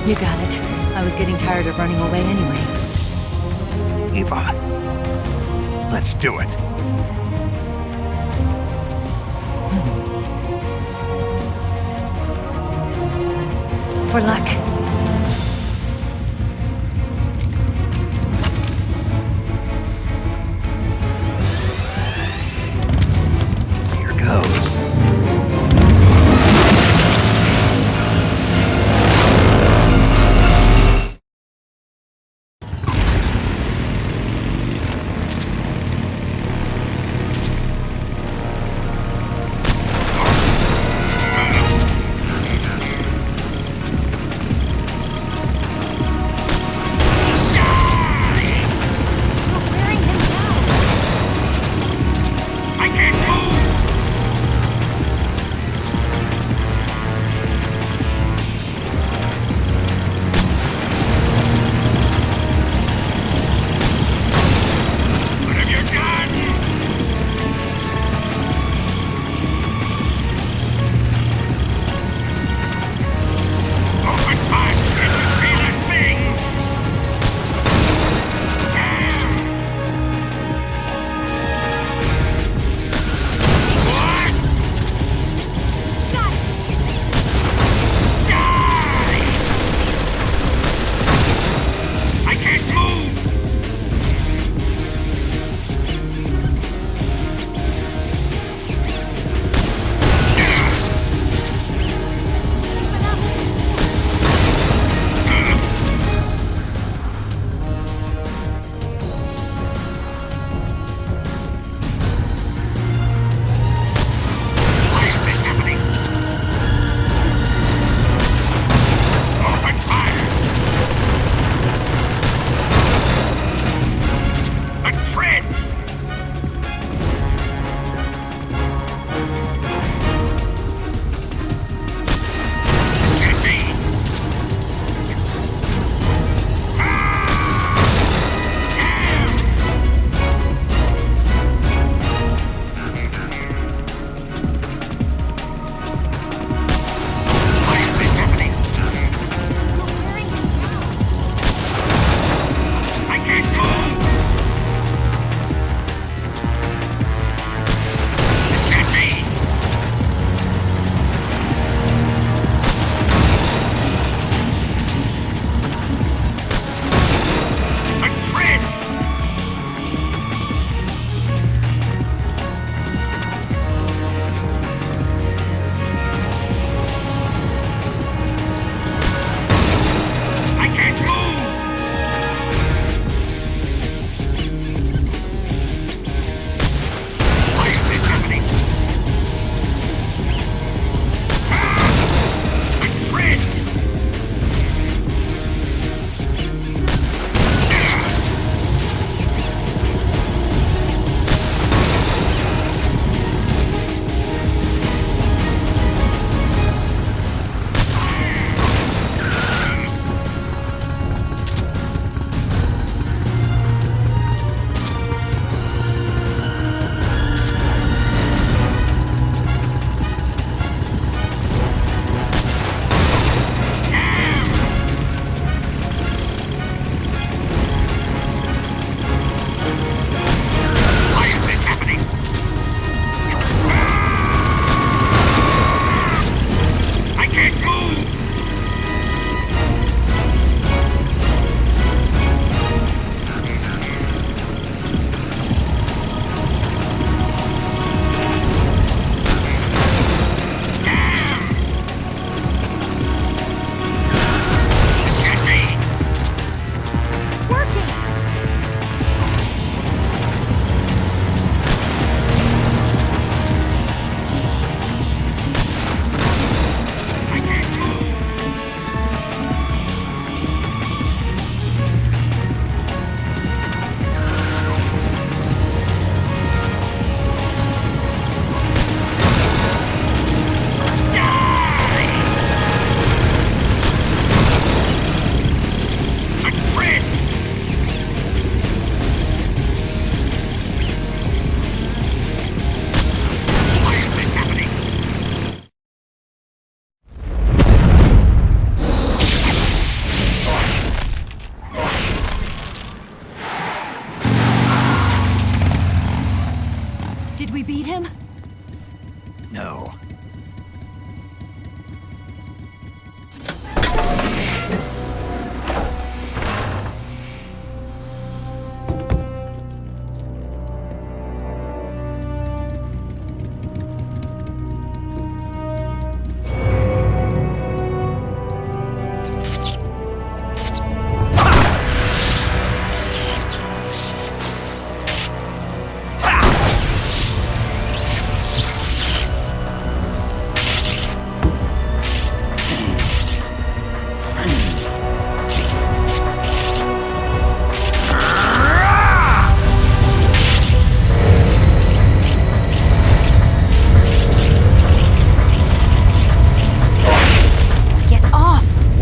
You got it. I was getting tired of running away anyway. Eva, let's do it. For luck. Here goes.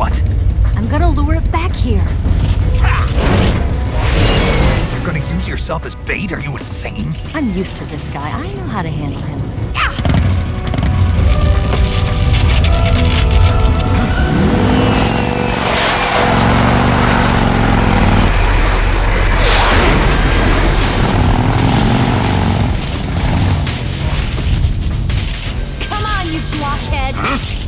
What? I'm gonna lure it back here. You're gonna use yourself as bait? Are you insane? I'm used to this guy. I know how to handle him. Come on, you blockhead!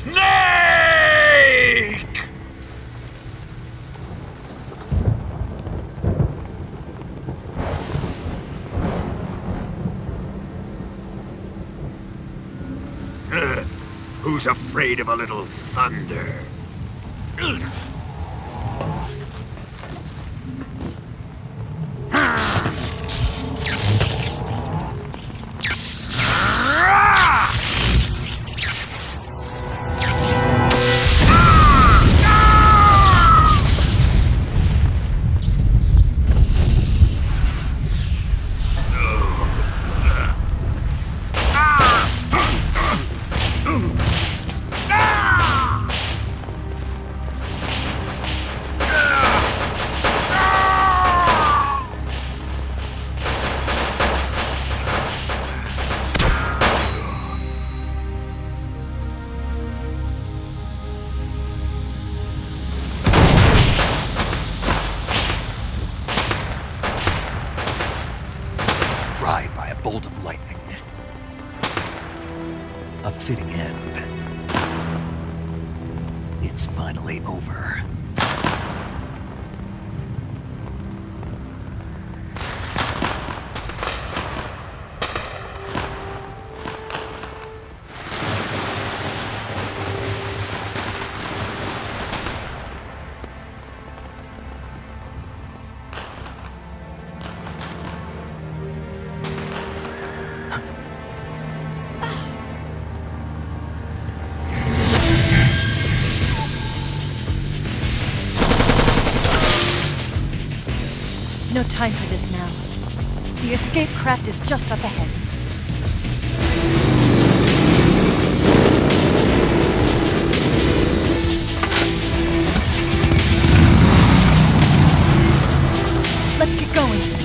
Snake! Who's afraid of a little thunder? Fried by a bolt of lightning. A fitting end. It's finally over. No time for this now. The escape craft is just up ahead. Let's get going.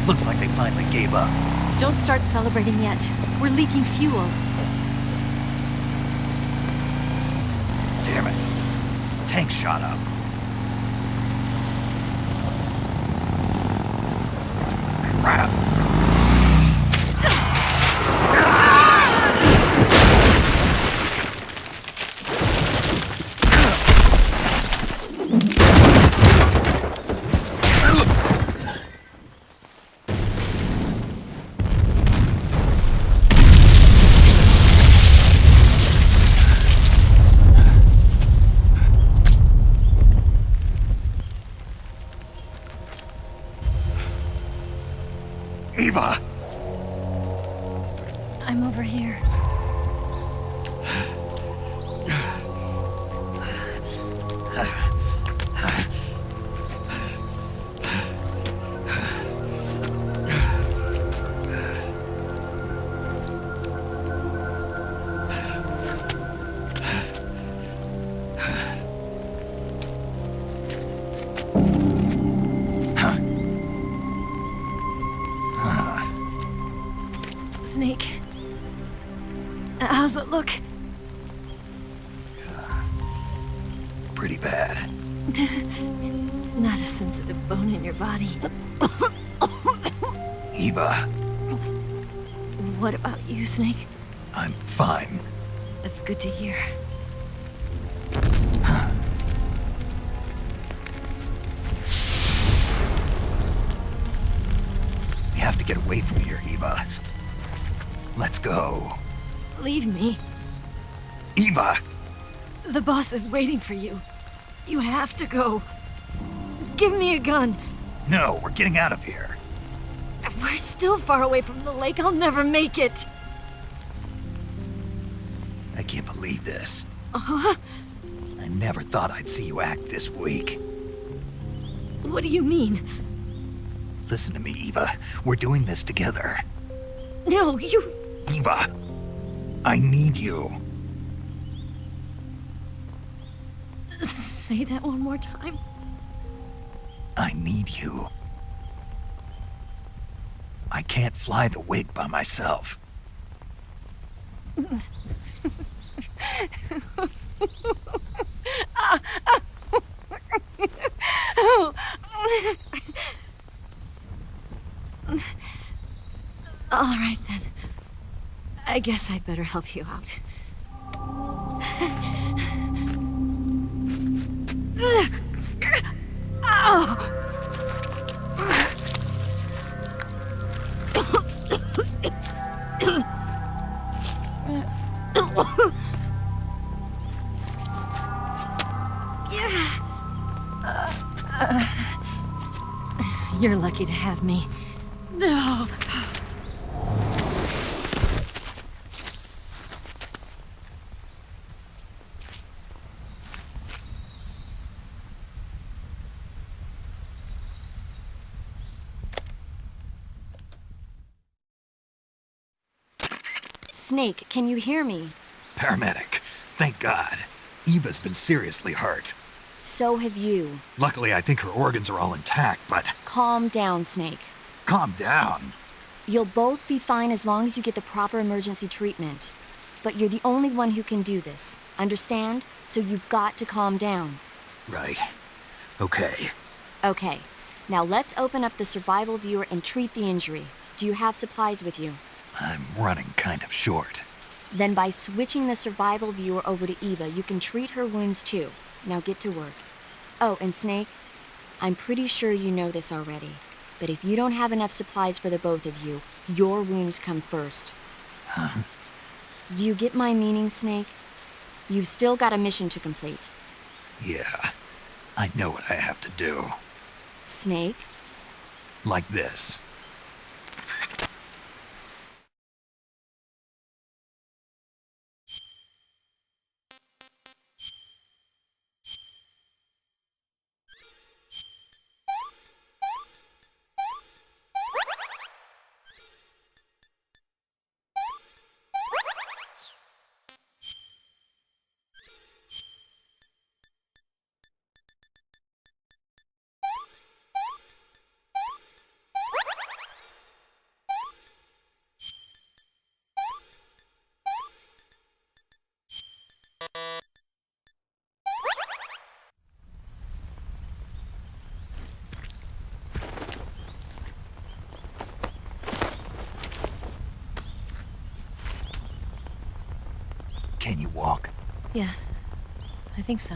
Looks like they finally gave up. Don't start celebrating yet. We're leaking fuel. Damn it. Tank shot up. Crap. Eva! I'm over here. Snake. How's it look? Pretty bad. Not a sensitive bone in your body. Eva, What about you, Snake? I'm fine. That's good to hear. We have to get away from here, Eva. Let's go. Leave me. Eva! The boss is waiting for you. You have to go. Give me a gun. No, we're getting out of here. We're still far away from the lake. I'll never make it. I can't believe this. Uh-huh. I never thought I'd see you act this weak. What do you mean? Listen to me, Eva. We're doing this together. No, you... Eva, I need you. Say that one more time. I need you. I can't fly the wig by myself. All right, then. I guess I'd better help you out. You're lucky to have me. Snake, can you hear me? Paramedic, thank God. Eva's been seriously hurt. So have you. Luckily, I think her organs are all intact, but... Calm down, Snake. Calm down. You'll both be fine as long as you get the proper emergency treatment. But you're the only one who can do this. Understand? So you've got to calm down. Right. Okay. Okay. Now let's open up the survival viewer and treat the injury. Do you have supplies with you? I'm running kind of short. Then by switching the survival viewer over to Eva, you can treat her wounds too. Now get to work. Oh, and Snake, I'm pretty sure you know this already, but if you don't have enough supplies for the both of you, your wounds come first. Huh? Do you get my meaning, Snake? You've still got a mission to complete. Yeah, I know what I have to do. Snake? Like this. Can you walk? Yeah, I think so.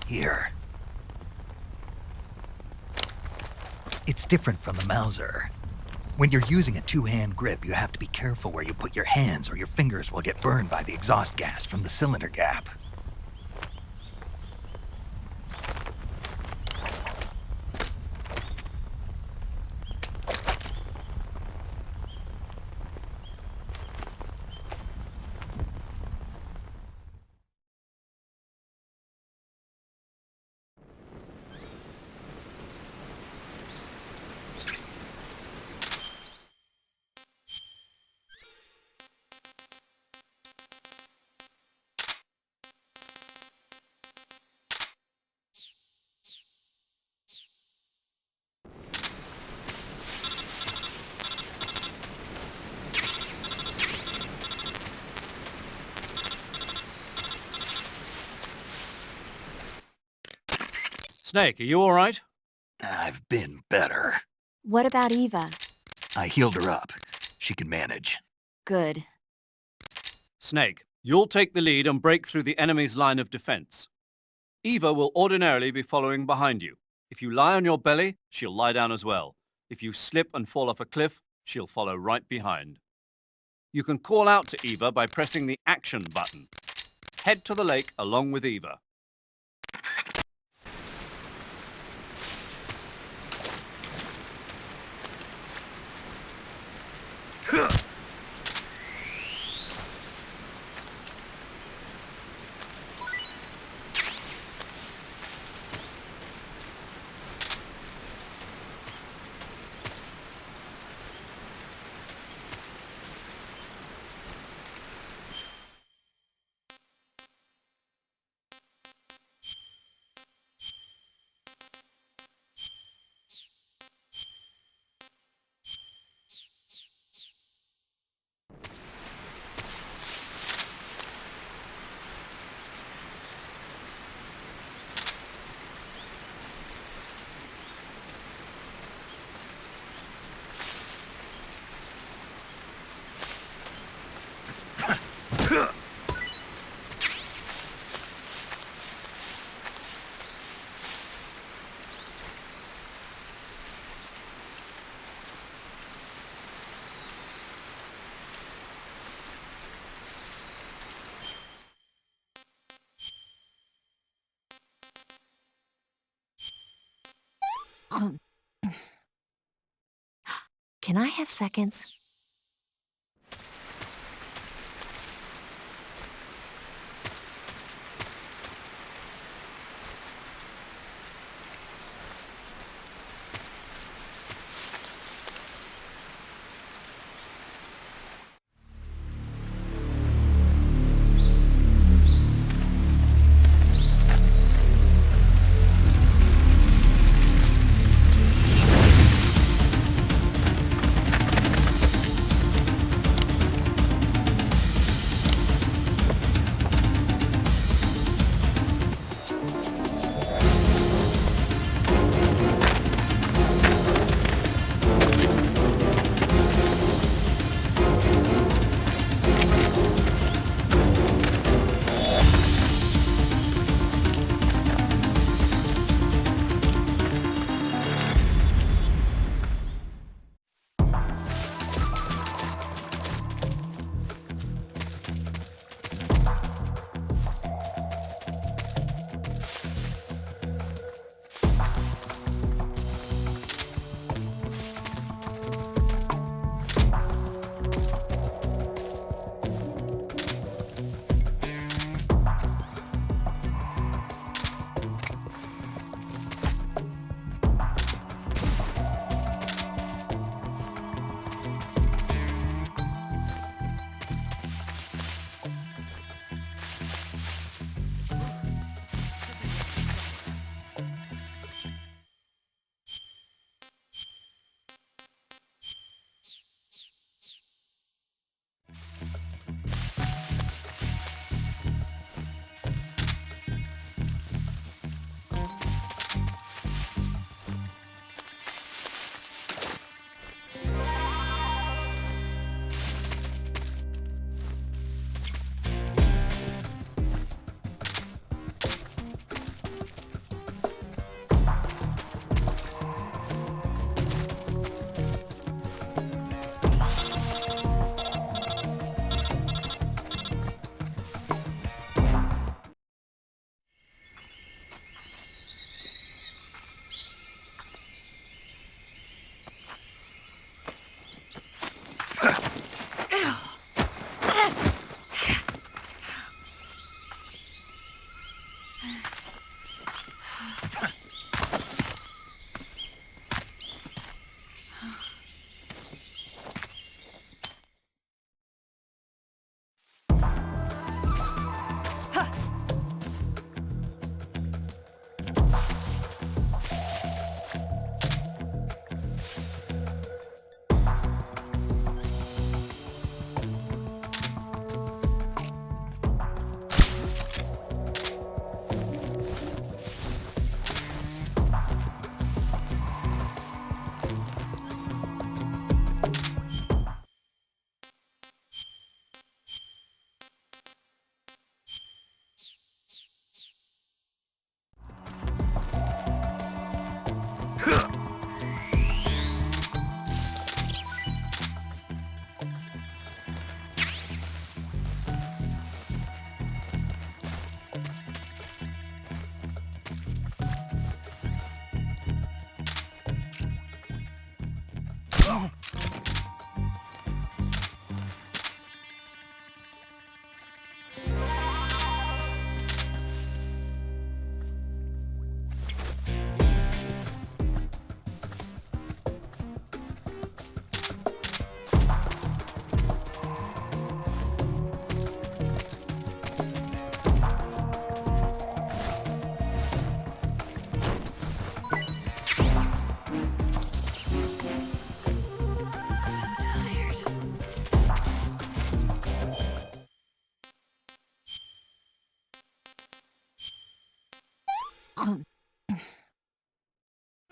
Here. It's different from the Mauser. When you're using a two-hand grip, you have to be careful where you put your hands or your fingers will get burned by the exhaust gas from the cylinder gap. Snake, are you all right? I've been better. What about Eva? I healed her up. She can manage. Good. Snake, you'll take the lead and break through the enemy's line of defense. Eva will ordinarily be following behind you. If you lie on your belly, she'll lie down as well. If you slip and fall off a cliff, she'll follow right behind. You can call out to Eva by pressing the action button. Head to the lake along with Eva. Can I have seconds?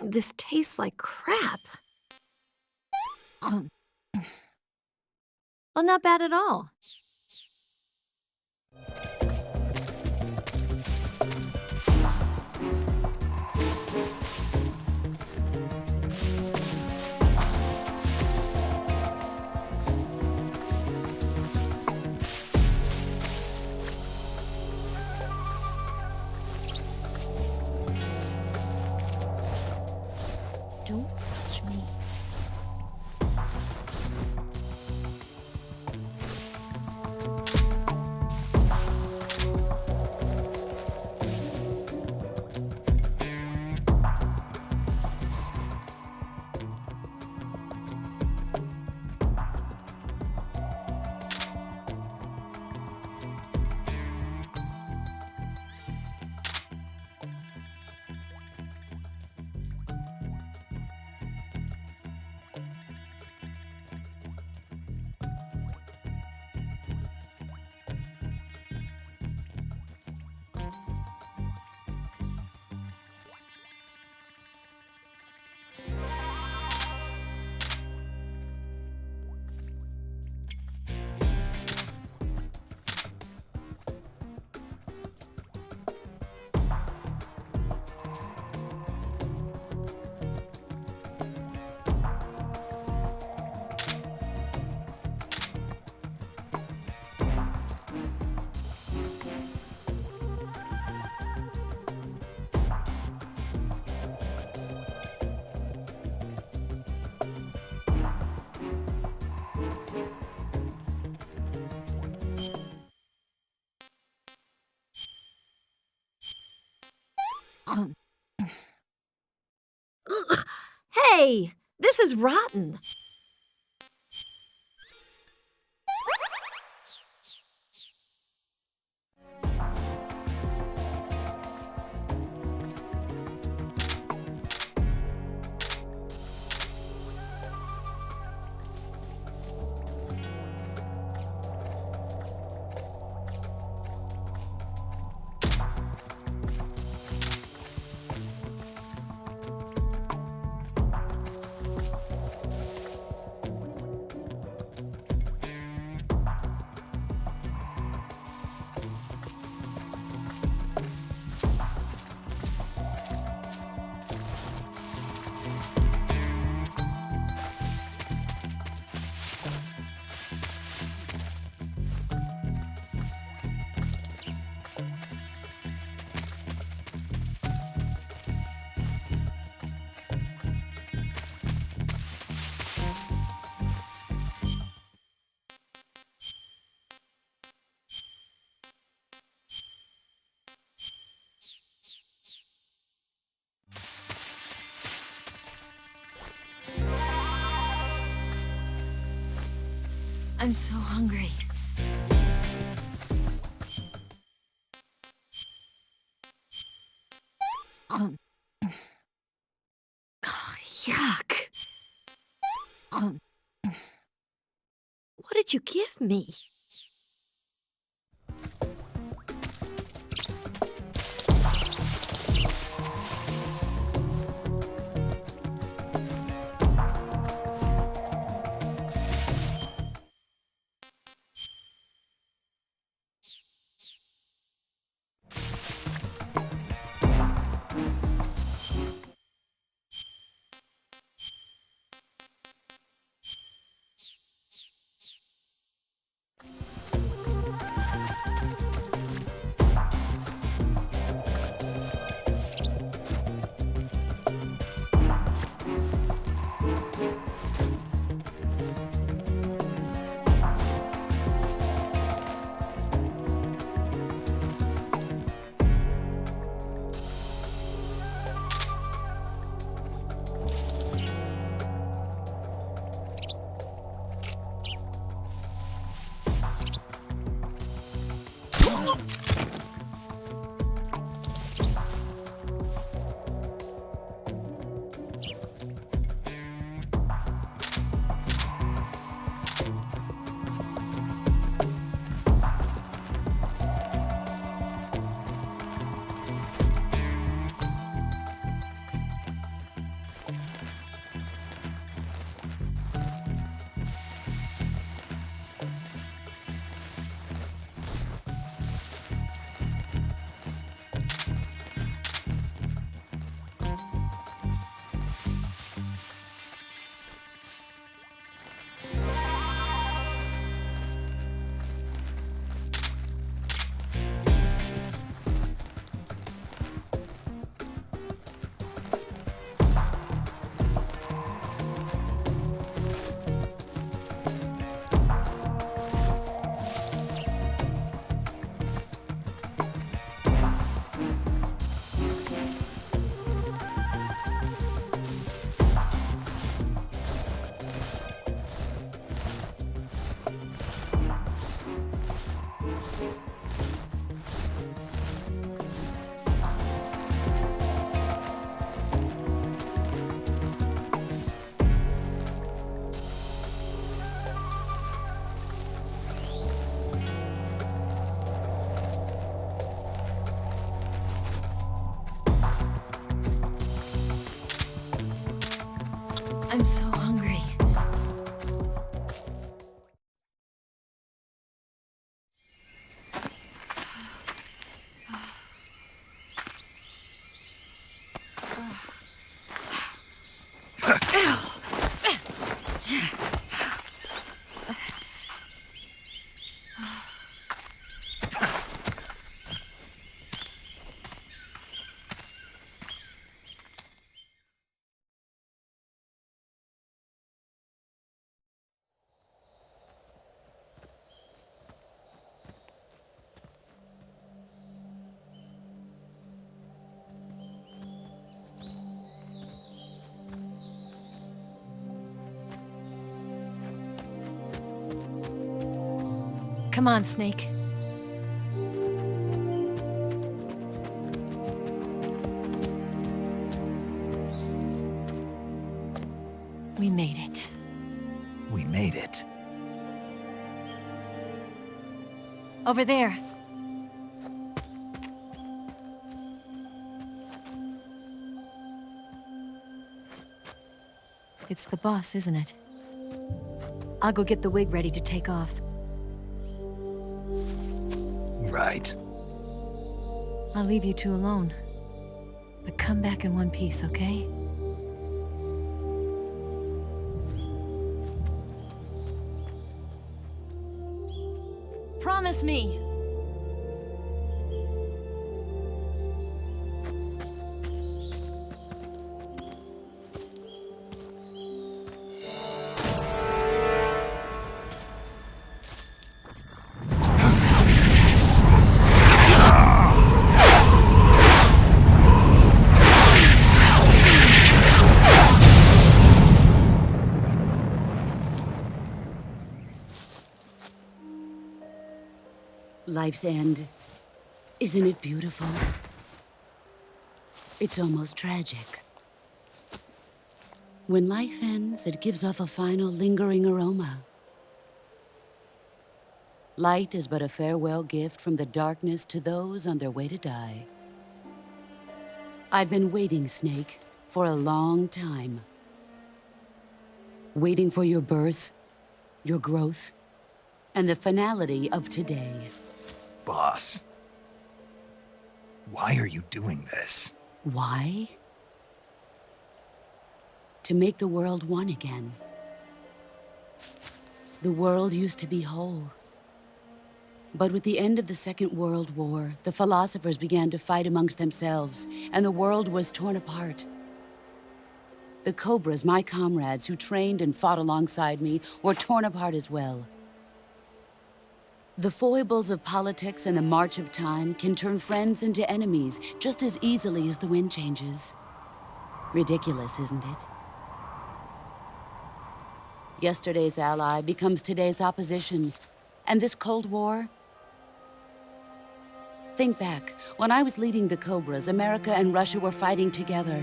This tastes like crap. Well, not bad at all. Don't touch me. Hey, this is rotten. I'm so hungry. Yuck. What did you give me? I'm so hungry. Come on, Snake. We made it. We made it. Over there. It's the boss, isn't it? I'll go get the wig ready to take off. Right. I'll leave you two alone. But come back in one piece, okay? Promise me! life's end. Isn't it beautiful? It's almost tragic. When life ends, it gives off a final lingering aroma. Light is but a farewell gift from the darkness to those on their way to die. I've been waiting, Snake, for a long time. Waiting for your birth, your growth, and the finality of today. Boss, why are you doing this? Why? To make the world one again. The world used to be whole. But with the end of the Second World War, the philosophers began to fight amongst themselves, and the world was torn apart. The Cobras, my comrades who trained and fought alongside me, were torn apart as well. The foibles of politics and the march of time can turn friends into enemies just as easily as the wind changes. Ridiculous, isn't it? Yesterday's ally becomes today's opposition. And this Cold War? Think back. When I was leading the Cobras, America and Russia were fighting together.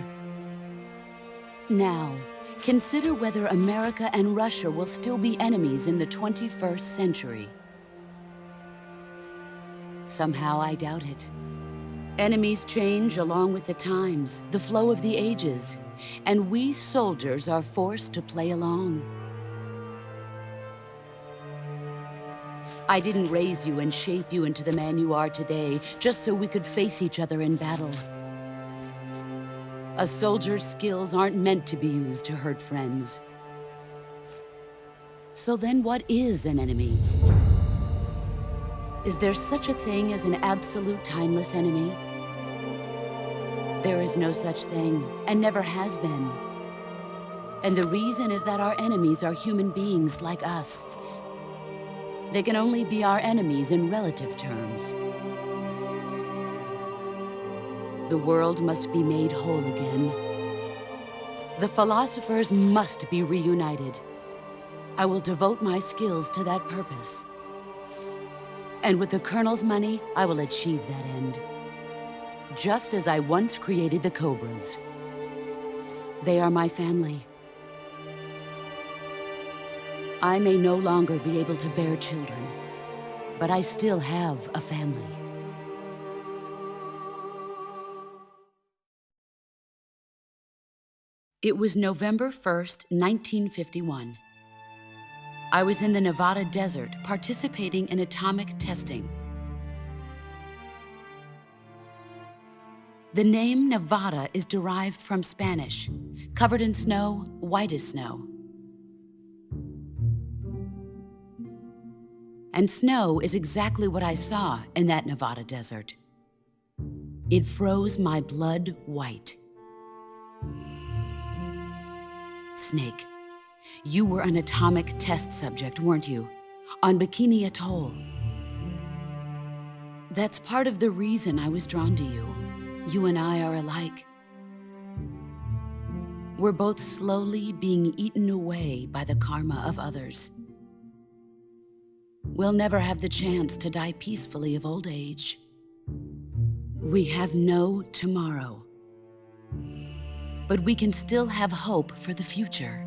Now, consider whether America and Russia will still be enemies in the 21st century. Somehow I doubt it. Enemies change along with the times, the flow of the ages, and we soldiers are forced to play along. I didn't raise you and shape you into the man you are today just so we could face each other in battle. A soldier's skills aren't meant to be used to hurt friends. So then what is an enemy? Is there such a thing as an absolute timeless enemy? There is no such thing, and never has been. And the reason is that our enemies are human beings like us. They can only be our enemies in relative terms. The world must be made whole again. The philosophers must be reunited. I will devote my skills to that purpose. And with the Colonel's money, I will achieve that end. Just as I once created the Cobras. They are my family. I may no longer be able to bear children, but I still have a family. It was November 1st, 1951. I was in the Nevada desert participating in atomic testing. The name Nevada is derived from Spanish, covered in snow, white as snow. And snow is exactly what I saw in that Nevada desert. It froze my blood white. Snake, you were an atomic test subject, weren't you? On Bikini Atoll. That's part of the reason I was drawn to you. You and I are alike. We're both slowly being eaten away by the karma of others. We'll never have the chance to die peacefully of old age. We have no tomorrow. But we can still have hope for the future.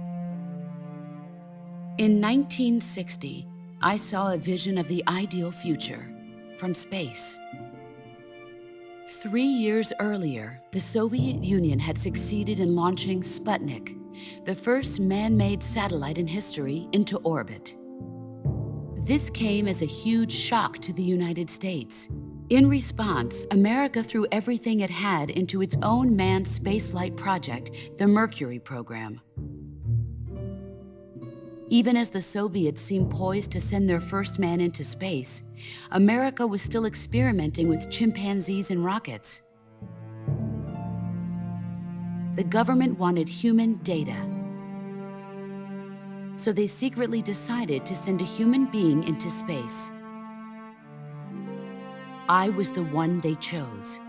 In 1960, I saw a vision of the ideal future from space. 3 years earlier, the Soviet Union had succeeded in launching Sputnik, the first man-made satellite in history, into orbit. This came as a huge shock to the United States. In response, America threw everything it had into its own manned spaceflight project, the Mercury program. Even as the Soviets seemed poised to send their first man into space, America was still experimenting with chimpanzees and rockets. The government wanted human data. So they secretly decided to send a human being into space. I was the one they chose.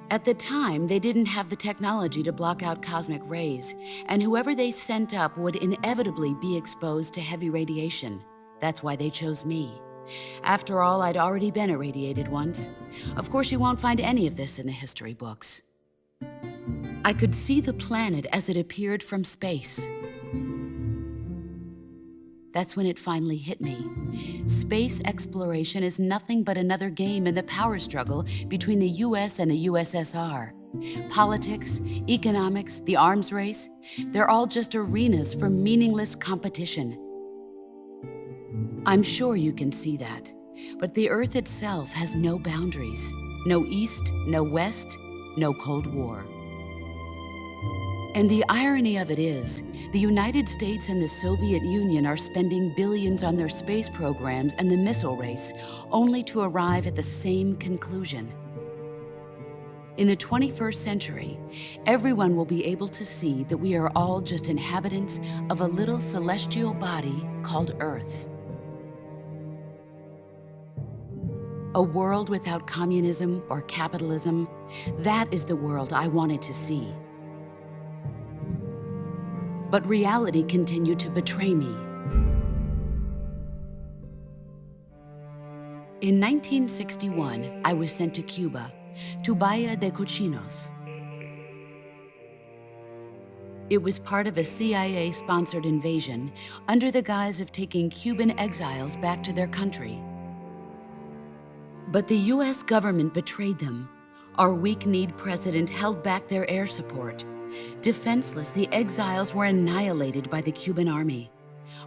At the time, they didn't have the technology to block out cosmic rays, and whoever they sent up would inevitably be exposed to heavy radiation. That's why they chose me. After all, I'd already been irradiated once. Of course, you won't find any of this in the history books. I could see the planet as it appeared from space. That's when it finally hit me. Space exploration is nothing but another game in the power struggle between the US and the USSR. Politics, economics, the arms race, they're all just arenas for meaningless competition. I'm sure you can see that, but the Earth itself has no boundaries. No East, no West, no Cold War. And the irony of it is, the United States and the Soviet Union are spending billions on their space programs and the missile race, only to arrive at the same conclusion. In the 21st century, everyone will be able to see that we are all just inhabitants of a little celestial body called Earth. A world without communism or capitalism, that is the world I wanted to see. But reality continued to betray me. In 1961, I was sent to Cuba, to Bahia de Cochinos. It was part of a CIA-sponsored invasion under the guise of taking Cuban exiles back to their country. But the US government betrayed them. Our weak-kneed president held back their air support. Defenseless, the exiles were annihilated by the Cuban army.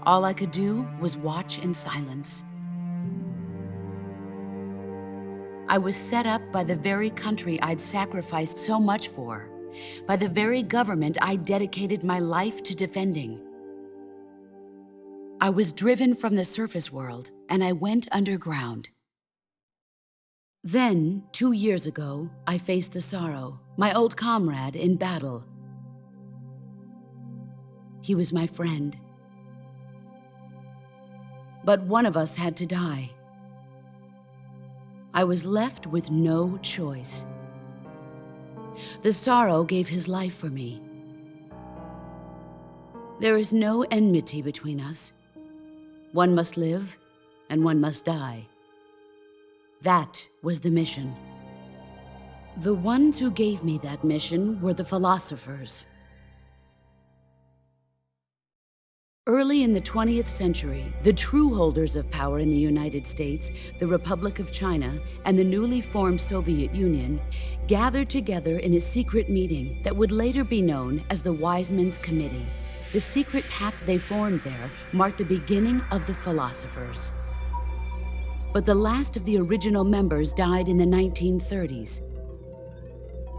All I could do was watch in silence. I was set up by the very country I'd sacrificed so much for, by the very government I dedicated my life to defending. I was driven from the surface world, and I went underground. Then, 2 years ago, I faced the Sorrow, my old comrade in battle. He was my friend. But one of us had to die. I was left with no choice. The Sorrow gave his life for me. There is no enmity between us. One must live, and one must die. That was the mission. The ones who gave me that mission were the philosophers. Early in the 20th century, the true holders of power in the United States, the Republic of China, and the newly formed Soviet Union gathered together in a secret meeting that would later be known as the Wise Men's Committee. The secret pact they formed there marked the beginning of the philosophers. But the last of the original members died in the 1930s.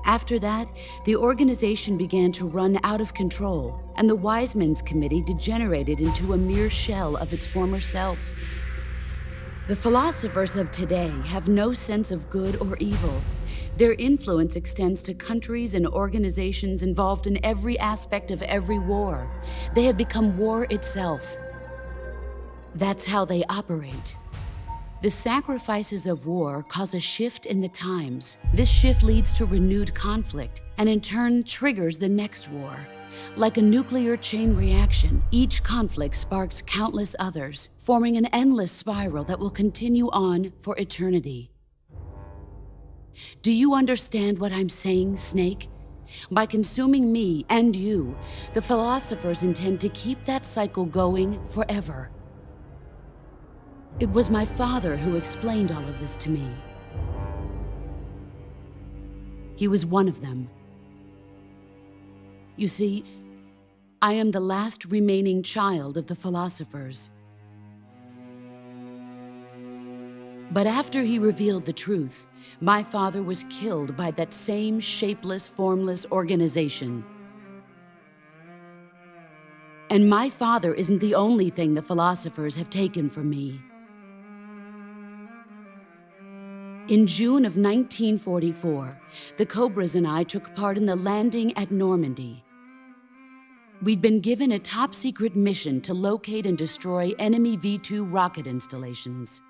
After that, the organization began to run out of control, and the Wise Men's Committee degenerated into a mere shell of its former self. The philosophers of today have no sense of good or evil. Their influence extends to countries and organizations involved in every aspect of every war. They have become war itself. That's how they operate. The sacrifices of war cause a shift in the times. This shift leads to renewed conflict, and in turn triggers the next war. Like a nuclear chain reaction, each conflict sparks countless others, forming an endless spiral that will continue on for eternity. Do you understand what I'm saying, Snake? By consuming me and you, the philosophers intend to keep that cycle going forever. It was my father who explained all of this to me. He was one of them. You see, I am the last remaining child of the philosophers. But after he revealed the truth, my father was killed by that same shapeless, formless organization. And my father isn't the only thing the philosophers have taken from me. In June of 1944, the Cobras and I took part in the landing at Normandy. We'd been given a top-secret mission to locate and destroy enemy V-2 rocket installations.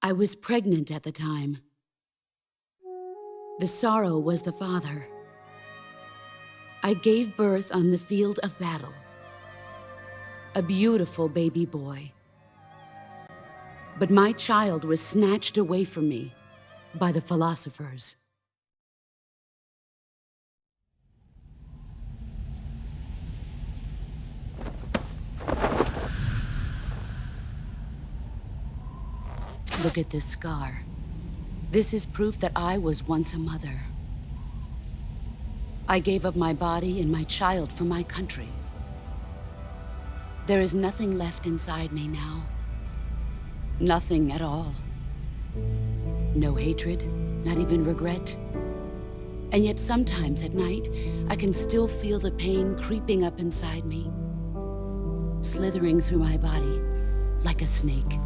I was pregnant at the time. The Sorrow was the father. I gave birth on the field of battle. a beautiful baby boy. But my child was snatched away from me by the philosophers. Look at this scar. This is proof that I was once a mother. I gave up my body and my child for my country. There is nothing left inside me now. Nothing at all. No hatred, not even regret. And yet sometimes at night, I can still feel the pain creeping up inside me, slithering through my body like a snake.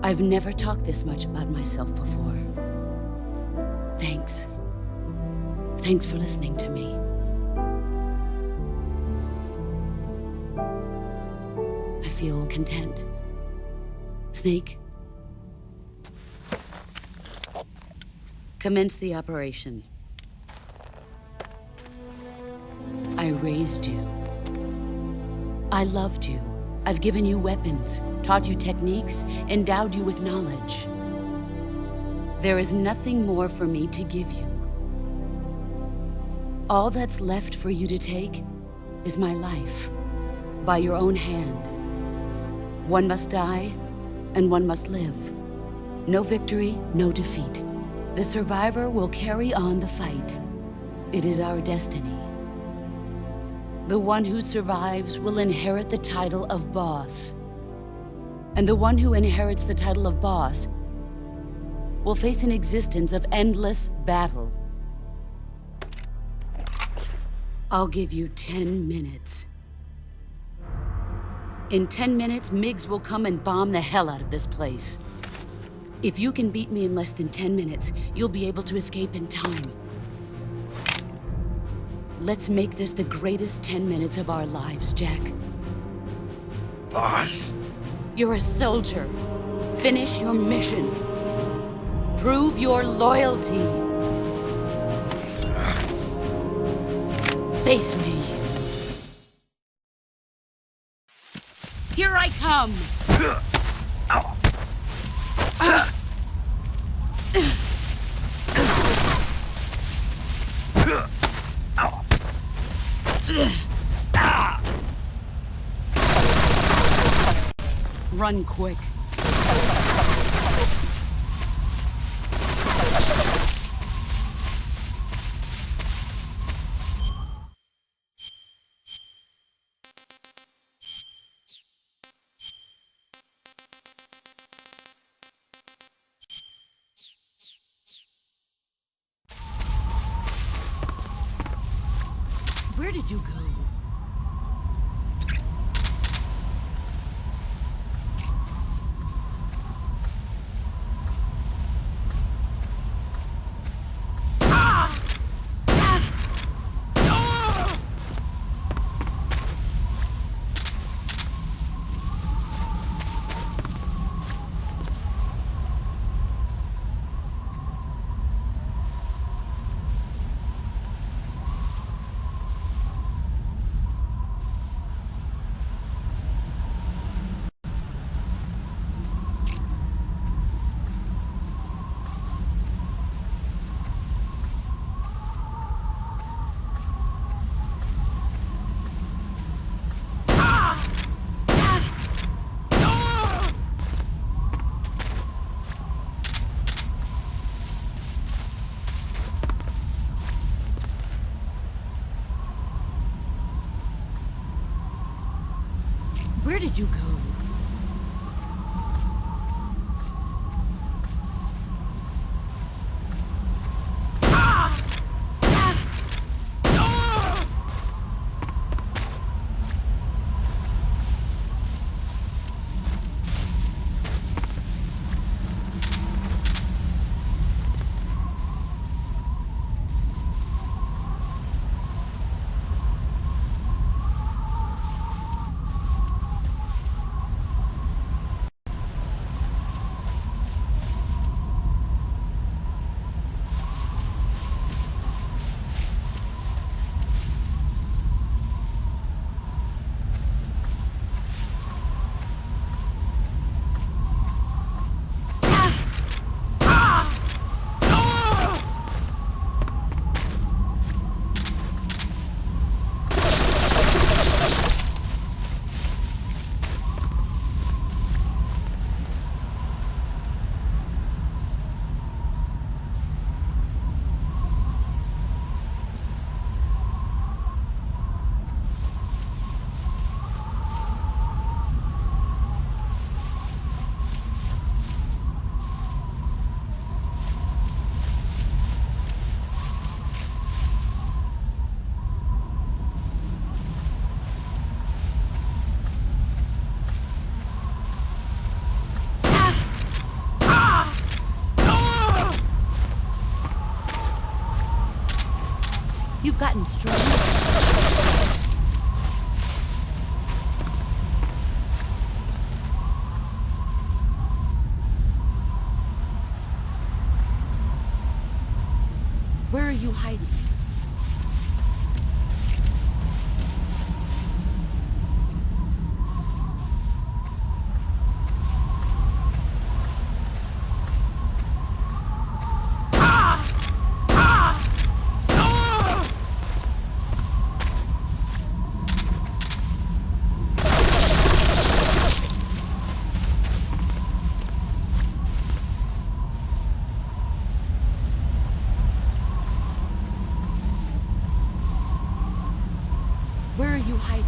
I've never talked this much about myself before. Thanks. Thanks for listening to me. I feel content. Snake, commence the operation. I raised you. I loved you. I've given you weapons, taught you techniques, endowed you with knowledge. There is nothing more for me to give you. All that's left for you to take is my life, by your own hand. One must die, and one must live. No victory, no defeat. The survivor will carry on the fight. It is our destiny. The one who survives will inherit the title of boss. And the one who inherits the title of boss will face an existence of endless battle. I'll give you 10 minutes. In 10 minutes, MiGs will come and bomb the hell out of this place. If you can beat me in less than 10 minutes, you'll be able to escape in time. Let's make this the greatest 10 minutes of our lives, Jack. Boss? You're a soldier. Finish your mission. Prove your loyalty. Face me. Here I come. Run quick. Where did you go? Where did you go? You've gotten stronger. Where are you hiding? Where are you hiding?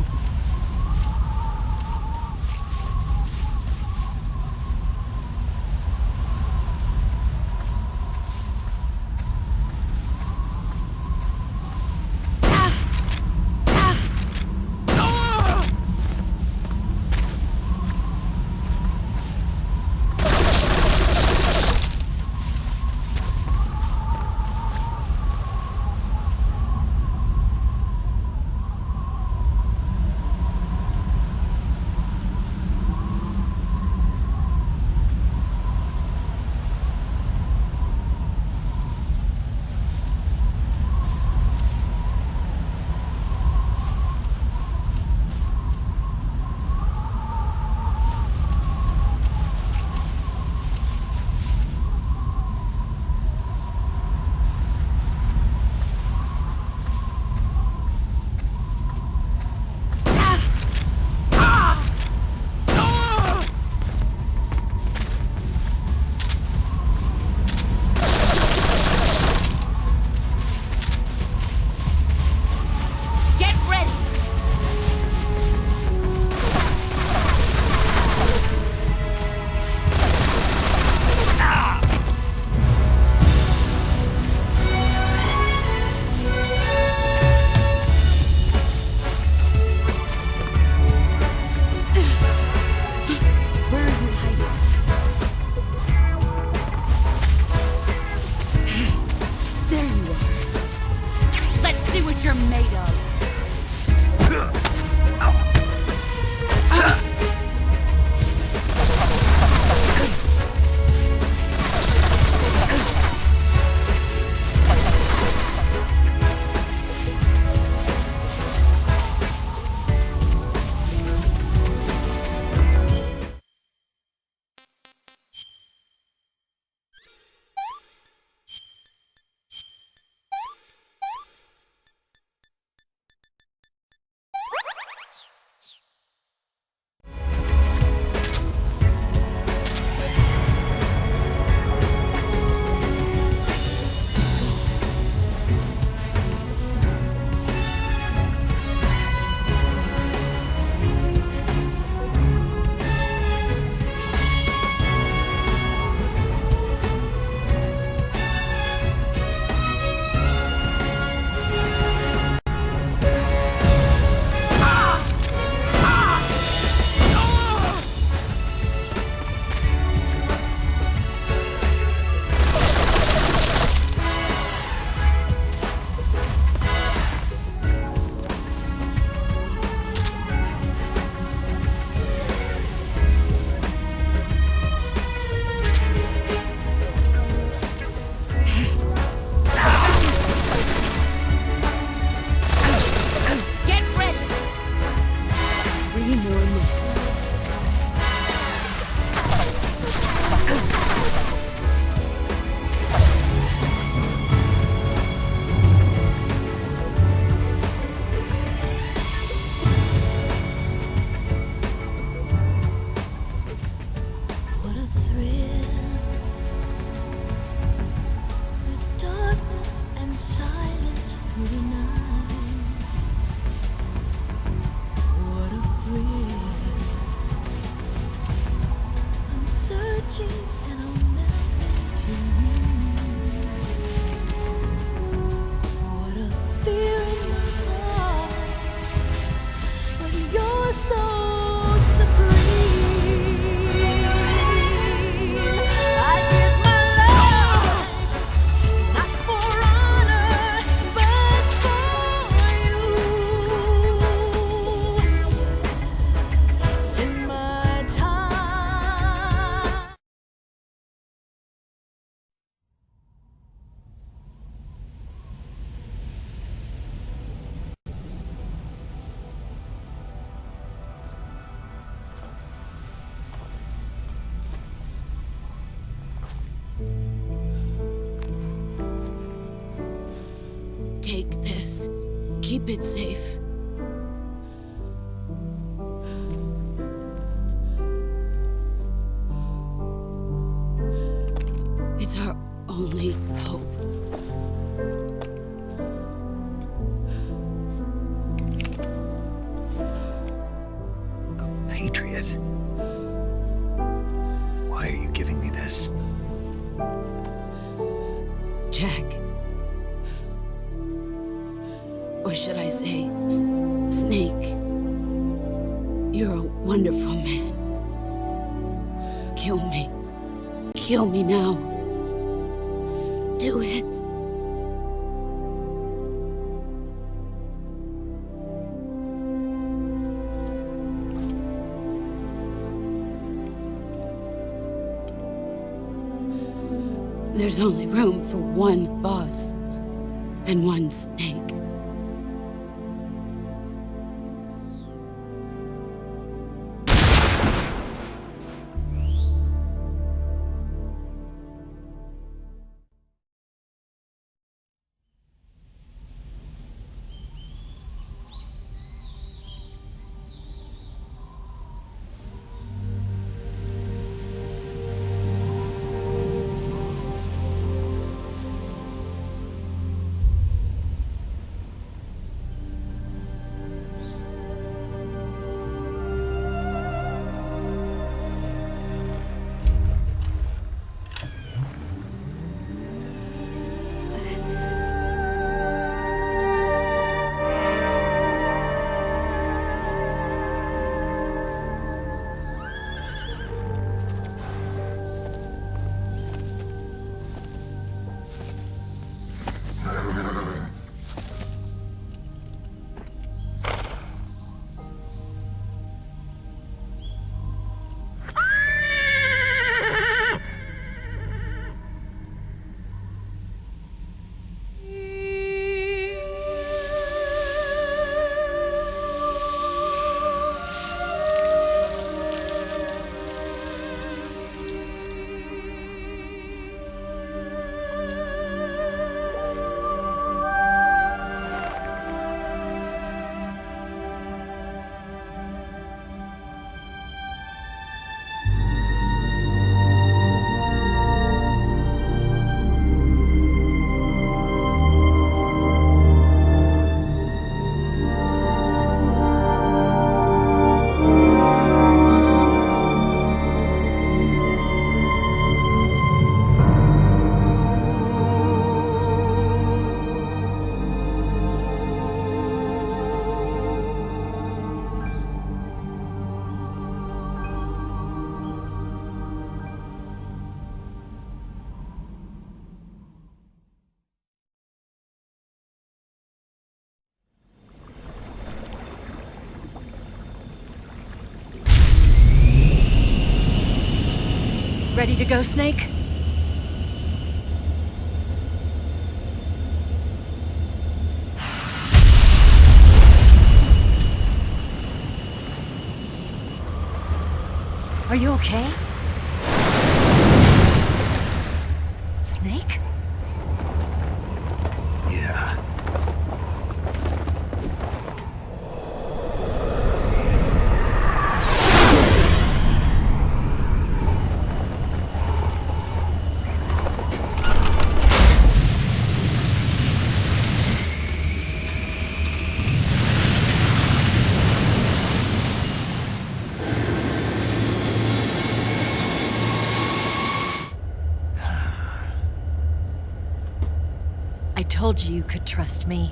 For honor, but for keep it safe. It's our only hope. A patriot? Why are you giving me this? Jack. Or should I say, Snake. You're a wonderful man. Kill me. Kill me now. Do it. There's only room for one boss and one snake. Ready to go, Snake? Are you okay? Snake? Yeah. I told you you could trust me.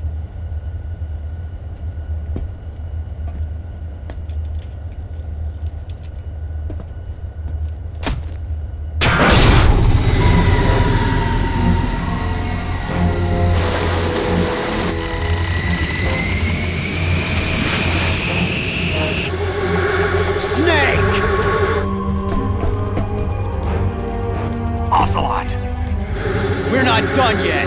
Snake! Ocelot! We're not done yet!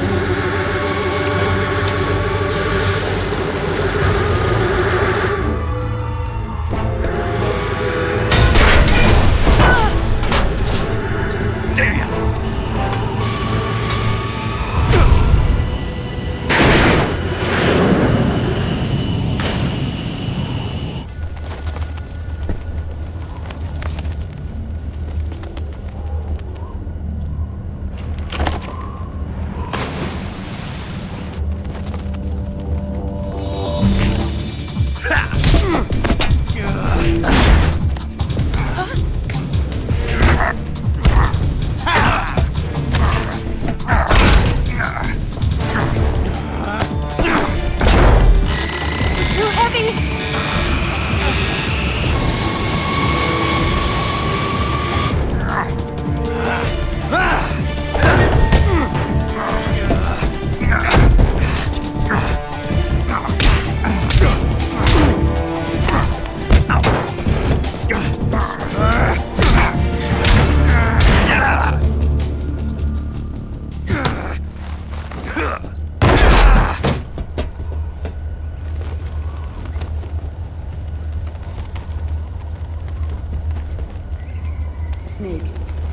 Snake,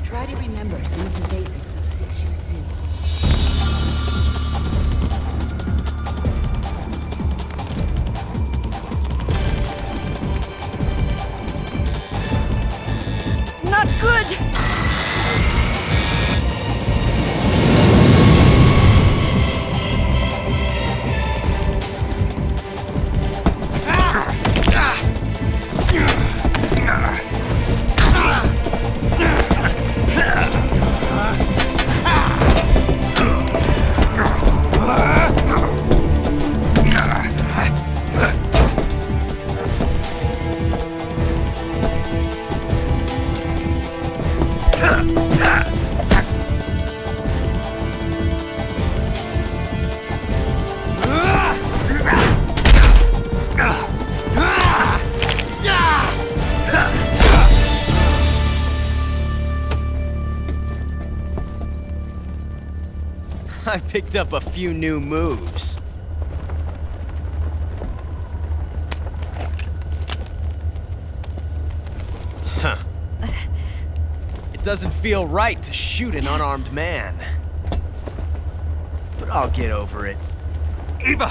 try to remember some of the basics of CQC. Not good! I've picked up a few new moves. Huh. It doesn't feel right to shoot an unarmed man. But I'll get over it. Eva!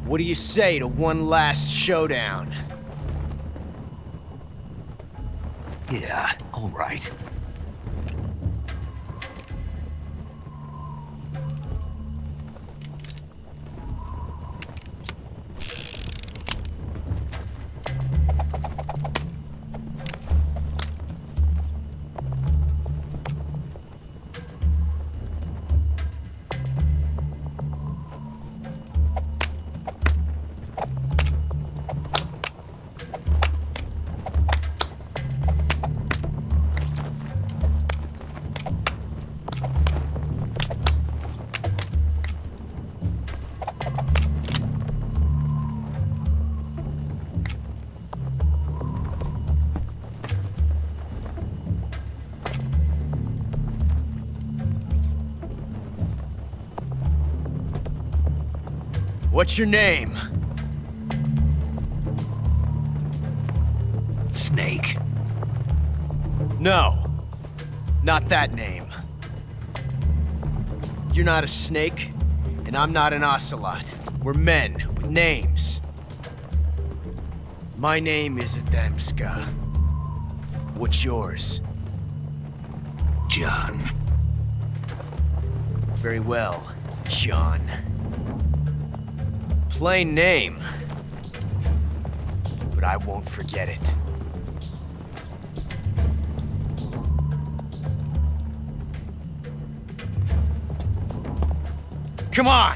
What do you say to one last showdown? Yeah, all right. What's your name? Snake. No, not that name. You're not a snake, and I'm not an ocelot. We're men with names. My name is Adamska. What's yours? John. Very well, John. Plain name, but I won't forget it. Come on!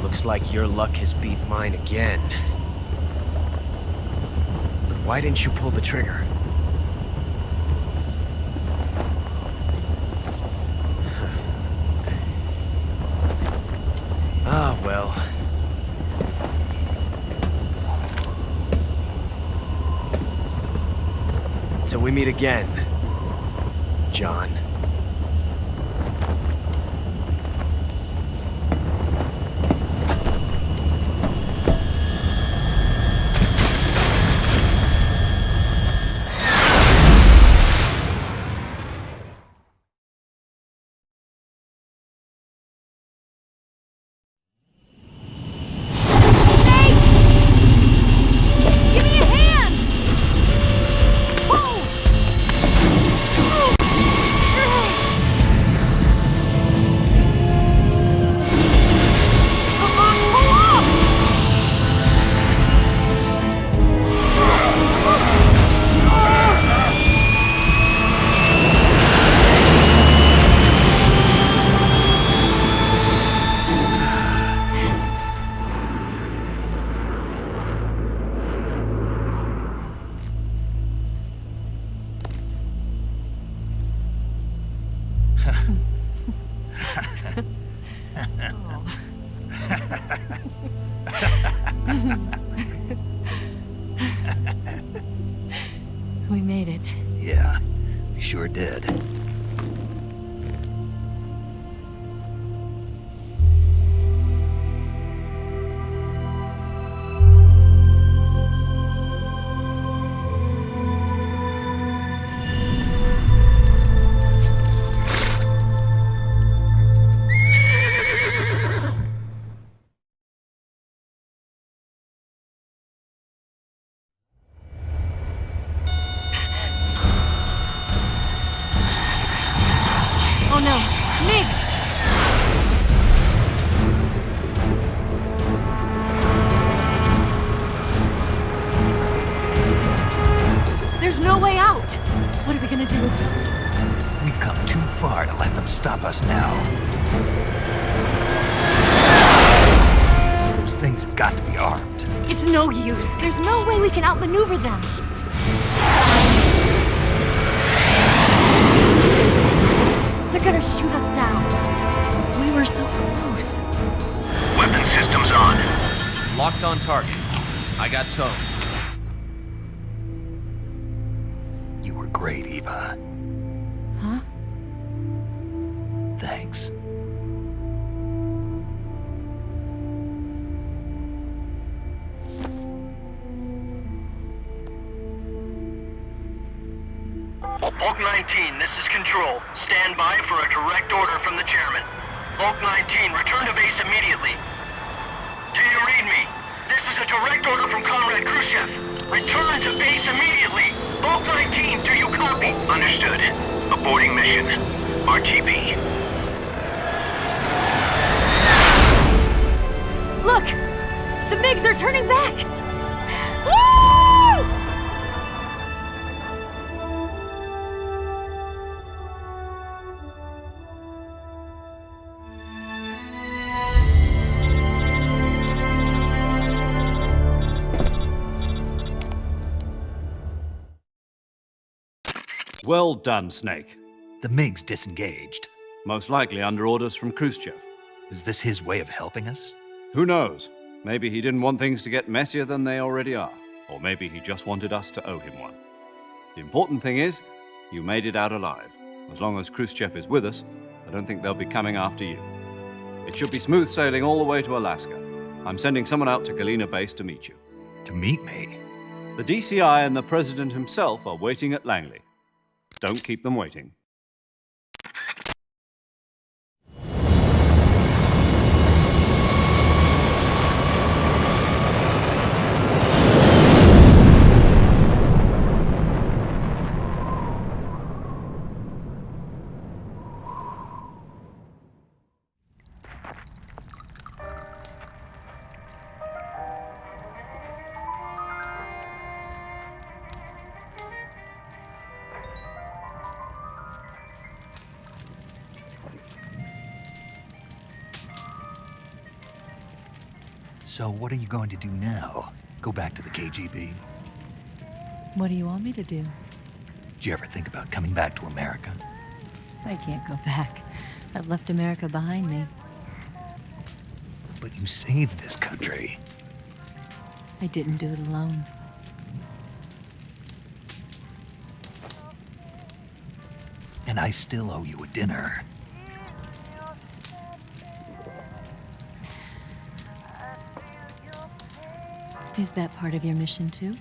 Looks like your luck has beat mine again. But why didn't you pull the trigger? Ah, well. Till we meet again, John. Give me a hand! Whoa! We made it. Yeah, we sure did. Oh no, Migs! There's no way out! What are we gonna do? We've come too far to let them stop us now. Those things have got to be armed. It's no use. There's no way we can outmaneuver them. They're gonna shoot us down. We were so close. Weapon systems on. Locked on target. I got towed. You were great, Eva. Huh? Thanks. Bulk 19, this is Control. Stand by for a direct order from the chairman. Bulk 19, return to base immediately. Do you read me? This is a direct order from Comrade Khrushchev. Return to base immediately. Bulk 19, do you copy? Understood. Aborting mission. RTB. Look! The MiGs are turning back! Woo! Well done, Snake. The MiGs disengaged. Most likely under orders from Khrushchev. Is this his way of helping us? Who knows? Maybe he didn't want things to get messier than they already are. Or maybe he just wanted us to owe him one. The important thing is, you made it out alive. As long as Khrushchev is with us, I don't think they'll be coming after you. It should be smooth sailing all the way to Alaska. I'm sending someone out to Galena Base to meet you. To meet me? The DCI and the President himself are waiting at Langley. Don't keep them waiting. So what are you going to do now? Go back to the KGB? What do you want me to do? Did you ever think about coming back to America? I can't go back. I've left America behind me. But you saved this country. I didn't do it alone. And I still owe you a dinner. Is that part of your mission too?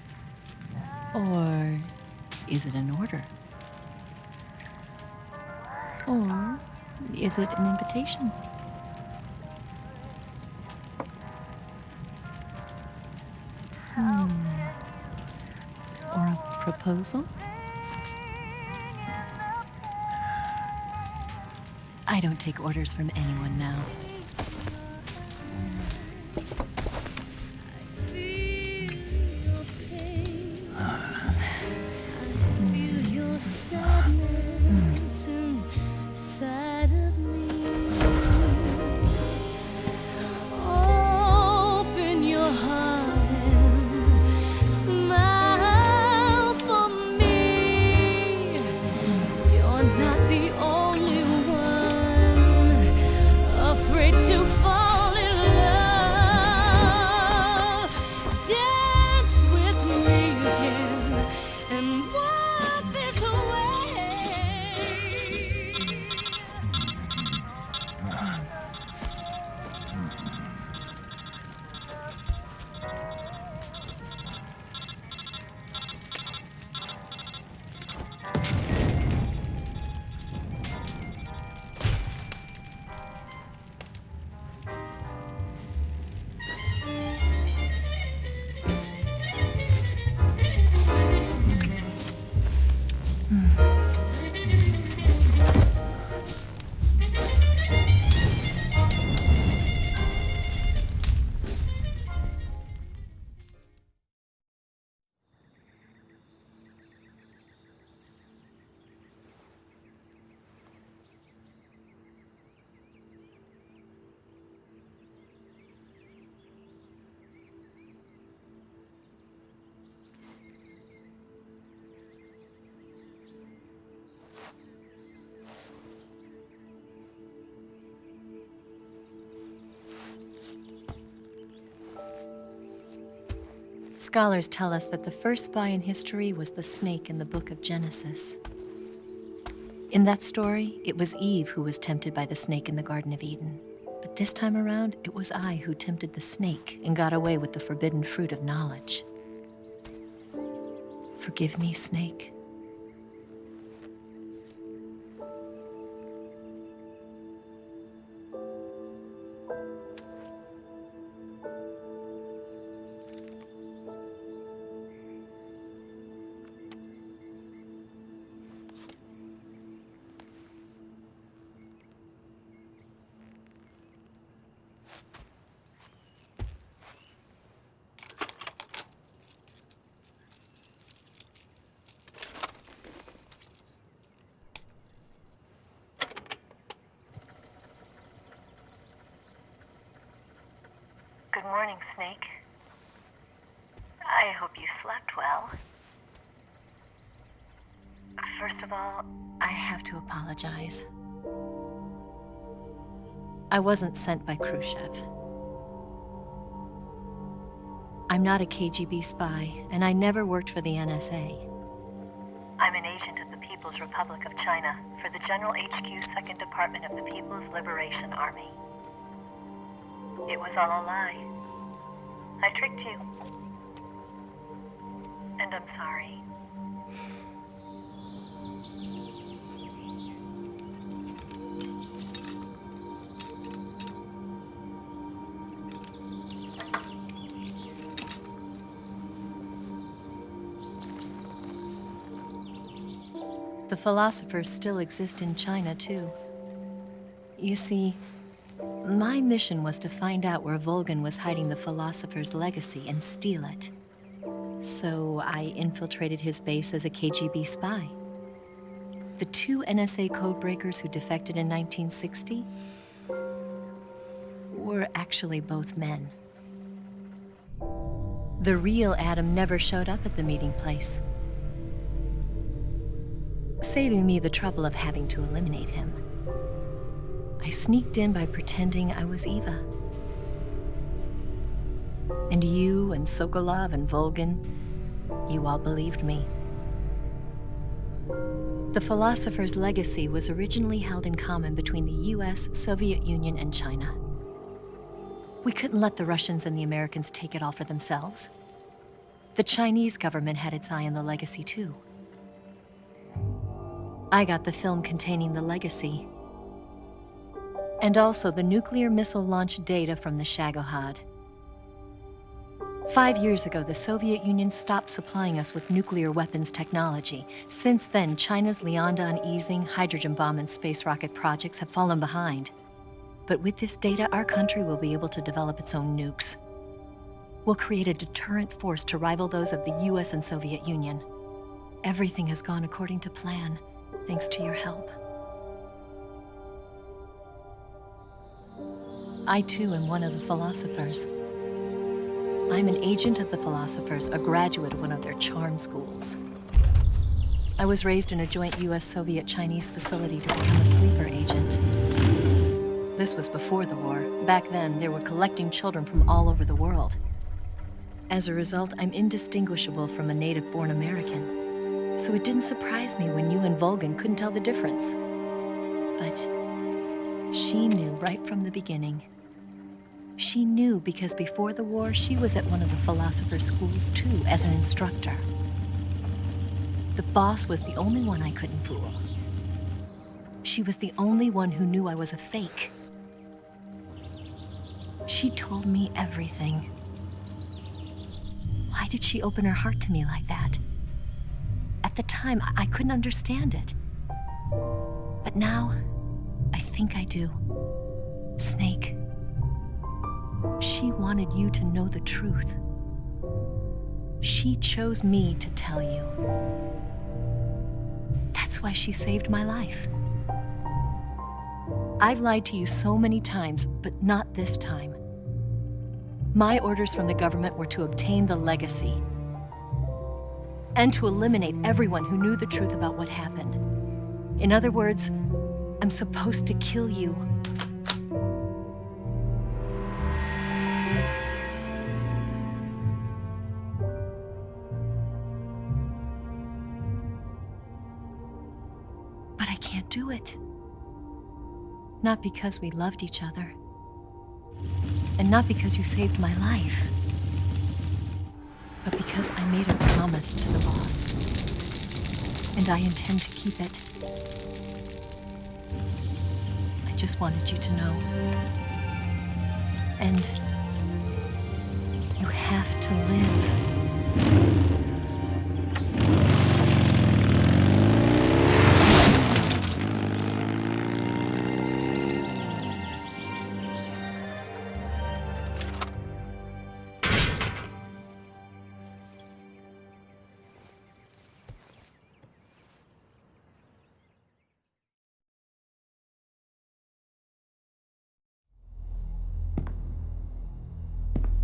Or is it an order? Or is it an invitation? Or a proposal? I don't take orders from anyone now. Scholars tell us that the first spy in history was the snake in the book of Genesis. In that story, it was Eve who was tempted by the snake in the Garden of Eden. But this time around, it was I who tempted the snake and got away with the forbidden fruit of knowledge. Forgive me, snake. Good morning, Snake. I hope you slept well. First of all, I have to apologize. I wasn't sent by Khrushchev. I'm not a KGB spy, and I never worked for the NSA. I'm an agent of the People's Republic of China for the General HQ 2nd Department of the People's Liberation Army. It was all a lie. I tricked you. And I'm sorry. The philosophers still exist in China, too. You see, my mission was to find out where Volgan was hiding the philosopher's legacy and steal it. So I infiltrated his base as a KGB spy. The two NSA codebreakers who defected in 1960 were actually both men. The real Adam never showed up at the meeting place, saving me the trouble of having to eliminate him. I sneaked in by pretending I was Eva. And you and Sokolov and Volgin, you all believed me. The philosopher's legacy was originally held in common between the US, Soviet Union, and China. We couldn't let the Russians and the Americans take it all for themselves. The Chinese government had its eye on the legacy too. I got the film containing the legacy, and also the nuclear missile launch data from the Shagohod. 5 years ago, the Soviet Union stopped supplying us with nuclear weapons technology. Since then, China's Liaodong easing, hydrogen bomb, and space rocket projects have fallen behind. But with this data, our country will be able to develop its own nukes. We'll create a deterrent force to rival those of the US and Soviet Union. Everything has gone according to plan, thanks to your help. I too am one of the philosophers. I'm an agent of the philosophers, a graduate of one of their charm schools. I was raised in a joint US-Soviet-Chinese facility to become a sleeper agent. This was before the war. Back then, they were collecting children from all over the world. As a result, I'm indistinguishable from a native-born American. So it didn't surprise me when you and Volgin couldn't tell the difference. But she knew right from the beginning. She knew because before the war, she was at one of the philosopher's schools too, as an instructor. The boss was the only one I couldn't fool. She was the only one who knew I was a fake. She told me everything. Why did she open her heart to me like that? At the time, I couldn't understand it. But now, I think I do. Snake. She wanted you to know the truth. She chose me to tell you. That's why she saved my life. I've lied to you so many times, but not this time. My orders from the government were to obtain the legacy and to eliminate everyone who knew the truth about what happened. In other words, I'm supposed to kill you. But I can't do it. Not because we loved each other. And not because you saved my life. But because I made a promise to the boss. And I intend to keep it. I just wanted you to know. And you have to live.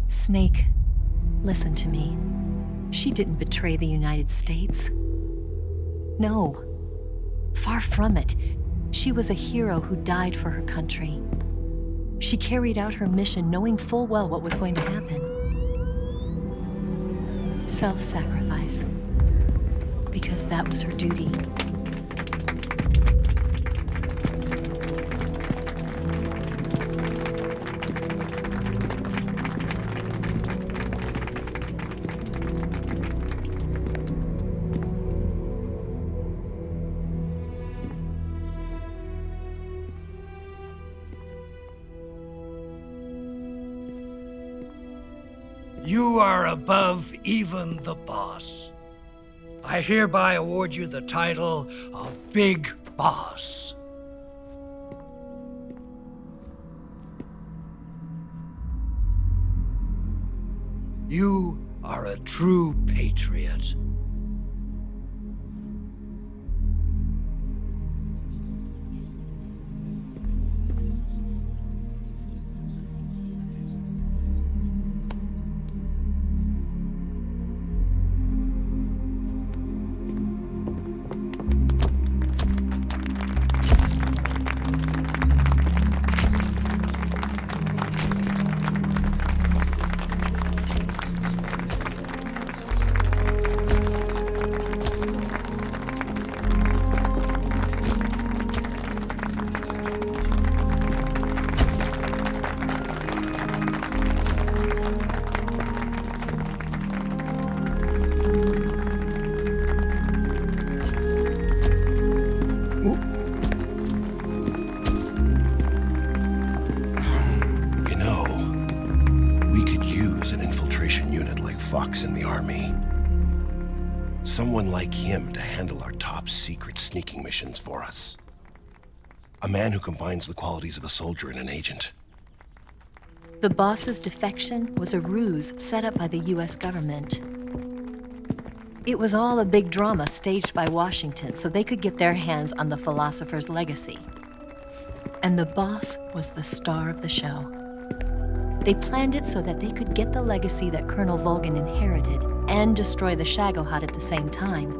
Snake, listen to me. She didn't betray the United States. No, far from it. She was a hero who died for her country. She carried out her mission knowing full well what was going to happen. Self-sacrifice, because that was her duty. You are above even the boss. I hereby award you the title of Big Boss. You are a true patriot. like him to handle our top secret sneaking missions for us. A man who combines the qualities of a soldier and an agent. The boss's defection was a ruse set up by the US government. It was all a big drama staged by Washington so they could get their hands on the philosopher's legacy. And the boss was the star of the show. They planned it so that they could get the legacy that Colonel Volgin inherited and destroy the Shagohod at the same time.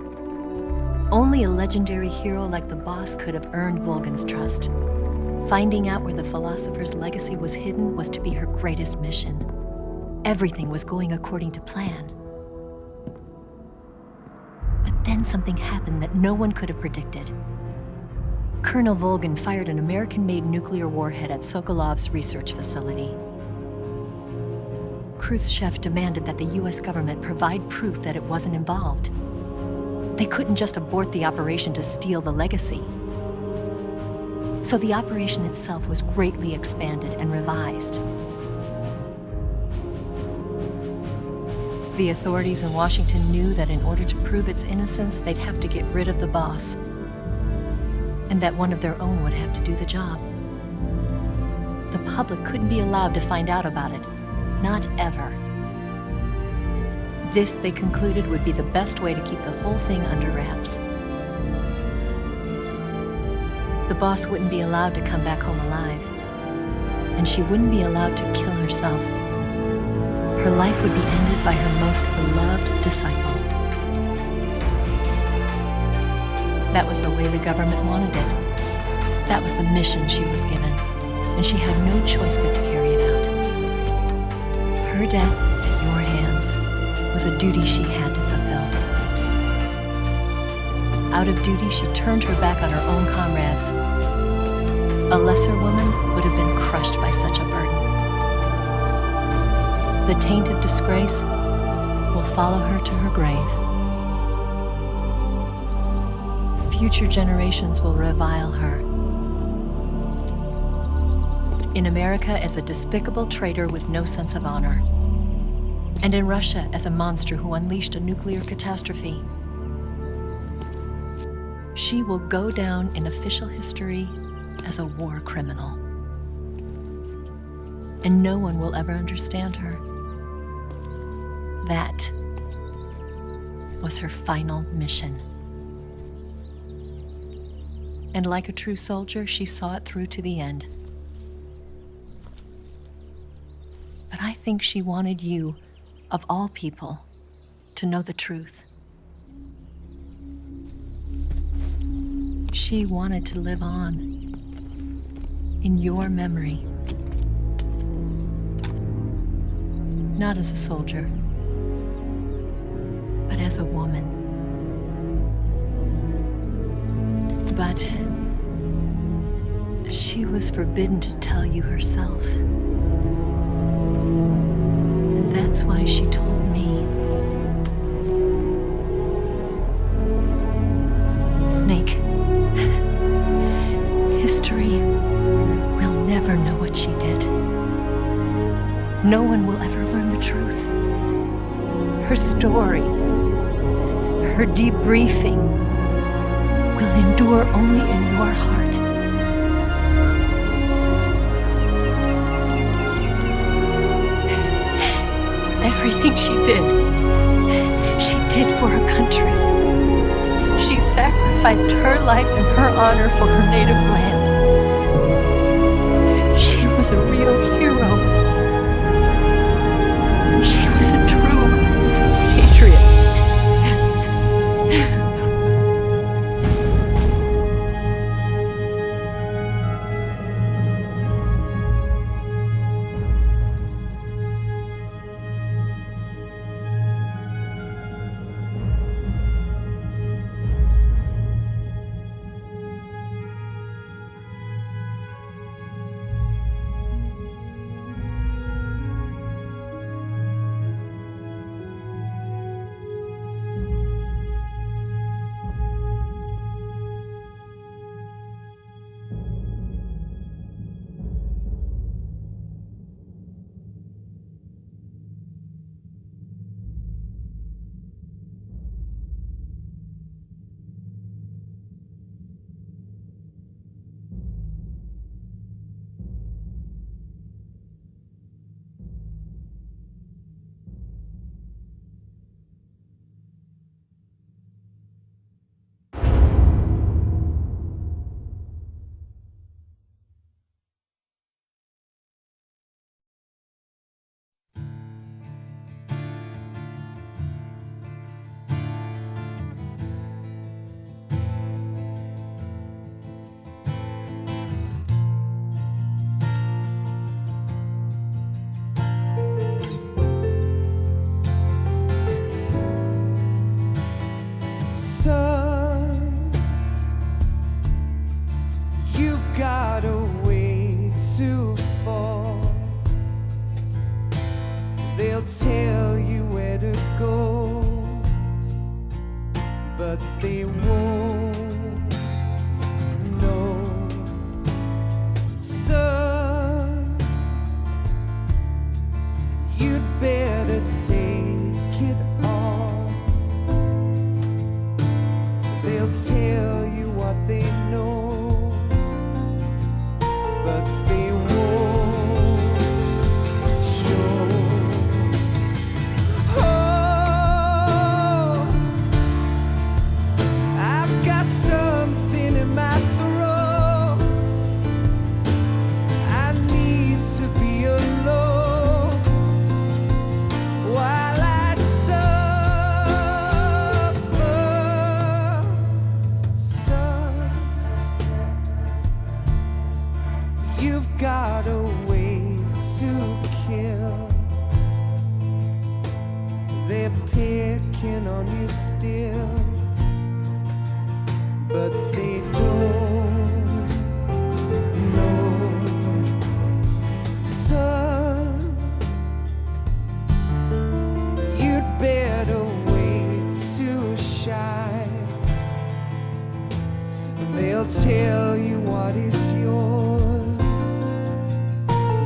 Only a legendary hero like the boss could have earned Volgin's trust. Finding out where the philosopher's legacy was hidden was to be her greatest mission. Everything was going according to plan. But then something happened that no one could have predicted. Colonel Volgin fired an American-made nuclear warhead at Sokolov's research facility. Khrushchev demanded that the US government provide proof that it wasn't involved. They couldn't just abort the operation to steal the legacy. So the operation itself was greatly expanded and revised. The authorities in Washington knew that in order to prove its innocence, they'd have to get rid of the boss, and that one of their own would have to do the job. The public couldn't be allowed to find out about it. Not ever. This, they concluded, would be the best way to keep the whole thing under wraps. The boss wouldn't be allowed to come back home alive, and she wouldn't be allowed to kill herself. Her life would be ended by her most beloved disciple. That was the way the government wanted it. That was the mission she was given, and she had no choice but to carry it out. Her death at your hands was a duty she had to fulfill. Out of duty, she turned her back on her own comrades. A lesser woman would have been crushed by such a burden. The taint of disgrace will follow her to her grave. Future generations will revile her. In America as a despicable traitor with no sense of honor. And in Russia as a monster who unleashed a nuclear catastrophe. She will go down in official history as a war criminal. And no one will ever understand her. That was her final mission. And like a true soldier, she saw it through to the end. But I think she wanted you, of all people, to know the truth. She wanted to live on in your memory. Not as a soldier, but as a woman. But she was forbidden to tell you herself. And that's why she told me. Snake, history will never know what she did. No one will ever learn the truth. Her story, her debriefing, will endure only in your heart. Everything she did for her country. She sacrificed her life and her honor for her native land. She was a real hero. She was a true patriot. tell you where to go, but they won't know. Son, you'd better take it all. They'll tell you what they know, but they won't show. Oh, I've got something in my throat. I need to be alone while I suffer. Son, you've got a way to kill. They're picking on you still, but they don't know. Son, you'd better wait to shine. They'll tell you what is yours,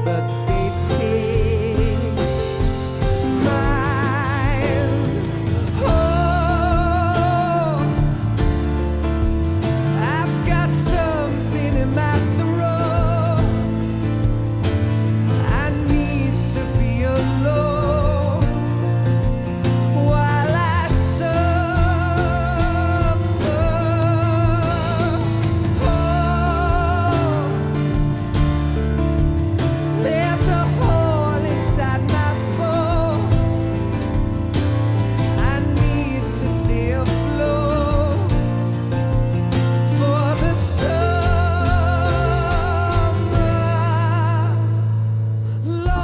but they take mine. Oh, I've got something in my throat. I need to be alone while I suffer. Oh, there's a hole inside my bones. I need to stay afloat for the summer, Lord.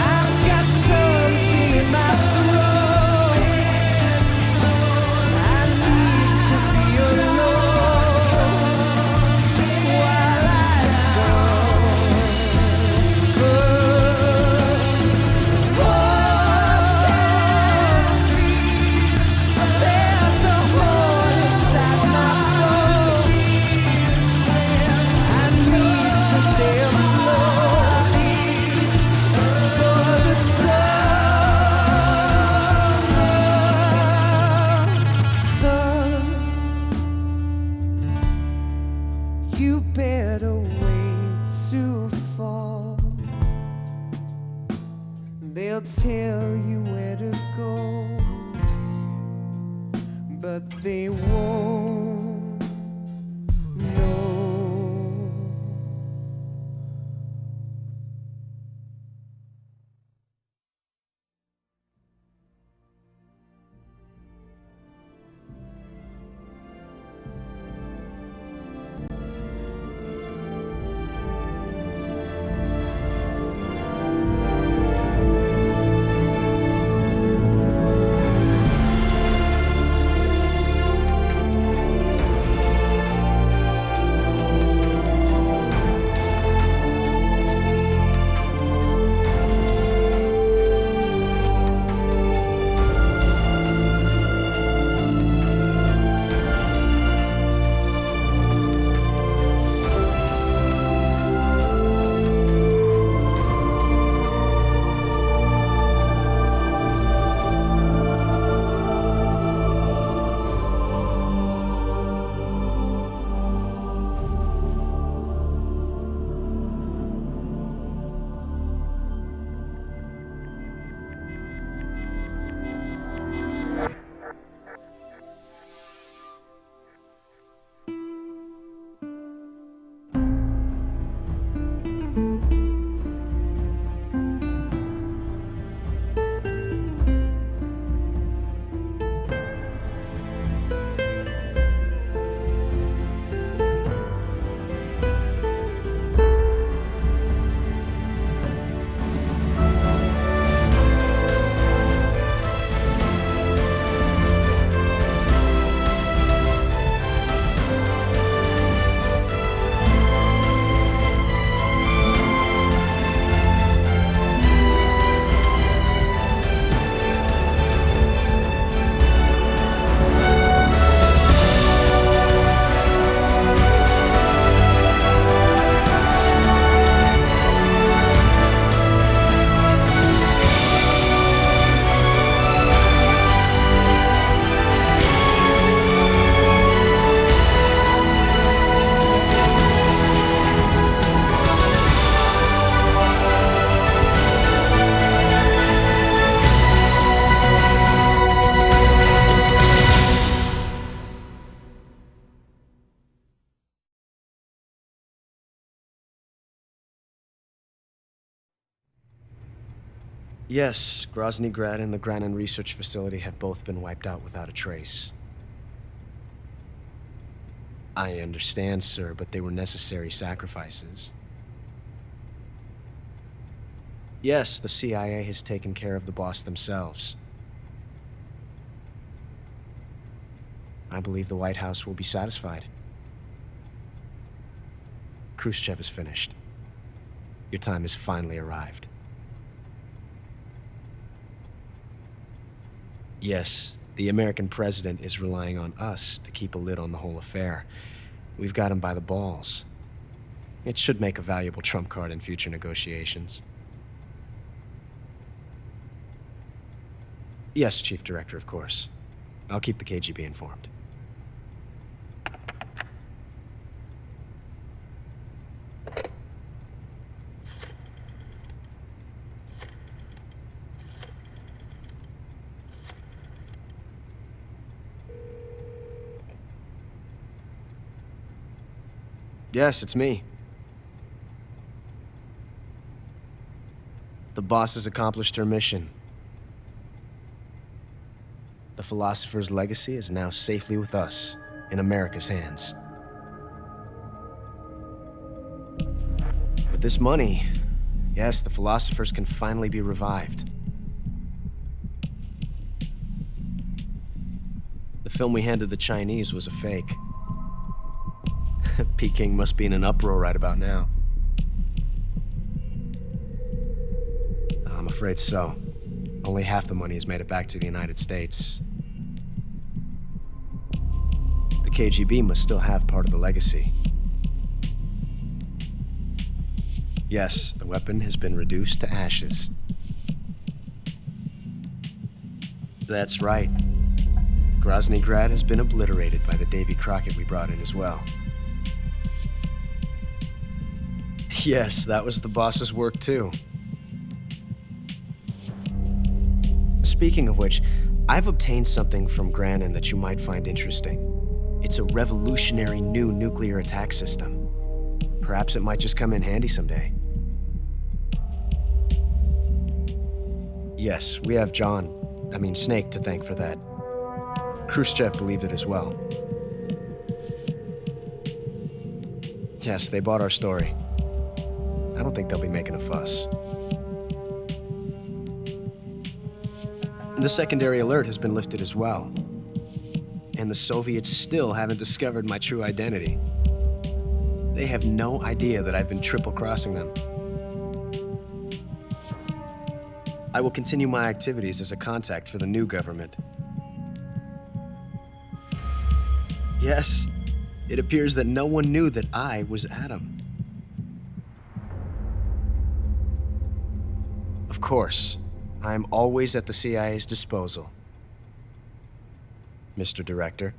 I've got something in my throat. I need to be alone while I suffer. There's a hole inside my bones. I need to stay afloat for the summer. Son, you better wait to fall. They'll tell you where to go, but they won't know. Yes, Grozny Grad and the Granin Research Facility have both been wiped out without a trace. I understand, sir, but they were necessary sacrifices. Yes, the CIA has taken care of the boss themselves. I believe the White House will be satisfied. Khrushchev is finished. Your time has finally arrived. Yes, the American president is relying on us to keep a lid on the whole affair. We've got him by the balls. It should make a valuable trump card in future negotiations. Yes, Chief Director, of course. I'll keep the KGB informed. Yes, it's me. The boss has accomplished her mission. The philosopher's legacy is now safely with us, in America's hands. With this money, yes, the philosophers can finally be revived. The film we handed the Chinese was a fake. Peking must be in an uproar right about now. I'm afraid so. Only half the money has made it back to the United States. The KGB must still have part of the legacy. Yes, the weapon has been reduced to ashes. That's right. Grozny Grad has been obliterated by the Davy Crockett we brought in as well. Yes, that was the boss's work too. Speaking of which, I've obtained something from Granin that you might find interesting. It's a revolutionary new nuclear attack system. Perhaps it might just come in handy someday. Yes, we have Snake to thank for that. Khrushchev believed it as well. Yes, they bought our story. I don't think they'll be making a fuss. The secondary alert has been lifted as well. And the Soviets still haven't discovered my true identity. They have no idea that I've been triple-crossing them. I will continue my activities as a contact for the new government. Yes, it appears that no one knew that I was Adam. Of course, I'm always at the CIA's disposal, Mr. Director.